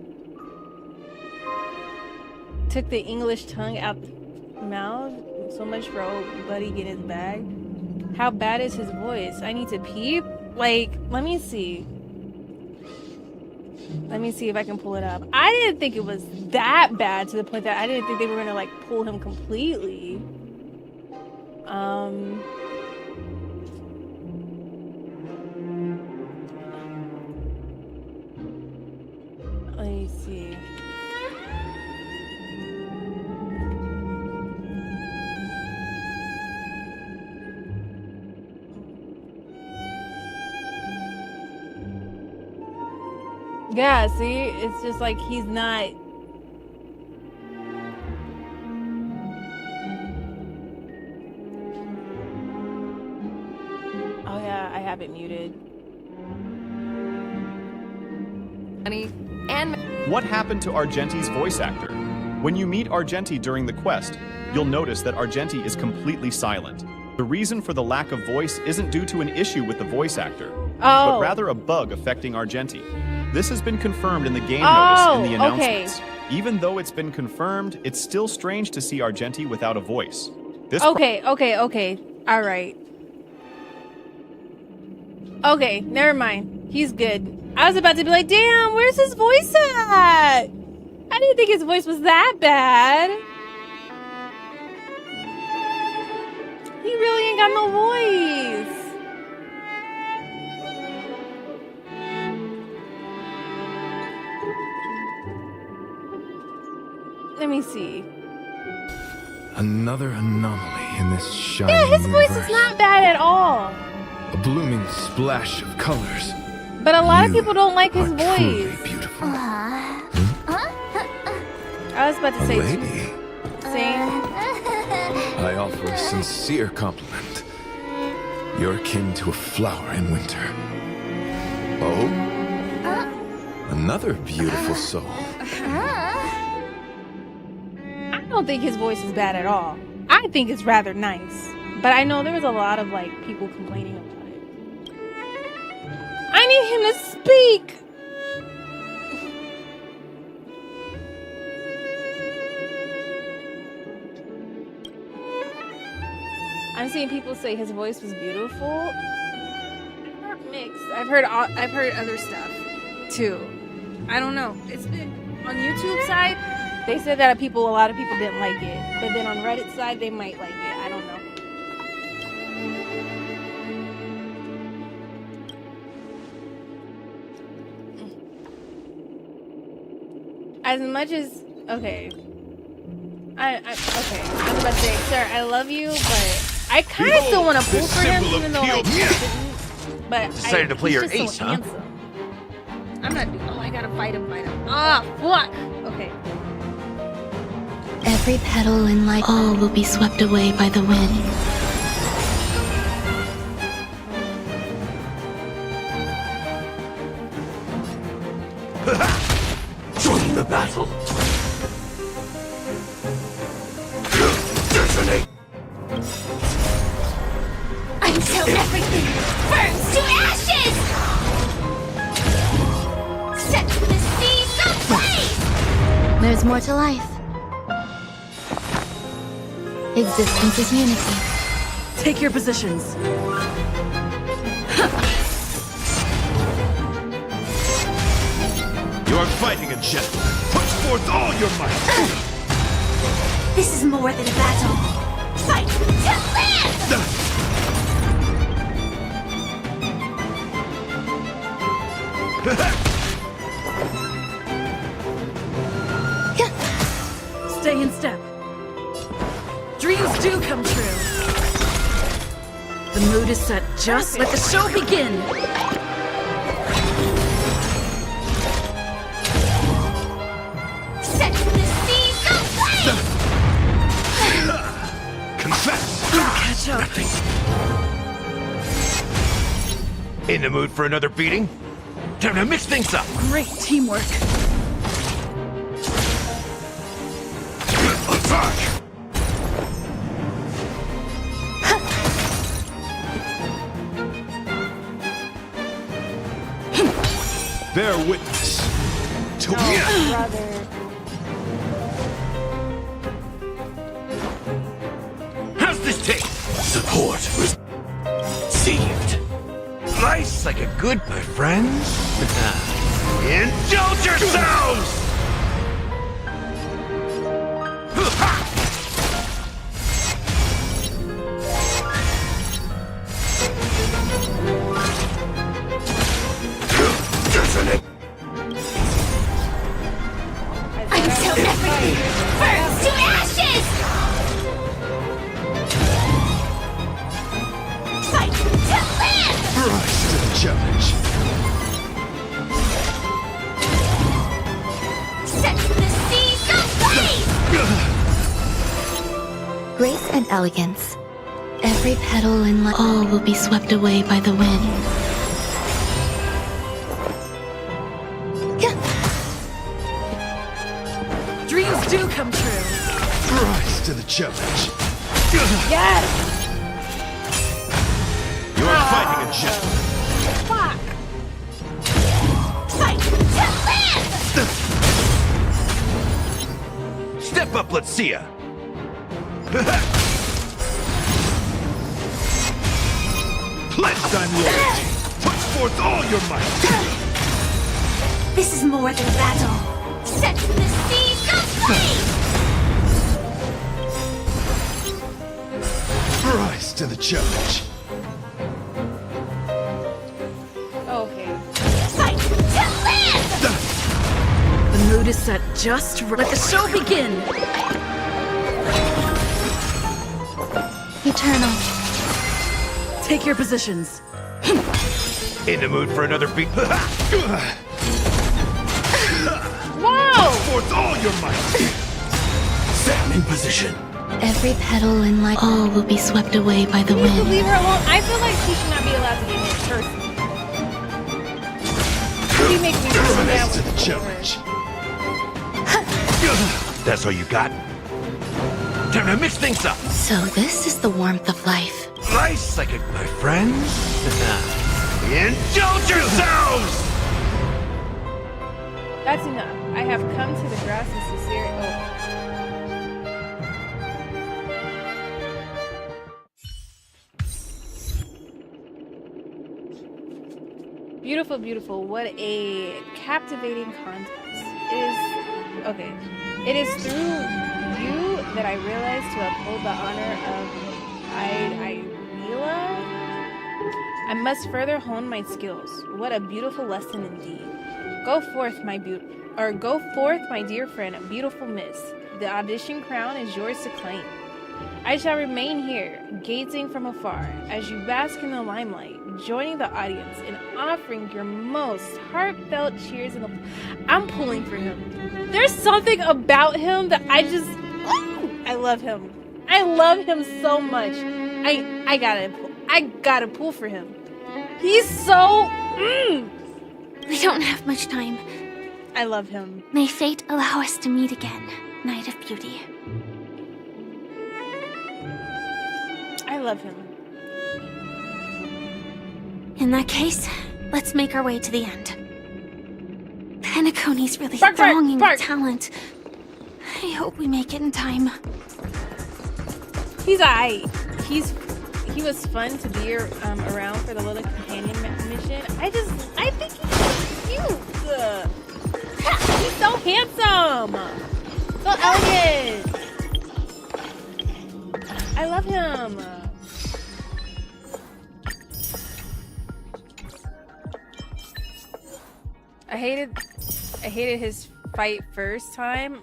Took the English tongue out the mouth. So much for old buddy get his bag. How bad is his voice? I need to peep. Like, let me see. Let me see if I can pull it up. I didn't think it was that bad to the point that I didn't think they were gonna like pull him completely. Let me see. Yeah, see? It's just like he's not... And What happened to Argenti's voice actor? When you meet Argenti during the quest, you'll notice that Argenti is completely silent. The reason for the lack of voice isn't due to an issue with the voice actor, but rather a bug affecting Argenti. This has been confirmed in the game notice in the announcements. Even though it's been confirmed, it's still strange to see Argenti without a voice. This okay. All right. Okay, never mind. He's good. I was about to be like, damn, where's his voice at? I didn't think his voice was that bad. He really ain't got no voice. Let me see. Another anomaly in this shining Yeah, his universe. voice is not bad at all. A blooming splash of colors. But a lot of people don't like his voice. I was about to say lady. Same. I offer a sincere compliment. You're akin to a flower in winter. Oh? Another beautiful soul. I don't think his voice is bad at all. I think it's rather nice. But I know there was a lot of like people complaining about it. I need him to speak. I'm seeing people say his voice was beautiful. I've heard mixed. I've heard other stuff too. I don't know. It's been on YouTube side. They said that a lot of people didn't like it, but then on Reddit side they might like it. I don't know. As much as okay, I was about to say, sir, I love you, but I kind of still want to pull for him, even though like, I didn't. But Decided to play your ace, so huh? handsome. I'm not doing. Oh, I gotta fight him. Ah, fuck. Okay. Every petal in life, all will be swept away by the wind. Join the battle. Detonate. Until everything burns to ashes! Set the seas ablaze! There's more to life. Existence is unity. Take your positions. You're fighting a gentleman. Put forth all your might. This is more than a battle. Fight to live! Stay in step. Dreams do come true. The mood is set. Just let the show begin. Set the seas ablaze! Confess. Catch up. In the mood for another beating? Time to mix things up. Great teamwork. Attack! Bear witness to brother. How's this taste? Support received. Nice like a good, my friends. Indulge yourselves! Detonate. Until everything burns to ashes! Fight to live! Rise to the challenge. Set the seas ablaze! Grace and elegance. Every petal in life, all will be swept away by the wind. challenge. Yes! You're fighting a gentleman. Fuck! Fight to live! Step up, let's see ya! Pledge thy loyalty. Put forth all your might. This is more than battle. Set the seas aflame! Rise to the challenge. Okay. Fight to live! The mood is set just right. Let the show begin! Eternal. Take your positions. In the mood for another beat? Wow! Forth all your might. Set in position. Every petal in life, all will be swept away by the Please wind. leave her alone. I feel like she should not be allowed to get hit personally. She makes me feel Rise to bad. the challenge. That's all you got? Time to mix things up! So this is the warmth of life. Nice, like my friends. Indulge yourselves! That's enough. I have come to the grass and sincere. Oh. Beautiful, beautiful. What a captivating contest. Okay. It is through you that I realized to uphold the honor of Aila. I must further hone my skills. What a beautiful lesson indeed. Go forth, my dear friend, beautiful miss. The audition crown is yours to claim. I shall remain here, gazing from afar, as you bask in the limelight, joining the audience and offering your most heartfelt cheers. I'm pulling for him. There's something about him that I love him. I love him so much. I gotta pull for him. He's so. We don't have much time. I love him. May fate allow us to meet again, Night of Beauty. I love him. In that case, let's make our way to the end. Penacony's really Bark, thronging bark. with talent. I hope we make it in time. He's aight. He was fun to be around for the little companion mission. I think he's cute. He's so handsome. So elegant. I love him. I hated his fight first time.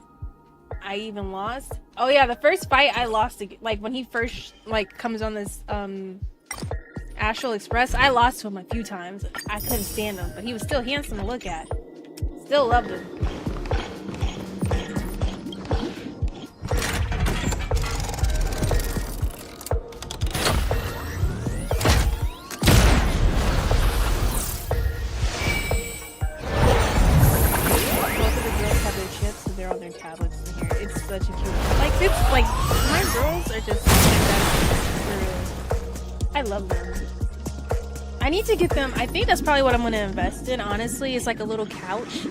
I even lost. Oh yeah, the first fight I lost, like when he first comes on this Astral Express, I lost to him a few times. I couldn't stand him, but he was still handsome to look at. Still loved him. They're on their tablets in here. It's such a cute. My girls are just I love them. I need to get them. I think that's probably what I'm gonna invest in. Honestly, it's like a little couch,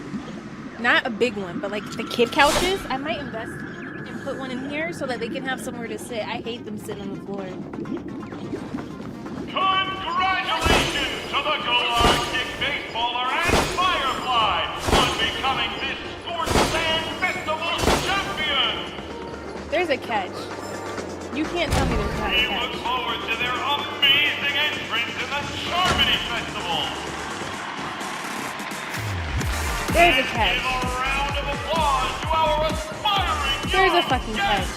not a big one, but like the kid couches. I might invest and put one in here so that they can have somewhere to sit. I hate them sitting on the floor. Congratulations to the Galactic Baseballer and Firefly on becoming this Festival champion! There's a catch. You can't tell me there's not a We catch. look forward to their amazing entrance in the Charmony Festival. There's a catch. Give a round of applause to our aspiring There's a young fucking catch.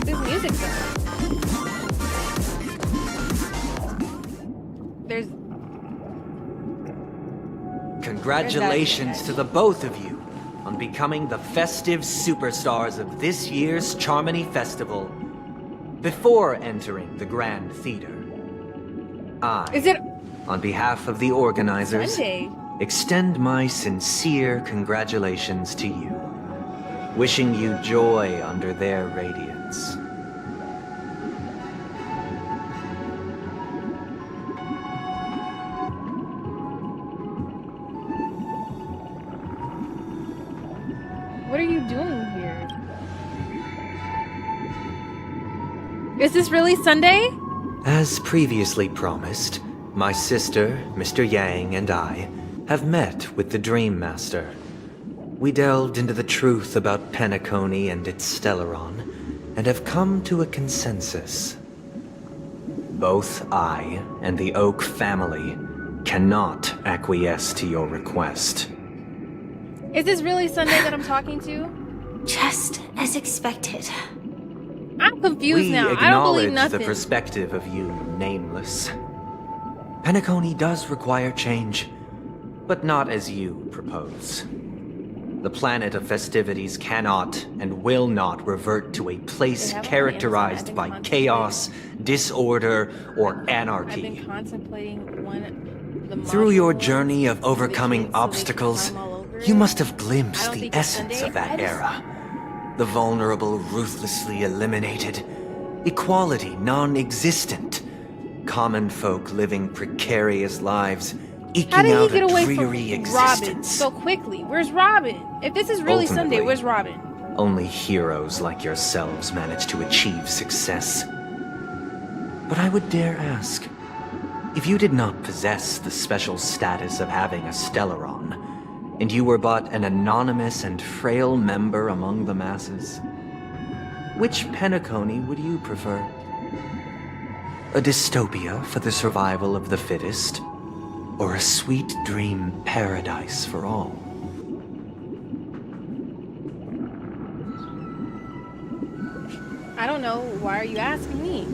There's music though. There's. Congratulations to the both of you on becoming the festive superstars of this year's Charmony Festival. Before entering the Grand Theater, on behalf of the organizers, Sunday? extend my sincere congratulations to you. wishing you joy under their radiance. What are you doing here? Is this really Sunday? As previously promised, my sister, Mr. Yang, and I have met with the Dream Master. We delved into the truth about Penacony and its Stellaron, and have come to a consensus. Both I and the Oak family cannot acquiesce to your request. Is this really Sunday that I'm talking to? Just as expected. I'm confused now. We I don't believe acknowledge nothing. the perspective of you, Nameless. Penacony does require change, but not as you propose. The planet of festivities cannot and will not revert to a place characterized by chaos, disorder, or anarchy. I've been contemplating Through your journey of overcoming obstacles, you must have glimpsed the essence of that era. The vulnerable ruthlessly eliminated, equality non-existent, common folk living precarious lives, eking How did out he get a away dreary from existence. Robin so quickly? Where's Robin? If this is really Sunday, Ultimately, where's Robin? Only heroes like yourselves manage to achieve success. But I would dare ask, if you did not possess the special status of having a Stellaron, and you were but an anonymous and frail member among the masses, which Penacony would you prefer? A dystopia for the survival of the fittest, or a sweet dream paradise for all? I don't know. Why are you asking me?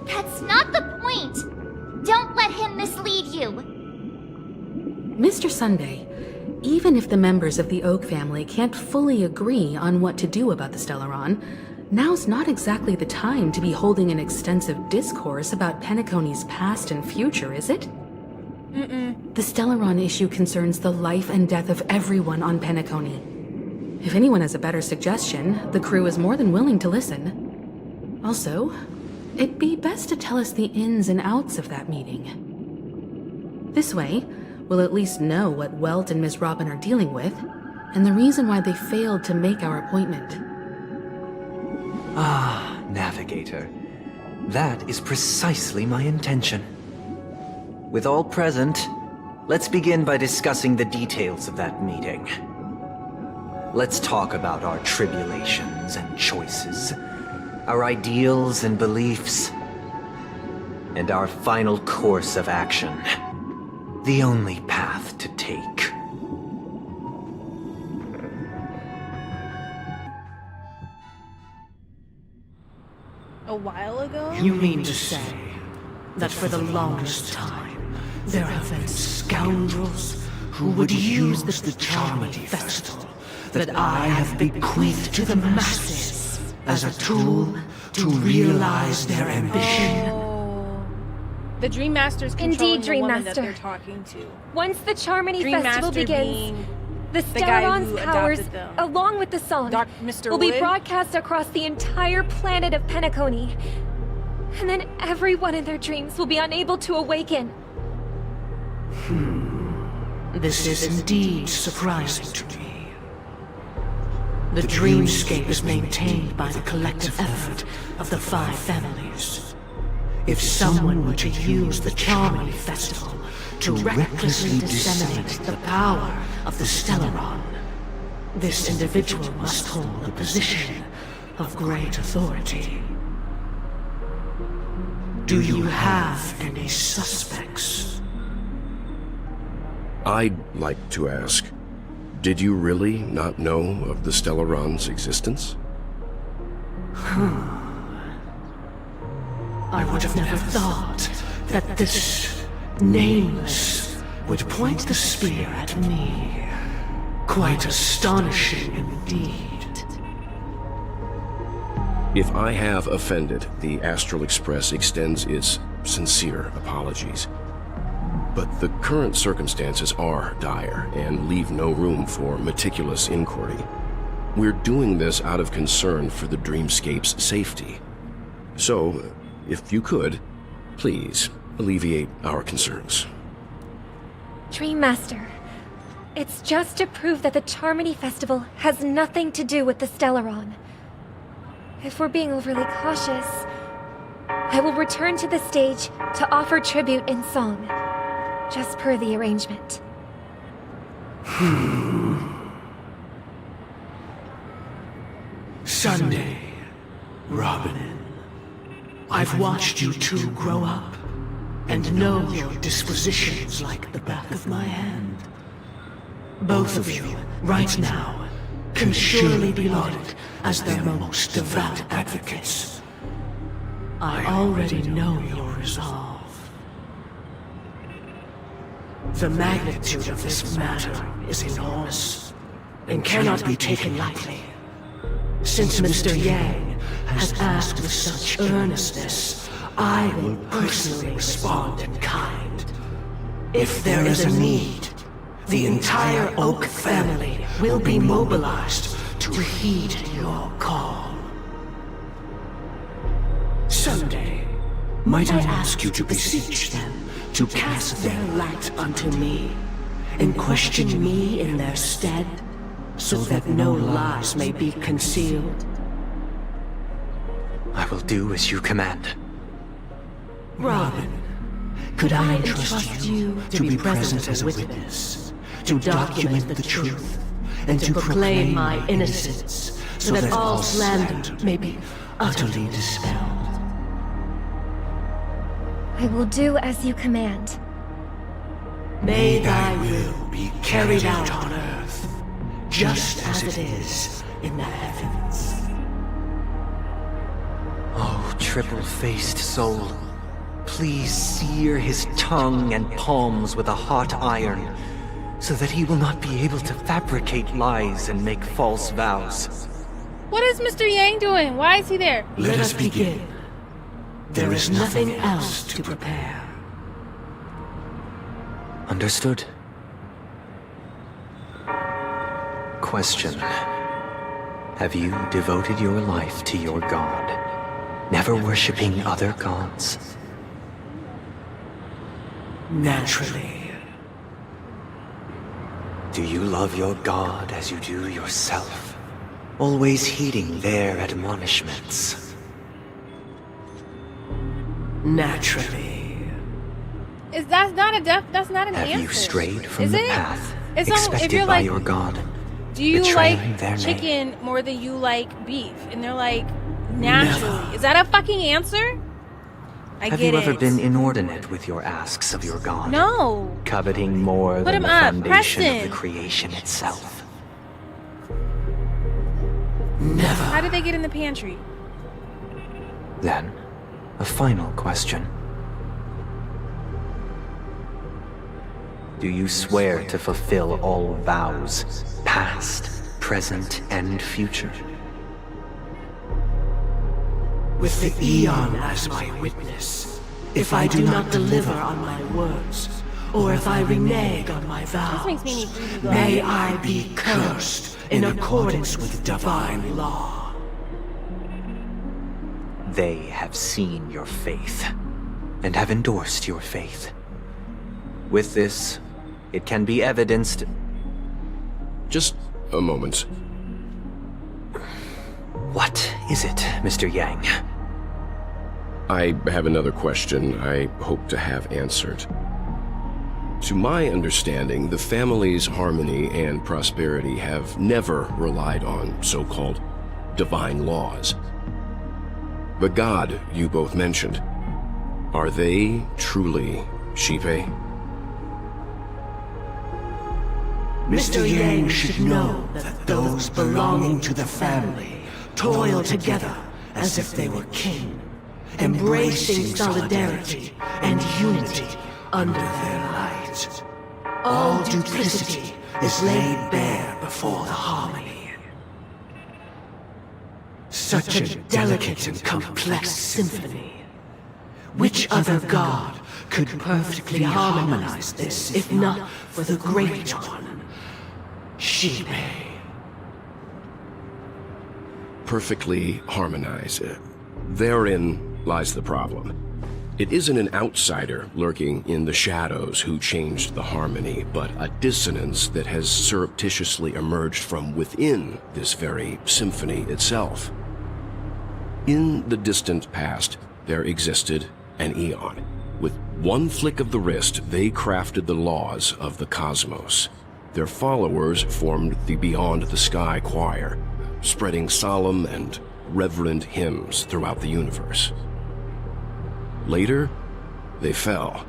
That's not the point! Don't let him mislead you! Mr. Sunday, even if the members of the Oak family can't fully agree on what to do about the Stellaron, now's not exactly the time to be holding an extensive discourse about Penacony's past and future, is it? The Stellaron issue concerns the life and death of everyone on Penacony. If anyone has a better suggestion, the crew is more than willing to listen. Also, it'd be best to tell us the ins and outs of that meeting. This way, we'll at least know what Welt and Miss Robin are dealing with, and the reason why they failed to make our appointment. Ah, Navigator. That is precisely my intention. With all present, let's begin by discussing the details of that meeting. Let's talk about our tribulations and choices, our ideals and beliefs, and our final course of action. The only path to take. A while ago? You mean to say that for the longest time, there have been scoundrels who would use the Charmony Festival that I have bequeathed to the masses as a tool to realize their ambition? The Dream Master's controlling Indeed, Dream the woman Master. that they're talking to. Once the Charmony Dream Festival Master begins, being the the guy Stellaron's who powers, adopted them. along with the song, Mr. will be Wood? broadcast across the entire planet of Penacony. And then everyone in their dreams will be unable to awaken. This is indeed surprising to me. The dreamscape is maintained by the collective effort of the 5 families. If someone were to use the Charmony Festival to recklessly disseminate the power of the Stellaron, this individual must hold a position of great authority. Do you have any suspects? I'd like to ask, did you really not know of the Stellaron's existence? I would have never thought that this Nameless would point the spear at me. Quite astonishing indeed. If I have offended, the Astral Express extends its sincere apologies. but the current circumstances are dire and leave no room for meticulous inquiry. We're doing this out of concern for the Dreamscape's safety. So, if you could, please alleviate our concerns. Dream Master, it's just to prove that the Charmony Festival has nothing to do with the Stellaron. If we're being overly cautious, I will return to the stage to offer tribute in song, just per the arrangement. Sunday, Robin. I've watched you two grow up, and know your dispositions like the back of my hand. Both of you, right now, can surely be lauded as their most devout advocates. I already know your resolve. The magnitude of this matter is enormous, and cannot be taken lightly. Since Mr. Yang has asked with such earnestness, I will personally respond in kind. If there is a need, the entire Oak family will be mobilized to heed your call. Someday, might I ask you to beseech them to cast their light unto me, and question me in their stead, so that no lies may be concealed? I will do as you command. Robin, could I entrust you to be present as a witness, to document the truth, and to proclaim my innocence, so that all slander may be utterly dispelled? I will do as you command. May thy will be carried out on earth, just as it is in the heavens. Oh, triple-faced soul, please sear his tongue and palms with a hot iron, so that he will not be able to fabricate lies and make false vows. What is Mr. Yang doing? Why is he there? Let us begin. There is nothing else to prepare. Understood. Question. Have you devoted your life to your god, never worshipping other gods? Naturally. Do you love your god as you do yourself, always heeding their admonishments? Naturally. Is that's not an Have answer. you strayed from is the it? path It's expected if you're by like, your god? do you betraying like their chicken more than you like beef? And they're like, naturally. Is that a fucking answer? I Have get you ever it. been inordinate with your asks of your god? No. Coveting more Put than him the up, foundation of Preston. the creation itself? Never. How did they get in the pantry? Then, a final question. Do you swear to fulfill all vows, past, present, and future? With the Eon as my witness, if I do not deliver on my words, or if I renege on my vows, This makes me need to go. may I be cursed in accordance with divine law. They have seen your faith, and have endorsed your faith. With this, it can be evidenced... Just a moment. What is it, Mr. Yang? I have another question I hope to have answered. To my understanding, the family's harmony and prosperity have never relied on so-called divine laws. The god you both mentioned, are they truly Shipe? Mr. Yang should know that those belonging to the family toil together as if they were kin, embracing solidarity and unity under their light. All duplicity is laid bare before the harmony. Such a delicate and complex symphony. Which other god could perfectly harmonize this if not for the Great One, Shibe. Perfectly harmonize. Therein lies the problem. It isn't an outsider lurking in the shadows who changed the harmony, but a dissonance that has surreptitiously emerged from within this very symphony itself. In the distant past, there existed an Eon. With one flick of the wrist, they crafted the laws of the cosmos. Their followers formed the Beyond the Sky Choir, spreading solemn and reverent hymns throughout the universe. Later, they fell.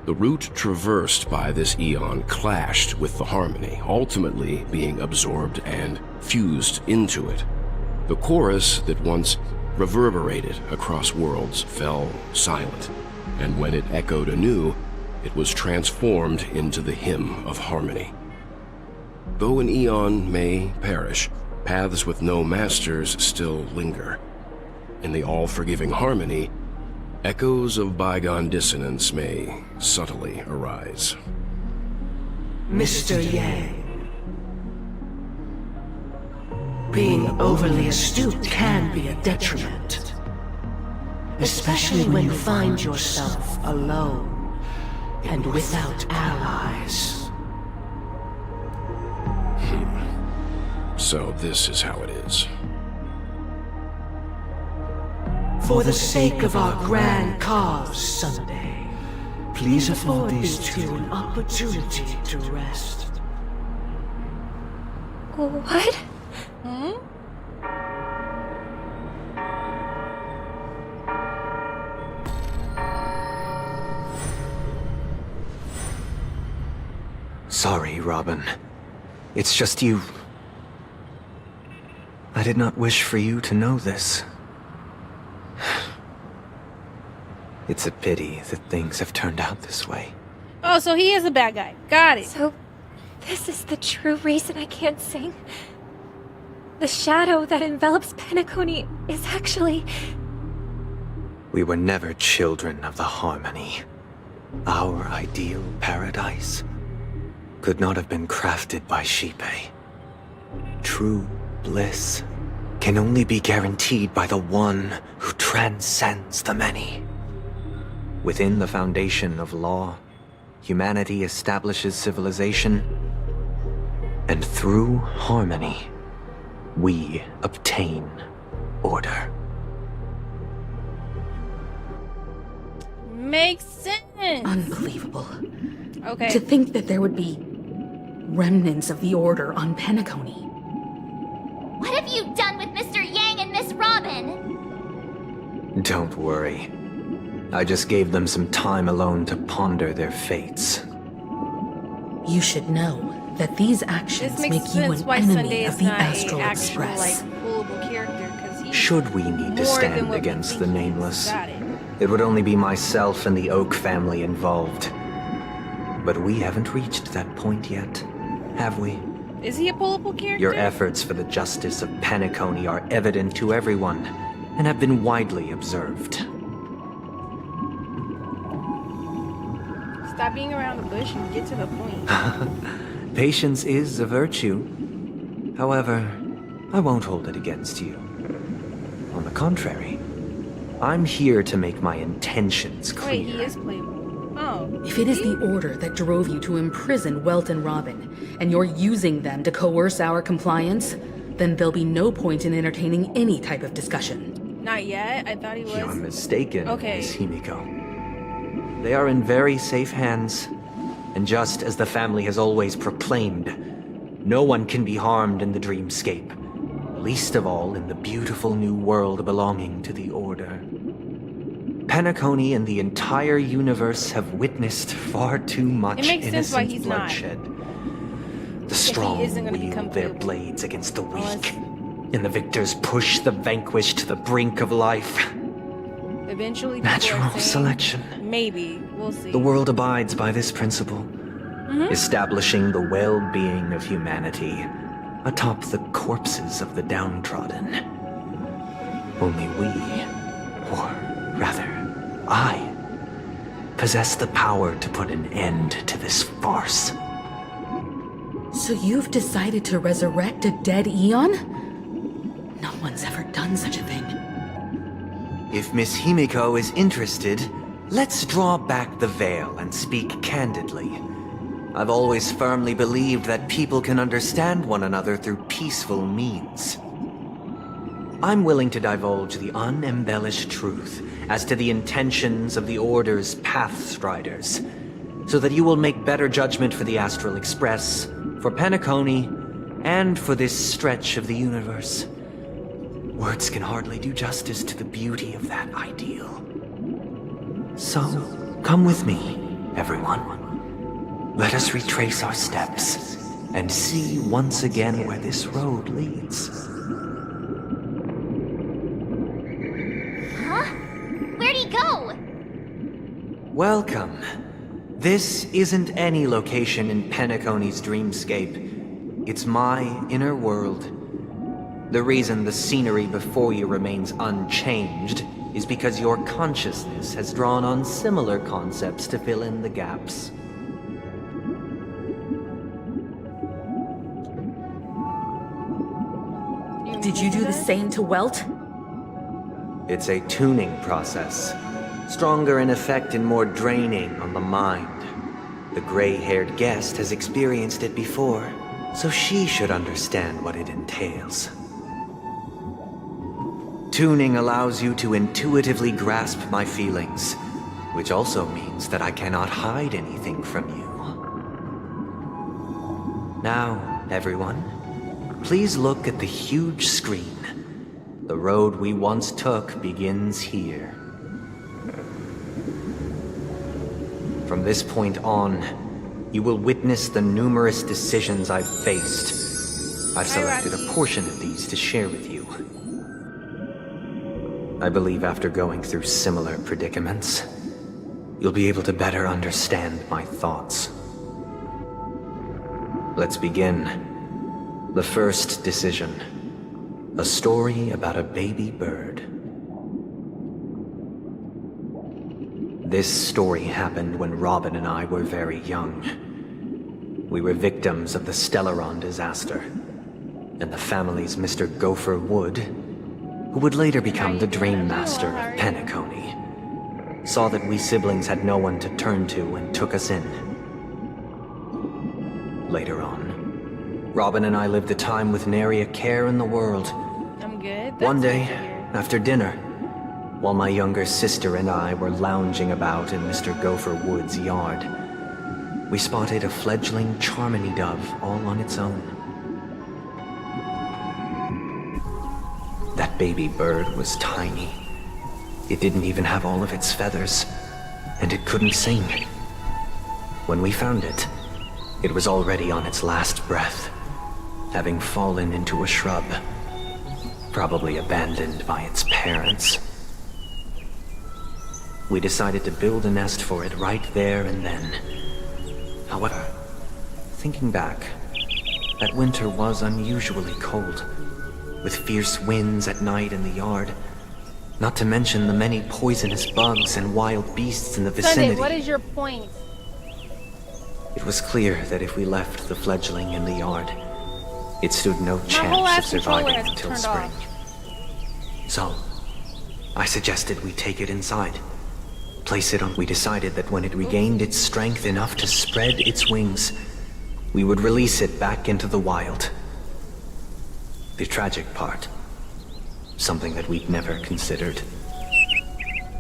The route traversed by this Eon clashed with the harmony, ultimately being absorbed and fused into it. The chorus that once reverberated across worlds fell silent, and when it echoed anew, it was transformed into the hymn of harmony. Though an Eon may perish, paths with no masters still linger. In the all-forgiving harmony, echoes of bygone dissonance may subtly arise. Mr. Yang. Being overly astute can be a detriment. Especially when you find yourself alone and without allies. So this is how it is. For the sake of our grand cause, Sunday, please afford these two an opportunity to rest. What? Sorry, Robin. It's just you. I did not wish for you to know this. It's a pity that things have turned out this way. Oh, so he is a bad guy. Got it. So, this is the true reason I can't sing. The shadow that envelops Penacony is actually... We were never children of the harmony. Our ideal paradise could not have been crafted by Shibe. True bliss can only be guaranteed by the one who transcends the many. Within the foundation of law, humanity establishes civilization, and through harmony, we obtain order. Makes sense. Unbelievable. Okay. To think that there would be remnants of the Order on Penacony. What have you done with Mr. Yang and Miss Robin? Don't worry. I just gave them some time alone to ponder their fates. You should know that these actions This makes make you sense an why enemy Sunday of is the not Astral an actual, Express. pullable character, because he's Should we need to more than stand what we against think the he is. Nameless, Got it. it would only be myself and the Oak family involved. But we haven't reached that point yet, have we? Is he a pullable character? Your efforts for the justice of Penacony are evident to everyone, and have been widely observed. Stop being around the bush and get to the point. Patience is a virtue. However, I won't hold it against you. On the contrary, I'm here to make my intentions clear. Wait, he is playable. Oh. If it is the Order that drove you to imprison Welt and Robin, and you're using them to coerce our compliance, then there'll be no point in entertaining any type of discussion. Not yet. I thought he was. You're mistaken, Okay. Miss Himiko. They are in very safe hands, and just as the family has always proclaimed, no one can be harmed in the dreamscape, least of all in the beautiful new world belonging to the Order. Penacony and the entire universe have witnessed far too much It makes sense why innocent he's not. bloodshed. The If he strong isn't gonna become wield their playable. blades against the weak, and the victors push the vanquished to the brink of life. Eventually, people are Natural saying, selection. Maybe. We'll see. The world abides by this principle, Mhm. establishing the well-being of humanity atop the corpses of the downtrodden. Only we, or rather, I, possess the power to put an end to this farce. So you've decided to resurrect a dead Eon? No one's ever done such a thing. If Miss Himiko is interested, let's draw back the veil and speak candidly. I've always firmly believed that people can understand one another through peaceful means. I'm willing to divulge the unembellished truth as to the intentions of the Order's Pathstriders, so that you will make better judgment for the Astral Express, for Penacony, and for this stretch of the universe. Words can hardly do justice to the beauty of that ideal. So, come with me, everyone. Let us retrace our steps and see once again where this road leads. Huh? Where'd he go? Welcome. This isn't any location in Penacony's dreamscape. It's my inner world. The reason the scenery before you remains unchanged is because your consciousness has drawn on similar concepts to fill in the gaps. Did you do the same to Welt? It's a tuning process. Stronger in effect and more draining on the mind. The gray-haired guest has experienced it before, so she should understand what it entails. Tuning allows you to intuitively grasp my feelings, which also means that I cannot hide anything from you. Now, everyone, please look at the huge screen. The road we once took begins here. From this point on, you will witness the numerous decisions I've faced. I've selected a portion of these to share with you. I believe after going through similar predicaments, you'll be able to better understand my thoughts. Let's begin. The first decision. A story about a baby bird. This story happened when Robin and I were very young. We were victims of the Stellaron disaster, and the family's Mr. Gopher Wood, who would later become the Dream Master of Penacony, saw that we siblings had no one to turn to and took us in. Later on, Robin and I lived a time with nary a care in the world. I'm good. One day, after dinner, while my younger sister and I were lounging about in Mr. Gopher Wood's yard, we spotted a fledgling Charmony dove all on its own. That baby bird was tiny. It didn't even have all of its feathers, and it couldn't sing. When we found it, it was already on its last breath, having fallen into a shrub, probably abandoned by its parents. We decided to build a nest for it right there and then. However, thinking back, that winter was unusually cold, with fierce winds at night in the yard, not to mention the many poisonous bugs and wild beasts in the vicinity. Sunday, what is your point? It was clear that if we left the fledgling in the yard, it stood no chance of surviving until spring. So, I suggested we take it inside. Place it on. We decided that when it regained its strength enough to spread its wings, we would release it back into the wild. The tragic part, something that we'd never considered,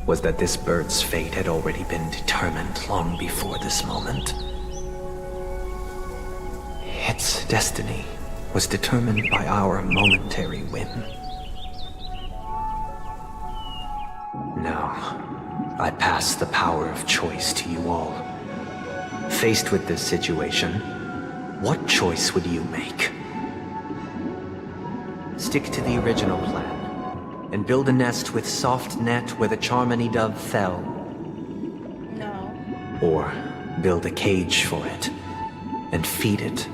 was that this bird's fate had already been determined long before this moment. Its destiny was determined by our momentary whim. Now, I pass the power of choice to you all. Faced with this situation, what choice would you make? Stick to the original plan, and build a nest with soft net where the Charmony dove fell. No. Or build a cage for it, and feed it,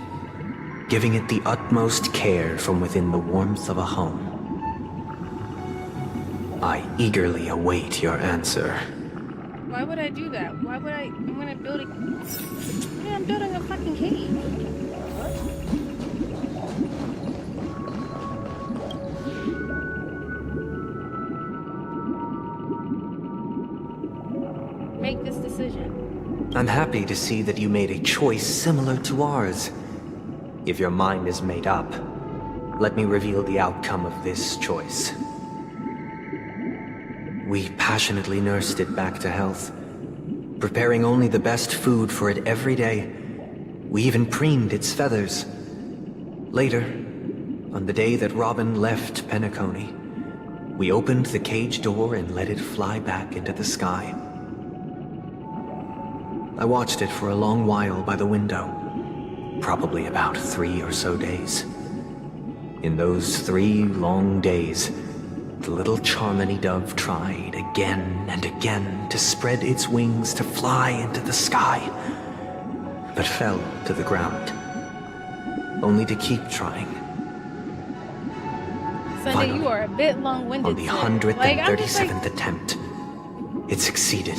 giving it the utmost care from within the warmth of a home. I eagerly await your answer. Why would I do that? Why would I? I'm gonna build a. Yeah, I'm building a fucking cave. Make this decision. I'm happy to see that you made a choice similar to ours. If your mind is made up, let me reveal the outcome of this choice. We passionately nursed it back to health, preparing only the best food for it every day. We even preened its feathers. Later, on the day that Robin left Penacony, we opened the cage door and let it fly back into the sky. I watched it for a long while by the window, probably about 3 or so days. In those 3 long days, the little Charmony dove tried again and again to spread its wings to fly into the sky, but fell to the ground, only to keep trying. Sunday, Finally, you are a bit long-winded. on the 137th attempt, it succeeded.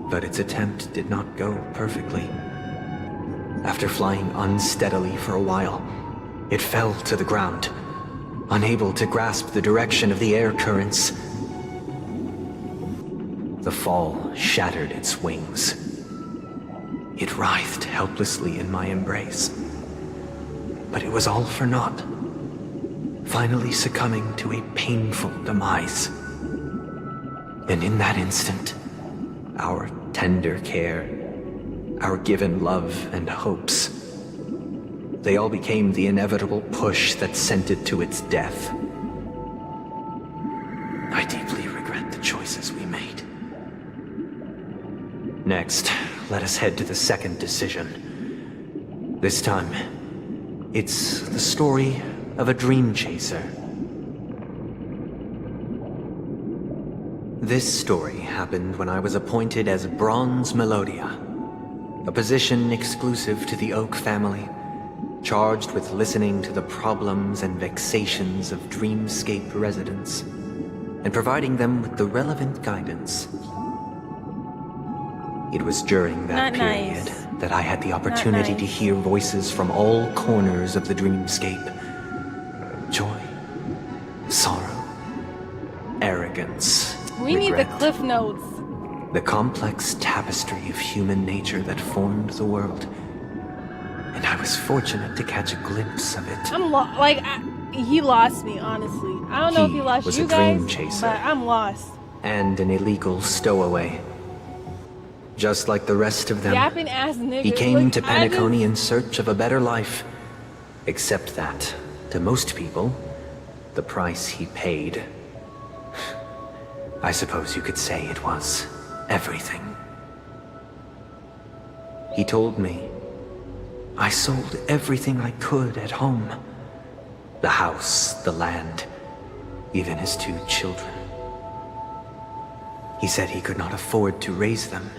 But its attempt did not go perfectly. After flying unsteadily for a while, it fell to the ground, unable to grasp the direction of the air currents. The fall shattered its wings. It writhed helplessly in my embrace. But it was all for naught, finally succumbing to a painful demise. And in that instant, our tender care, our given love and hopes, they all became the inevitable push that sent it to its death. I deeply regret the choices we made. Next, let us head to the second decision. This time, it's the story of a dream chaser. This story happened when I was appointed as Bronze Melodia, a position exclusive to the Oak family, charged with listening to the problems and vexations of Dreamscape residents, and providing them with the relevant guidance. It was during that period that I had the opportunity to hear voices from all corners of the Dreamscape. Joy, sorrow, arrogance, We need the cliff notes. the complex tapestry of human nature that formed the world. And I was fortunate to catch a glimpse of it. He lost me, honestly. I don't know if he lost was you a dream guys, chaser. but I'm lost. And an illegal stowaway. Just like the rest of them, Yapping ass nigga. he came Look, to Penacony in search of a better life. Except that, to most people, the price he paid, I suppose you could say it was everything. He told me I sold everything I could at home. The house, the land, even his 2 children. He said he could not afford to raise them,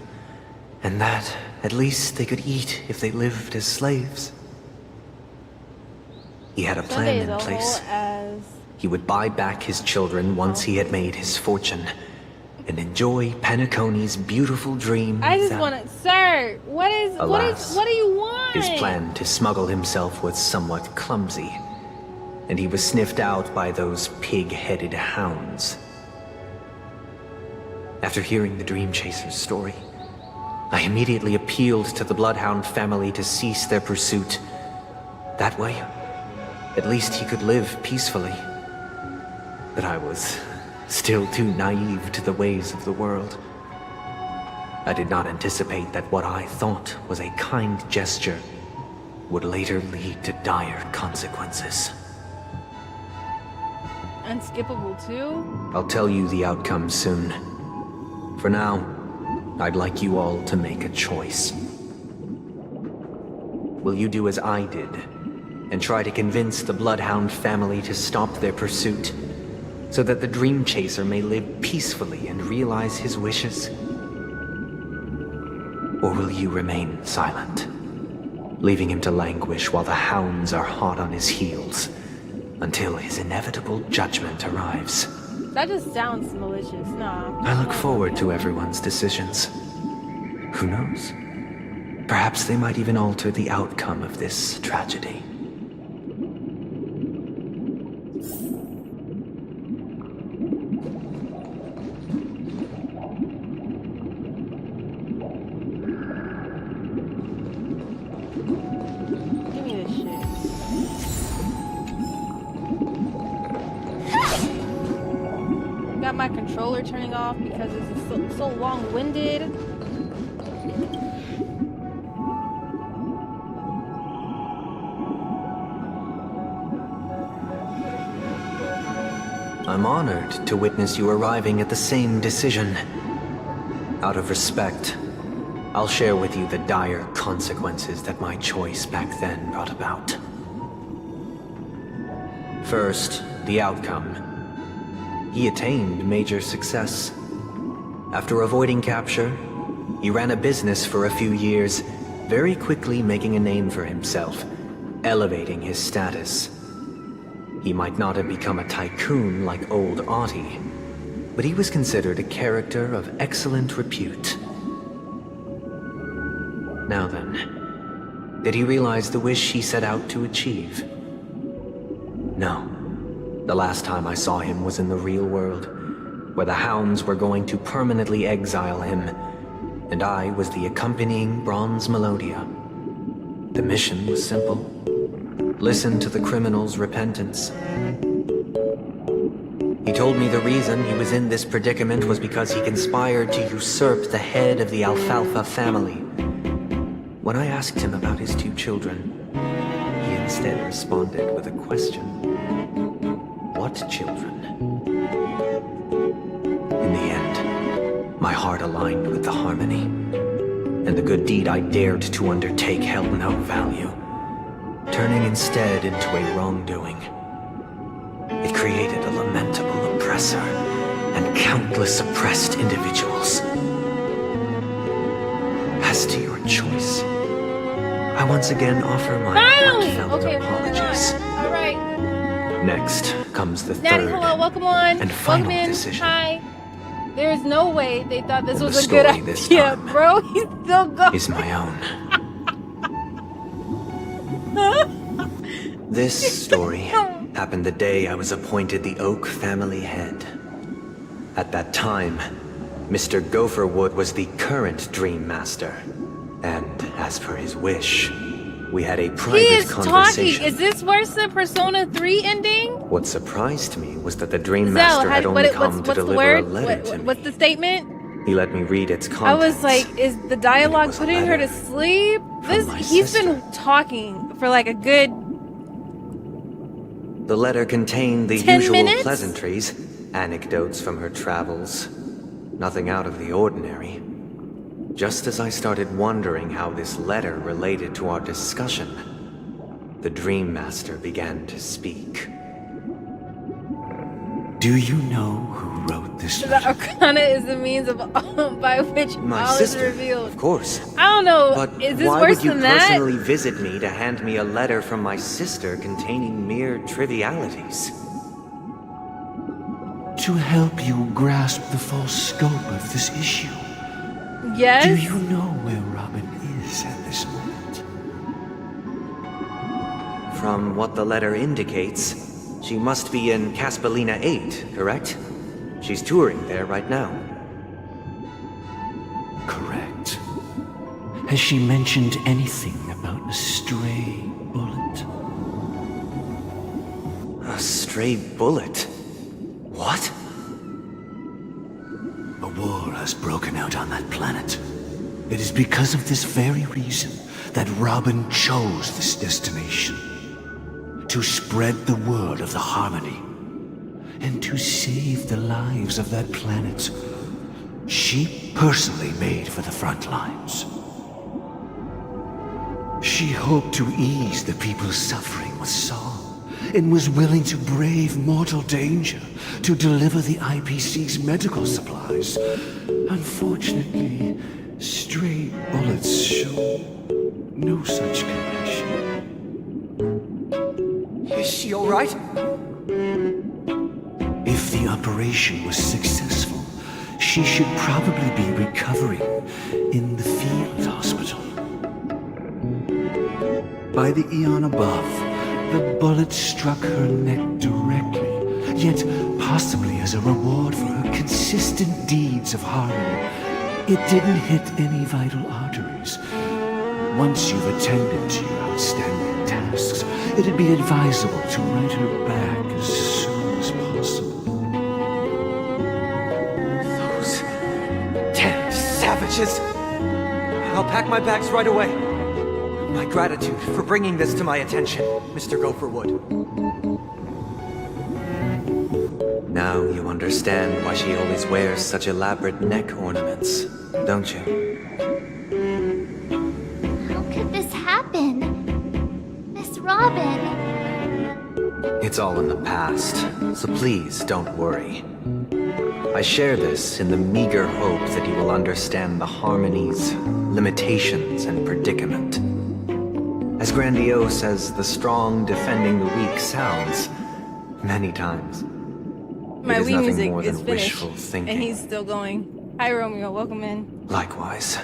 and that at least they could eat if they lived as slaves. He had a plan in place. He would buy back his children once he had made his fortune, and enjoy Penacony's beautiful dream. I just want to, sir. What do you want? His plan to smuggle himself was somewhat clumsy, and he was sniffed out by those pig-headed hounds. After hearing the Dream Chaser's story, I immediately appealed to the Bloodhound family to cease their pursuit. That way, at least he could live peacefully. But I was still too naive to the ways of the world. I did not anticipate that what I thought was a kind gesture would later lead to dire consequences. Unskippable too? I'll tell you the outcome soon. For now, I'd like you all to make a choice. Will you do as I did, and try to convince the Bloodhound family to stop their pursuit, so that the Dream Chaser may live peacefully and realize his wishes? Or will you remain silent, leaving him to languish while the hounds are hot on his heels, until his inevitable judgment arrives? That just sounds malicious. Nah. I look forward to everyone's decisions. Who knows? Perhaps they might even alter the outcome of this tragedy. Give me this shit. Got my controller turning off because it's so long-winded. I'm honored to witness you arriving at the same decision. Out of respect, I'll share with you the dire consequences that my choice back then brought about. First, the outcome. He attained major success. After avoiding capture, he ran a business for a few years, very quickly making a name for himself, elevating his status. He might not have become a tycoon like old Audie, but he was considered a character of excellent repute. Now then, did he realize the wish he set out to achieve? No. The last time I saw him was in the real world, where the hounds were going to permanently exile him, and I was the accompanying Bronze Melodia. The mission was simple. Listen to the criminal's repentance. He told me the reason he was in this predicament was because he conspired to usurp the head of the Alfalfa family. When I asked him about his 2 children, he instead responded with a question. What children? In the end, my heart aligned with the harmony, and the good deed I dared to undertake held no value, turning instead into a wrongdoing. It created a lamentable oppressor and countless oppressed individuals. As to your choice, I once again offer my heartfelt apologies. All right. Next comes the Natty, third hello, welcome on. and final Welcome in. decision. Hi. There's no way they thought this And was the a good story this idea, time bro. He's still going. is my own. This story happened the day I was appointed the Oak family head. At that time, Mr. Gopherwood was the current Dream Master. And as per his wish, we had a He private is conversation. talking. Is this worse than Persona 3 ending? What surprised me was that the Dream Zell, Master had only come to what's the deliver word? a letter to me. What's the statement? He let me read its I contents. was like, is the dialogue putting her to sleep? He's been talking for like a good The letter contained the 10 usual minutes? pleasantries, anecdotes from her travels. Nothing out of the ordinary. Just as I started wondering how this letter related to our discussion, the Dream Master began to speak. Do you know who wrote this The Arcana is the means of by which My all sister, is revealed. of course. I don't know. But Is this why worse would you than that? personally visit me to hand me a letter from my sister containing mere trivialities? To help you grasp the full scope of this issue. Yes. Do you know where Robin is at this moment? From what the letter indicates, she must be in Caspelina 8, correct? She's touring there right now. Correct. Has she mentioned anything about a stray bullet? A stray bullet? What? A war has broken out on that planet. It is because of this very reason that Robin chose this destination. To spread the word of the harmony. And to save the lives of that planet she personally made for the front lines. She hoped to ease the people's suffering with song, and was willing to brave mortal danger to deliver the IPC's medical supplies. Unfortunately, stray bullets show no such connection. Is she alright? If the the operation was successful, she should probably be recovering in the field hospital. By the eon above, the bullet struck her neck directly, yet possibly as a reward for her consistent deeds of harmony, it didn't hit any vital arteries. Once you've attended to your outstanding tasks, it'd be advisable to write her back as soon as possible. Those damned savages! I'll pack my bags right away. My gratitude for bringing this to my attention, Mr. Gopherwood. Now you understand why she always wears such elaborate neck ornaments, don't you? How could this happen? Miss Robin. It's all in the past, so please don't worry. I share this in the meager hope that you will understand the harmony's limitations and predicament. As grandiose as the strong defending the weak sounds, many times, My it is Wii nothing music more is than finished, wishful thinking. and he's still going. Hi, Romeo. Welcome in. Likewise,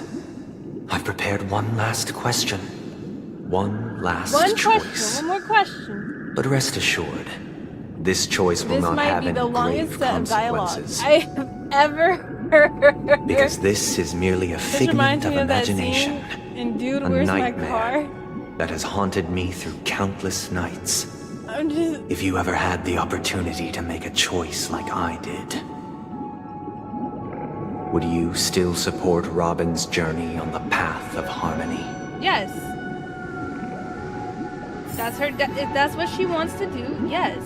I've prepared one last question. One last One choice. question. One more question. But rest assured, this choice will This not might have be any the longest grave set of dialogue consequences. I have ever heard. Because this is merely a This figment reminds of me of that scene imagination. in Dude, A Where's My nightmare Car? that has haunted me through countless nights. I'm just... If you ever had the opportunity to make a choice like I did, would you still support Robin's journey on the path of harmony? Yes. That's her. If that's what she wants to do, yes.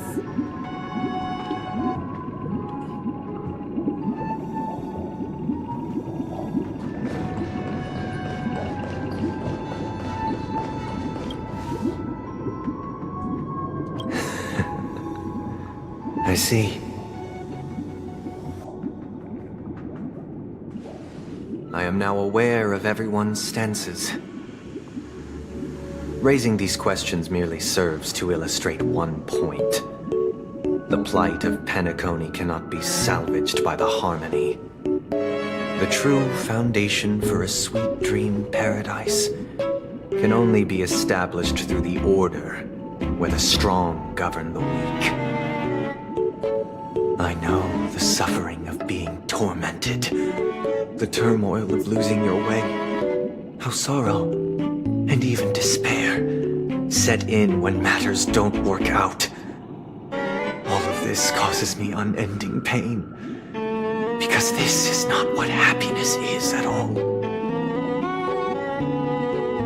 I see. I am now aware of everyone's stances. Raising these questions merely serves to illustrate one point. The plight of Penacony cannot be salvaged by the harmony. The true foundation for a sweet dream paradise can only be established through the order where the strong govern the weak. I know the suffering of being tormented, the turmoil of losing your way, how sorrow and even despair set in when matters don't work out. All of this causes me unending pain, because this is not what happiness is at all.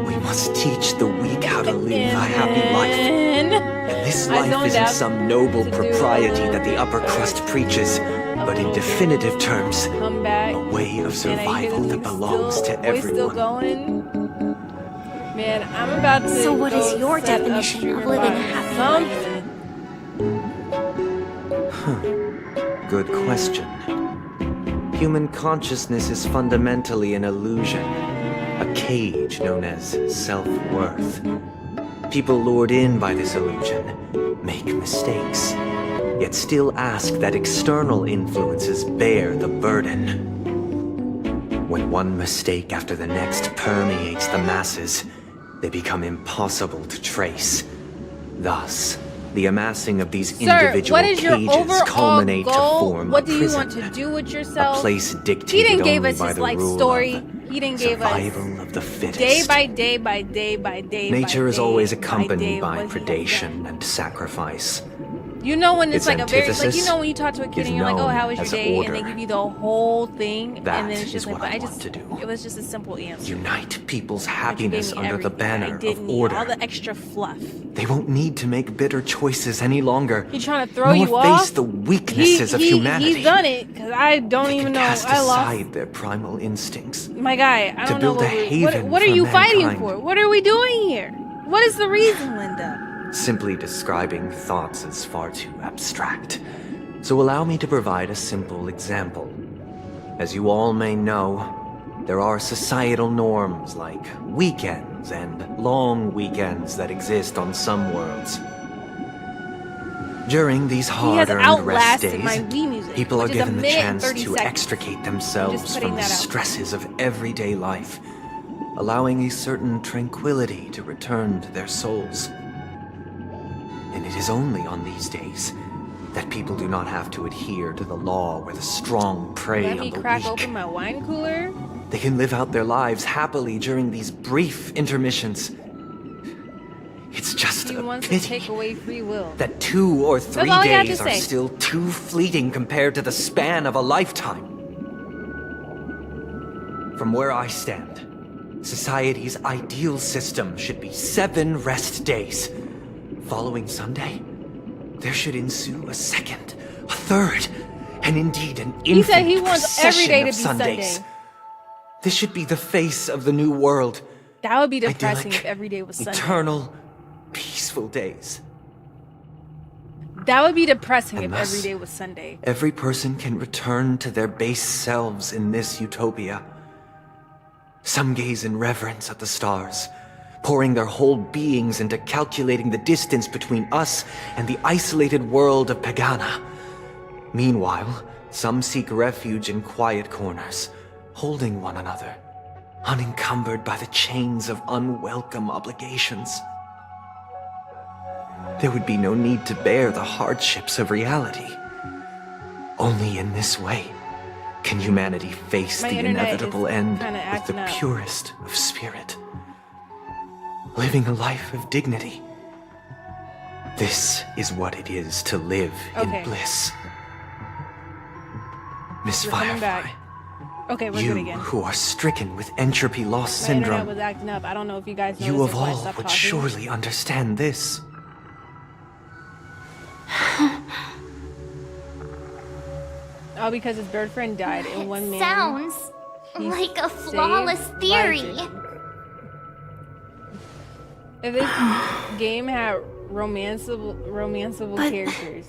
We must teach the weak how to live a happy life. And this life isn't some noble propriety that the upper crust preaches, but in definitive terms, a way of survival that belongs to everyone. Still going. Man, I'm about to. So what is go your set up definition of streamer living a by happy life? Good question. Human consciousness is fundamentally an illusion, a cage known as self-worth. People lured in by this illusion make mistakes, yet still ask that external influences bear the burden. When one mistake after the next permeates the masses, they become impossible to trace. Thus, the amassing of these individual what is your cages overall culminate goal? to form What a do you prison, want to do with yourself? a place He dictated didn't give only us by his the life rule story. of He didn't give us survival of the fittest. day by day by day by day. Nature by is day always by accompanied day by what he has predation and sacrifice. You know when it's Its like a very like antithesis when you talk to a kid is and you're like, oh, known how was your as day? And they order. give you the whole thing, That and then it's is just like, what but I I want just to do. it was just a simple answer. Unite people's But you happiness gave me under the everything. I banner didn't of need order. all the extra fluff. They won't need to make bitter choices any longer. He trying to throw nor you off. face the weaknesses of humanity. He's done it because I don't even know. Cast I lost aside their primal instincts. my guy. I to don't know build a haven what are for you fighting mankind. for? What are we doing here? What is the reason, Linda? Simply describing thoughts is far too abstract. So allow me to provide a simple example. As you all may know, there are societal norms like weekends and long weekends that exist on some worlds. During these He has hard-earned rest outlasted days, my Wii music People are which is a given the minute and chance 30 to seconds. extricate Just themselves putting from the that out. stresses of everyday life, allowing a certain tranquility to return to their souls. And it is only on these days that people do not have to adhere to the law where the strong prey Let on me the crack weak. open my wine cooler. They can live out their lives happily during these brief intermissions. It's just He a wants to pity take away free will. that 2 or 3 all he had to days are say. still too fleeting compared to the span of a lifetime. From where I stand, society's ideal system should be 7 rest days. Following Sunday, there should ensue a second, a third, and indeed an He said infinite he wants every day to be procession of Sundays. Sunday. This should be the face of the new world. That would be depressing Idyllic, if every day was Sunday. Eternal, peaceful days. That would be depressing And if thus, every day was Sunday. Every person can return to their base selves in this utopia. Some gaze in reverence at the stars, pouring their whole beings into calculating the distance between us and the isolated world of Pagana. Meanwhile, some seek refuge in quiet corners, holding one another, unencumbered by the chains of unwelcome obligations. There would be no need to bear the hardships of reality. Only in this way can humanity face My the internet inevitable is end kinda with the acting up. purest of spirit. Living a life of dignity. This is what it is to live Okay. in bliss. Miss We're coming Firefly, back. Okay, we're you good again. who are stricken with entropy loss My internet syndrome, was acting up. I don't know if you guys noticed you this of when I all stopped would talking. surely understand this. Oh, because his bird friend died and one man. Sounds he like a saved flawless theory. lives. If this game had romanceable But characters,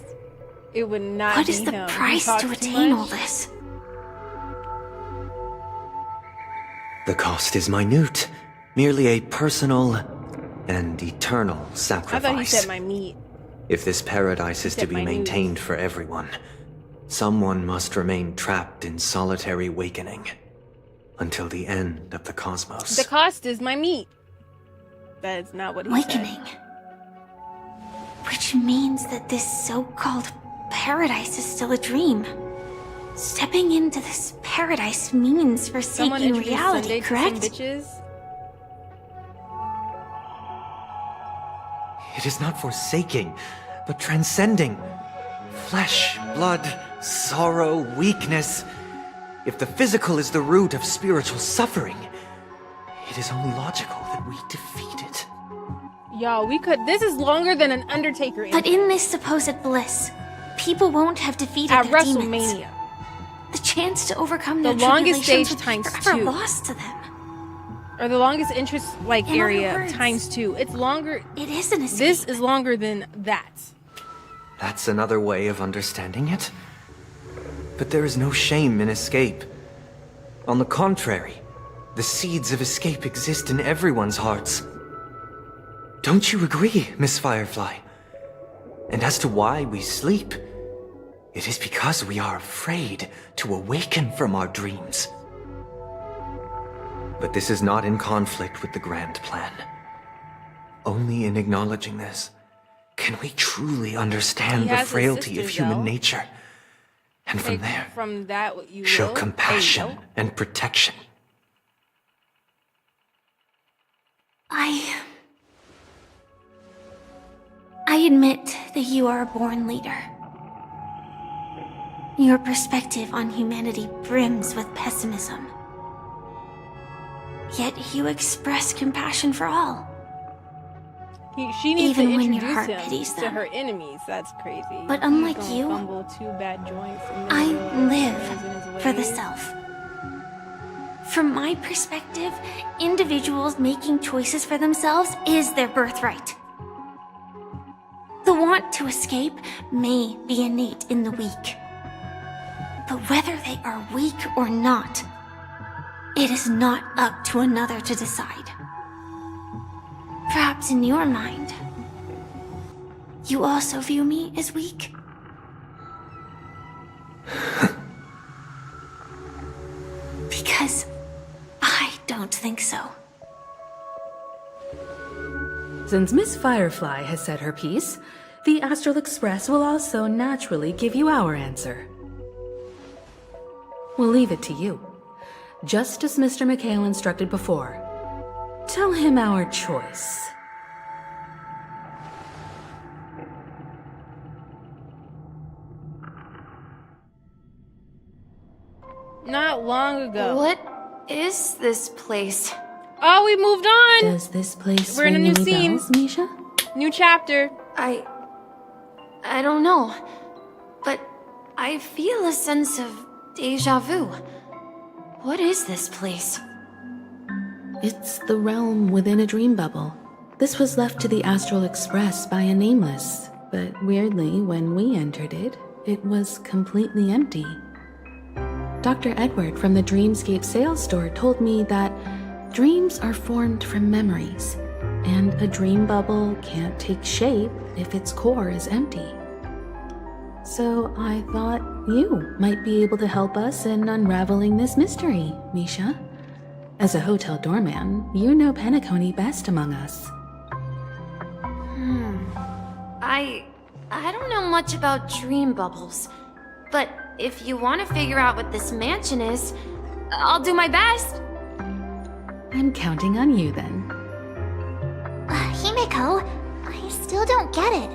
it would not What be is the him. He price talks to too attain all much. this? The cost is minute, merely a personal and eternal I sacrifice. thought he said my meat. If this paradise is to said be my maintained for everyone, someone must remain trapped in solitary wakening until the end of the cosmos. The cost is my meat. That is not what he Awakening. said. Which means that this so-called paradise is still a dream. Stepping into this paradise means Someone forsaking introduced reality, Sunday to some correct? bitches. It is not forsaking, but transcending. Flesh, blood, sorrow, weakness. If the physical is the root of spiritual suffering, it is only logical that we defeat it. Y'all, we could. This is longer than an Undertaker. But in this supposed bliss, people won't have defeated At their demons. WrestleMania, The chance to overcome the their longest tribulations stage would times be forever 2, lost to them. or the longest interest like In other area words, times 2. It's longer. It is an escape. This is longer than that. That's another way of understanding it. But there is no shame in escape. On the contrary, the seeds of escape exist in everyone's hearts. Don't you agree, Miss Firefly? And as to why we sleep, it is because we are afraid to awaken from our dreams. But this is not in conflict with the grand plan. Only in acknowledging this can we truly understand He the has his frailty of sisters, human though. nature. And from Take there, from that what you show will. compassion Hey, yo. and protection. I admit that you are a born leader. Your perspective on humanity brims with pessimism. Yet you express compassion for all. She needs Even to when your introduce heart him pities to them. her enemies. That's crazy. But He's unlike gonna you, fumble 2 bad joints. And I then live for the ways. self. From my perspective, individuals making choices for themselves is their birthright. The want to escape may be innate in the weak. But whether they are weak or not, it is not up to another to decide. Perhaps in your mind, you also view me as weak? Because I don't think so. Since Miss Firefly has said her piece, the Astral Express will also naturally give you our answer. We'll leave it to you. Just as Mr. McHale instructed before. Tell him our choice. Not long ago. What is this place? Oh, we moved on. Does this place We're in a new ring any scene. bells, Misha? New chapter. I don't know. But I feel a sense of deja vu. What is this place? It's the realm within a dream bubble. This was left to the Astral Express by a nameless, but weirdly, when we entered it, it was completely empty. Dr. Edward from the Dreamscape sales store told me that dreams are formed from memories, and a dream bubble can't take shape if its core is empty. So I thought you might be able to help us in unraveling this mystery, Misha. As a hotel doorman, you know Penacony best among us. I don't know much about dream bubbles, but if you want to figure out what this mansion is, I'll do my best. I'm counting on you then. Himeko, I still don't get it.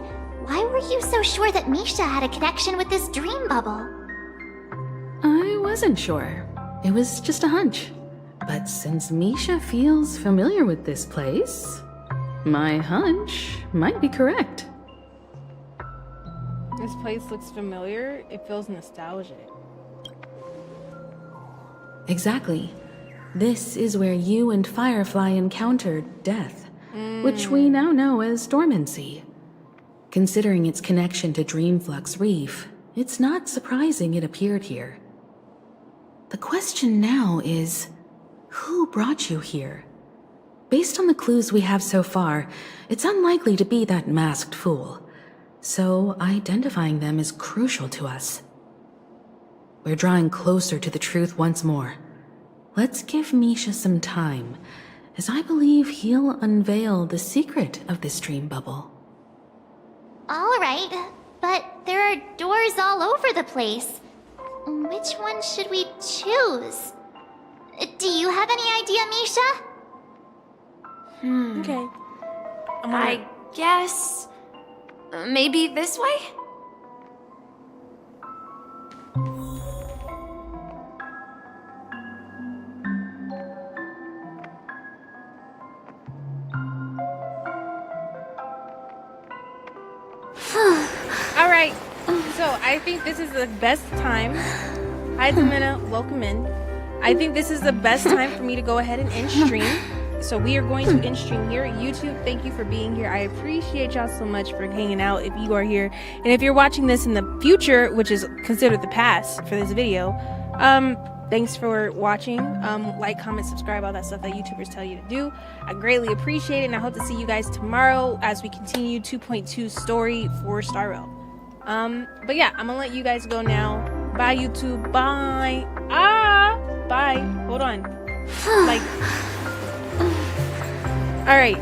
Why were you so sure that Misha had a connection with this dream bubble? I wasn't sure. It was just a hunch. But since Misha feels familiar with this place, my hunch might be correct. This place looks familiar. It feels nostalgic. Exactly. This is where you and Firefly encountered death, which we now know as dormancy. Considering its connection to Dreamflux Reef, it's not surprising it appeared here. The question now is, who brought you here? Based on the clues we have so far, it's unlikely to be that masked fool. So identifying them is crucial to us. We're drawing closer to the truth once more. Let's give Misha some time, as I believe he'll unveil the secret of this dream bubble. All right, but there are doors all over the place. Which one should we choose? Do you have any idea, Misha? Okay. I guess... maybe this way? All right. So I think this is the best time. Hi, Tamina. Welcome in. I think this is the best time for me to go ahead and end stream. So we are going to end stream here. YouTube, thank you for being here. I appreciate y'all so much for hanging out if you are here. And if you're watching this in the future, which is considered the past for this video, thanks for watching. Like, comment, subscribe, all that stuff that YouTubers tell you to do. I greatly appreciate it, and I hope to see you guys tomorrow as we continue 2.2 story for Star Rail. But yeah, I'm gonna let you guys go now. Bye, YouTube. Bye. Bye. Hold on. Like... All right.